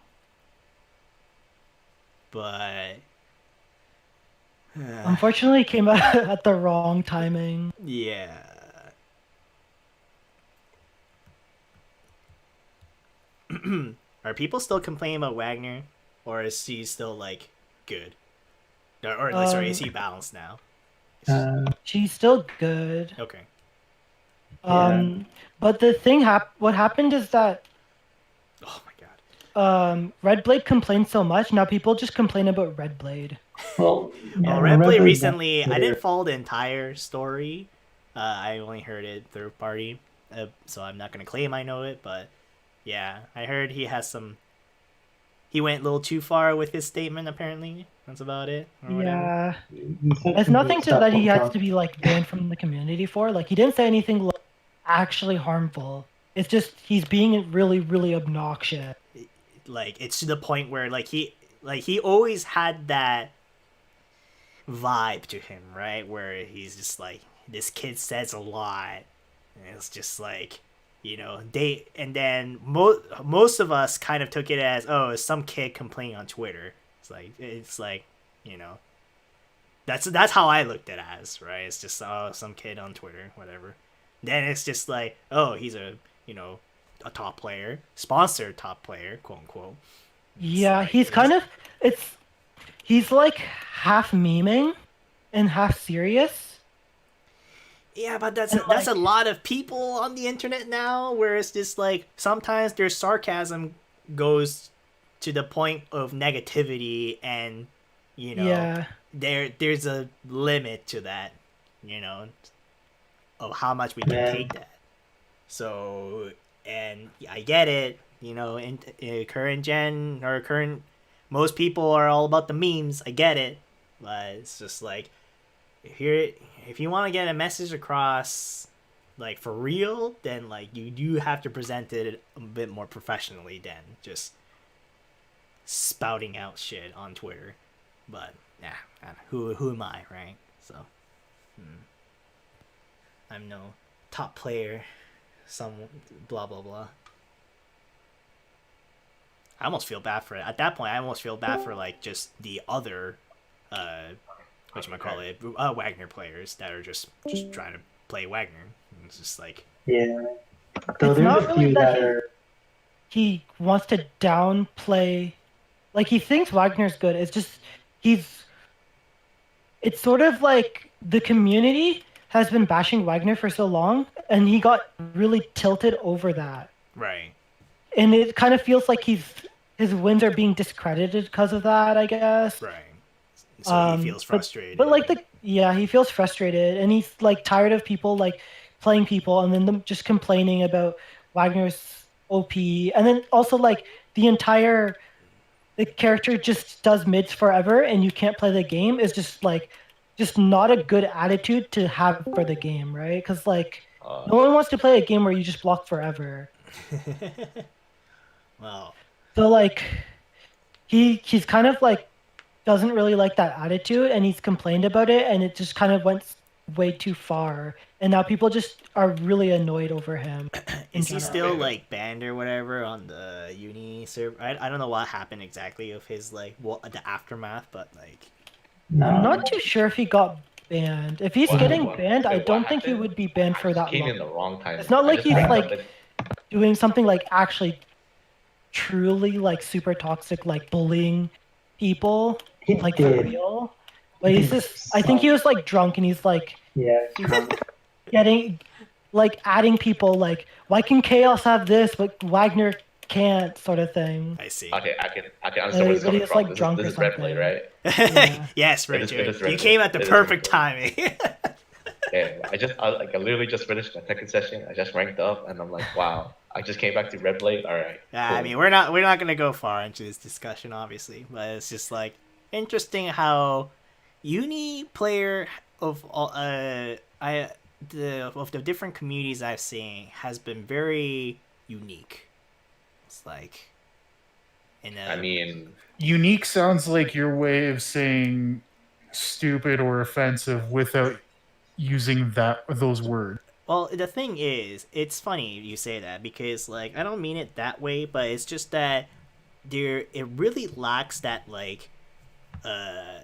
but unfortunately, it came out at the wrong timing. Yeah. Are people still complaining about Wagner, or is he still like good? Or sorry, is he balanced now? She's still good. Okay. But the thing what happened is that Oh my god. Red Blade complained so much. Now people just complain about Red Blade. Well, Well, Red Blade recently, I didn't follow the entire story. I only heard it third party, so I'm not gonna claim I know it. But yeah, I heard he has some. He went a little too far with his statement. Apparently, that's about it. Or whatever. Yeah, it's nothing to that he has to be like banned from the community for. Like he didn't say anything like, actually harmful. It's just he's being really, really obnoxious. Like it's to the point where like he always had that vibe to him, right? Where he's just like, this kid says a lot, and it's just like, and then most of us kind of took it as, oh, it's some kid complaining on Twitter. It's like that's how I looked at it as, right? It's just, oh, some kid on Twitter, whatever. Then it's just like, oh, he's a a top player, sponsored top player, quote unquote. Yeah, he's kind of he's like half memeing and half serious. Yeah, but that's a lot of people on the internet now, where it's just like sometimes their sarcasm goes to the point of negativity, and there's a limit to that, of how much we can take that. So, and I get it, in current gen or current, most people are all about the memes. I get it, but it's just like, if you want to get a message across, like for real, then like you do have to present it a bit more professionally than just spouting out shit on Twitter. But who am I, right? So, I'm no top player. Some blah blah blah. I almost feel bad for it. At that point, I almost feel bad for like just the other, Wagner players that are just trying to play Wagner. It's just like, yeah. So it's not really that he wants to downplay, like he thinks Wagner's good. It's just it's sort of like the community has been bashing Wagner for so long, and he got really tilted over that. Right. And it kind of feels like his wins are being discredited because of that, I guess. Right. So he feels frustrated. But like he feels frustrated, and he's like tired of people like playing people, and then them just complaining about Wagner's OP, and then also like the character just does mids forever, and you can't play the game is just not a good attitude to have for the game, right? Because like no one wants to play a game where you just block forever. Wow. So like he's kind of like doesn't really like that attitude, and he's complained about it, and it just kind of went way too far, and now people just are really annoyed over him. Is he still like banned or whatever on the uni server? I don't know what happened exactly of his the aftermath, but like I'm not too sure if he got banned. If he's getting banned, I don't think he would be banned for that Came long. in the wrong time. It's not like he's like doing something like actually truly like super toxic, like bullying people, like for real. But he's just, I think he was like drunk, and he's like getting like adding people like, why can Chaos have this but Wagner can't, sort of thing. I see. Okay, I can understand where it's coming from. Like This is Red Blade, right? Yeah. Yes, Richard. You came at the perfect timing. Yeah, I literally just finished my second session. I just ranked up, and I'm like, wow. I just came back to Red Blade. All right. Yeah, cool. I mean, we're not gonna go far into this discussion, obviously, but it's just like interesting how uni player of all of the different communities I've seen has been very unique. It's like, I mean, unique sounds like your way of saying stupid or offensive without using those words. Well, the thing is, it's funny you say that, because like I don't mean it that way, but it's just that it really lacks that like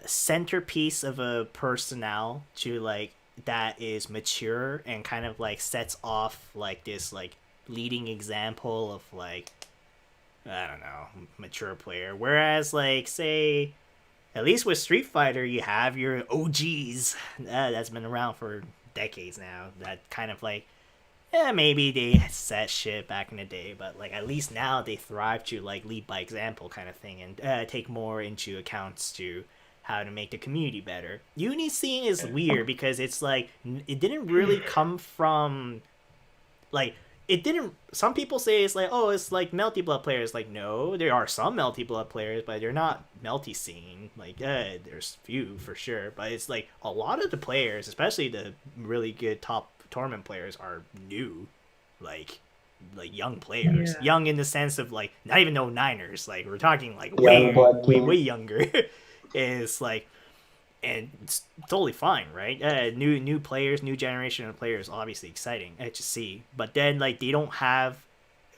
centerpiece of a personnel to like that is mature and kind of like sets off like this like leading example of like, I don't know, mature player. Whereas like say at least with Street Fighter, you have your OGs that's been around for decades now. That kind of like, yeah, maybe they set shit back in the day, but like at least now they thrive to like lead by example kind of thing and take more into accounts to how to make the community better. Uni scene is weird because it's like it didn't really come from like it didn't. Some people say it's like, oh, it's like Melty Blood players. Like, no, there are some Melty Blood players, but they're not Melty scene. Like, there's few for sure, but it's like a lot of the players, especially the really good top tournament players, are new, like young players. Yeah. Young in the sense of like not even no Niners. Like we're talking like way younger. Is like. And it's totally fine, right? New players, new generation of players, obviously exciting to see. But then, like, they don't have.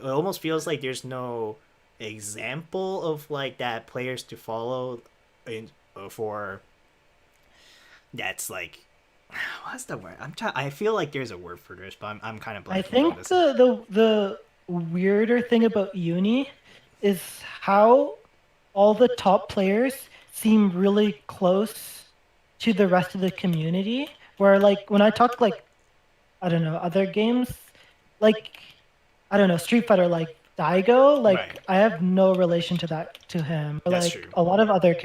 It almost feels like there's no example of like that players to follow, for. That's like, what's the word? I feel like there's a word for this, but I'm kind of blanking I think on this. the weirder thing about Uni is how all the top players seem really close to the rest of the community. Where like when I talk like I don't know other games, like I don't know Street Fighter, like Daigo, like Right. I have no relation to him. Or, That's like true. a lot of other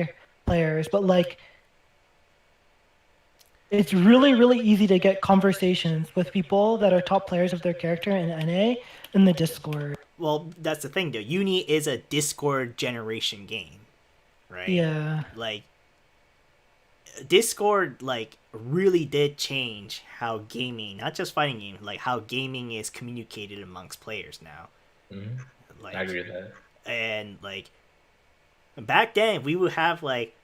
players, but like it's really easy to get conversations with people that are top players of their character in NA in the Discord. Well, that's the thing, though. Uni is a Discord generation game, right? Yeah. Like, Discord, like, really did change how gaming, not just fighting game, like, how gaming is communicated amongst players now. Like, I agree with that. And, like, back then, we would have, like,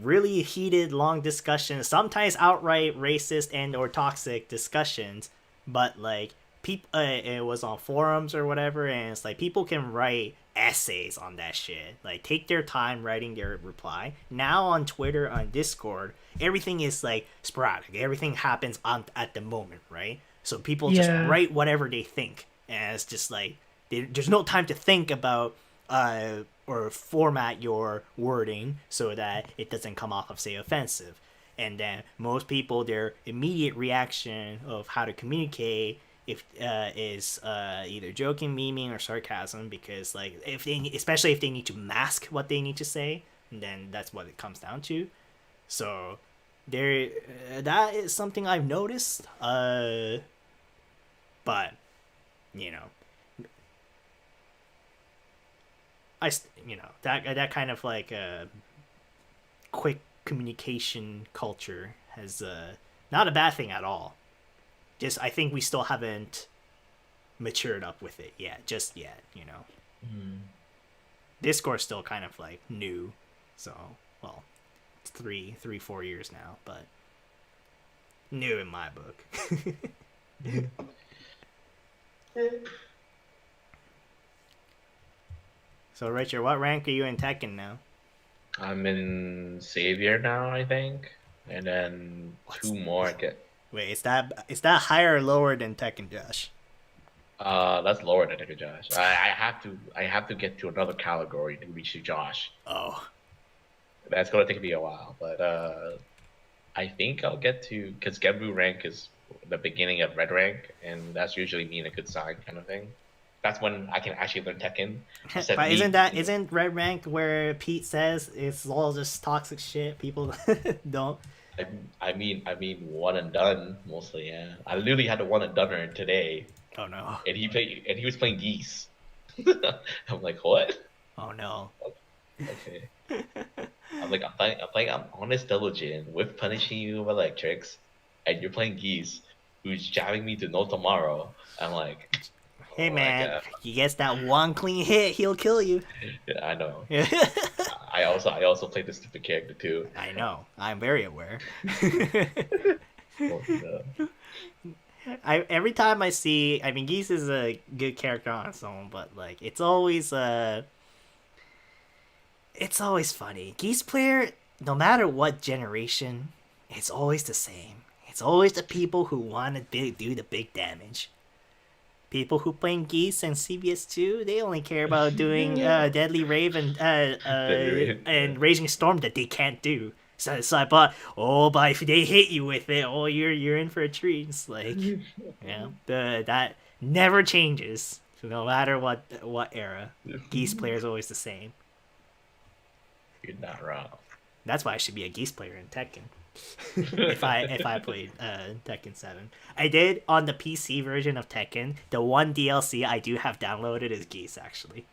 really heated, long discussions, sometimes outright racist and or toxic discussions, but, like, it was on forums or whatever, and it's like people can write essays on that shit, like take their time writing their reply. Now on Twitter, on Discord, everything is like sporadic, everything happens at the moment, right? So people just write whatever they think, and it's just like there's no time to think about or format your wording so that it doesn't come off of, say, offensive. And then most people, their immediate reaction of how to communicate is either joking, memeing, or sarcasm, because like especially if they need to mask what they need to say, then that's what it comes down to. So that is something I've noticed. But you know, that kind of like quick communication culture has not a bad thing at all. Just I think we still haven't matured up with it yet, you know. Discord's still kind of like new, so well, it's 4 years now, but new in my book. So Richard, what rank are you in Tekken now? I'm in Savior now, I think, and then two more I get. Wait, is that higher or lower than Tekken, Josh? That's lower than Tekken, Josh. I have to get to another category to reach to Josh. Oh. That's gonna take me a while, but I think I'll get to, because Genbu rank is the beginning of red rank, and that's usually mean a good sign kind of thing. That's when I can actually learn Tekken. But isn't red rank where Pete says it's all just toxic shit? People don't. I mean one and done mostly. Yeah, I literally had a one and doneer today. Oh no! And he was playing geese. I'm like, what? Oh no! Okay. I'm like, I'm honest diligent with punishing you with electrics, and you're playing geese, who's jabbing me to no tomorrow. I'm like, hey man, he gets that one clean hit, he'll kill you. Yeah, I know. I also played this stupid character too. I know. I'm very aware. Every time I see, I mean, Geese is a good character on its own, but like it's always funny. Geese player, no matter what generation, it's always the same. It's always the people who want to do the big damage. people who play Geese and CBS2, they only care about doing Deadly Rave and Raging Storm that they can't do. So it's like, but if they hit you with it, you're in for a treat. It's like, that never changes. So no matter what era, Geese player is always the same. You're not wrong. That's why I should be a Geese player in Tekken. if I played Tekken 7. I did on the PC version of Tekken. The one DLC I do have downloaded is Geese, actually.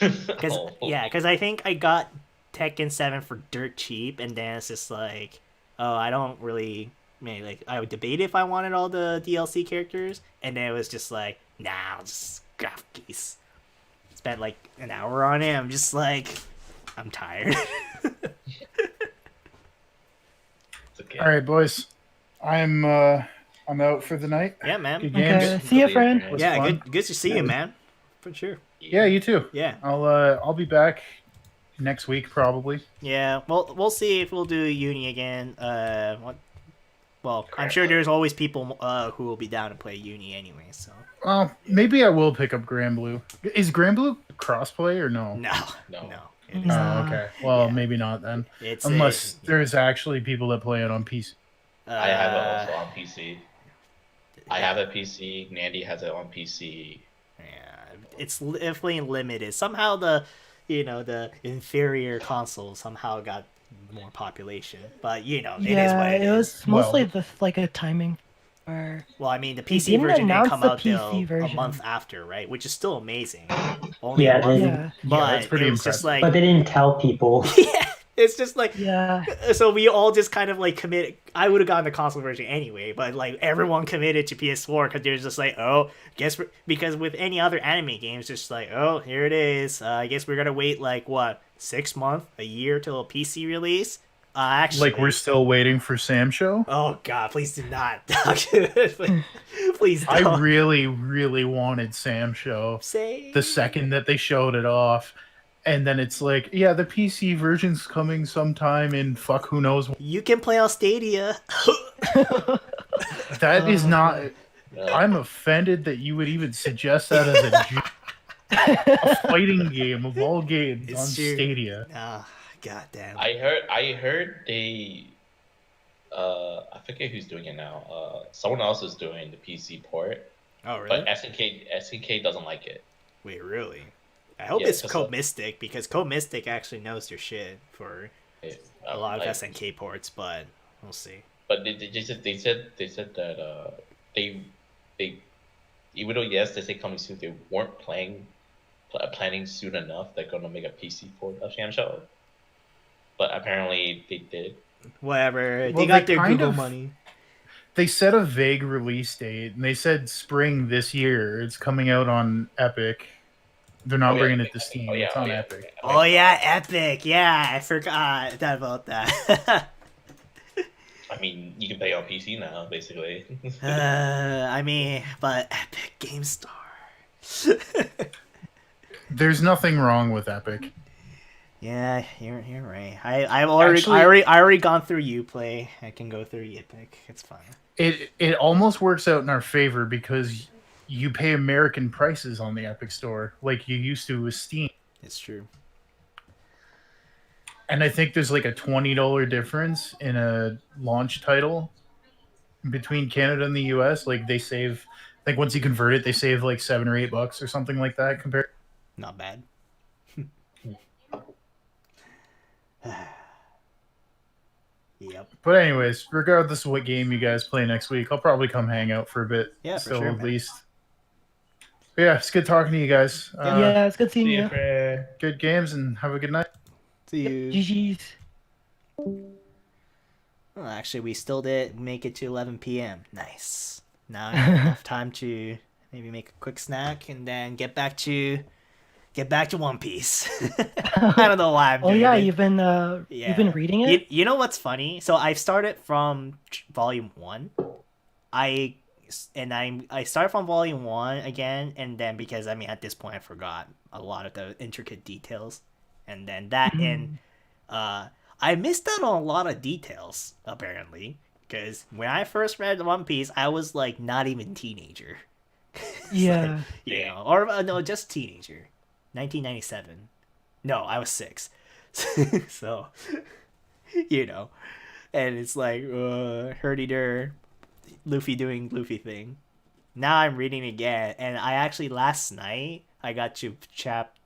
Because I think I got Tekken 7 for dirt cheap, and then it's just like, I don't really, I would debate if I wanted all the DLC characters, and then it was just like, nah, I'll just grab Geese. Spent like an hour on it. I'm just like, I'm tired. Okay. All right, boys. I'm out for the night. Yeah, man. Good games. Okay, see you, friend. Was Yeah, fun. good to see you, man. For sure. Yeah, you too. Yeah. I'll be back next week probably. Yeah, well, we'll see if we'll do Uni again. Well, I'm sure there's always people who will be down to play Uni anyway. So. Well, maybe I will pick up Grand Blue. Is Grand Blue crossplay or no? No. Oh, okay. Well, maybe not then. Unless there's actually people that play it on PC. I have it also on PC. I have a PC. Nandy has it on PC. Yeah, it's definitely limited. Somehow the inferior console somehow got more population, but it is what it is. It was mostly just like a timing. Well, I mean, the PC version didn't come out till a month after, right? Which is still amazing. Only a month. But it's pretty it was just like, But they didn't tell people. yeah, it's just like, so we all just kind of like committed. I would have gotten the console version anyway, but like everyone committed to PS4 because they're just like, because with any other anime games, just like, here it is. I guess we're gonna wait like what, 6 months, a year till a PC release. Actually, like we're still waiting for Sam Show. Oh God, please do not. Please don't. I really, really wanted Sam Show. The second that they showed it off, and then it's like, yeah, the PC version's coming sometime in who knows. You can play on Stadia. That is not. I'm offended that you would even suggest that as a fighting game of all games on Stadia. God damn. I heard they I forget who's doing it now. Someone else is doing the PC port. Oh really? But SNK doesn't like it. Wait, really? I hope it's Code Mystic, because Code Mystic actually knows their shit for a lot of SNK ports, but we'll see. But they said that they even though they say coming soon, they weren't planning soon enough. They're gonna make a PC port of Sham Show. But apparently they did. Whatever. They got their Google money. They set a vague release date, and they said spring this year. It's coming out on Epic. They're not bringing it to Steam. It's on Epic. Oh yeah, Epic. Yeah, I forgot about that. I mean, you can play on PC now, basically. I mean, but Epic Game Store. There's nothing wrong with Epic. Yeah, you're right. I've already gone through Uplay. I can go through Epic. It's fine. It almost works out in our favor because you pay American prices on the Epic Store like you used to with Steam. It's true. And I think there's like a $20 difference in a launch title between Canada and the US. Like they save, like once you convert it, they save like $7 or $8 or something like that compared. Not bad. Yep. But anyways, regardless of what game you guys play next week, I'll probably come hang out for a bit. Yeah, for still sure, at man. least. But yeah, it's good talking to you guys. Yeah, it's good seeing you. Good games and have a good night. See you. GG's. Well, actually, we still did make it to 11 p.m. Nice. Now I have enough time to maybe make a quick snack and then get back to One Piece. I don't know why I'm doing it. You've been reading it? You know what's funny? So I've started from volume 1. I started from volume 1 again, and then because at this point I forgot a lot of the intricate details, and then I missed out on a lot of details apparently, because when I first read One Piece I was like not even teenager. Yeah. You know, or no, just teenager. 1997. No, I was 6. So, you know, and it's like herdy-der, Luffy doing Luffy thing. Now I'm reading again, and I actually last night I got to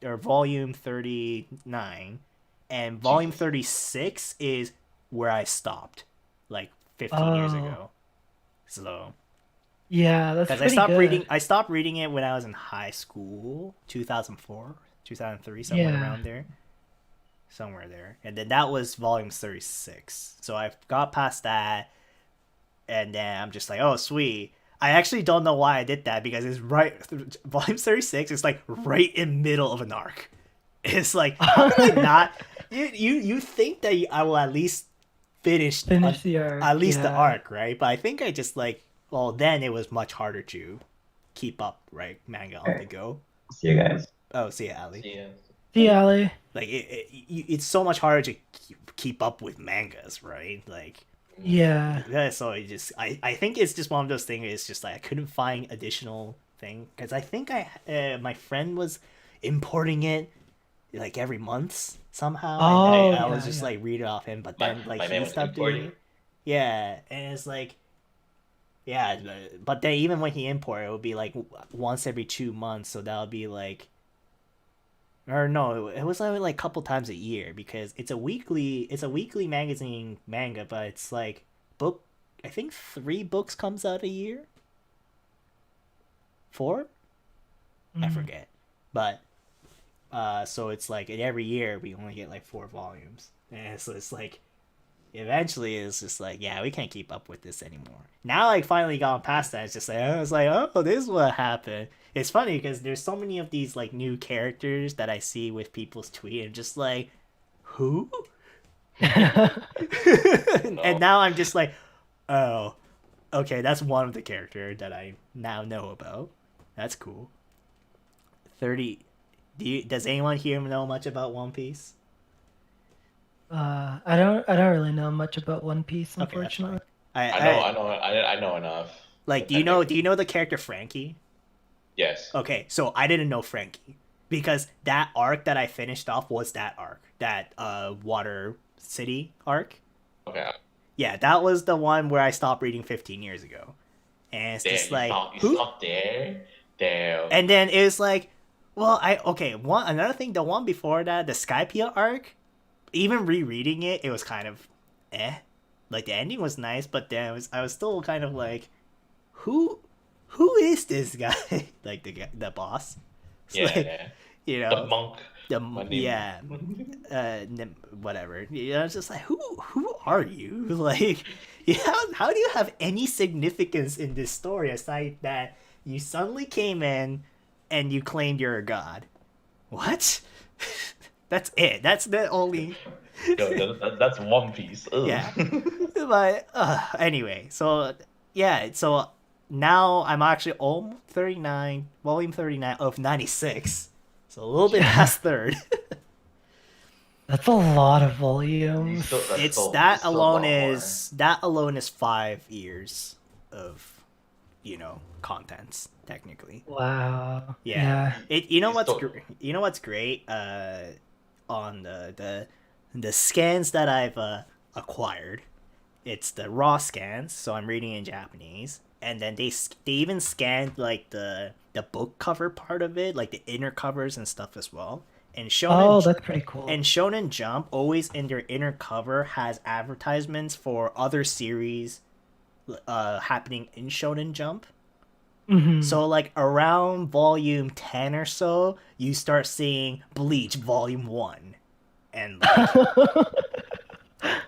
volume 39, and volume 36 is where I stopped, like 15 years ago. So Yeah, that's because pretty good. I stopped reading it when I was in high school, 2004, 2003, somewhere Yeah. around there. Somewhere there. And then that was volume 36. So I got past that, and then I'm just like, oh, sweet. I actually don't know why I did that, because it's right, volume 36 is like right in middle of an arc. It's like, how did I not? You think that I will at least finish the arc. at least the yeah. arc, right? But I think I just like, well, then it was much harder to keep up, right? Manga on the go. See you guys. Oh, see ya, Ali. Yeah. See, Ali. Like it's so much harder to keep up with mangas, right? Like Yeah. so I think it's just one of those things. It's just like I couldn't find additional thing, because I think my friend was importing it like every month somehow. Oh, and I was yeah, just yeah. like read it off him, but My- then like my man he was stopped doing importing. it. Yeah, and it's like, yeah, but then even when he imported, it would be like once every 2 months, so that would be like, or no, it was like a couple times a year, because it's a weekly magazine manga, but it's like book. I think 3 books comes out a year. 4? I forget, but so it's like every year we only get like 4 volumes, and so it's like eventually it's just like, yeah, we can't keep up with this anymore. Now like finally gone past that, it's just like, I was like, oh, this is what happened. It's funny because there's so many of these like new characters that I see with people's tweet, and just like, who? And now I'm just like, oh, okay, that's one of the character that I now know about. That's cool. 30. Does anyone here know much about One Piece? I don't really know much about One Piece, Okay, that's fine. unfortunately. I know enough. Like, do you know the character Frankie? Yes. Okay, so I didn't know Frankie, because that arc that I finished off was that arc, that Water City arc. Okay. Yeah, that was the one where I stopped reading 15 years ago, and it's just like, you stopped there. Damn. and then it was like, well, another thing, the one before that, the Skypiea arc, even rereading it, it was kind of like the ending was nice, but then I was still kind of like, who is this guy? Like the boss. It's Yeah, like, yeah. you know, The monk. yeah, whatever. You know, it's just like, who are you? Like, how do you have any significance in this story aside that you suddenly came in and you claimed you're a god? What? That's it. That's the only. Yo, that's One Piece. Ugh. Yeah. But anyway, so yeah, so now I'm actually volume 39 of 96. So a little bit past third. That's a lot of volumes. That alone is 5 years of, contents technically. Wow. Yeah. Yeah. You know what's great on the scans that I've acquired. It's the raw scans, so I'm reading in Japanese, and then they even scanned like the book cover part of it, like the inner covers and stuff as well. And that's pretty cool. And Shonen Jump always in their inner cover has advertisements for other series happening in Shonen Jump. Mm-hmm. So like around volume 10 or so, you start seeing Bleach volume 1 and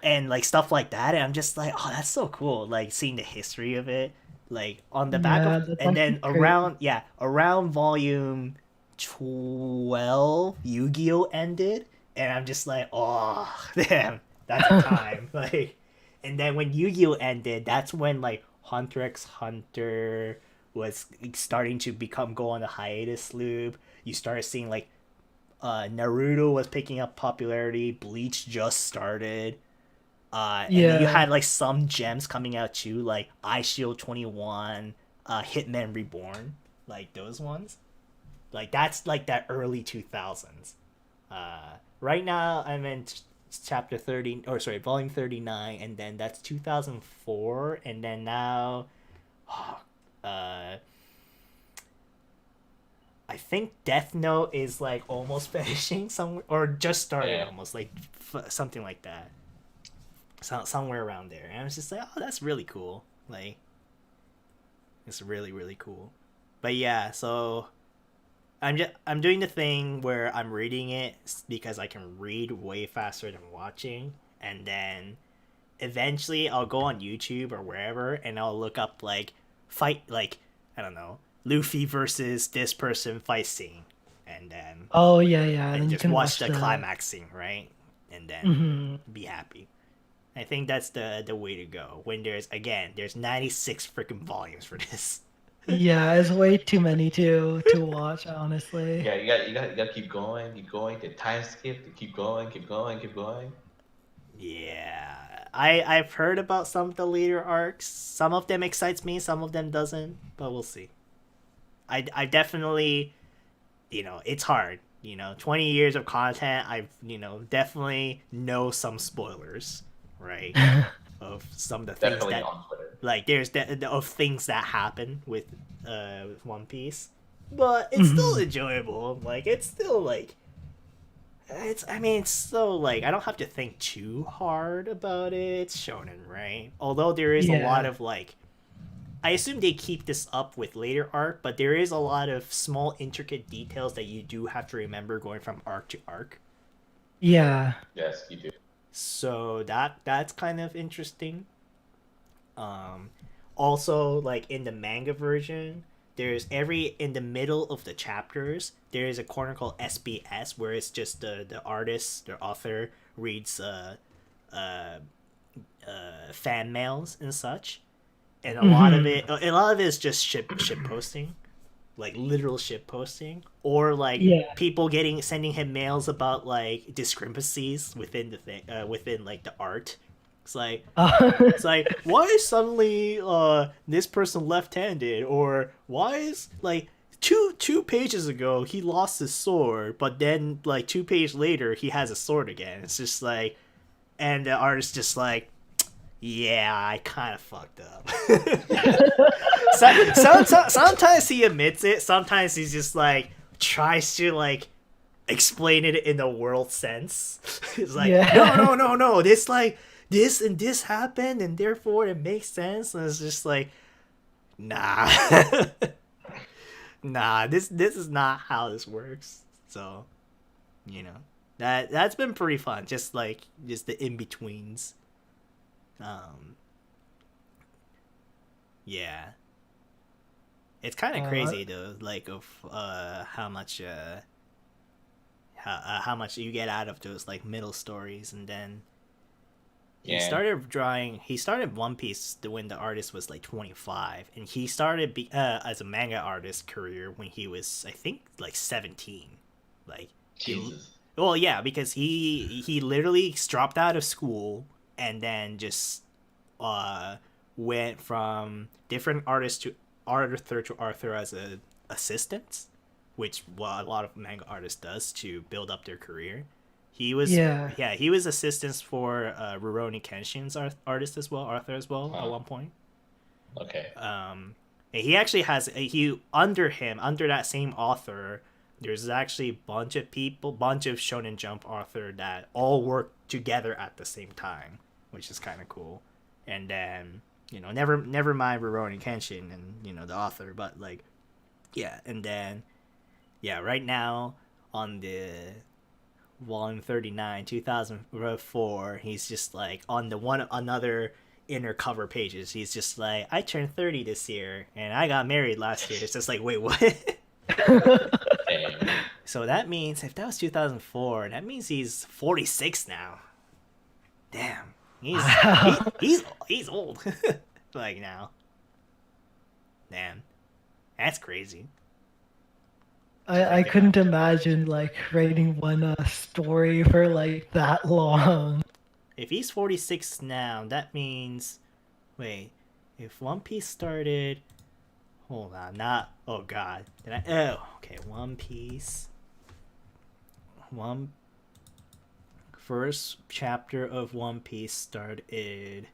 and like stuff like that, and I'm just like, oh, that's so cool, like seeing the history of it, like on the back of, and then around volume 12 Yu-Gi-Oh ended, and I'm just like, oh damn, that's a time. Like, and then when Yu-Gi-Oh ended, that's when like Hunter x Hunter was starting to go on a hiatus loop. You started seeing like Naruto was picking up popularity, Bleach just started, and then you had like some gems coming out too, like Eye Shield 21, Hitman Reborn. like those ones. Like that's like that early 2000s. Right now I'm in chapter 30, or sorry, volume 39, and then that's 2004, and then now, I think Death Note is like almost finishing somewhere, or just started almost, like something like that. Somewhere around there, and I was just like, oh, that's really cool. Like, it's really really cool. But yeah, so I'm doing the thing where I'm reading it because I can read way faster than watching, and then eventually I'll go on YouTube or wherever and I'll look up like fight, like I don't know, Luffy versus this person fight scene, and then Oh yeah, yeah. and And you just can watch watch the climax scene, right? And then be happy. I think that's the way to go. When there's 96 freaking volumes for this. Yeah, it's way too many to watch, honestly. Yeah, you got to keep going, the time skip, to keep going, keep going, keep going. Yeah, I've heard about some of the later arcs. Some of them excites me, some of them doesn't, but we'll see. I definitely, it's hard. 20 years of content. I've definitely know some spoilers, right? Of some of the things Definitely that, on Twitter. like, there's of things that happen with One Piece, but it's still enjoyable. Like, it's still like, it's still like, I don't have to think too hard about it. It's shonen, right? Although there is a lot of like, I assume they keep this up with later arc, but there is a lot of small intricate details that you do have to remember going from arc to arc. Yeah. Yes, you do. So that's kind of interesting. Also, like in the manga version, there's in the middle of the chapters there is a corner called SBS, where it's just the artist, the author reads fan mails and such, and a lot of it is just ship posting, like literal ship posting, or like people sending him mails about like discrepancies within the thing, within like the art. It's like why is suddenly this person left-handed, or why is like two pages ago he lost his sword, but then like 2 pages later he has a sword again. It's just like, and the artist just like, yeah, I kind of fucked up. Sometimes he admits it. Sometimes he's just like tries to like explain it in a world sense. It's like, no. This like this and this happened, and therefore it makes sense. And it's just like, nah, nah. This is not how this works. So, that's been pretty fun. Just the in betweens. Yeah, it's kind of crazy though, like of how much you get out of those like middle stories, and then he started One Piece when the artist was like 25, and he started as a manga artist career when he was, I think, like 17. Like, well, yeah, because he literally dropped out of school and then just went from different artist to Arthur as a assistant, which a lot of manga artists does to build up their career. He was he was assistants for Rurouni Kenshin's artist as well, Arthur as well, at one point. Okay. He actually has under that same author, there's actually a bunch of Shonen Jump author that all work together at the same time, which is kind of cool. And then never mind Rurouni Kenshin and the author, but like, yeah, and then right now on the volume 39 2004, he's just like on the another inner cover pages, he's just like, I turned 30 this year and I got married last year. It's just like, wait, what? So that means if that was 2004, that means he's 46 now. Damn. He's old. Like now. Damn. That's crazy. I couldn't imagine like writing one story for like that long. If he's 46 now, that means, wait, if One Piece started Hold on, not. Oh God, did I? Oh, okay. One Piece. One. First chapter of One Piece started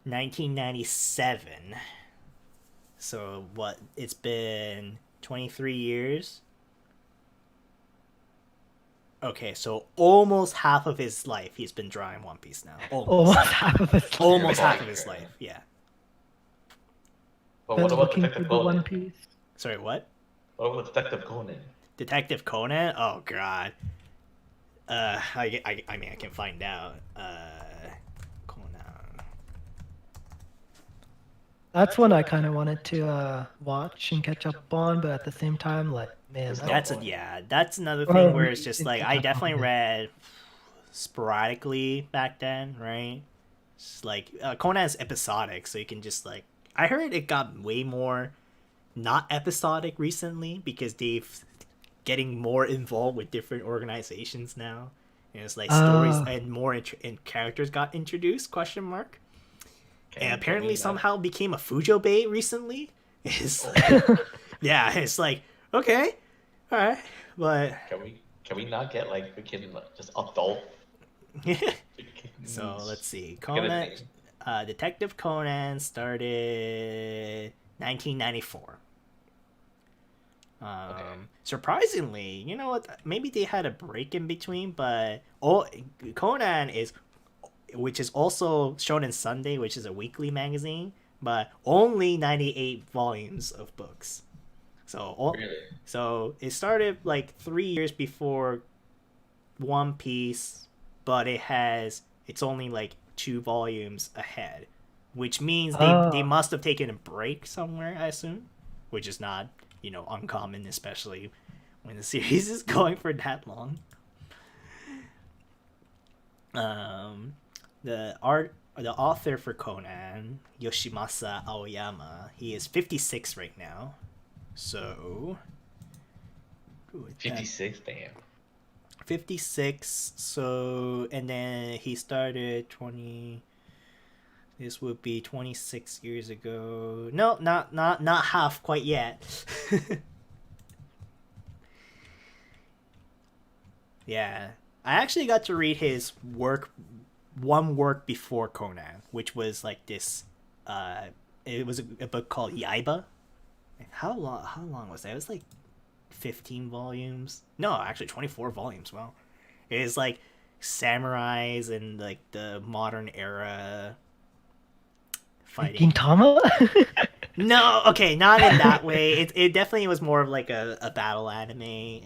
1997. So what? It's been 23 years. Okay, so almost half of his life he's been drawing One Piece now. Almost half of his life. Almost half of his life. Yeah. But Been what about looking for Detective the One Conan? Piece. Sorry, what? What about Detective Conan? Detective Conan? Oh God. I mean I can find out. Conan. That's one I kind of wanted to watch and catch up on, but at the same time, like, man, That's another Or thing where it's read just it like to I catch up definitely on it. read sporadically back then, right? It's like Conan's episodic, so you can just like I heard it got way more not episodic recently because they've getting more involved with different organizations now, and it's like stories and more and characters got introduced? Question mark. And apparently somehow became a Fujo bait recently. It's like, yeah, it's like okay, all right, but Can we not get like freaking like, just adult? so let's see. Get a Conan, name. Detective Conan started 1994. Surprisingly, you know what? Maybe they had a break in between, but Conan is, which is also Shonen Sunday, which is a weekly magazine, but only 98 volumes of books. So, so it started like 3 years before One Piece, but it's only like 2 volumes ahead, which means they must have taken a break somewhere, I assume, which is not uncommon, especially when the series is going for that long. The author for Conan, Yoshimasa Aoyama, he is 56 right now. So 56, damn. 56. So and then he started 20. This would be 26 years ago. No, not half quite yet. Yeah, I actually got to read his one work before Conan, which was like this. It was a book called Yaiba. How long was that? It was like 15 volumes. No, actually 24 volumes. Wow. It is like samurais and like the modern era fighting. Gintama? No, okay, not in that way. It definitely was more of like a battle anime.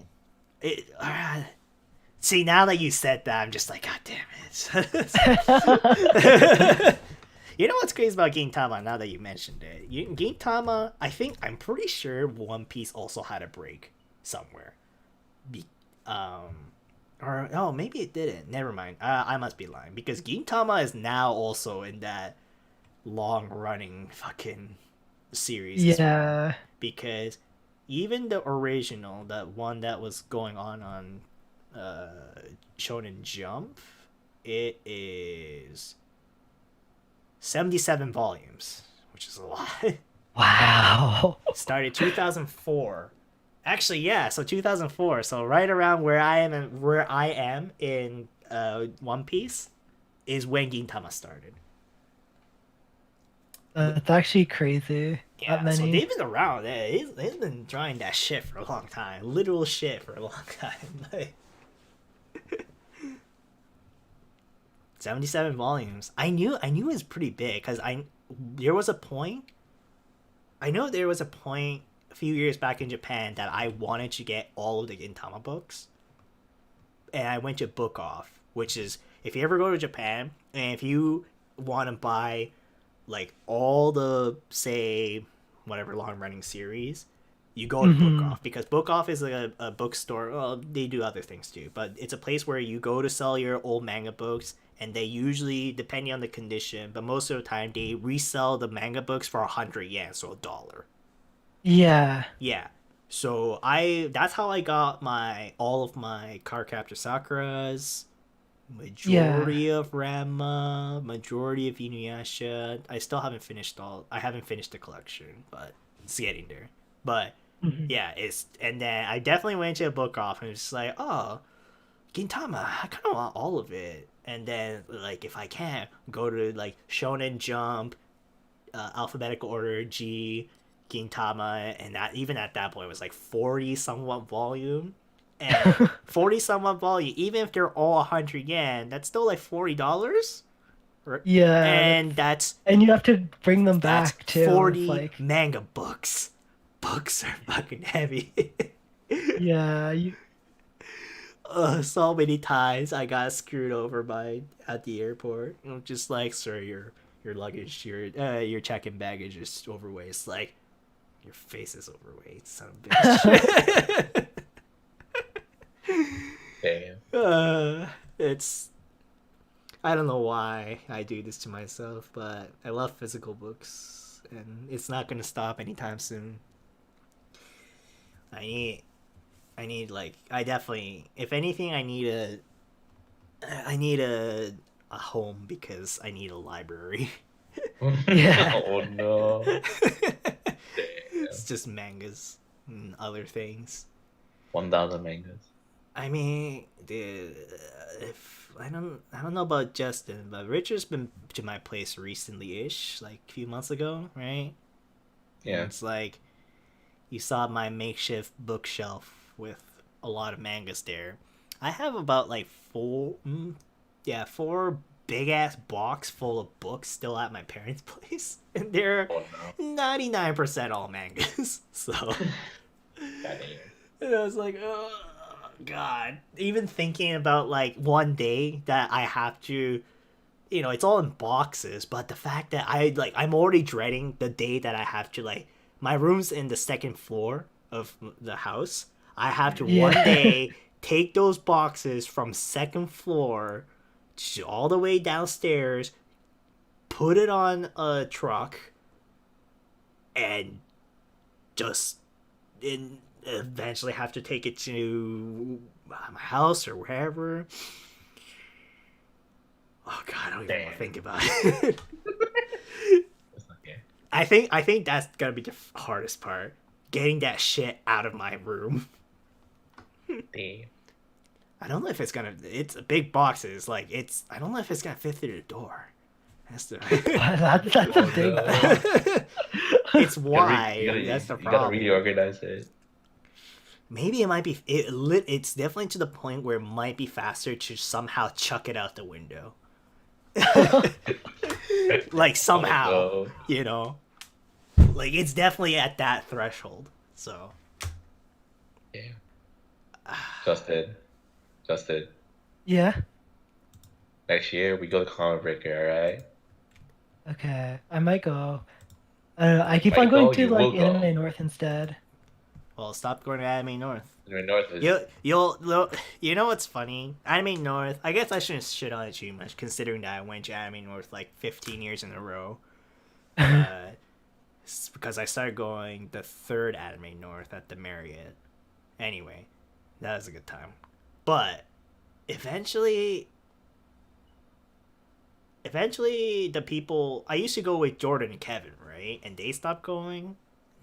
See, now that you said that, I'm just like, God damn it. You know what's crazy about Gintama now that you mentioned it? Gintama, I'm pretty sure One Piece also had a break somewhere. Or, oh, maybe it didn't. Never mind. I must be lying. Because Gintama is now also in that long-running fucking series. Yeah. Because even the original, that one that was going on Shonen Jump, it is 77 volumes, which is a lot. Wow. Started 2004. Actually, yeah, so 2004. So right around where I am in One Piece is when Gintama started. It's actually crazy. Yeah, That many. so they've been around. They've been drawing that shit for a long time. Literal shit for a long time. Like 77 volumes. I knew it was pretty big because there was a point a few years back in Japan that I wanted to get all of the Gintama books, and I went to Book Off, which is if you ever go to Japan and if you want to buy like all the say whatever long running series, you go to Book Off, because Book Off is like a bookstore. Well, they do other things too, but it's a place where you go to sell your old manga books, and they usually, depending on the condition, but most of the time they resell the manga books for 100 yen, so $1. Yeah. Yeah. So that's how I got all of my Cardcaptor Sakuras, majority of Ranma, majority of Inuyasha. I still haven't finished I haven't finished the collection, but it's getting there. But yeah, and then I definitely went to a book off and it's like, oh, Gintama, I kind of want all of it. And then like if I can go to like Shonen Jump, alphabetical order G, Gintama, and that even at that point it was like 40 somewhat volume. And 40 somewhat volume, even if they're all 100 yen, that's still like $40. Yeah. And you have to bring them back too. 40 like... manga books. Books are fucking heavy. Yeah. So many times I got screwed over at the airport. Just like, sir, your luggage, your check-in baggage is overweight. It's like, your face is overweight, son of a bitch. Damn. It's I don't know why I do this to myself, but I love physical books, and it's not gonna stop anytime soon. I need like I definitely, if anything, I need a home because I need a library. Yeah. Oh no. It's just mangas and other things. 1,000 mangas. I mean, dude, if I don't know about Justin, but Richard's been to my place recently-ish, like a few months ago, right? Yeah. And it's like you saw my makeshift bookshelf with a lot of mangas there. I have about like four big ass box full of books still at my parents' place, and they're 99% all mangas. So, and I was like, oh god. Even thinking about like one day that I have to, it's all in boxes, but the fact that I'm already dreading the day that I have to, like, my room's in the second floor of the house. I have to one day take those boxes from second floor all the way downstairs, put it on a truck, and just eventually have to take it to my house or wherever. Oh god, I don't even want to think about it. I think that's gonna be the hardest part, getting that shit out of my room. Damn. I don't know if it's big boxes, like I don't know if it's gonna fit through the door. That's a big box. It's wide. That's the problem. You gotta reorganize it. Maybe it might be. It's definitely to the point where it might be faster to somehow chuck it out the window. Like somehow, like it's definitely at that threshold. So, yeah. Justin. Yeah. Next year we go to Comic Breaker, alright? Okay, I might go. I keep on going to like Anime North instead. Well, stop going to Anime North. Anime North is... You know what's funny? Anime North, I guess I shouldn't shit on it too much, considering that I went to Anime North like 15 years in a row. Because I started going the third Anime North at the Marriott. Anyway, that was a good time. But eventually the people, I used to go with Jordan and Kevin, right? And they stopped going.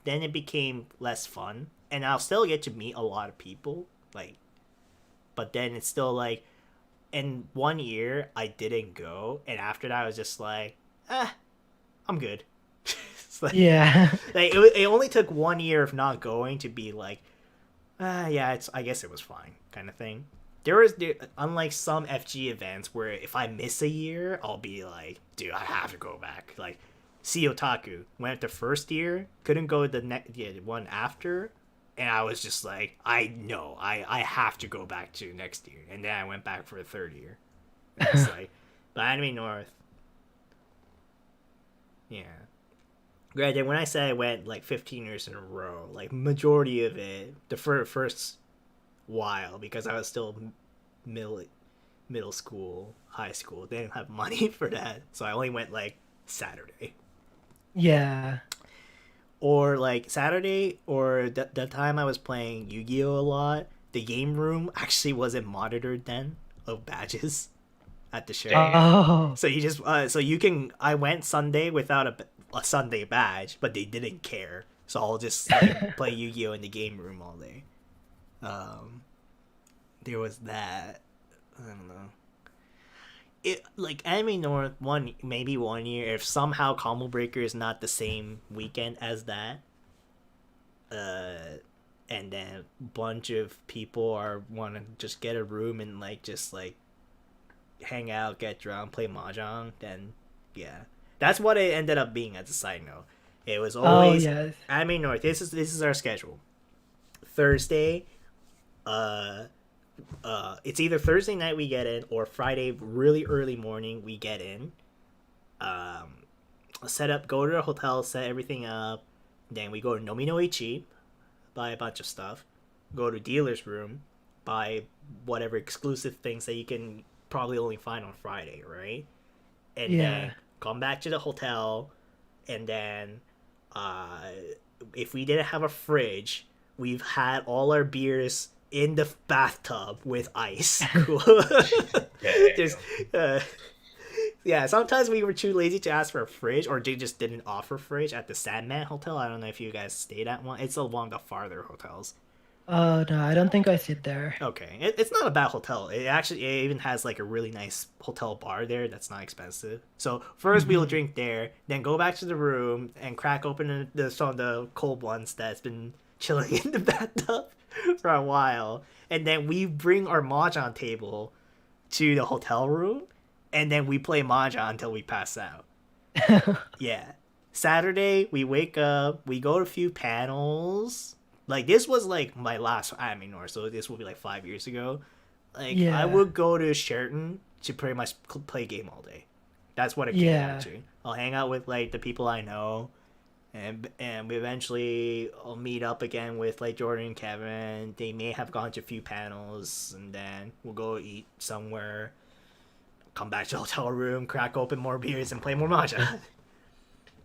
Then it became less fun. And I'll still get to meet a lot of people, like, but then it's still like, in 1 year I didn't go, and after that I was just like, I'm good. Like, yeah. Like it only took 1 year of not going to be like, yeah, I guess it was fine, kind of thing. Unlike some FG events where if I miss a year, I'll be like, dude, I have to go back. Like, See Otaku went the first year, couldn't go the one after, and I was just like, I have to go back to next year, and then I went back for a third year. It's like, but Anime North, yeah. Granted, when I say I went like 15 years in a row, like majority of it, the first while, because I was still middle school, high school, they didn't have money for that, so I only went like Saturday. Yeah. Or like Saturday, or the time I was playing Yu-Gi-Oh a lot, the game room actually wasn't monitored then of badges. at the show. Oh. So you just so you can. I went Sunday without a Sunday badge, but they didn't care. So I'll just like, play Yu-Gi-Oh in the game room all day. There was that. I don't know. It like Anime North maybe 1 year if somehow Combo Breaker is not the same weekend as that. And then a bunch of people want to just get a room and like just like hang out, get drunk, play mahjong. Then yeah, that's what it ended up being. As a side note, it was always yes. Anime North. This is our schedule. Thursday, it's either Thursday night we get in or Friday really early morning we get in. Set up, go to the hotel, set everything up. Then we go to Nomi no Ichi, buy a bunch of stuff. Go to dealer's room, buy whatever exclusive things that you can probably only find on Friday, right? And then come back to the hotel, and then if we didn't have a fridge, we've had all our beers in the bathtub with ice. Just, yeah, sometimes we were too lazy to ask for a fridge, or they just didn't offer fridge at the Sandman Hotel. I don't know if you guys stayed at one. It's one of the farther hotels. Oh no, I don't think I sit there. Okay, it's not a bad hotel. It even has like a really nice hotel bar there that's not expensive. So first we'll drink there, then go back to the room and crack open some of the cold ones that's been chilling in the bathtub for a while, and then we bring our mahjong table to the hotel room, and then we play mahjong until we pass out. Yeah. Saturday we wake up, we go to a few panels. Like this was like my last Anime North, so this will be like 5 years ago. Like I would go to Sheraton to pretty much play game all day. That's what it came down to. I'll hang out with like the people I know, and we eventually I'll meet up again with like Jordan and Kevin. They may have gone to a few panels, and then we'll go eat somewhere, come back to the hotel room, crack open more beers, and play more mahjong.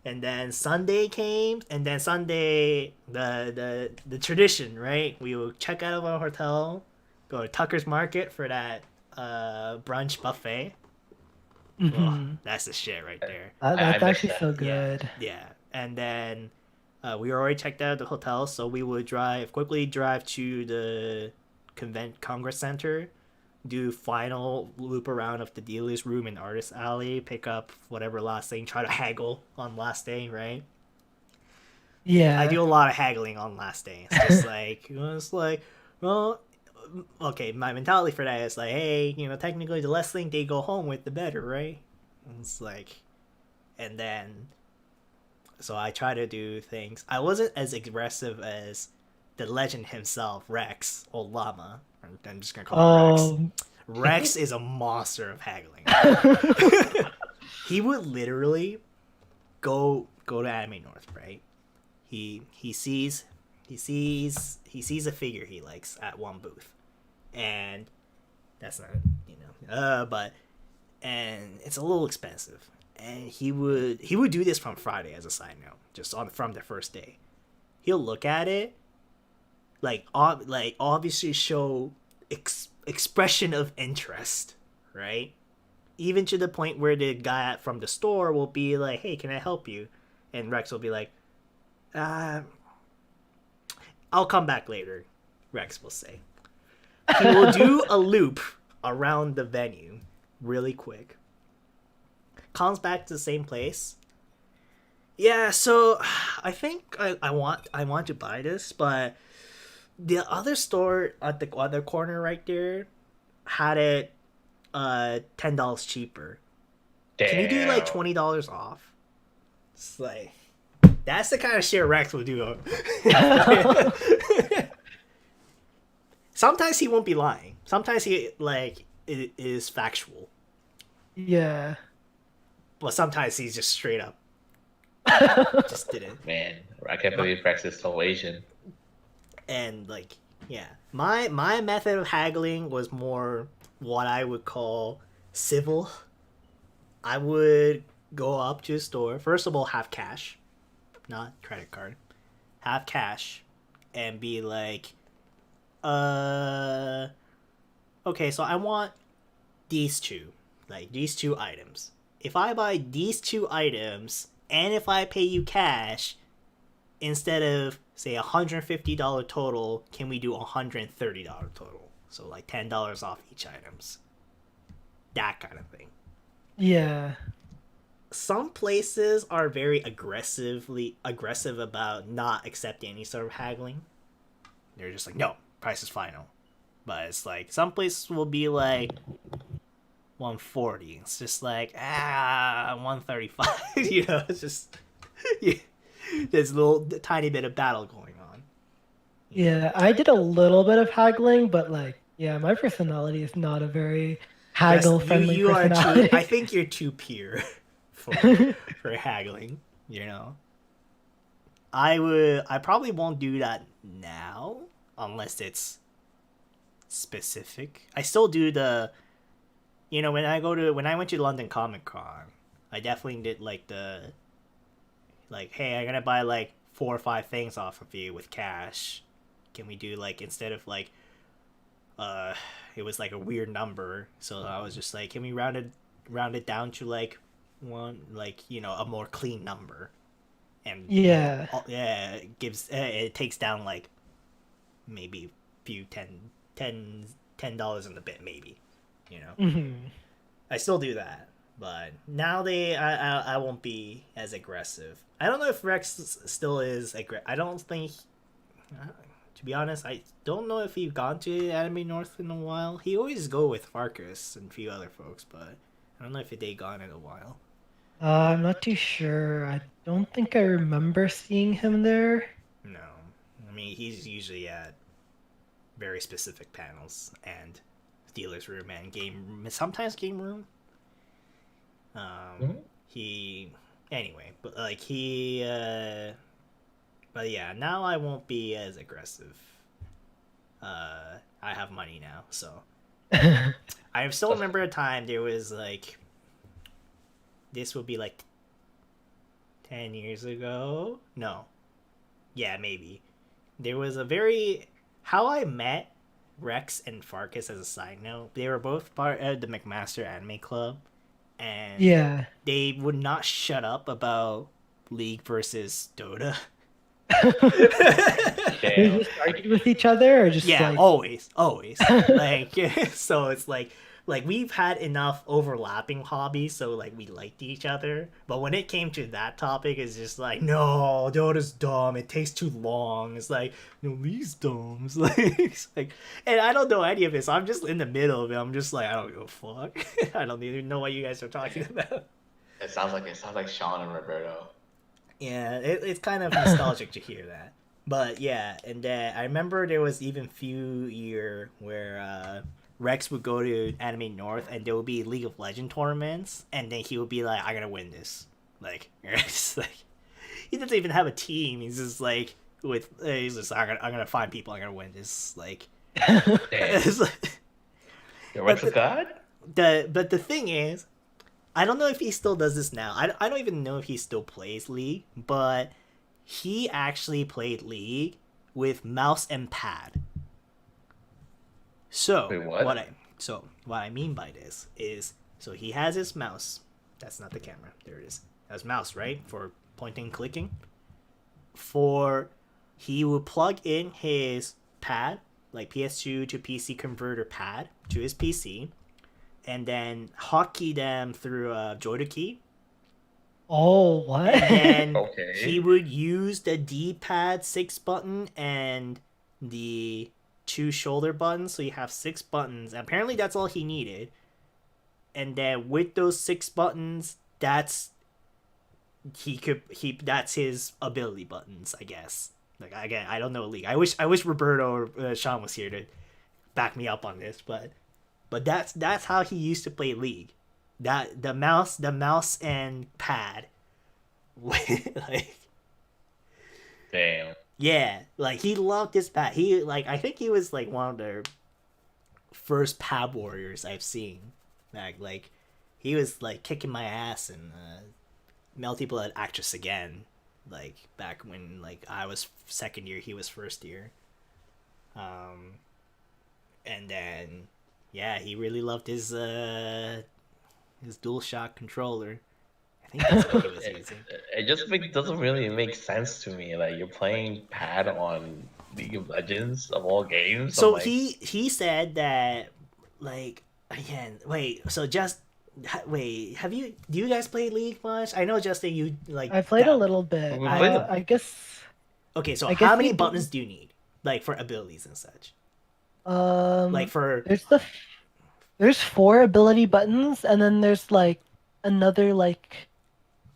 And then Sunday came, and then Sunday, the tradition, right? We will check out of our hotel, go to Tucker's Market for that brunch buffet. Oh, that's the shit right there. That's actually so good. Yeah. And then we were already checked out of the hotel, so we would quickly drive to the Congress Center, do final loop around of the dealer's room and artist alley, pick up whatever last thing, try to haggle on last day, right? Yeah. I do a lot of haggling on last day. It's just well, okay, my mentality for that is like, hey, technically the less thing they go home with, the better, right? And it's like, and then, so I try to do things. I wasn't as aggressive as the legend himself, Rex, or Llama. I'm just gonna call him Rex. Rex is a monster of haggling. He would literally go to Anime North, right? He sees a figure he likes at one booth, and that's not and it's a little expensive, and he would do this from Friday as a side note, just from the first day. He'll look at it, like obviously show expression of interest, right? Even to the point where the guy from the store will be like, hey, can I help you? And Rex will be like, I'll come back later, Rex will say. He will do a loop around the venue really quick, comes back to the same place. Yeah, so I think I want to buy this, but the other store at the other corner right there had it $10 cheaper. Damn. Can you do like $20 off? It's like, that's the kind of shit Rex will do. Sometimes he won't be lying. Sometimes he it is factual. Yeah. But sometimes he's just straight up just didn't. Man, I can't believe Rex is so Asian. And my method of haggling was more what I would call civil. I would go up to a store, first of all, have cash, not credit card, have cash, and be like, okay, so I want these two like these 2 items. If I buy these 2 items and if I pay you cash, instead of say $150 total, can we do $130 total? So like $10 off each items. That kind of thing. Yeah. Some places are very aggressive about not accepting any sort of haggling. They're just like, no, price is final. But it's like some places will be like 140. It's just like 135. You know, it's just there's a little tiny bit of battle going on. Yeah, I did a little bit of haggling, but like, yeah, my personality is not a very haggle-friendly you are personality. I think you're too pure for haggling. You know, I probably won't do that now unless it's specific. I still do the, you know, when I went to London Comic Con, I definitely did like the, like, hey, I'm gonna buy like 4 or 5 things off of you with cash. Can we do like, instead of like, it was like a weird number, so I was just like, can we round it down to like one, like, you know, a more clean number, and Yeah. it gives it takes down like maybe few $10 in the bit, maybe, you know. Mm-hmm. I still do that, but now I won't be as aggressive. I don't know if Rex still is aggressive. I don't think, to be honest, I don't know if he's gone to Anime North in a while. He always go with Farkas and a few other folks, but I don't know if they gone in a while. I'm not too sure. I don't think I remember seeing him there. No, I mean, he's usually at very specific panels and dealer's room and sometimes game room. He, anyway, but like but yeah, now I won't be as aggressive. I have money now, so I still remember a time there was like, this would be like 10 years ago. No, yeah, maybe. There was a very, how I met Rex and Farkas, as a side note, they were both part of the McMaster Anime Club, and Yeah. they would not shut up about League versus Dota. They just argued with each other, or just Yeah, like... always like, so it's like we've had enough overlapping hobbies, so like we liked each other, but when it came to that topic, it's just like, no, Dota's dumb, it takes too long. It's like, no, Lee's dumb. It's like, and I don't know any of this, so I'm just in the middle of it. I'm just like, I don't give a fuck. I don't even know what you guys are talking about. It sounds like Sean and Roberto. Yeah, it's kind of nostalgic to hear that. But yeah, and then I remember there was even few year where Rex would go to Anime North and there would be League of Legends tournaments, and then he would be like, I'm gonna win this. Like, it's like, he doesn't even have a team. He's just like, he's just, I'm gonna find people, I'm gonna win this. Like, it's like, Your Rex is God? But the thing is, I don't know if he still does this now. I don't even know if he still plays League, but he actually played League with mouse and pad. So Wait, what? What I mean by this is, so he has his mouse. That's not the camera. There it is. That's mouse, right? For pointing and clicking. He would plug in his pad, like PS2 to PC converter pad, to his PC, and then hotkey them through a joystick key. Oh, what? And Okay. he would use the D-pad 6 button and the 2 shoulder buttons, so you have 6 buttons. And apparently that's all he needed. And then with those 6 buttons, that's his ability buttons, I guess. Like, again, I don't know League. I wish Roberto or Sean was here to back me up on this, but that's how he used to play League. That the mouse and pad. Like, Damn. yeah, like he loved his pad. He, like, I think he was like one of the first pad warriors I've seen. Like he was like kicking my ass in Melty Blood Actress again. Like back when like I was second year, he was first year. And then yeah, he really loved his his DualShock controller. I think that's what he was using. It just doesn't really make sense to me. Like you're playing pad on League of Legends of all games. So I'm like, he said that, like, again, wait. So just wait. Do you guys play League much? I know, Justin, you like. I played a that- little bit. We played I guess. Okay, so I guess how many you- buttons do you need, like, for abilities and such? Like for there's 4 ability buttons, and then there's like another like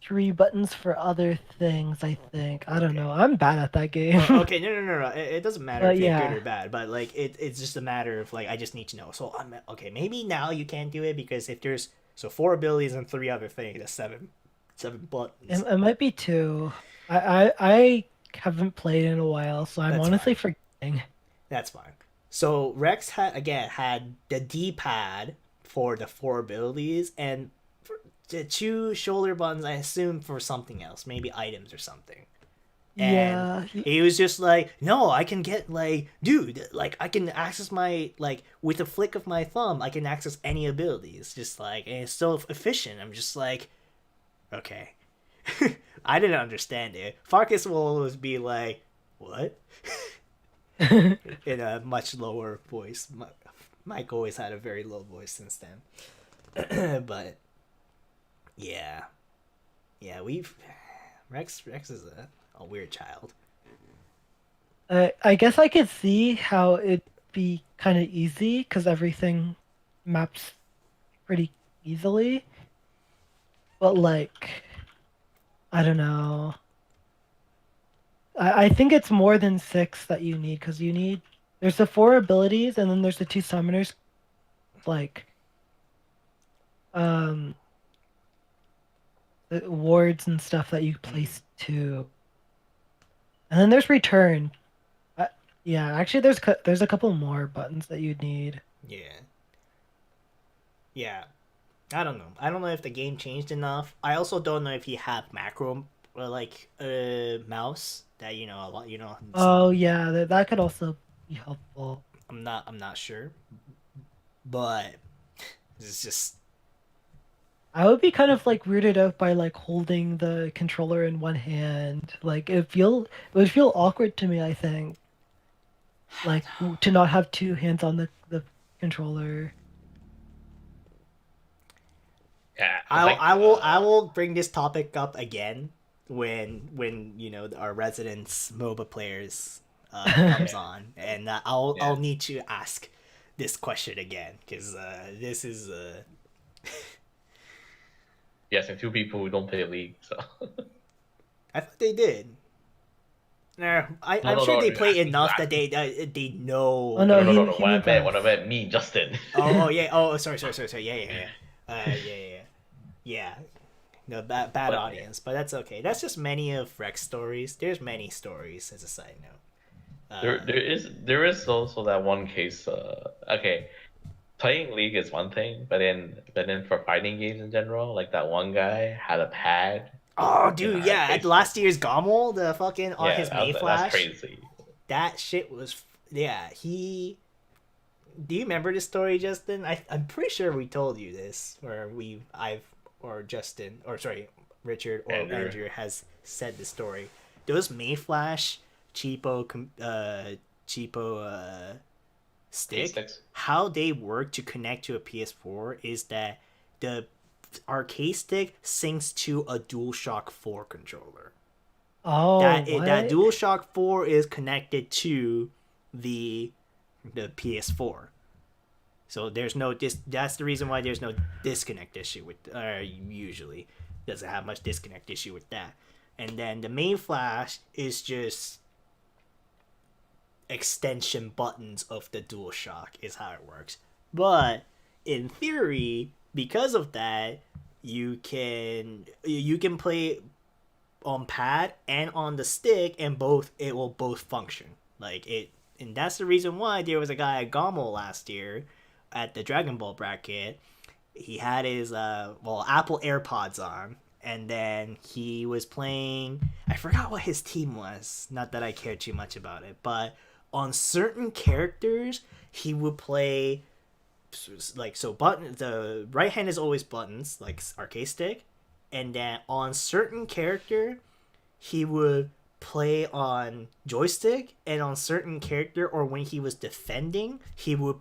3 buttons for other things. I think I don't know. I'm bad at that game. Okay, no. It doesn't matter if you're yeah. good or bad, but like it's just a matter of like I just need to know. So okay, maybe now you can't do it because if there's 4 abilities and 3 other things, that's 7 buttons. It might be 2. I haven't played in a while, so I'm That's honestly forgetting. That's fine. So Rex had the D-pad for the 4 abilities and for the 2 shoulder buttons. I assume for something else, maybe items or something. And Yeah. he was just like, no, I can get like, dude, like I can access my like with a flick of my thumb, I can access any abilities. Just like, and it's so efficient. I'm just like, okay. I didn't understand it. Farkas will always be like, what? In a much lower voice. Mike always had a very low voice since then. But yeah, Rex is a weird child. I guess I could see how it'd be kind of easy because everything maps pretty easily. But like, I don't know. I think it's more than 6 that you need because there's the 4 abilities and then there's the 2 summoners, like the wards and stuff that you place too. And then there's return. Yeah, actually there's a couple more buttons that you'd need. Yeah. I don't know. I don't know if the game changed enough. I also don't know if you have macro mouse that a lot Oh yeah, that could also be helpful. I'm not sure. But it's just I would be kind of like weirded out by like holding the controller in one hand. Like it would feel awkward to me, I think. Like to not have 2 hands on the controller. yeah. I will bring this topic up again when our residents MOBA players comes on, and I'll need to ask this question again because this is Yes, and 2 people who don't play League, so. I thought they did. Nah, I'm sure they play enough that they know. Oh, no, No. he What meant I meant, me, Justin. Yeah. Oh, sorry. Yeah. No, bad audience, but that's okay. That's just many of Rex stories. There's many stories as a side note. There is also that one case. Okay, playing League is one thing, but then for fighting games in general, like that one guy had a pad. Oh, dude, yeah, at last year's Gommel, the fucking on his Mayflash. That's crazy. That shit was he. Do you remember this story, Justin? I'm pretty sure we told you this, or Justin, or sorry, Richard or Andrew has said the story. Those Mayflash cheapo stick, how they work to connect to a PS4 is that the arcade stick syncs to a DualShock 4 controller. Oh, that what? DualShock 4 is connected to the PS4. So there's no that's the reason why there's no disconnect issue with usually doesn't have much disconnect issue with that. And then the main flash is just extension buttons of the DualShock is how it works. But in theory, because of that, you can play on pad and on the stick, and it will both function. And that's the reason why there was a guy at Gommel last year at the Dragon Ball bracket. He had his Apple AirPods on, and then he was playing. I forgot what his team was. Not that I care too much about it, but on certain characters, he would play like so button the right hand is always buttons like arcade stick, and then on certain character he would play on joystick, and on certain character or when he was defending he would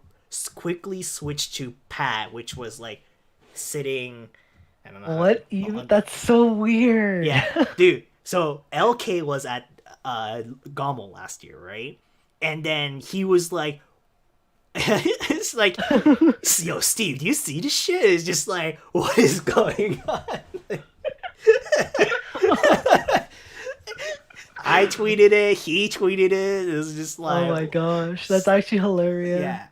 quickly switch to pad, which was like sitting. I don't know. What even? That's so weird. Yeah, dude. So LK was at Gommel last year, right? And then he was like, it's like, yo, Steve, do you see this shit? It's just like, what is going on? I tweeted it. He tweeted it. It was just like, Oh my gosh, that's actually hilarious. yeah,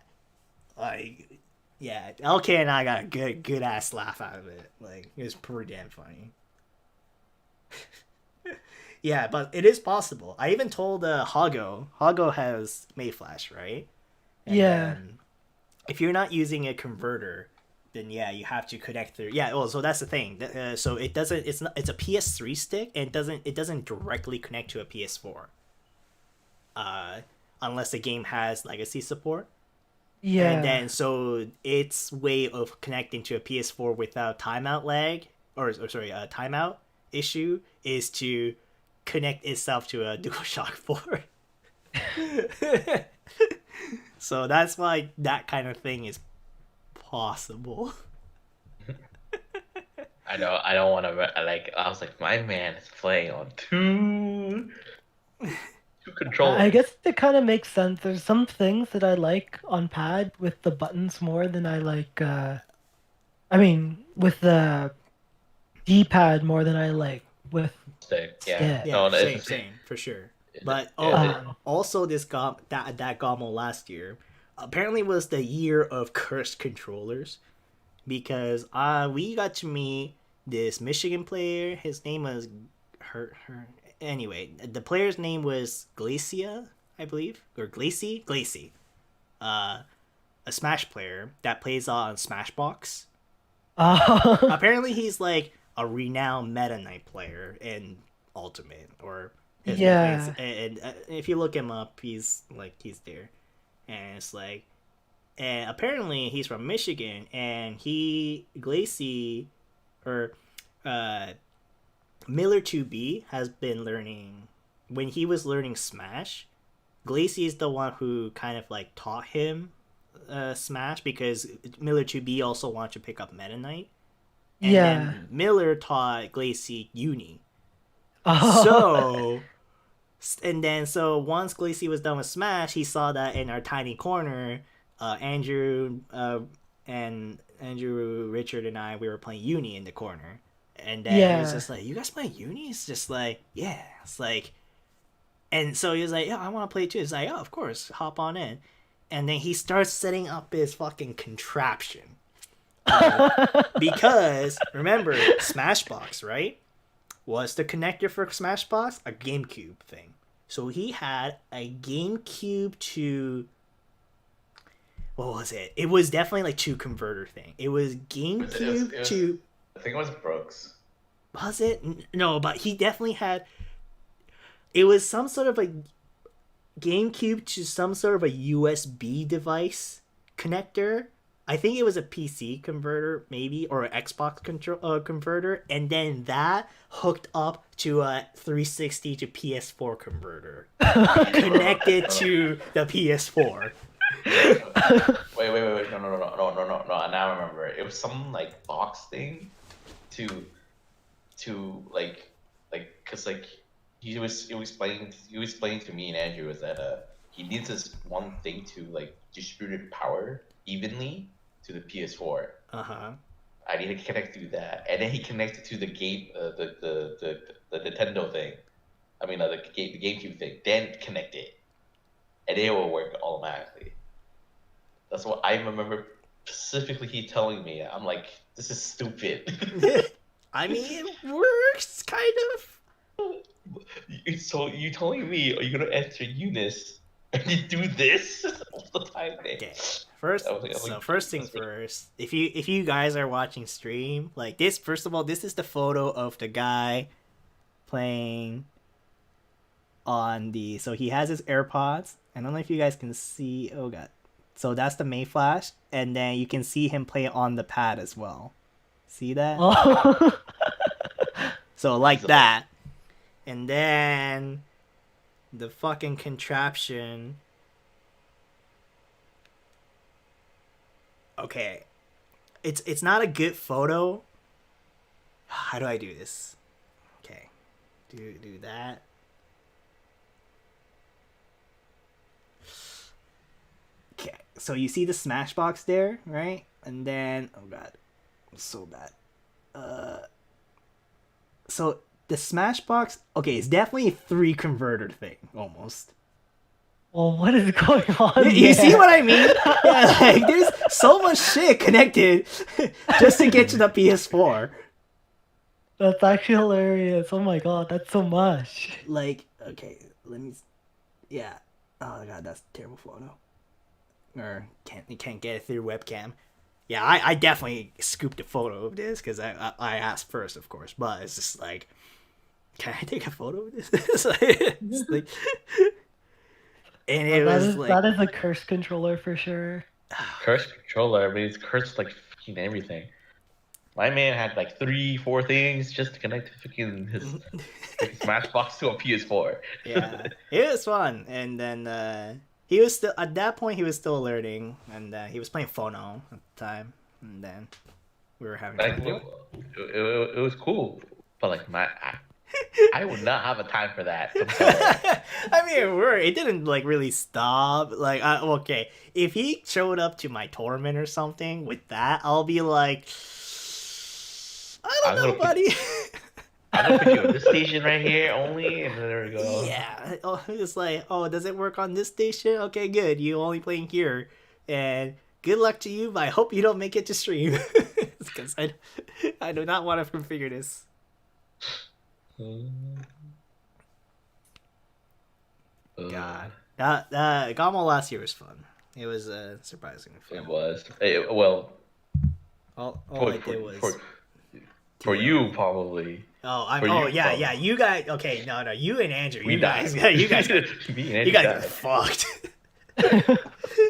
like, yeah. LK and I got a good ass laugh out of it. Like, it was pretty damn funny. Yeah, but it is possible. I even told Hago. Hago has Mayflash, right? And Yeah. then if you're not using a converter, then yeah, you have to connect through. Yeah, well, so that's the thing. So it doesn't. It's not. It's a PS3 stick, and it doesn't directly connect to a PS4. Unless the game has legacy support. Yeah. And then so its way of connecting to a PS4 without timeout lag or sorry, timeout issue is to connect itself to a DualShock 4. So that's why that kind of thing is possible. I know. I don't want to like. I was like, my man is playing on two controllers. I guess it kind of makes sense. There's some things that I like on pad with the buttons more than I like. I mean, with the D-pad more than I like with. Yeah. Yeah, No, same for sure. But also this that Gommel last year apparently was the year of cursed controllers, because we got to meet this Michigan player. His name was her. Anyway, the player's name was Glacia, I believe, or Glacy. A Smash player that plays on Smashbox. Apparently, he's like a renowned Meta Knight player in Ultimate, or Yeah. and if you look him up, he's there, and it's like, and apparently he's from Michigan, and Glacy, or Miller 2B has been learning when he was learning Smash. Glacy is the one who kind of like taught him Smash, because Miller 2B also wanted to pick up Meta Knight. And then Miller taught Glacy Uni. So, and then so once Glacy was done with Smash, he saw that in our tiny corner, Andrew, Richard, and I, we were playing Uni in the corner. And then he was just like, "You guys play Uni?" It's just like, "Yeah." It's like, and so he was like, "Yeah, I want to play too." It's like, "Oh, of course, hop on in." And then he starts setting up his fucking contraption. Because remember, Smashbox, right? Was the connector for Smashbox a GameCube thing? So he had a GameCube to, what was it? It was definitely like two converter thing. It was GameCube to. I think it was Brooks. Was it? No, but he definitely had. It was some sort of a GameCube to some sort of a USB device connector. I think it was a PC converter, maybe, or an Xbox converter, and then that hooked up to a 360 to PS4 converter, connected to the PS4. Wait, no. Now I remember. It was some like box thing to like, cause like he was explaining to me and Andrew was that he needs this one thing to like distribute power evenly to the PS4. I need to connect through that, and then he connected to the game, the Nintendo thing. I mean, the GameCube thing. Then connect it, and it will work automatically. That's what I remember specifically. He telling me, I'm like, this is stupid. I mean, it works kind of. So you telling me, are you gonna enter Eunice and you do this all the time? Okay. First thing first, if you guys are watching stream like this, first of all, this is the photo of the guy playing on the. So he has his AirPods. I don't know if you guys can see. Oh god, So that's the main flash, and then you can see him play on the pad as well. See that? Oh. So like that. And then the fucking contraption. Okay. It's not a good photo. How do I do this? Okay. Do that. Okay. So you see the Smashbox there, right? And then oh god. It's so bad. So the Smashbox, okay, it's definitely a 3 converter thing, almost. Well, what is going on? You see what I mean? Yeah, like, there's so much shit connected just to get to the PS4. That's actually hilarious. Oh my god, that's so much. Like, okay, let me. Yeah. Oh god, that's a terrible photo. Or can't get it through webcam. Yeah, I definitely scooped a photo of this because I asked first, of course. But it's just like, can I take a photo of this? It's like, and it was like that is a curse controller for sure. Curse controller, I mean, it's cursed like fucking everything. My man had like 3-4 things just to connect fucking his Smashbox to a PS4. Yeah, it was fun. And then he was still at that point. He was still learning, and he was playing Phono at the time. And then we were having Like, fun. it was cool, but like I would not have a time for that. I mean, it didn't like really stop. Like, okay, if he showed up to my tournament or something with that, I'll be like, I don't know, buddy. I'm gonna put you on this station right here only, and then there we go. Yeah. Oh, it's like, oh, does it work on this station? Okay, good. You only playing here, and good luck to you. But I hope you don't make it to stream, because I do not want to configure this. God, that Gamo last year was fun. It was surprisingly fun. It was. Well, all for, I did was for you probably. Yeah. You guys, okay? No. You and Andrew, We you guys, died. you guys, Me and you guys Andrew got fucked.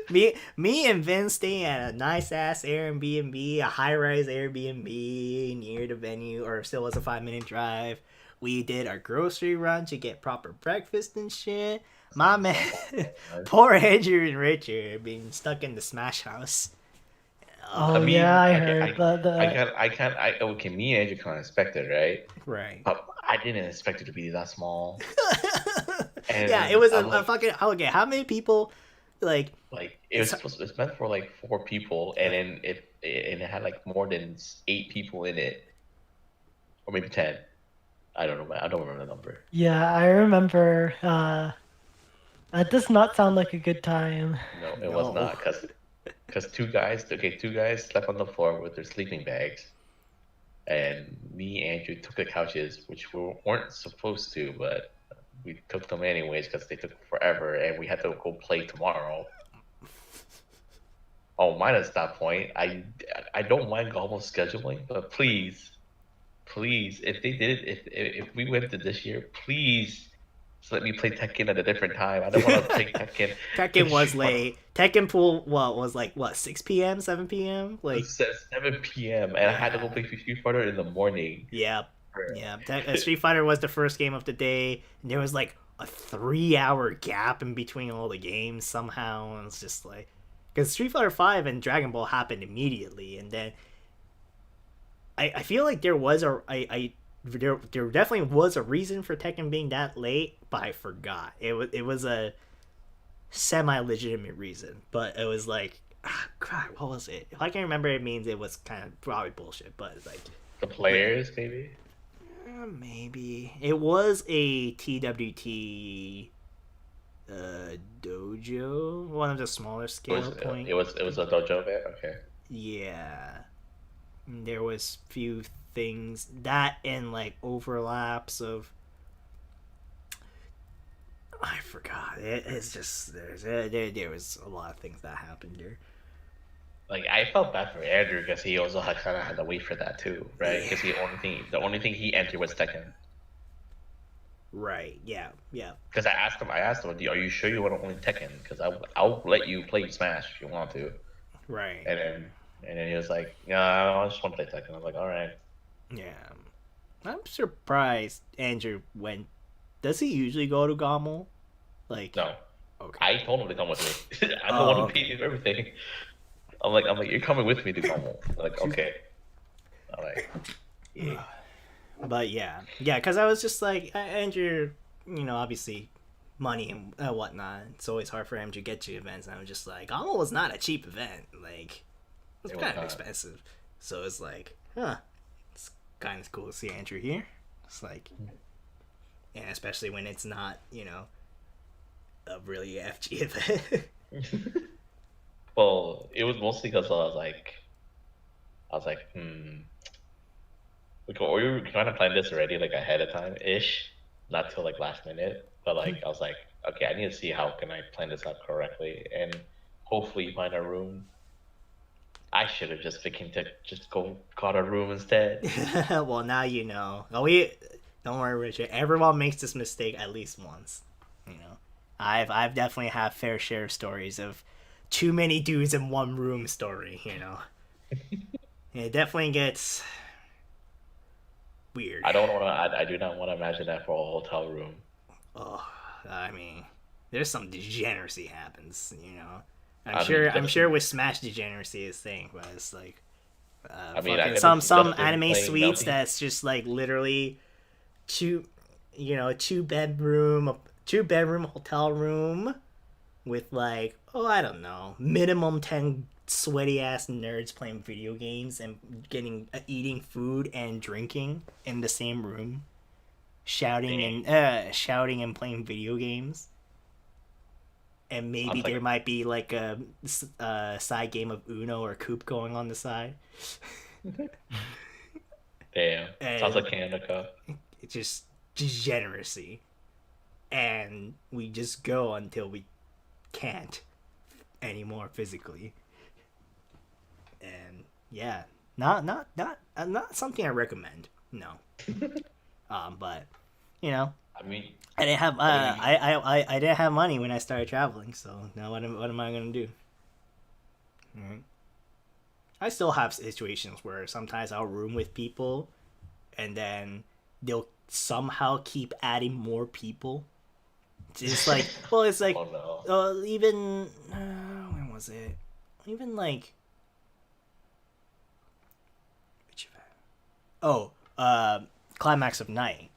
me and Vince staying at a nice ass Airbnb, a high rise Airbnb near the venue, or still was a 5-minute drive. We did our grocery run to get proper breakfast and shit. My man, poor Andrew and Richard being stuck in the Smash house. Oh, yeah, I heard okay, me and Andrew kind of expected, right? Right. But I didn't expect it to be that small. And yeah, it was a fucking. Okay, how many people? Like it's meant for like 4 people, and then it had like more than 8 people in it, or maybe 10. I don't know, man. I don't remember the number. Yeah, I remember. That does not sound like a good time. No, it was not, because 2 guys slept on the floor with their sleeping bags, and me and Andrew took the couches, which we weren't supposed to, but we took them anyways because they took forever, and we had to go play tomorrow. Oh, minus that point, I don't mind almost scheduling, but please, if they did it, if we went to this year, please just let me play Tekken at a different time. I don't want to play Tekken. Tekken was late. Tekken pool was like 6 p.m., 7 p.m. Like 7 p.m. and I had to go play Street Fighter in the morning. Yep. Yeah. Street Fighter was the first game of the day, and there was like a 3-hour gap in between all the games somehow, and it's just like because Street Fighter 5 and Dragon Ball happened immediately, and then I feel like there was there definitely was a reason for Tekken being that late, but I forgot. It was a semi-legitimate reason, but it was like, God, what was it? If I can remember, it means it was kind of probably bullshit, but it's like the players maybe. Maybe it was a TWT dojo, one of the smaller scale points. It was a dojo event. Okay. Yeah. There was few things that and like overlaps of I forgot. It's just there was a lot of things that happened here. Like I felt bad for Andrew because he also kind of had to wait for that too, right? Because the only thing he entered was Tekken. Right. Yeah. Yeah. Because I asked him, are you sure you want to only Tekken? Because I'll let you play Smash if you want to. Right. And then he was like, yeah, I just want to play Tekken. I was like, all right. Yeah. I'm surprised Andrew went. Does he usually go to Gommel? Like. No. Okay. I told him to come with me. I'm the one who paid for everything. I'm like, you're coming with me to Gommel. Like, okay. All right. Yeah. But yeah, because I was just like, Andrew, obviously, money and whatnot. It's always hard for him to get to events. And I was just like, Gommel was not a cheap event. Like, it was kind of expensive. So it's like, it's kind of cool to see Andrew here. It's like, and especially when it's not, a really FG event. Well, it was mostly because I was like, we were trying to plan this already, like ahead of time ish, not till like last minute. But like, I was like, okay, I need to see how can I plan this out correctly and hopefully find a room. I should have just got a room instead. Well, now you know. Don't worry, Richard. Everyone makes this mistake at least once. I've definitely had fair share of stories of too many dudes in one room story. It definitely gets weird. I do not want to imagine that for a hotel room. Oh, I mean, there's some degeneracy happens. I'm sure with Smash degeneracy is thing, but it's like, some anime suites that's just like literally two bedroom hotel room with like, I don't know, minimum 10 sweaty ass nerds playing video games and eating food and drinking in the same room, shouting and playing video games. And maybe there might be like a side game of Uno or Coop going on the side. Damn. Sounds like Canada Cup. It's just degeneracy. And we just go until we can't anymore physically. And yeah, not something I recommend. No. But I mean, I didn't have I didn't have money when I started traveling, so now what am I gonna do? Right. I still have situations where sometimes I'll room with people, and then they'll somehow keep adding more people. It's like, it's like, oh, no. Even when was it? Even like, which event? Climax of Night.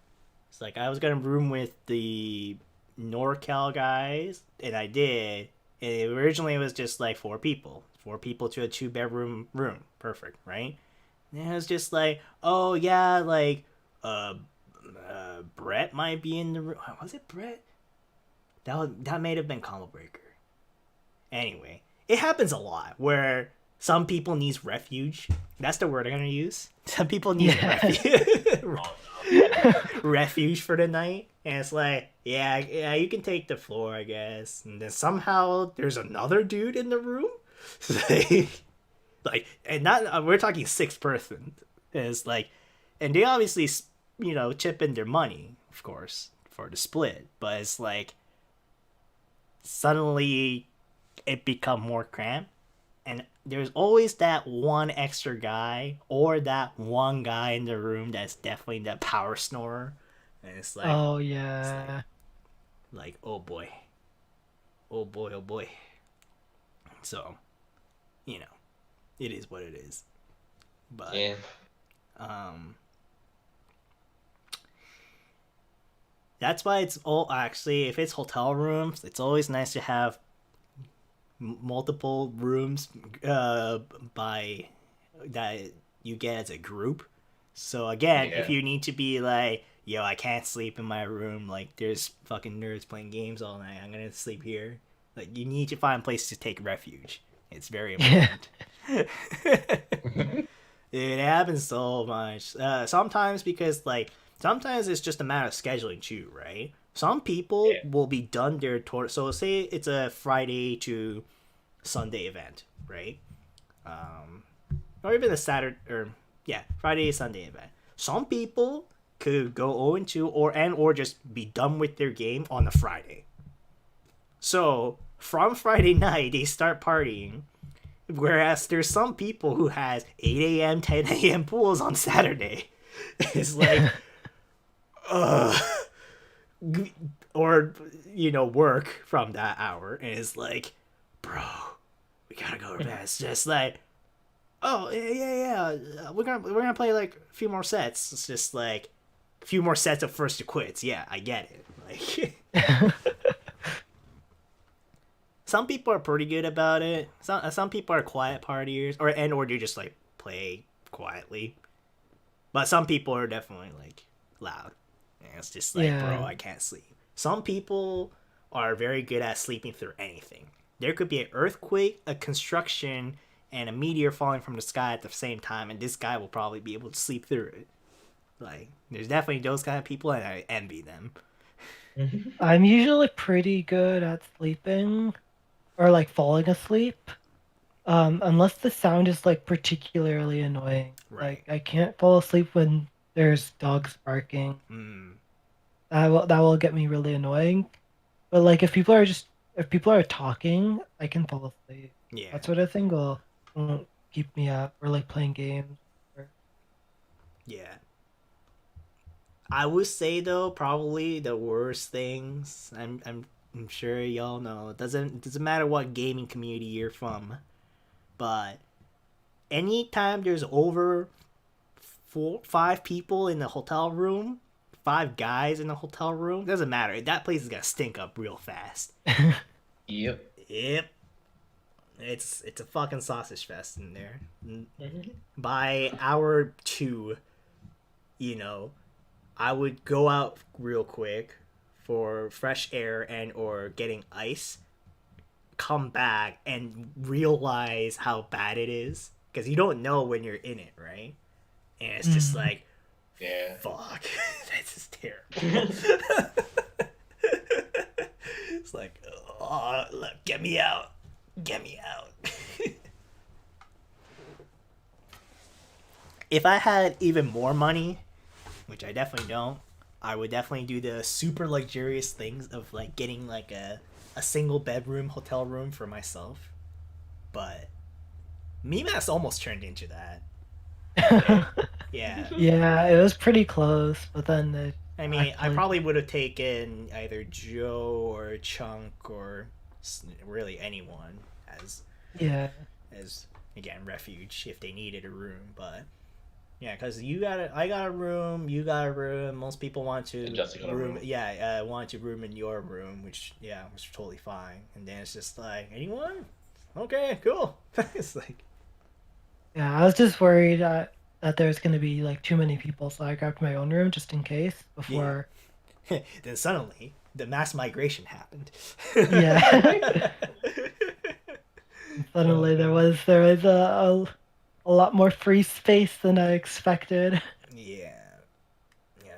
It's like I was gonna room with the NorCal guys, and I did. And originally it was just like 4 people to a 2-bedroom room, perfect, right? And it was just like, oh yeah, like, Brett might be in the room. Was it Brett? That may have been Combo Breaker. Anyway, it happens a lot where some people need refuge. That's the word I'm gonna use. Some people need refuge for the night, and it's like, yeah, you can take the floor, I guess. And then somehow there's another dude in the room, like, and not we're talking 6 person. It's like, and they obviously chip in their money, of course, for the split, but it's like suddenly it become more cramped, and there's always that one extra guy or that one guy in the room that's definitely that power snorer, and it's like, oh yeah, it's like oh boy. So it is what it is, but yeah. That's why it's actually, if it's hotel rooms, it's always nice to have multiple rooms by that you get as a group. So again, if you need to be like, yo, I can't sleep in my room, like there's fucking nerds playing games all night, I'm gonna sleep here. Like, you need to find a place to take refuge. It's very important. It happens so much. Sometimes because sometimes it's just a matter of scheduling too, right? Some people will be done their tour. So say it's a Friday to Sunday event, right? Or even a Saturday, or Friday Sunday event. Some people could go 0-2 or just be done with their game on a Friday. So from Friday night they start partying, whereas there's some people who has 8 a.m., 10 a.m. pools on Saturday. It's like, or work from that hour, and it's like, bro, we gotta go to bed. It's just like, oh yeah, we're gonna play like a few more sets. It's just like a few more sets of first to quits. Yeah, I get it. Like, some people are pretty good about it. Some people are quiet partiers, or you just like play quietly. But some people are definitely like loud. And it's just like, bro, I can't sleep. Some people are very good at sleeping through anything. There could be an earthquake, a construction, and a meteor falling from the sky at the same time, and this guy will probably be able to sleep through it. Like, there's definitely those kind of people, and I envy them. I'm usually pretty good at sleeping, or like falling asleep, unless the sound is like particularly annoying. Right. Like I can't fall asleep when there's dogs barking. Mm. That will get me really annoying. But like if people are talking, I can fall asleep. Yeah. That sort of thing won't keep me up, or like playing games. Yeah. I would say though, probably the worst things. I'm sure y'all know. It doesn't matter what gaming community you're from, but anytime there's over 5 people in the hotel room, 5 guys in the hotel room, doesn't matter. That place is gonna stink up real fast. Yep. It's a fucking sausage fest in there. By hour 2, I would go out real quick for fresh air and or getting ice, come back and realize how bad it is, because you don't know when you're in it, right? And it's just like, yeah, fuck, this is terrible. It's like, oh, look, get me out. If I had even more money, which I definitely don't, I would definitely do the super luxurious things of like getting like a single bedroom hotel room for myself. But Mimas almost turned into that. Yeah. Yeah, it was pretty close, but then I probably would have taken either Joe or Chunk or really anyone as again refuge if they needed a room. But yeah, because I got a room, you got a room. Most people want to room. Yeah, want to room in your room, which was totally fine. And then it's just like, anyone? Okay, cool. It's like, yeah, I was just worried that there's gonna be like too many people, so I grabbed my own room just in case before. Yeah. Then suddenly the mass migration happened. Yeah. Suddenly there was a lot more free space than I expected. Yeah,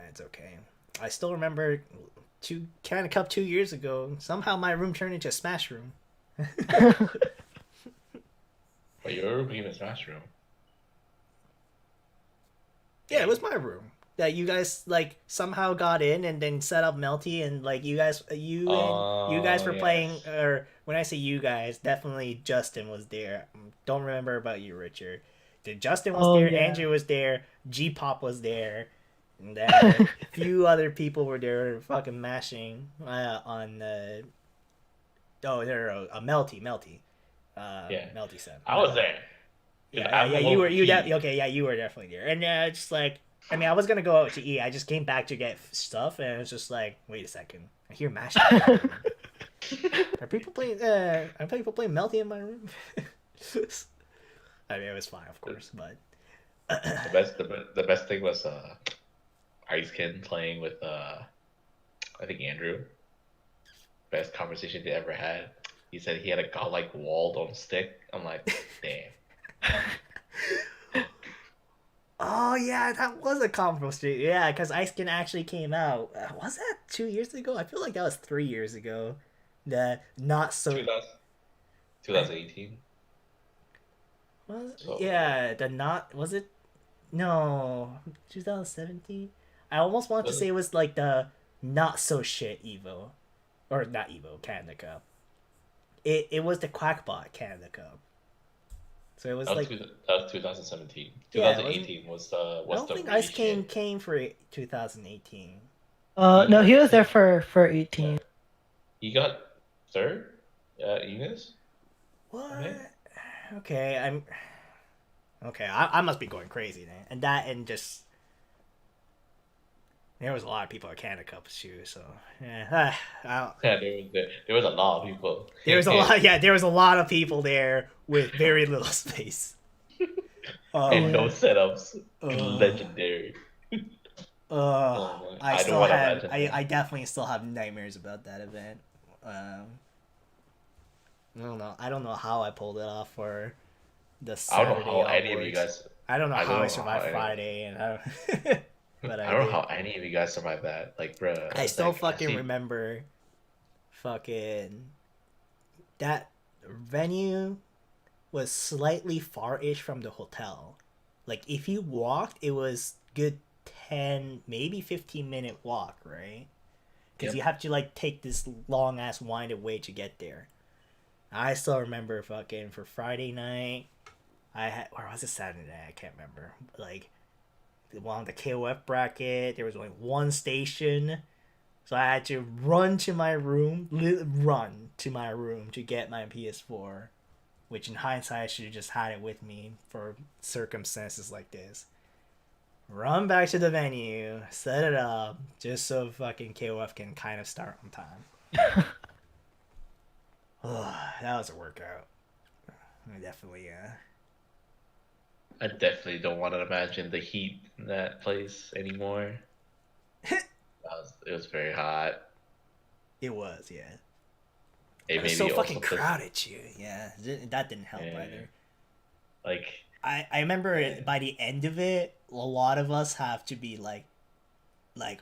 it's okay. I still remember 2 years ago, somehow my room turned into a Smash room. But your room became a Smash room. Yeah, it was my room that you guys like somehow got in and then set up Melty, and like you guys were playing. Or when I say you guys, definitely Justin was there. Don't remember about you, Richard. Justin was there, yeah. Andrew was there, G-Pop was there, and then a few other people were there fucking mashing on Melty. Melty said. I was there. You were definitely there. And just like, I mean, I was gonna go out to eat. I just came back to get stuff, and it was just like, wait a second, I hear mashing. Are people playing Melty in my room? I mean, it was fine, of course, but the best thing was Icekin playing with I think Andrew. Best conversation they ever had. He said he had a godlike walled on stick. I'm like, damn. Oh yeah, that was a conversation. Yeah, because Icekin actually came out. Was that 2 years ago? I feel like that was 3 years ago. The not so 2018. Was it? No, 2017. I almost want to say it was like the not so shit Evo, or not Evo Canada Cup. It was the Quackbot Canada Cup. So it was That was, like that was 2017. Yeah, 2018 was the I don't the think really Ice King shit. came for 2018. No, he was there for 18. He got third at Eunice. What? I think. Okay, I must be going crazy then. And that and just there was a lot of people at Canada Cup too, so yeah. Yeah, there was a lot of people. There was a lot. Yeah, there was a lot of people there with very little space. And no setups. uh, Legendary. I don't still wanna have. imagine that. I definitely still have nightmares about that event. I don't know how I pulled it off for the I don't Saturday know how any of you onwards. guys. I don't know how I know survived how Friday, and I don't. But I don't know did. how any of you guys survived that. Like, bruh. I still like, fucking remember. Fucking. That venue was slightly far-ish from the hotel. Like, if you walked, it was good 10, maybe 15-minute walk, right? Because you have to, like, take this long-ass winded way to get there. I still remember fucking for Friday night, or was it Saturday night? I can't remember. Like, on the KOF bracket, there was only one station. So I had to run to my room to get my PS4. Which in hindsight, I should have just had it with me for circumstances like this. Run back to the venue, set it up, just so fucking KOF can kind of start on time. That was a workout. I definitely, I definitely don't want to imagine the heat in that place anymore. It was very hot. It was, yeah. It was made so me fucking also crowded, too. Yeah, that didn't help either. Like, I remember by the end of it, a lot of us have to be like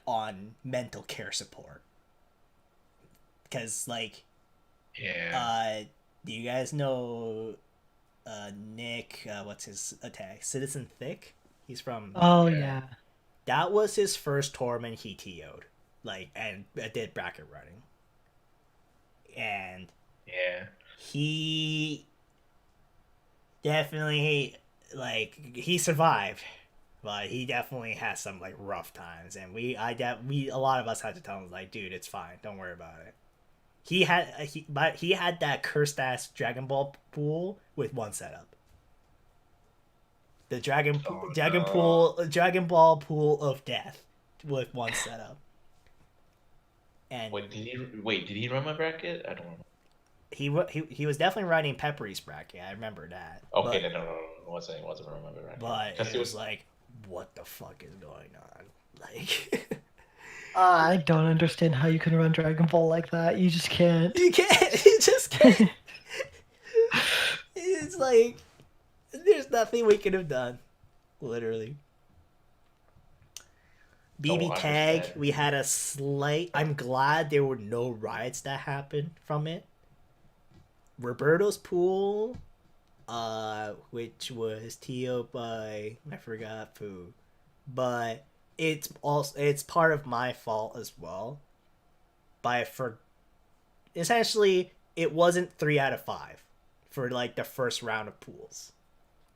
on mental care support. Because like, do you guys know Nick? What's his attack? Citizen Thick. He's from. Oh yeah. That was his first tournament he TO'd, like, and did bracket running. And he definitely, like, he survived, but he definitely has some like rough times, and a lot of us had to tell him, like, dude, it's fine, don't worry about it. He had that cursed ass Dragon Ball pool with one setup. The Dragon Ball pool of death with one setup. And did he run my bracket? I don't know. He was definitely running Peppery's bracket. I remember that. Okay, no, it wasn't running my bracket. But it was like, what the fuck is going on? Like, I don't understand how you can run Dragon Ball like that. You just can't. You can't. You just can't. It's like, there's nothing we could have done. Literally. BB Tag, we had a slight... I'm glad there were no riots that happened from it. Roberto's pool, which was TO'd by... I forgot who. But it's part of my fault as well. Essentially, it wasn't 3 out of 5 for like the first round of pools.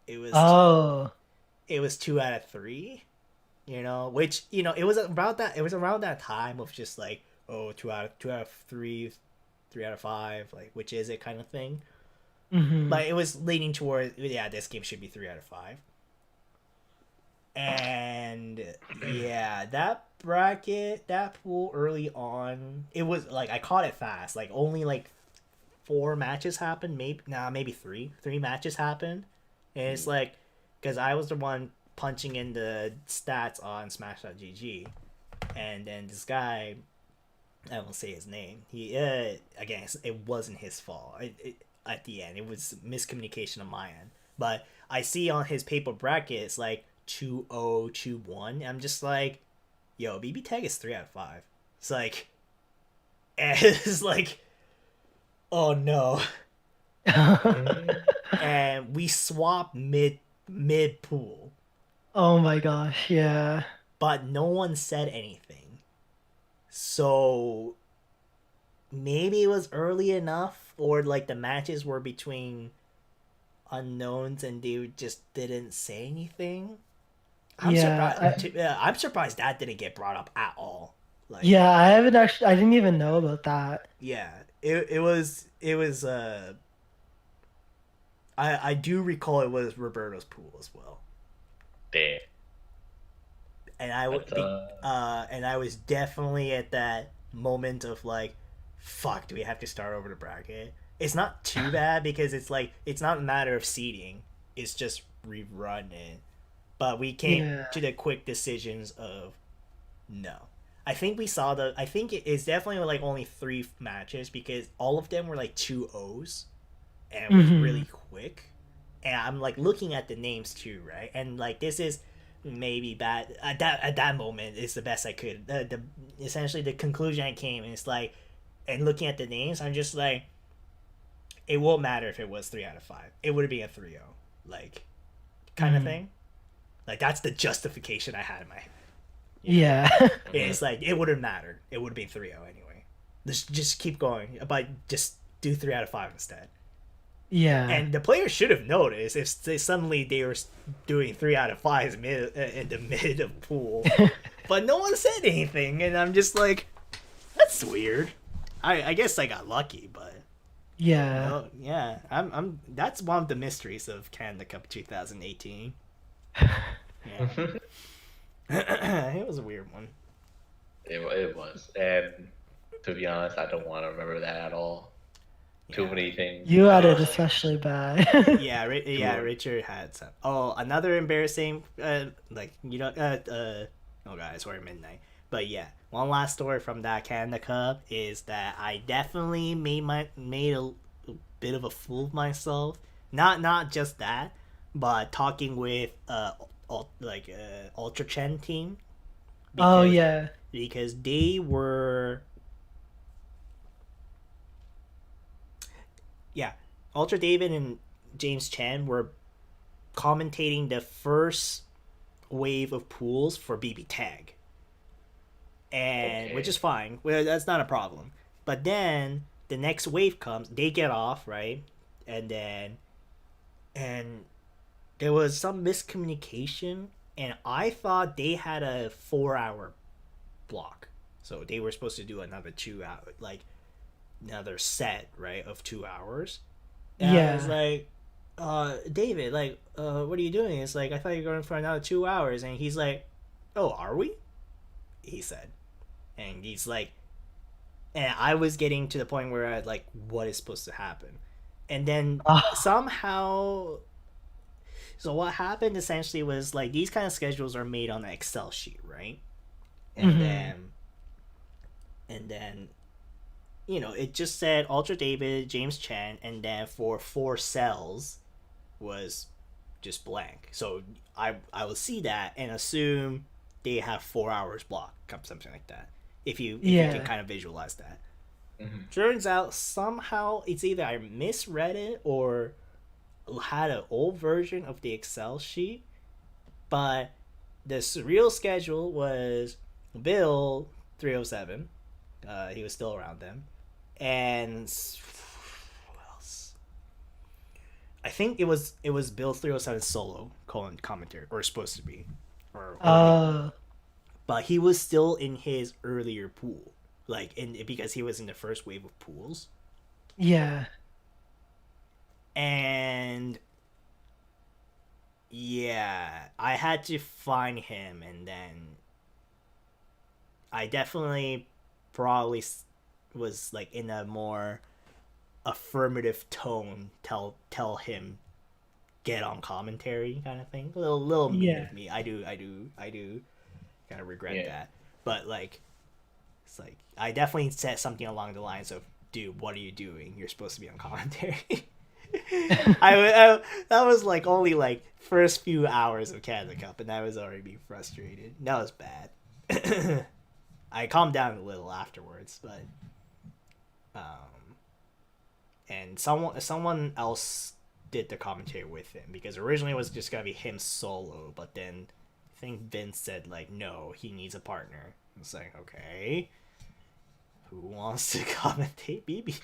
It was 2 out of 3, which it was around that time of just like, 2 out of 3, 3 out of 5, like, which is it kind of thing. Mm-hmm. But it was leaning toward, this game should be 3 out of 5. And yeah, that bracket, that pool early on, it was like, I caught it fast. Like, only like 4 matches happened, maybe 3 matches happened. And it's like, because I was the one punching in the stats on Smash.gg, and then this guy, I won't say his name, he again, it wasn't his fault. At the end, it was miscommunication on my end, but I see on his paper bracket it's like 2-0, 2-1. I'm just like, yo, BB Tag is 3 out of 5. It's like, and it's like, oh no. And we swap mid pool. Oh my gosh, yeah. but no one said anything. So maybe it was early enough, or like the matches were between unknowns and they just didn't say anything. I'm surprised that didn't get brought up at all. Like, Yeah, I haven't actually. I didn't even know about that. yeah, it was I do recall it was Roberto's pool as well. Damn. And I was definitely at that moment of like, fuck, do we have to start over the bracket? It's not too bad because it's like it's not a matter of seeding, it's just rerunning. But we came to the quick decisions of no. I think it's definitely like only 3 matches because all of them were like 2-0s and it was really quick. And I'm like looking at the names too, right? And like this is maybe bad at that moment is the best I could. Essentially the conclusion I came and it's like, and looking at the names, I'm just like, it won't matter if it was 3 out of 5. It would be a 3-0, like kind of thing. Like that's the justification I had in my head. Yeah. It's like it wouldn't matter. It would be 3-0 anyway. Just keep going, but just do 3 out of 5 instead. Yeah. And the players should have noticed if they were doing 3 out of 5s in the mid of pool, but no one said anything, and I'm just like, that's weird. I guess I got lucky, but yeah, no, yeah, I'm that's one of the mysteries of Canada Cup 2018. Yeah. It was a weird one. It was, and to be honest, I don't want to remember that at all. Too many things. You had it especially bad. Yeah, Richard had some. Oh, another embarrassing, like you know, oh god, it's already midnight. But yeah, one last story from that Canada Cup is that I definitely made a bit of a fool of myself. Not just that, but talking with Ultra Chen team. Because they were. Yeah, Ultra David and James Chen were commentating the first wave of pools for BB Tag. And which is fine. Well, that's not a problem. But then the next wave comes, they get off, right? And there was some miscommunication, and I thought they had a 4-hour block. So they were supposed to do another 2 hour, like another set, right, of 2 hours. And I was like, David, like, what are you doing? It's like, I thought you were going for another 2 hours. And he's like, oh, are we? He said. And he's like, and I was getting to the point where I like, what is supposed to happen? And then somehow, so what happened essentially was like, these kind of schedules are made on an Excel sheet, right? And then, you know, it just said Ultra David, James Chen, and then for 4 cells was just blank. So I will see that and assume they have 4 hours block, something like that. If you can kind of visualize that. Turns out somehow it's either I misread it or had an old version of the Excel sheet, but the real schedule was Bill 307. He was still around them. And who else? I think it was Bill 307 solo commentary, or supposed to be, but he was still in his earlier pool, like because he was in the first wave of pools. Yeah. And yeah, I had to find him, and then I definitely probably was like in a more affirmative tone, tell him get on commentary kind of thing. A little mean of me. I do kind of regret that. But like, it's like I definitely said something along the lines of, "Dude, what are you doing? You're supposed to be on commentary." I that was like only like first few hours of Canada Cup, and I was already being frustrated. That was bad. I calmed down a little afterwards, but and someone else did the commentary with him, because originally it was just gonna be him solo, but then think Vince said like, no, he needs a partner. It's like, okay, who wants to commentate BB?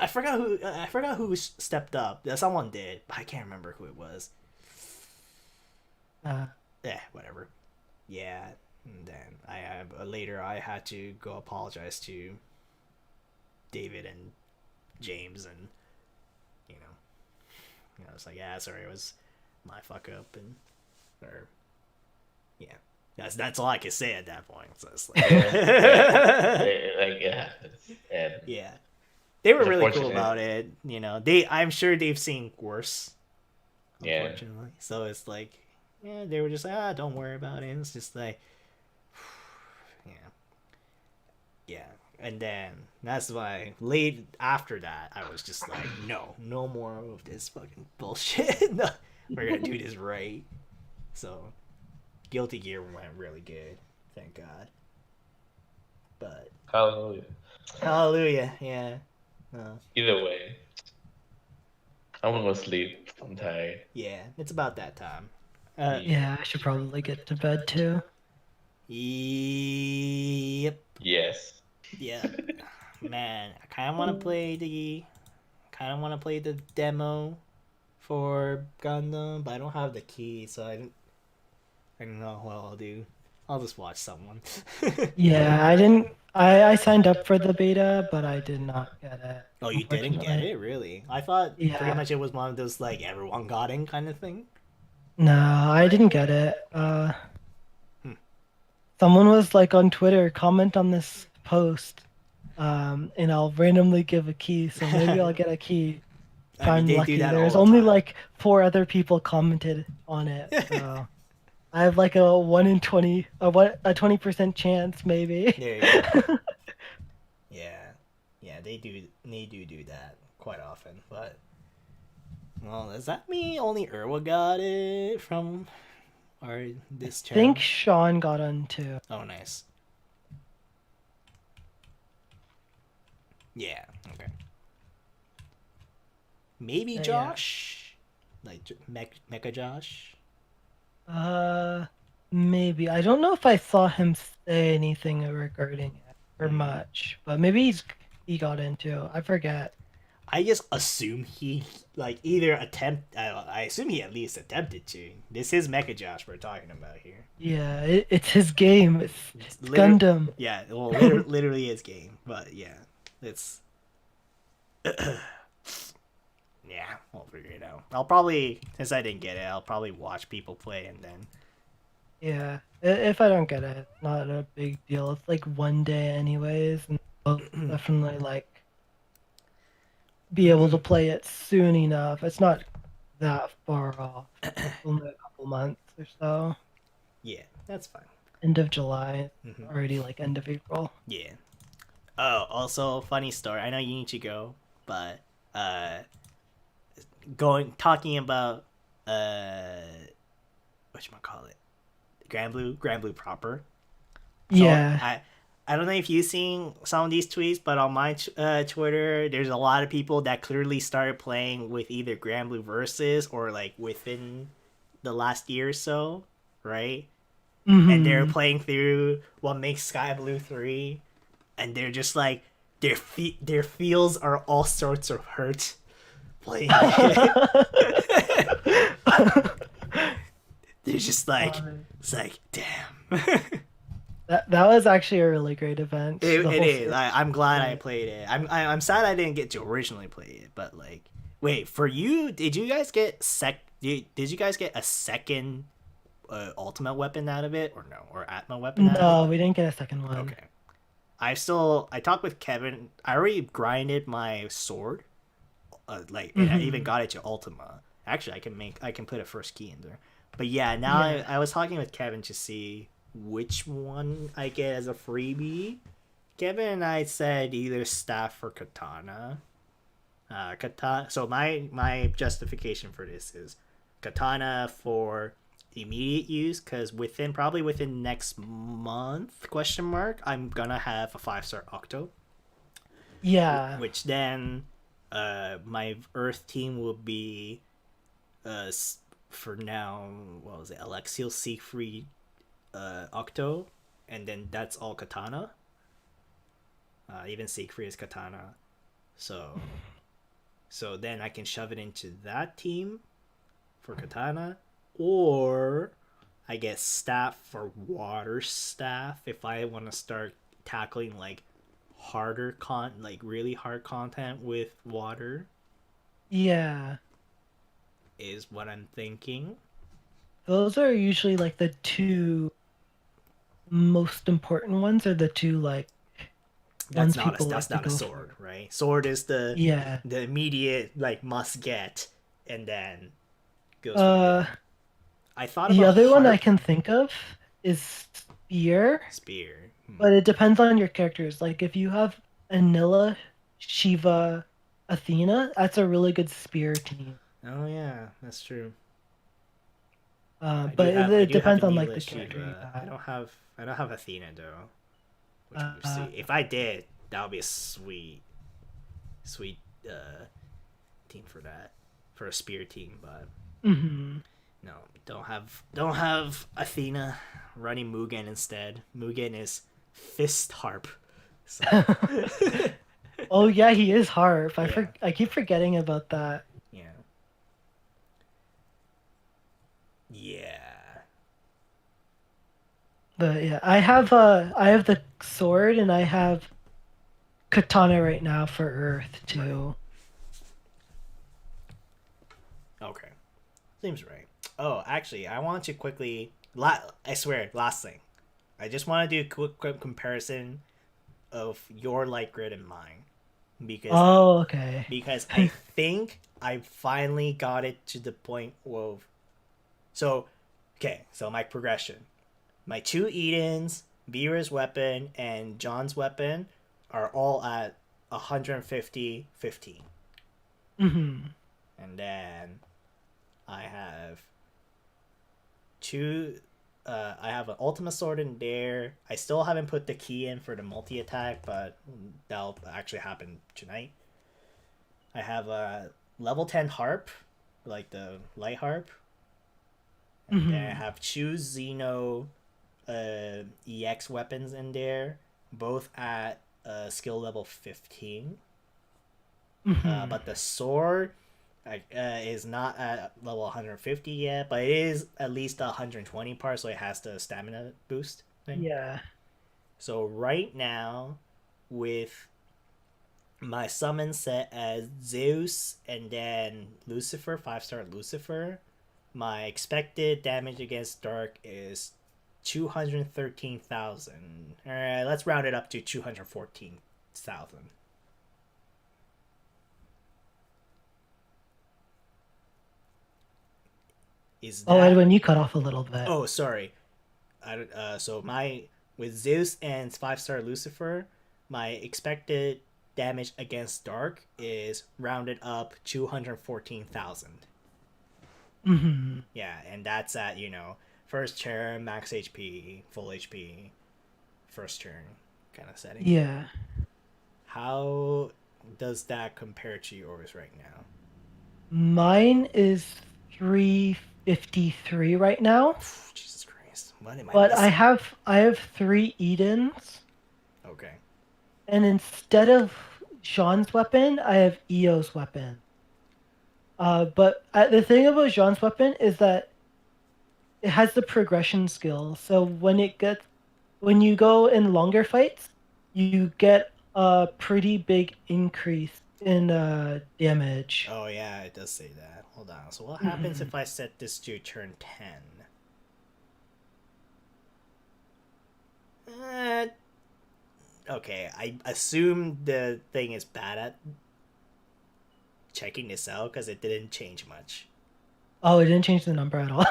I forgot who stepped up. Someone did, but I can't remember who it was. Whatever. Yeah, and then later I had to go apologize to David and James, and I was like, yeah, sorry, it was my fuck up, and that's all I could say at that point. So it's like, yeah, they were really cool about it. I'm sure they've seen worse, unfortunately. So it's like, yeah, they were just like, don't worry about it. It's just like, yeah. And then that's why late after that, I was just like, no more of this fucking bullshit. No, we're gonna do this right. So, Guilty Gear went really good, thank God. But hallelujah, yeah. Either way, I want to go sleep. I'm tired. Yeah, it's about that time. Yeah, I should probably get to bed too. Yep. Yes. Yeah. Man, I kind of want to play the demo for Gundam, but I don't have the key, so I don't know what I'll do. I'll just watch someone. Yeah, I didn't. I signed up for the beta, but I did not get it. Oh, you didn't get it, really? I thought pretty much it was one of those like everyone got in kind of thing. No, I didn't get it. Someone was like on Twitter, comment on this post, and I'll randomly give a key. So maybe I'll get a key. If I'm lucky. There's only like 4 other people commented on it. So. I have like a 1 in 20, a 20% chance maybe. There you go. Yeah, they do that quite often. But well, does that mean only Irwa got it from this channel? I think Sean got on too. Oh, nice. Yeah. Okay. Maybe Josh, like Mecha Josh. Maybe. I don't know if I saw him say anything regarding it or much, but maybe he got into. I forget. I just assume he I assume he at least attempted to. This is Mecha Josh we're talking about here. Yeah, it's his game. It's Gundam. Yeah, well, literally his game. But yeah, it's. Yeah, we'll figure it out. I'll probably, since I didn't get it, I'll probably watch people play and then. Yeah, if I don't get it, it's not a big deal. It's like 1 day anyways, and I'll definitely like be able to play it soon enough. It's not that far off. Only a couple months or so. Yeah, that's fine. End of July, already like end of April. Yeah. Oh, also funny story. I know you need to go, but talking about whatchamacallit, Grand Blue proper. So Yeah. I don't know if you've seen some of these tweets, but on my Twitter, there's a lot of people that clearly started playing with either Grand Blue Versus or like within the last year or so, right? And they're playing through what makes Sky Blue 3, and they're just like their feels are all sorts of hurt playing it. They're just like, it's like, damn. That was actually a really great event. It is. I'm glad I played it. I'm sad I didn't get to originally play it, but like, wait, for you, did you guys get did you guys get a second ultimate weapon out of it, or no, or Atma weapon? No, we didn't get a second one. Okay. I talked with Kevin. I already grinded my sword, and I even got it to Ultima. Actually, I can put a first key in there. But yeah, now I was talking with Kevin to see which one I get as a freebie. Kevin and I said either staff or katana. Katana. So my justification for this is katana for immediate use, because probably within next month ? I'm gonna have a 5-star Octo. Yeah. Which then, my Earth team will be for now, what was it? Alexiel, Siegfried, Octo, and then that's all Katana. Even Siegfried is Katana. So then I can shove it into that team for Katana, or I get staff for water staff if I want to start tackling like really hard content with water. Yeah. Is what I'm thinking. Those are usually like the two most important ones, or the two like That's ones not people that's like not to a go sword, for. right? Sword is the Yeah. immediate like must get, and then goes from there. I thought The about other one I harp. can think of is spear. Spear. But it depends on your characters. Like if you have Anila, Shiva, Athena, that's a really good spear team. Oh yeah, that's true. But it depends on like Anila, the character you Shiva. have. I don't have Athena though. Which we'll see. If I did, that would be a sweet team for that, for a spear team. But no, don't have Athena. Running Mugen instead. Mugen is fist harp. So. Oh yeah, he is harp. Yeah. I keep forgetting about that. Yeah. Yeah. But yeah, I have the sword and I have katana right now for Earth too. Okay. Seems right. Oh, actually, I want to quickly. I swear, last thing. I just want to do a quick comparison of your light grid and mine, because okay. Because I think I finally got it to the point of. So my progression, my 2 Edens, Vera's weapon, and John's weapon are all at 150, 15. Mm-hmm. And then I have I have an Ultima Sword in there. I still haven't put the key in for the multi-attack, but that'll actually happen tonight. I have a level 10 harp, like the light harp. And then I have 2 Xeno EX weapons in there, both at skill level 15. But the sword is not at level 150 yet, but it is at least 120 part, so it has the stamina boost thing. Yeah. So right now, with my summon set as Zeus and then Lucifer, 5-star Lucifer, my expected damage against Dark is 213,000. Alright, let's round it up to 214,000. Is that... Edwin, you cut off a little bit. Oh, sorry. So with Zeus and 5-star Lucifer, my expected damage against Dark is rounded up 214,000. Yeah, and that's at, first turn, max HP, full HP, first turn kind of setting. Yeah. How does that compare to yours right now? Mine is 353 right now. Jesus Christ. What am I But missing? I have 3 Edens. Okay. And instead of Jean's weapon, I have Eo's weapon. But the thing about Jean's weapon is that it has the progression skill. So when you go in longer fights, you get a pretty big increase in damage. Oh yeah, it does say that. Hold on. So what happens if I set this to turn 10? Okay, I assume the thing is bad at checking this out because it didn't change much. Oh, it didn't change the number at all.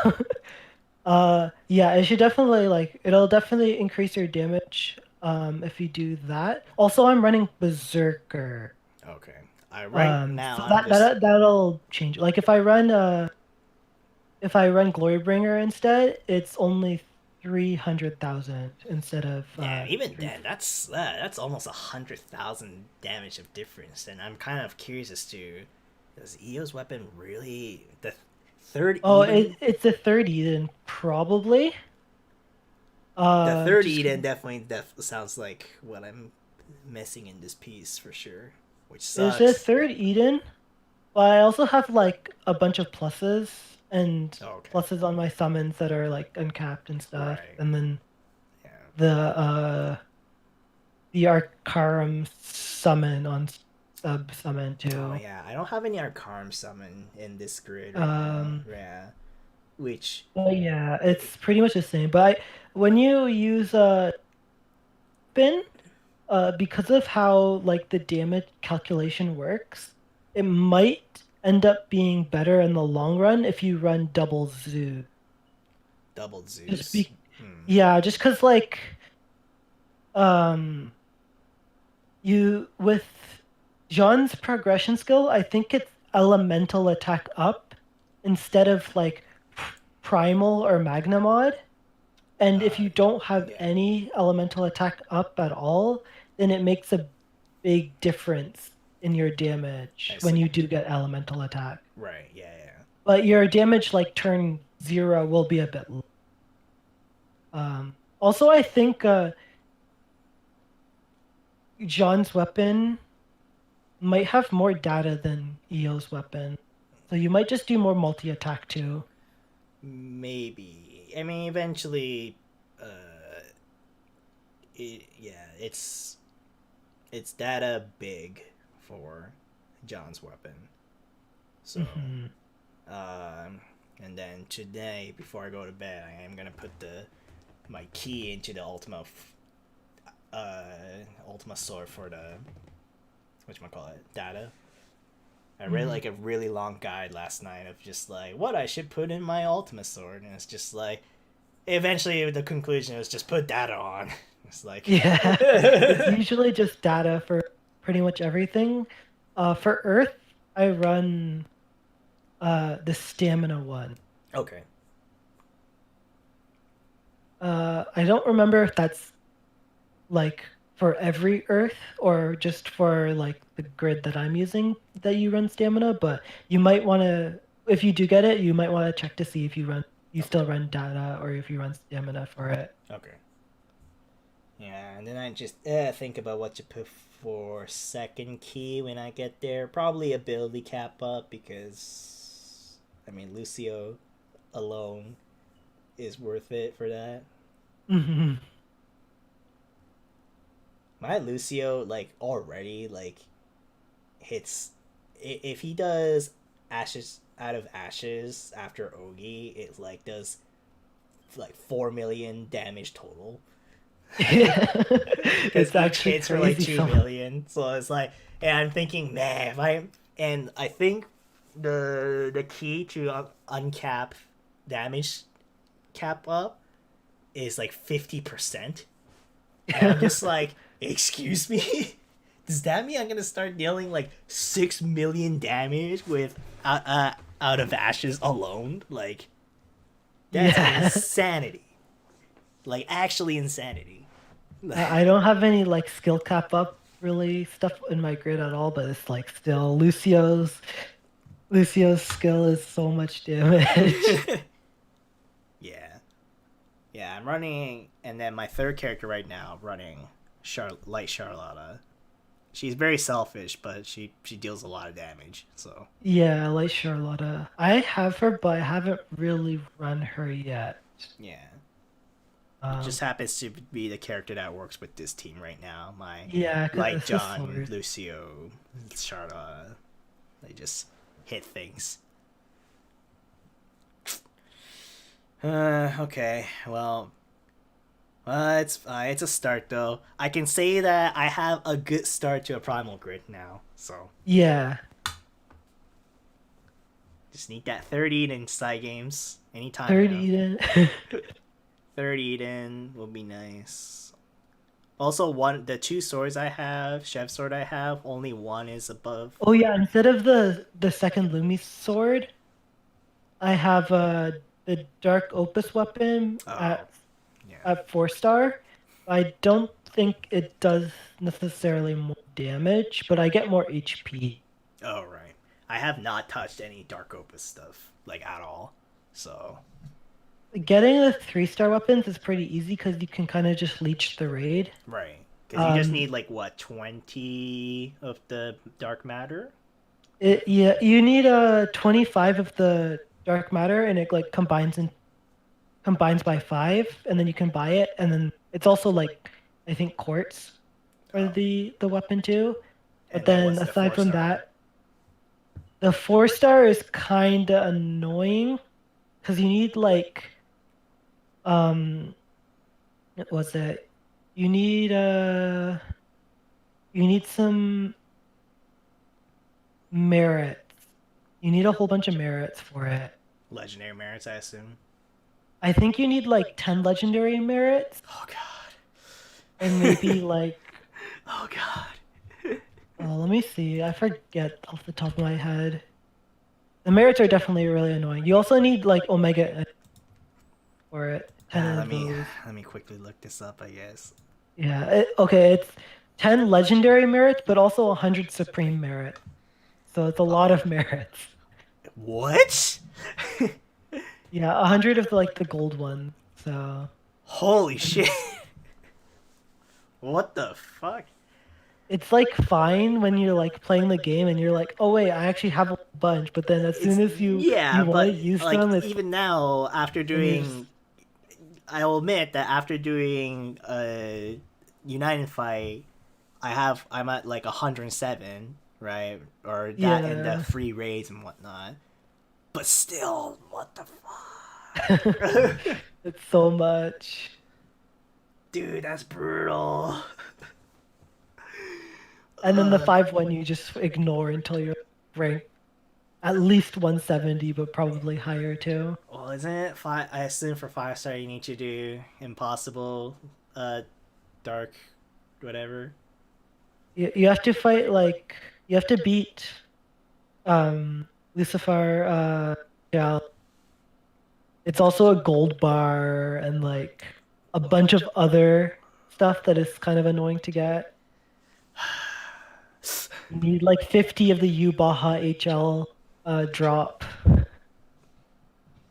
Yeah, it should definitely it'll definitely increase your damage if you do that. Also, I'm running Berserker. Okay. Now so that'll change. Like if I run Glorybringer instead, it's only 300,000 instead of. Yeah, even then, that's almost 100,000 damage of difference, and I'm kind of curious as to, does Eo's weapon really Third Oh, Eden? it's a third Eden, probably. The third Just Eden definitely sounds like what I'm missing in this piece for sure, which there's a sucks. third Eden, but I also have like a bunch of pluses and Okay. pluses on my summons that are like uncapped and stuff, Right. and then Yeah. the Arcarum summon on sub summon too. Oh yeah, I don't have any Arcarm summon in this grid right now. Yeah. Which Well, yeah, it's pretty much the same. But when you use spin, because of how like the damage calculation works, it might end up being better in the long run if you run double Zoo. double Zeus. Just be, yeah, just because like, you with John's progression skill, I think it's elemental attack up instead of like primal or magna mod. And if you don't have any elemental attack up at all, then it makes a big difference in your damage when you do get elemental attack. Right, yeah. But your damage like turn 0 will be a bit low. Also, I think John's weapon might have more data than EO's weapon. So you might just do more multi-attack too. Maybe. I mean, eventually, it's data big for John's weapon. So, and then today, before I go to bed, I am gonna put my key into the Ultima sword for the whatchamacallit, data. I read like a really long guide last night of just like what I should put in my Ultima sword, and it's just like eventually the conclusion was just put data on. It's like it's usually just data for pretty much everything. For Earth, I run the stamina one. Okay. I don't remember if that's like for every Earth or just for like the grid that I'm using that you run stamina, but you might want to, if you do get it, you might want to check to see if you still run data or if you run stamina for it. Okay. Yeah, and then I just think about what to put for second key when I get there. Probably ability cap up because, I mean, Lucio alone is worth it for that. Mm-hmm. My Lucio, like, already, like, hits... If he does Ashes out of Ashes after Ogi, it, like, does, like, 4 million damage total. It's actually hits for like crazy. 2 million. So it's like, and I'm thinking, man, I think the key to uncap damage cap up is like 50%. And I'm just like, excuse me? Does that mean I'm gonna start dealing like 6 million damage with out of Ashes alone? Like, that's insanity. Like, actually insanity. I don't have any like skill cap up really stuff in my grid at all, but it's like still Lucio's skill is so much damage. Yeah, I'm running, and then my third character right now running Light Charlotta. She's very selfish, but she deals a lot of damage. So yeah, Light Charlotta. I have her, but I haven't really run her yet. Yeah. It just happens to be the character that works with this team right now. My Light John, Lucio, Charlotte. They just hit things. Okay, well, it's a start though. I can say that I have a good start to a primal grid now. So yeah, just need that 30 in side games anytime. 30 third Eden will be nice. Also, the 2 swords I have, Chef sword I have, only one is above. Oh yeah, instead of the second Lumi sword, I have the Dark Opus weapon at 4-star. I don't think it does necessarily more damage, but I get more HP. Oh right. I have not touched any Dark Opus stuff like at all. So Getting the 3-star weapons is pretty easy because you can kind of just leech the raid. right, because you just need like what 20 of the dark matter. Yeah, you need 25 of the dark matter, and it like combines by 5, and then you can buy it, and then it's also like I think quartz for the weapon too. But And then then what's the aside from 4-star? that, the 4-star is kind of annoying because you need like what was it? You need some merits. You need a whole bunch of merits for it. Legendary merits, I assume. I think you need like 10 legendary merits. Oh god. And maybe like Oh god. let me see. I forget off the top of my head. The merits are definitely really annoying. You also need like Omega for it. 10 of those. Let me quickly look this up, I guess. Yeah. Okay, it's 10 legendary merits, but also 100 supreme merit. So it's a lot of merits. What? Yeah, 100 of like the gold one. So. Holy shit. What the fuck? It's like fine when you're like playing the game and you're like, oh wait, I actually have a bunch. But then as soon as you want to use like, them, it's even now after doing, I'll admit that after doing United Fight, I'm at like 107, right? Or that and the free raids and whatnot. But still, what the fuck? It's so much. Dude, that's brutal. And then the 5-1 you just ignore until you're ranked at least 170, but probably higher too. Well, isn't it five? I assume for 5-star you need to do impossible, dark, whatever. You have to fight like you have to beat, Lucifer, It's also a gold bar and like a bunch of other stuff that is kind of annoying to get. You need like 50 of the U Baja HL drop.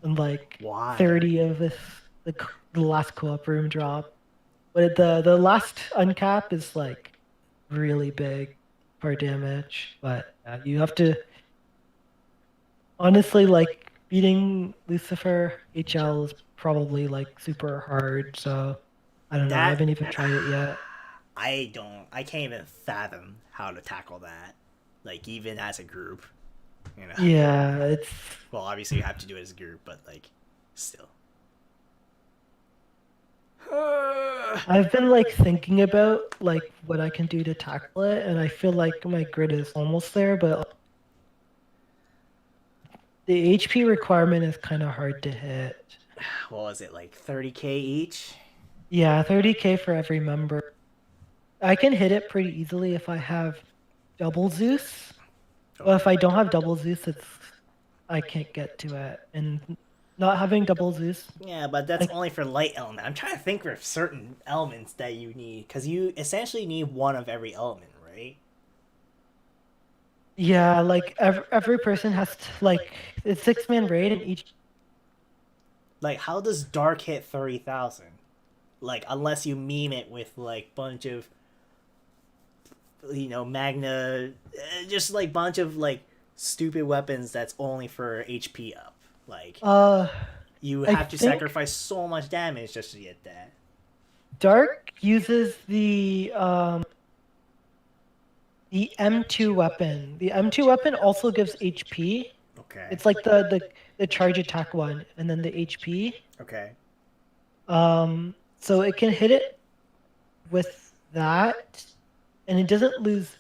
And like Why? 30 of the last co-op room drop. But the last uncap is like really big for damage. But you have to honestly like beating Lucifer HL is probably like super hard. So I don't know. I haven't even tried it yet. I can't even fathom how to tackle that. Like even as a group, you know. Yeah, it's. Well, obviously you have to do it as a group, but like, still. I've been like thinking about like what I can do to tackle it, and I feel like my grid is almost there, but the HP requirement is kind of hard to hit. What was it, like 30k each? Yeah, 30k for every member. I can hit it pretty easily if I have double Zeus. But if I don't have double Zeus, I can't get to it. And not having double Zeus. Yeah, but that's only for light element. I'm trying to think of certain elements that you need, because you essentially need one of every element, right? Yeah, like every person has to, like, it's 6-man raid and each. Like, how does Dark hit 30,000? Like, unless you meme it with like bunch of, you know, Magna, just like bunch of like stupid weapons that's only for HP up. Like, you have to sacrifice so much damage just to get that. Dark uses the M2 weapon. The M2 weapon also gives HP. Okay. It's like the charge attack one, and then the HP. Okay. So it can hit it with that, and it doesn't lose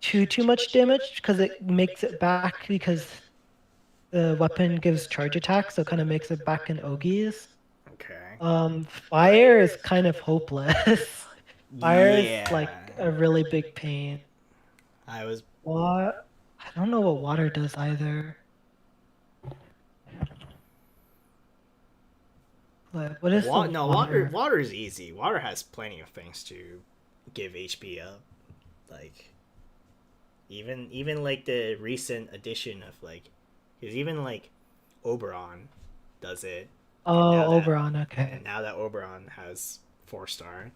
too much damage because it makes it back because the weapon gives charge attack, so it kind of makes it back in Ogies. Okay. Fire is kind of hopeless. Fire is like a really big pain. What? I don't know what water does either. What is water? Water is easy. Water has plenty of things to give HP up. Like, Even like the recent addition of like, because even like Oberon does it. Oh, Now that- Oberon. Okay. And now that Oberon has 4-star,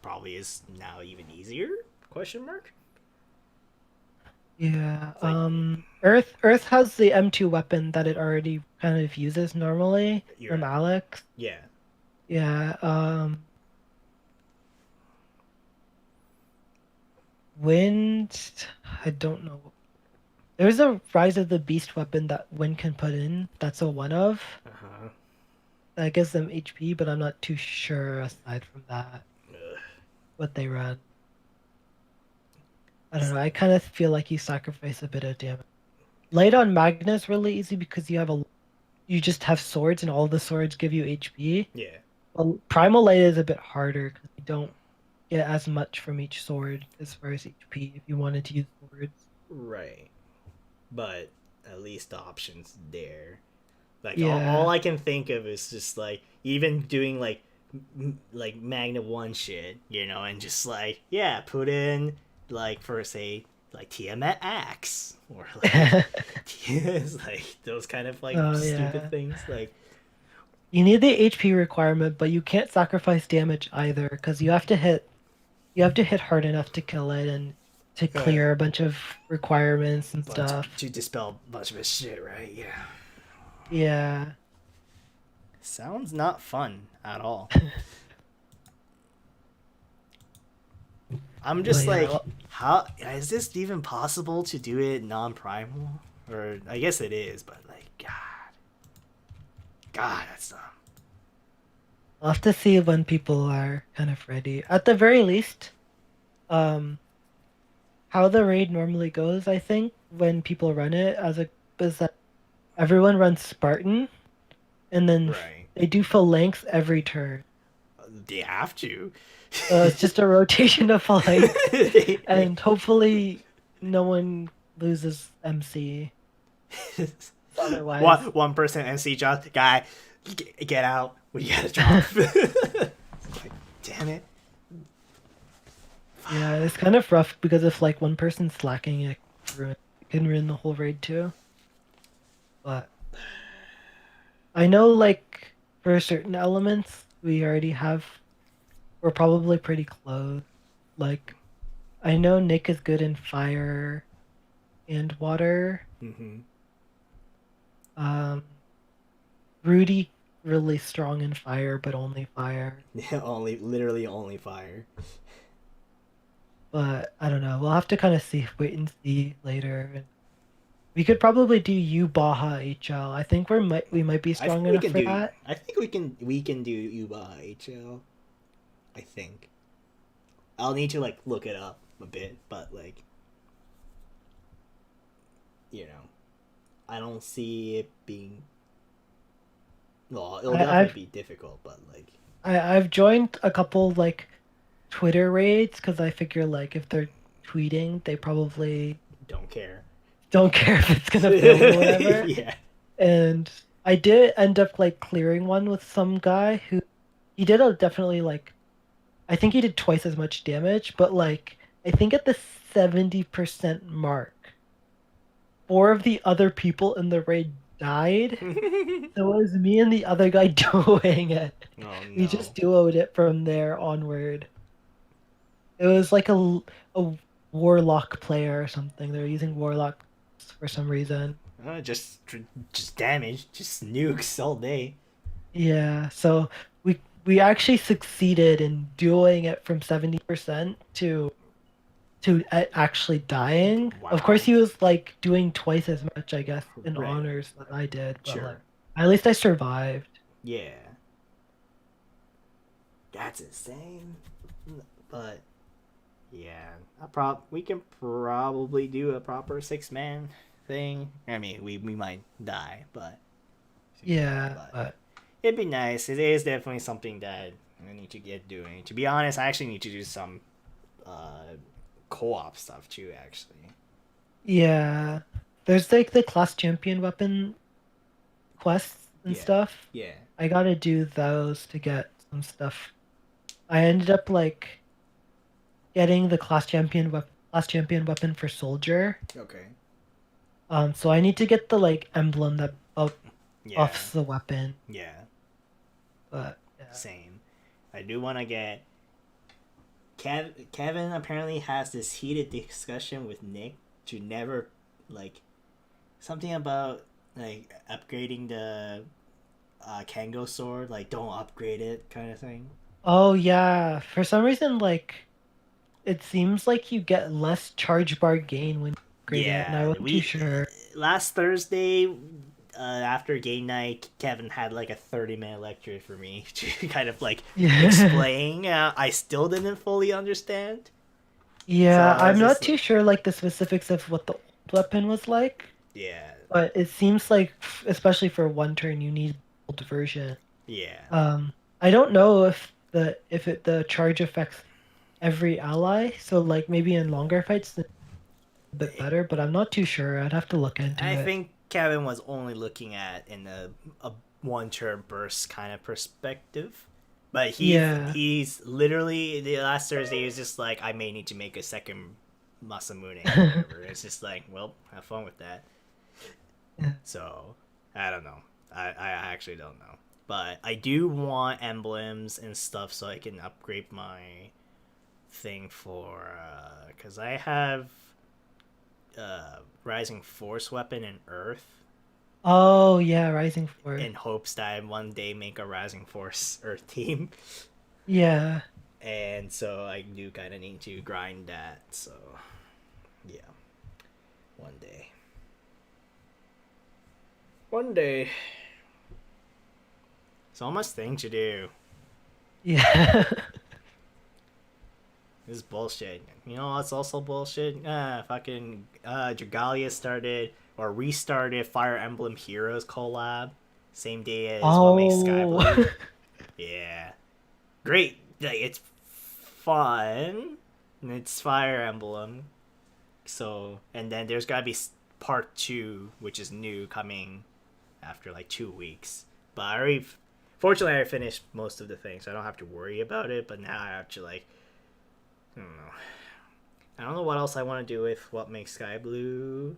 probably is now even easier? Question mark. Yeah. like- Earth has the M2 weapon that it already kind of uses normally You're from right. Alex. Yeah. Yeah. Wind. I don't know. There's a Rise of the Beast weapon that Wind can put in. That's a one of. Uh-huh. That gives them HP, but I'm not too sure aside from that what they run. I don't know. I kind of feel like you sacrifice a bit of damage. Light on Magna is really easy because you just have swords and all the swords give you HP. Yeah. Well, Primal Light is a bit harder because you don't get as much from each sword as far as HP if you wanted to use swords. Right. But at least the option's there. Like Yeah. all I can think of is just like even doing like like Magna 1 shit, you know, and just like put in like for say like Tiamat Axe or like like those kind of like Oh, stupid yeah. things like You need the HP requirement, but you can't sacrifice damage either because you have to hit hard enough to kill it and to clear a bunch of requirements and stuff. to dispel a bunch of his shit, right? Yeah. Yeah. Sounds not fun at all. I'm just Well, yeah, like, how is this even possible to do it non-primal? Or I guess it is, but like, God, that's dumb. I'll have to see when people are kind of ready. At the very least, how the raid normally goes, I think, when people run it is that everyone runs Spartan, and then Right. they do phalanx every turn. They have to. It's just a rotation of phalanx, and hopefully no one loses MC. Otherwise, one person MC drop, guy, get out. We gotta drop. Like, damn it. yeah, it's kind of rough because if like one person's slacking, it can ruin the whole raid too. But I know like for certain elements we're probably pretty close. Like I know Nick is good in fire and water. Mm-hmm. Rudy really strong in fire, but only fire. Yeah, literally only fire. But I don't know. We'll have to kind of wait and see later. We could probably do U Baja HL. I think we might be strong enough for that. I think we can do Uba HL. I think. I'll need to like look it up a bit, but like, you know, I don't see it being. Well, it'll definitely be difficult, but like. I've joined a couple like Twitter raids because I figure like if they're tweeting, they probably don't care if it's gonna build or whatever. Yeah. And I did end up like clearing one with some guy who he did definitely like I think he did twice as much damage, but like I think at the 70% mark, 4 of the other people in the raid died. So it was me and the other guy doing it. Oh, no. We just duoed it from there onward. It was like a warlock player or something. They were using warlock for some reason. Just damage, just nukes all day. Yeah, so we actually succeeded in duoing it from 70% to actually dying. Wow. Of course, he was like doing twice as much, I guess, in Right. honors than I did. But Sure. like, at least I survived. Yeah. That's insane. But yeah, we can probably do a proper 6-man thing. I mean, we might die, but Yeah, but it'd be nice. It is definitely something that I need to get doing. To be honest, I actually need to do some co-op stuff too, actually. yeah, there's like the class champion weapon quests and stuff. Yeah. I gotta do those to get some stuff. I ended up like getting the class last champion weapon for soldier. Okay. So I need to get the like emblem that Yeah. buffs the weapon. Yeah. But yeah. Same. I do want to get. Kevin apparently has this heated discussion with Nick to never, like, something about like upgrading the Kango sword, like don't upgrade it, kind of thing. Oh yeah, for some reason like it seems like you get less charge bar gain when you upgrade it, and I wasn't too sure. Last Thursday, after game night, Kevin had like a 30-minute lecture for me to kind of like explain. I still didn't fully understand. Yeah, So I'm not just too sure like the specifics of what the old weapon was like. Yeah. But it seems like, especially for one turn, you need old version. Yeah. I don't know if the charge affects every ally, so like maybe in longer fights it's a bit better, but I'm not too sure. I'd have to look into it. I think Kevin was only looking at in a one-turn burst kind of perspective. But he's literally, the last Thursday, he was just like, I may need to make a second Masamune or whatever. It's just like, well, have fun with that. So, I don't know. I actually don't know. But I do want emblems and stuff so I can upgrade my thing for, because I have Rising Force weapon in Earth. Oh yeah, Rising Force. In hopes that I one day make a Rising Force Earth team. Yeah. And so I do kind of need to grind that. So yeah, one day. One day. So much thing to do. Yeah. This is bullshit. You know what's also bullshit? Fucking Dragalia started or restarted Fire Emblem Heroes collab. Same day as what makes Sky Blue. Yeah. Great. Like, it's fun. And it's Fire Emblem. So, and then there's gotta be part 2, which is new, coming after like 2 weeks. But I already, fortunately I finished most of the things, so I don't have to worry about it. But now I have to like, I don't know. I don't know what else I want to do with what makes Sky Blue.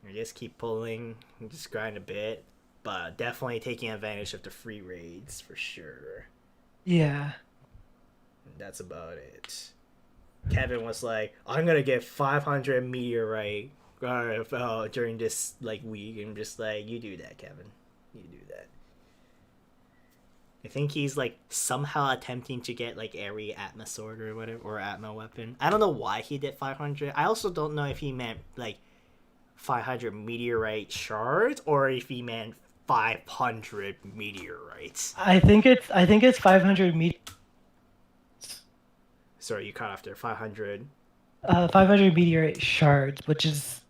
I just keep pulling and just grind a bit. But definitely taking advantage of the free raids for sure. Yeah. That's about it. Kevin was like, I'm gonna get 500 meteorite during this like week. And I'm just like, you do that, Kevin. You do that. I think he's like somehow attempting to get like every Atma sword or whatever, or Atma weapon. I don't know why he did 500. I also don't know if he meant like 500 meteorite shards or if he meant 500 meteorites. I think it's 500 Sorry, you cut off there. 500. 500 meteorite shards, which is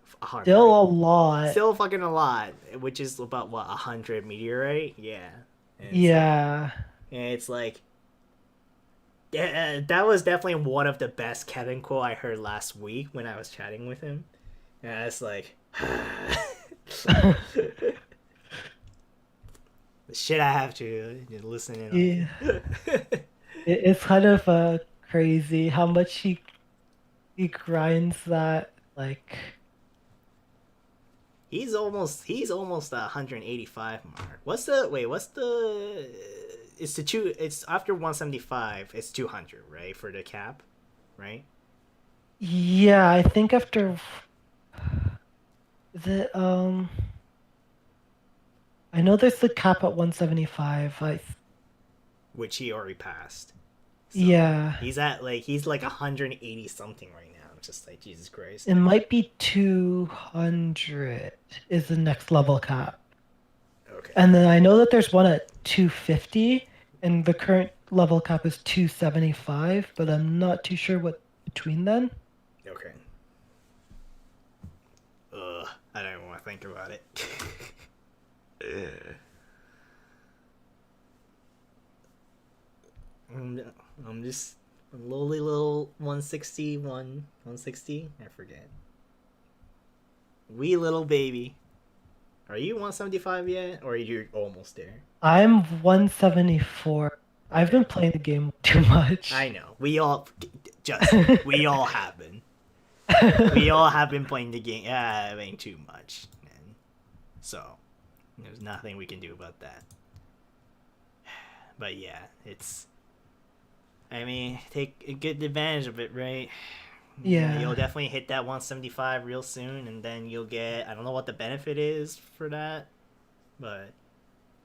still a lot. Still fucking a lot, which is about what, 100 meteorite? Yeah. Yeah. And it's like, yeah, that was definitely one of the best Kevin quote I heard last week when I was chatting with him. And I was like, the shit I have to listen in on. Yeah. It's kind of crazy how much he grinds that, like. He's almost 185 mark. It's after 175, it's 200, right? For the cap, right? Yeah, I think after I know there's the cap at 175. Which he already passed. So yeah. He's like 180 something right now. Just like, Jesus Christ. It might be 200 is the next level cap. Okay. And then I know that there's one at 250, and the current level cap is 275, but I'm not too sure what between then. Okay. I don't even want to think about it. I'm just a lowly little 160, I forget. Wee little baby. Are you 175 yet, or are you almost there? I'm 174. I've been playing the game too much. I know. We all have been. We all have been playing the game, playing too much, and so there's nothing we can do about that. But yeah, it's. I mean, take good advantage of it, right? Yeah. You'll definitely hit that 175 real soon, and then you'll get. I don't know what the benefit is for that, but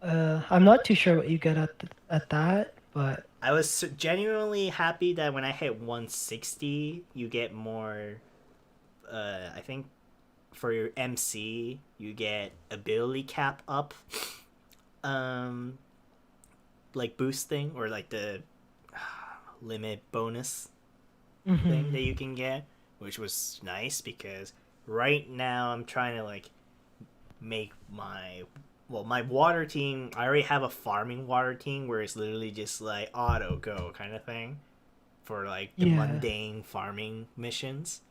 I'm not too sure what you get at that, but I was genuinely happy that when I hit 160, you get more. I think for your MC, you get ability cap up, like boosting or like the limit bonus thing that you can get, which was nice because right now I'm trying to like make my water team. I already have a farming water team where it's literally just like auto go kind of thing for like the mundane farming missions.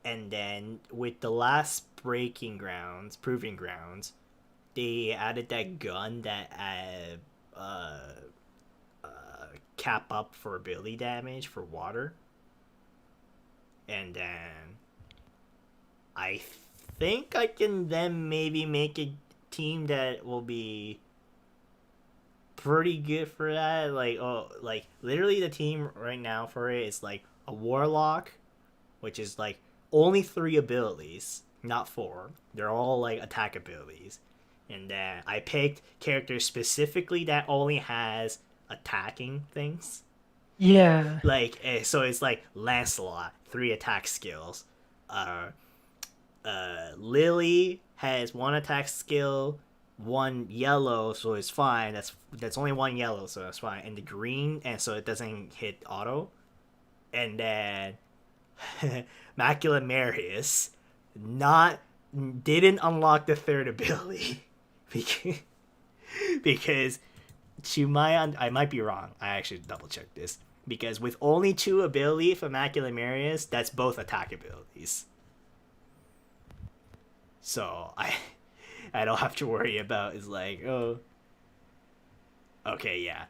And then with the last proving grounds, they added that gun that cap up for ability damage for water. And then I think I can then maybe make a team that will be pretty good for that. Like literally the team right now for it is like a warlock, which is like only 3 abilities, not 4. They're all like attack abilities. And then I picked characters specifically that only has attacking things. yeah. Like, so it's like Lancelot, 3 attack skills. Lily has 1 attack skill, 1 yellow, so it's fine. That's only 1 yellow, so that's fine. And the green, and so it doesn't hit auto. And then Macula Marius didn't unlock the 3rd ability because I might be wrong. I actually double checked this because with only 2 ability for Macula Marius, that's both attack abilities. So I don't have to worry about is like, oh, okay, yeah.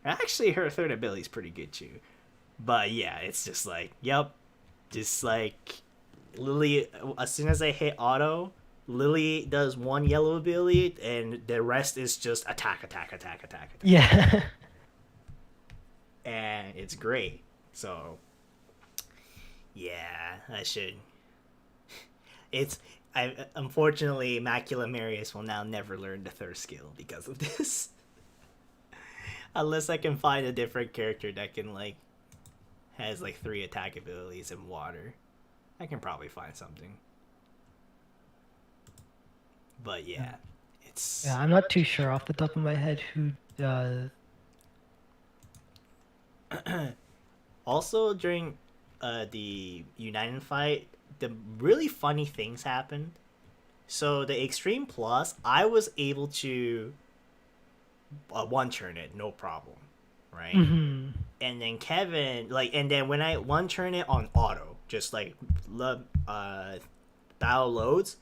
Actually, her 3rd ability is pretty good too. But yeah, it's just like, yep, just like Lily. As soon as I hit auto, Lily does 1 yellow ability, and the rest is just attack. Yeah. And it's great. So yeah, I should. Unfortunately, Macula Marius will now never learn the 3rd skill because of this. Unless I can find a different character that can like has like 3 attack abilities in water. I can probably find something. But yeah, it's Yeah, I'm not too sure off the top of my head who does. Also during the United fight, the really funny things happened. So the Extreme Plus, I was able to one-turn it, no problem, right? Mm-hmm. And then Kevin, and then when I one-turn it on auto, just like battle loads,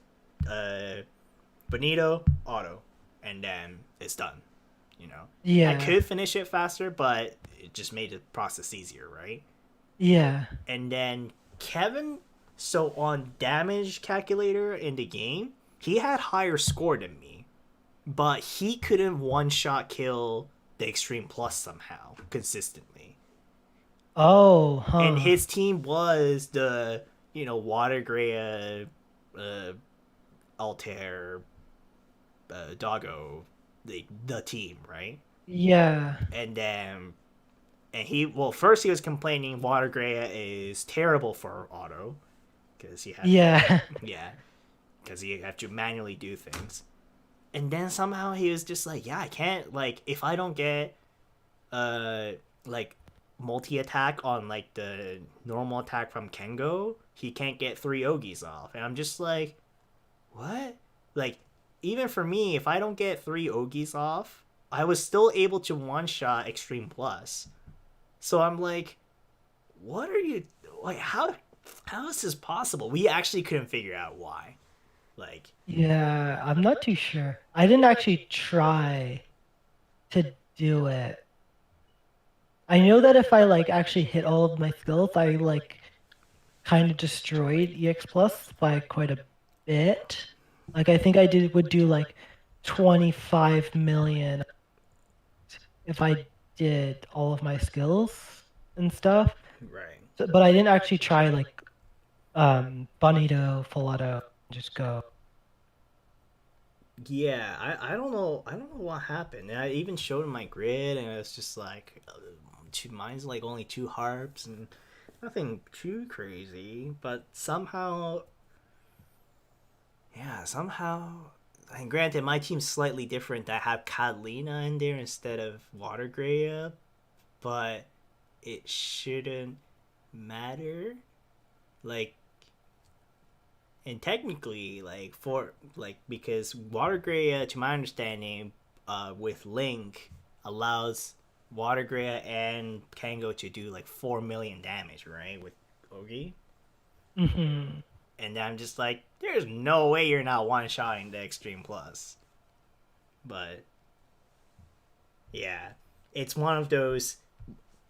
Benito, auto, and then it's done. You know? Yeah. I could finish it faster, but it just made the process easier, right? Yeah. And then Kevin, so on damage calculator in the game, he had higher score than me, but he couldn't one-shot kill the Extreme Plus somehow consistently. Oh, huh. And his team was the, Water Grea, Altair, Doggo, the team, right? Yeah. And then, first he was complaining Water Grea is terrible for auto, because he had, Yeah. yeah, because you have to manually do things. And then somehow he was just like, yeah, I can't, like, if I don't get, like, multi-attack on, like, the normal attack from Kengo, he can't get 3 Ogis off. And I'm just like, what? Like, even for me, if I don't get 3 Ogis off, I was still able to one-shot Extreme Plus. So I'm like, what are you, like, how is this possible? We actually couldn't figure out why. Like, Yeah, I'm not too sure. I didn't actually try to do it. I know that if I like actually hit all of my skills, I like kind of destroyed EX Plus by quite a bit. Like I think I would do like 25 million if I did all of my skills and stuff. Right. So, but I didn't actually try like Bonito, full auto, just go. Yeah, I don't know. I don't know what happened. I even showed him my grid, and it's just like, mine's like only 2 harps and nothing too crazy. But somehow, yeah, somehow. And granted, my team's slightly different. I have Catalina in there instead of Water Greya, but it shouldn't matter. Like, and technically, like for like because Water Greya, to my understanding, with Link allows Water Greya and Kango to do like 4 million damage, right? With Ogi. Mm-hmm. And I'm just like, there's no way you're not one-shotting the Extreme Plus. But yeah, it's one of those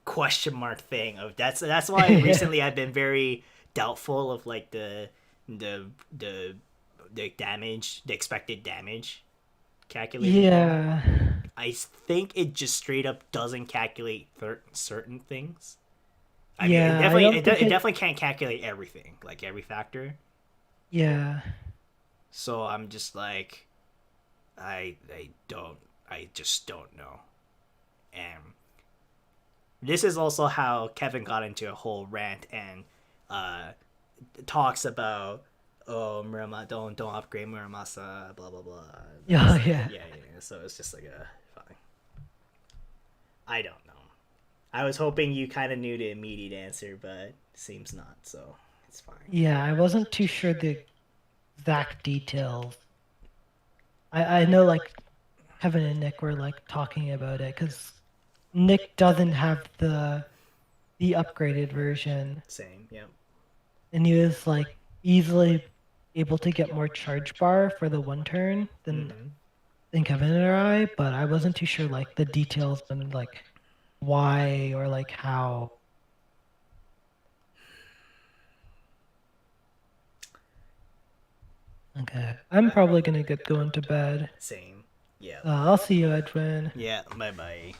question mark thing of that's why recently I've been very doubtful of like the the the damage, the expected damage calculator. Yeah. I think it just straight up doesn't calculate certain things. I mean, Yeah, it definitely can't calculate everything, like every factor. Yeah. So I'm just like, I just don't know. And this is also how Kevin got into a whole rant and talks about, oh, Murama, don't upgrade Muramasa, blah blah blah. Yeah. So it's just like fine. I don't know. I was hoping you kind of knew the immediate answer, but seems not. So it's fine. Yeah, I wasn't too sure the exact details. I know like Kevin and Nick were like talking about it because Nick doesn't have the upgraded version. Same, yeah. And he was like easily able to get more charge bar for the one turn than Kevin or I, but I wasn't too sure like the details and like why or like how. Okay, I'm probably gonna get going to bed. Same. Yeah. I'll see you, Edwin. Yeah. Bye bye.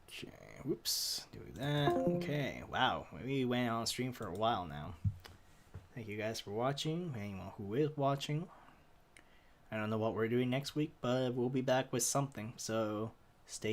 Okay. Whoops. Do that. Okay. Wow. We went on stream for a while now. Thank you guys for watching. Anyone who is watching. I don't know what we're doing next week, but we'll be back with something. So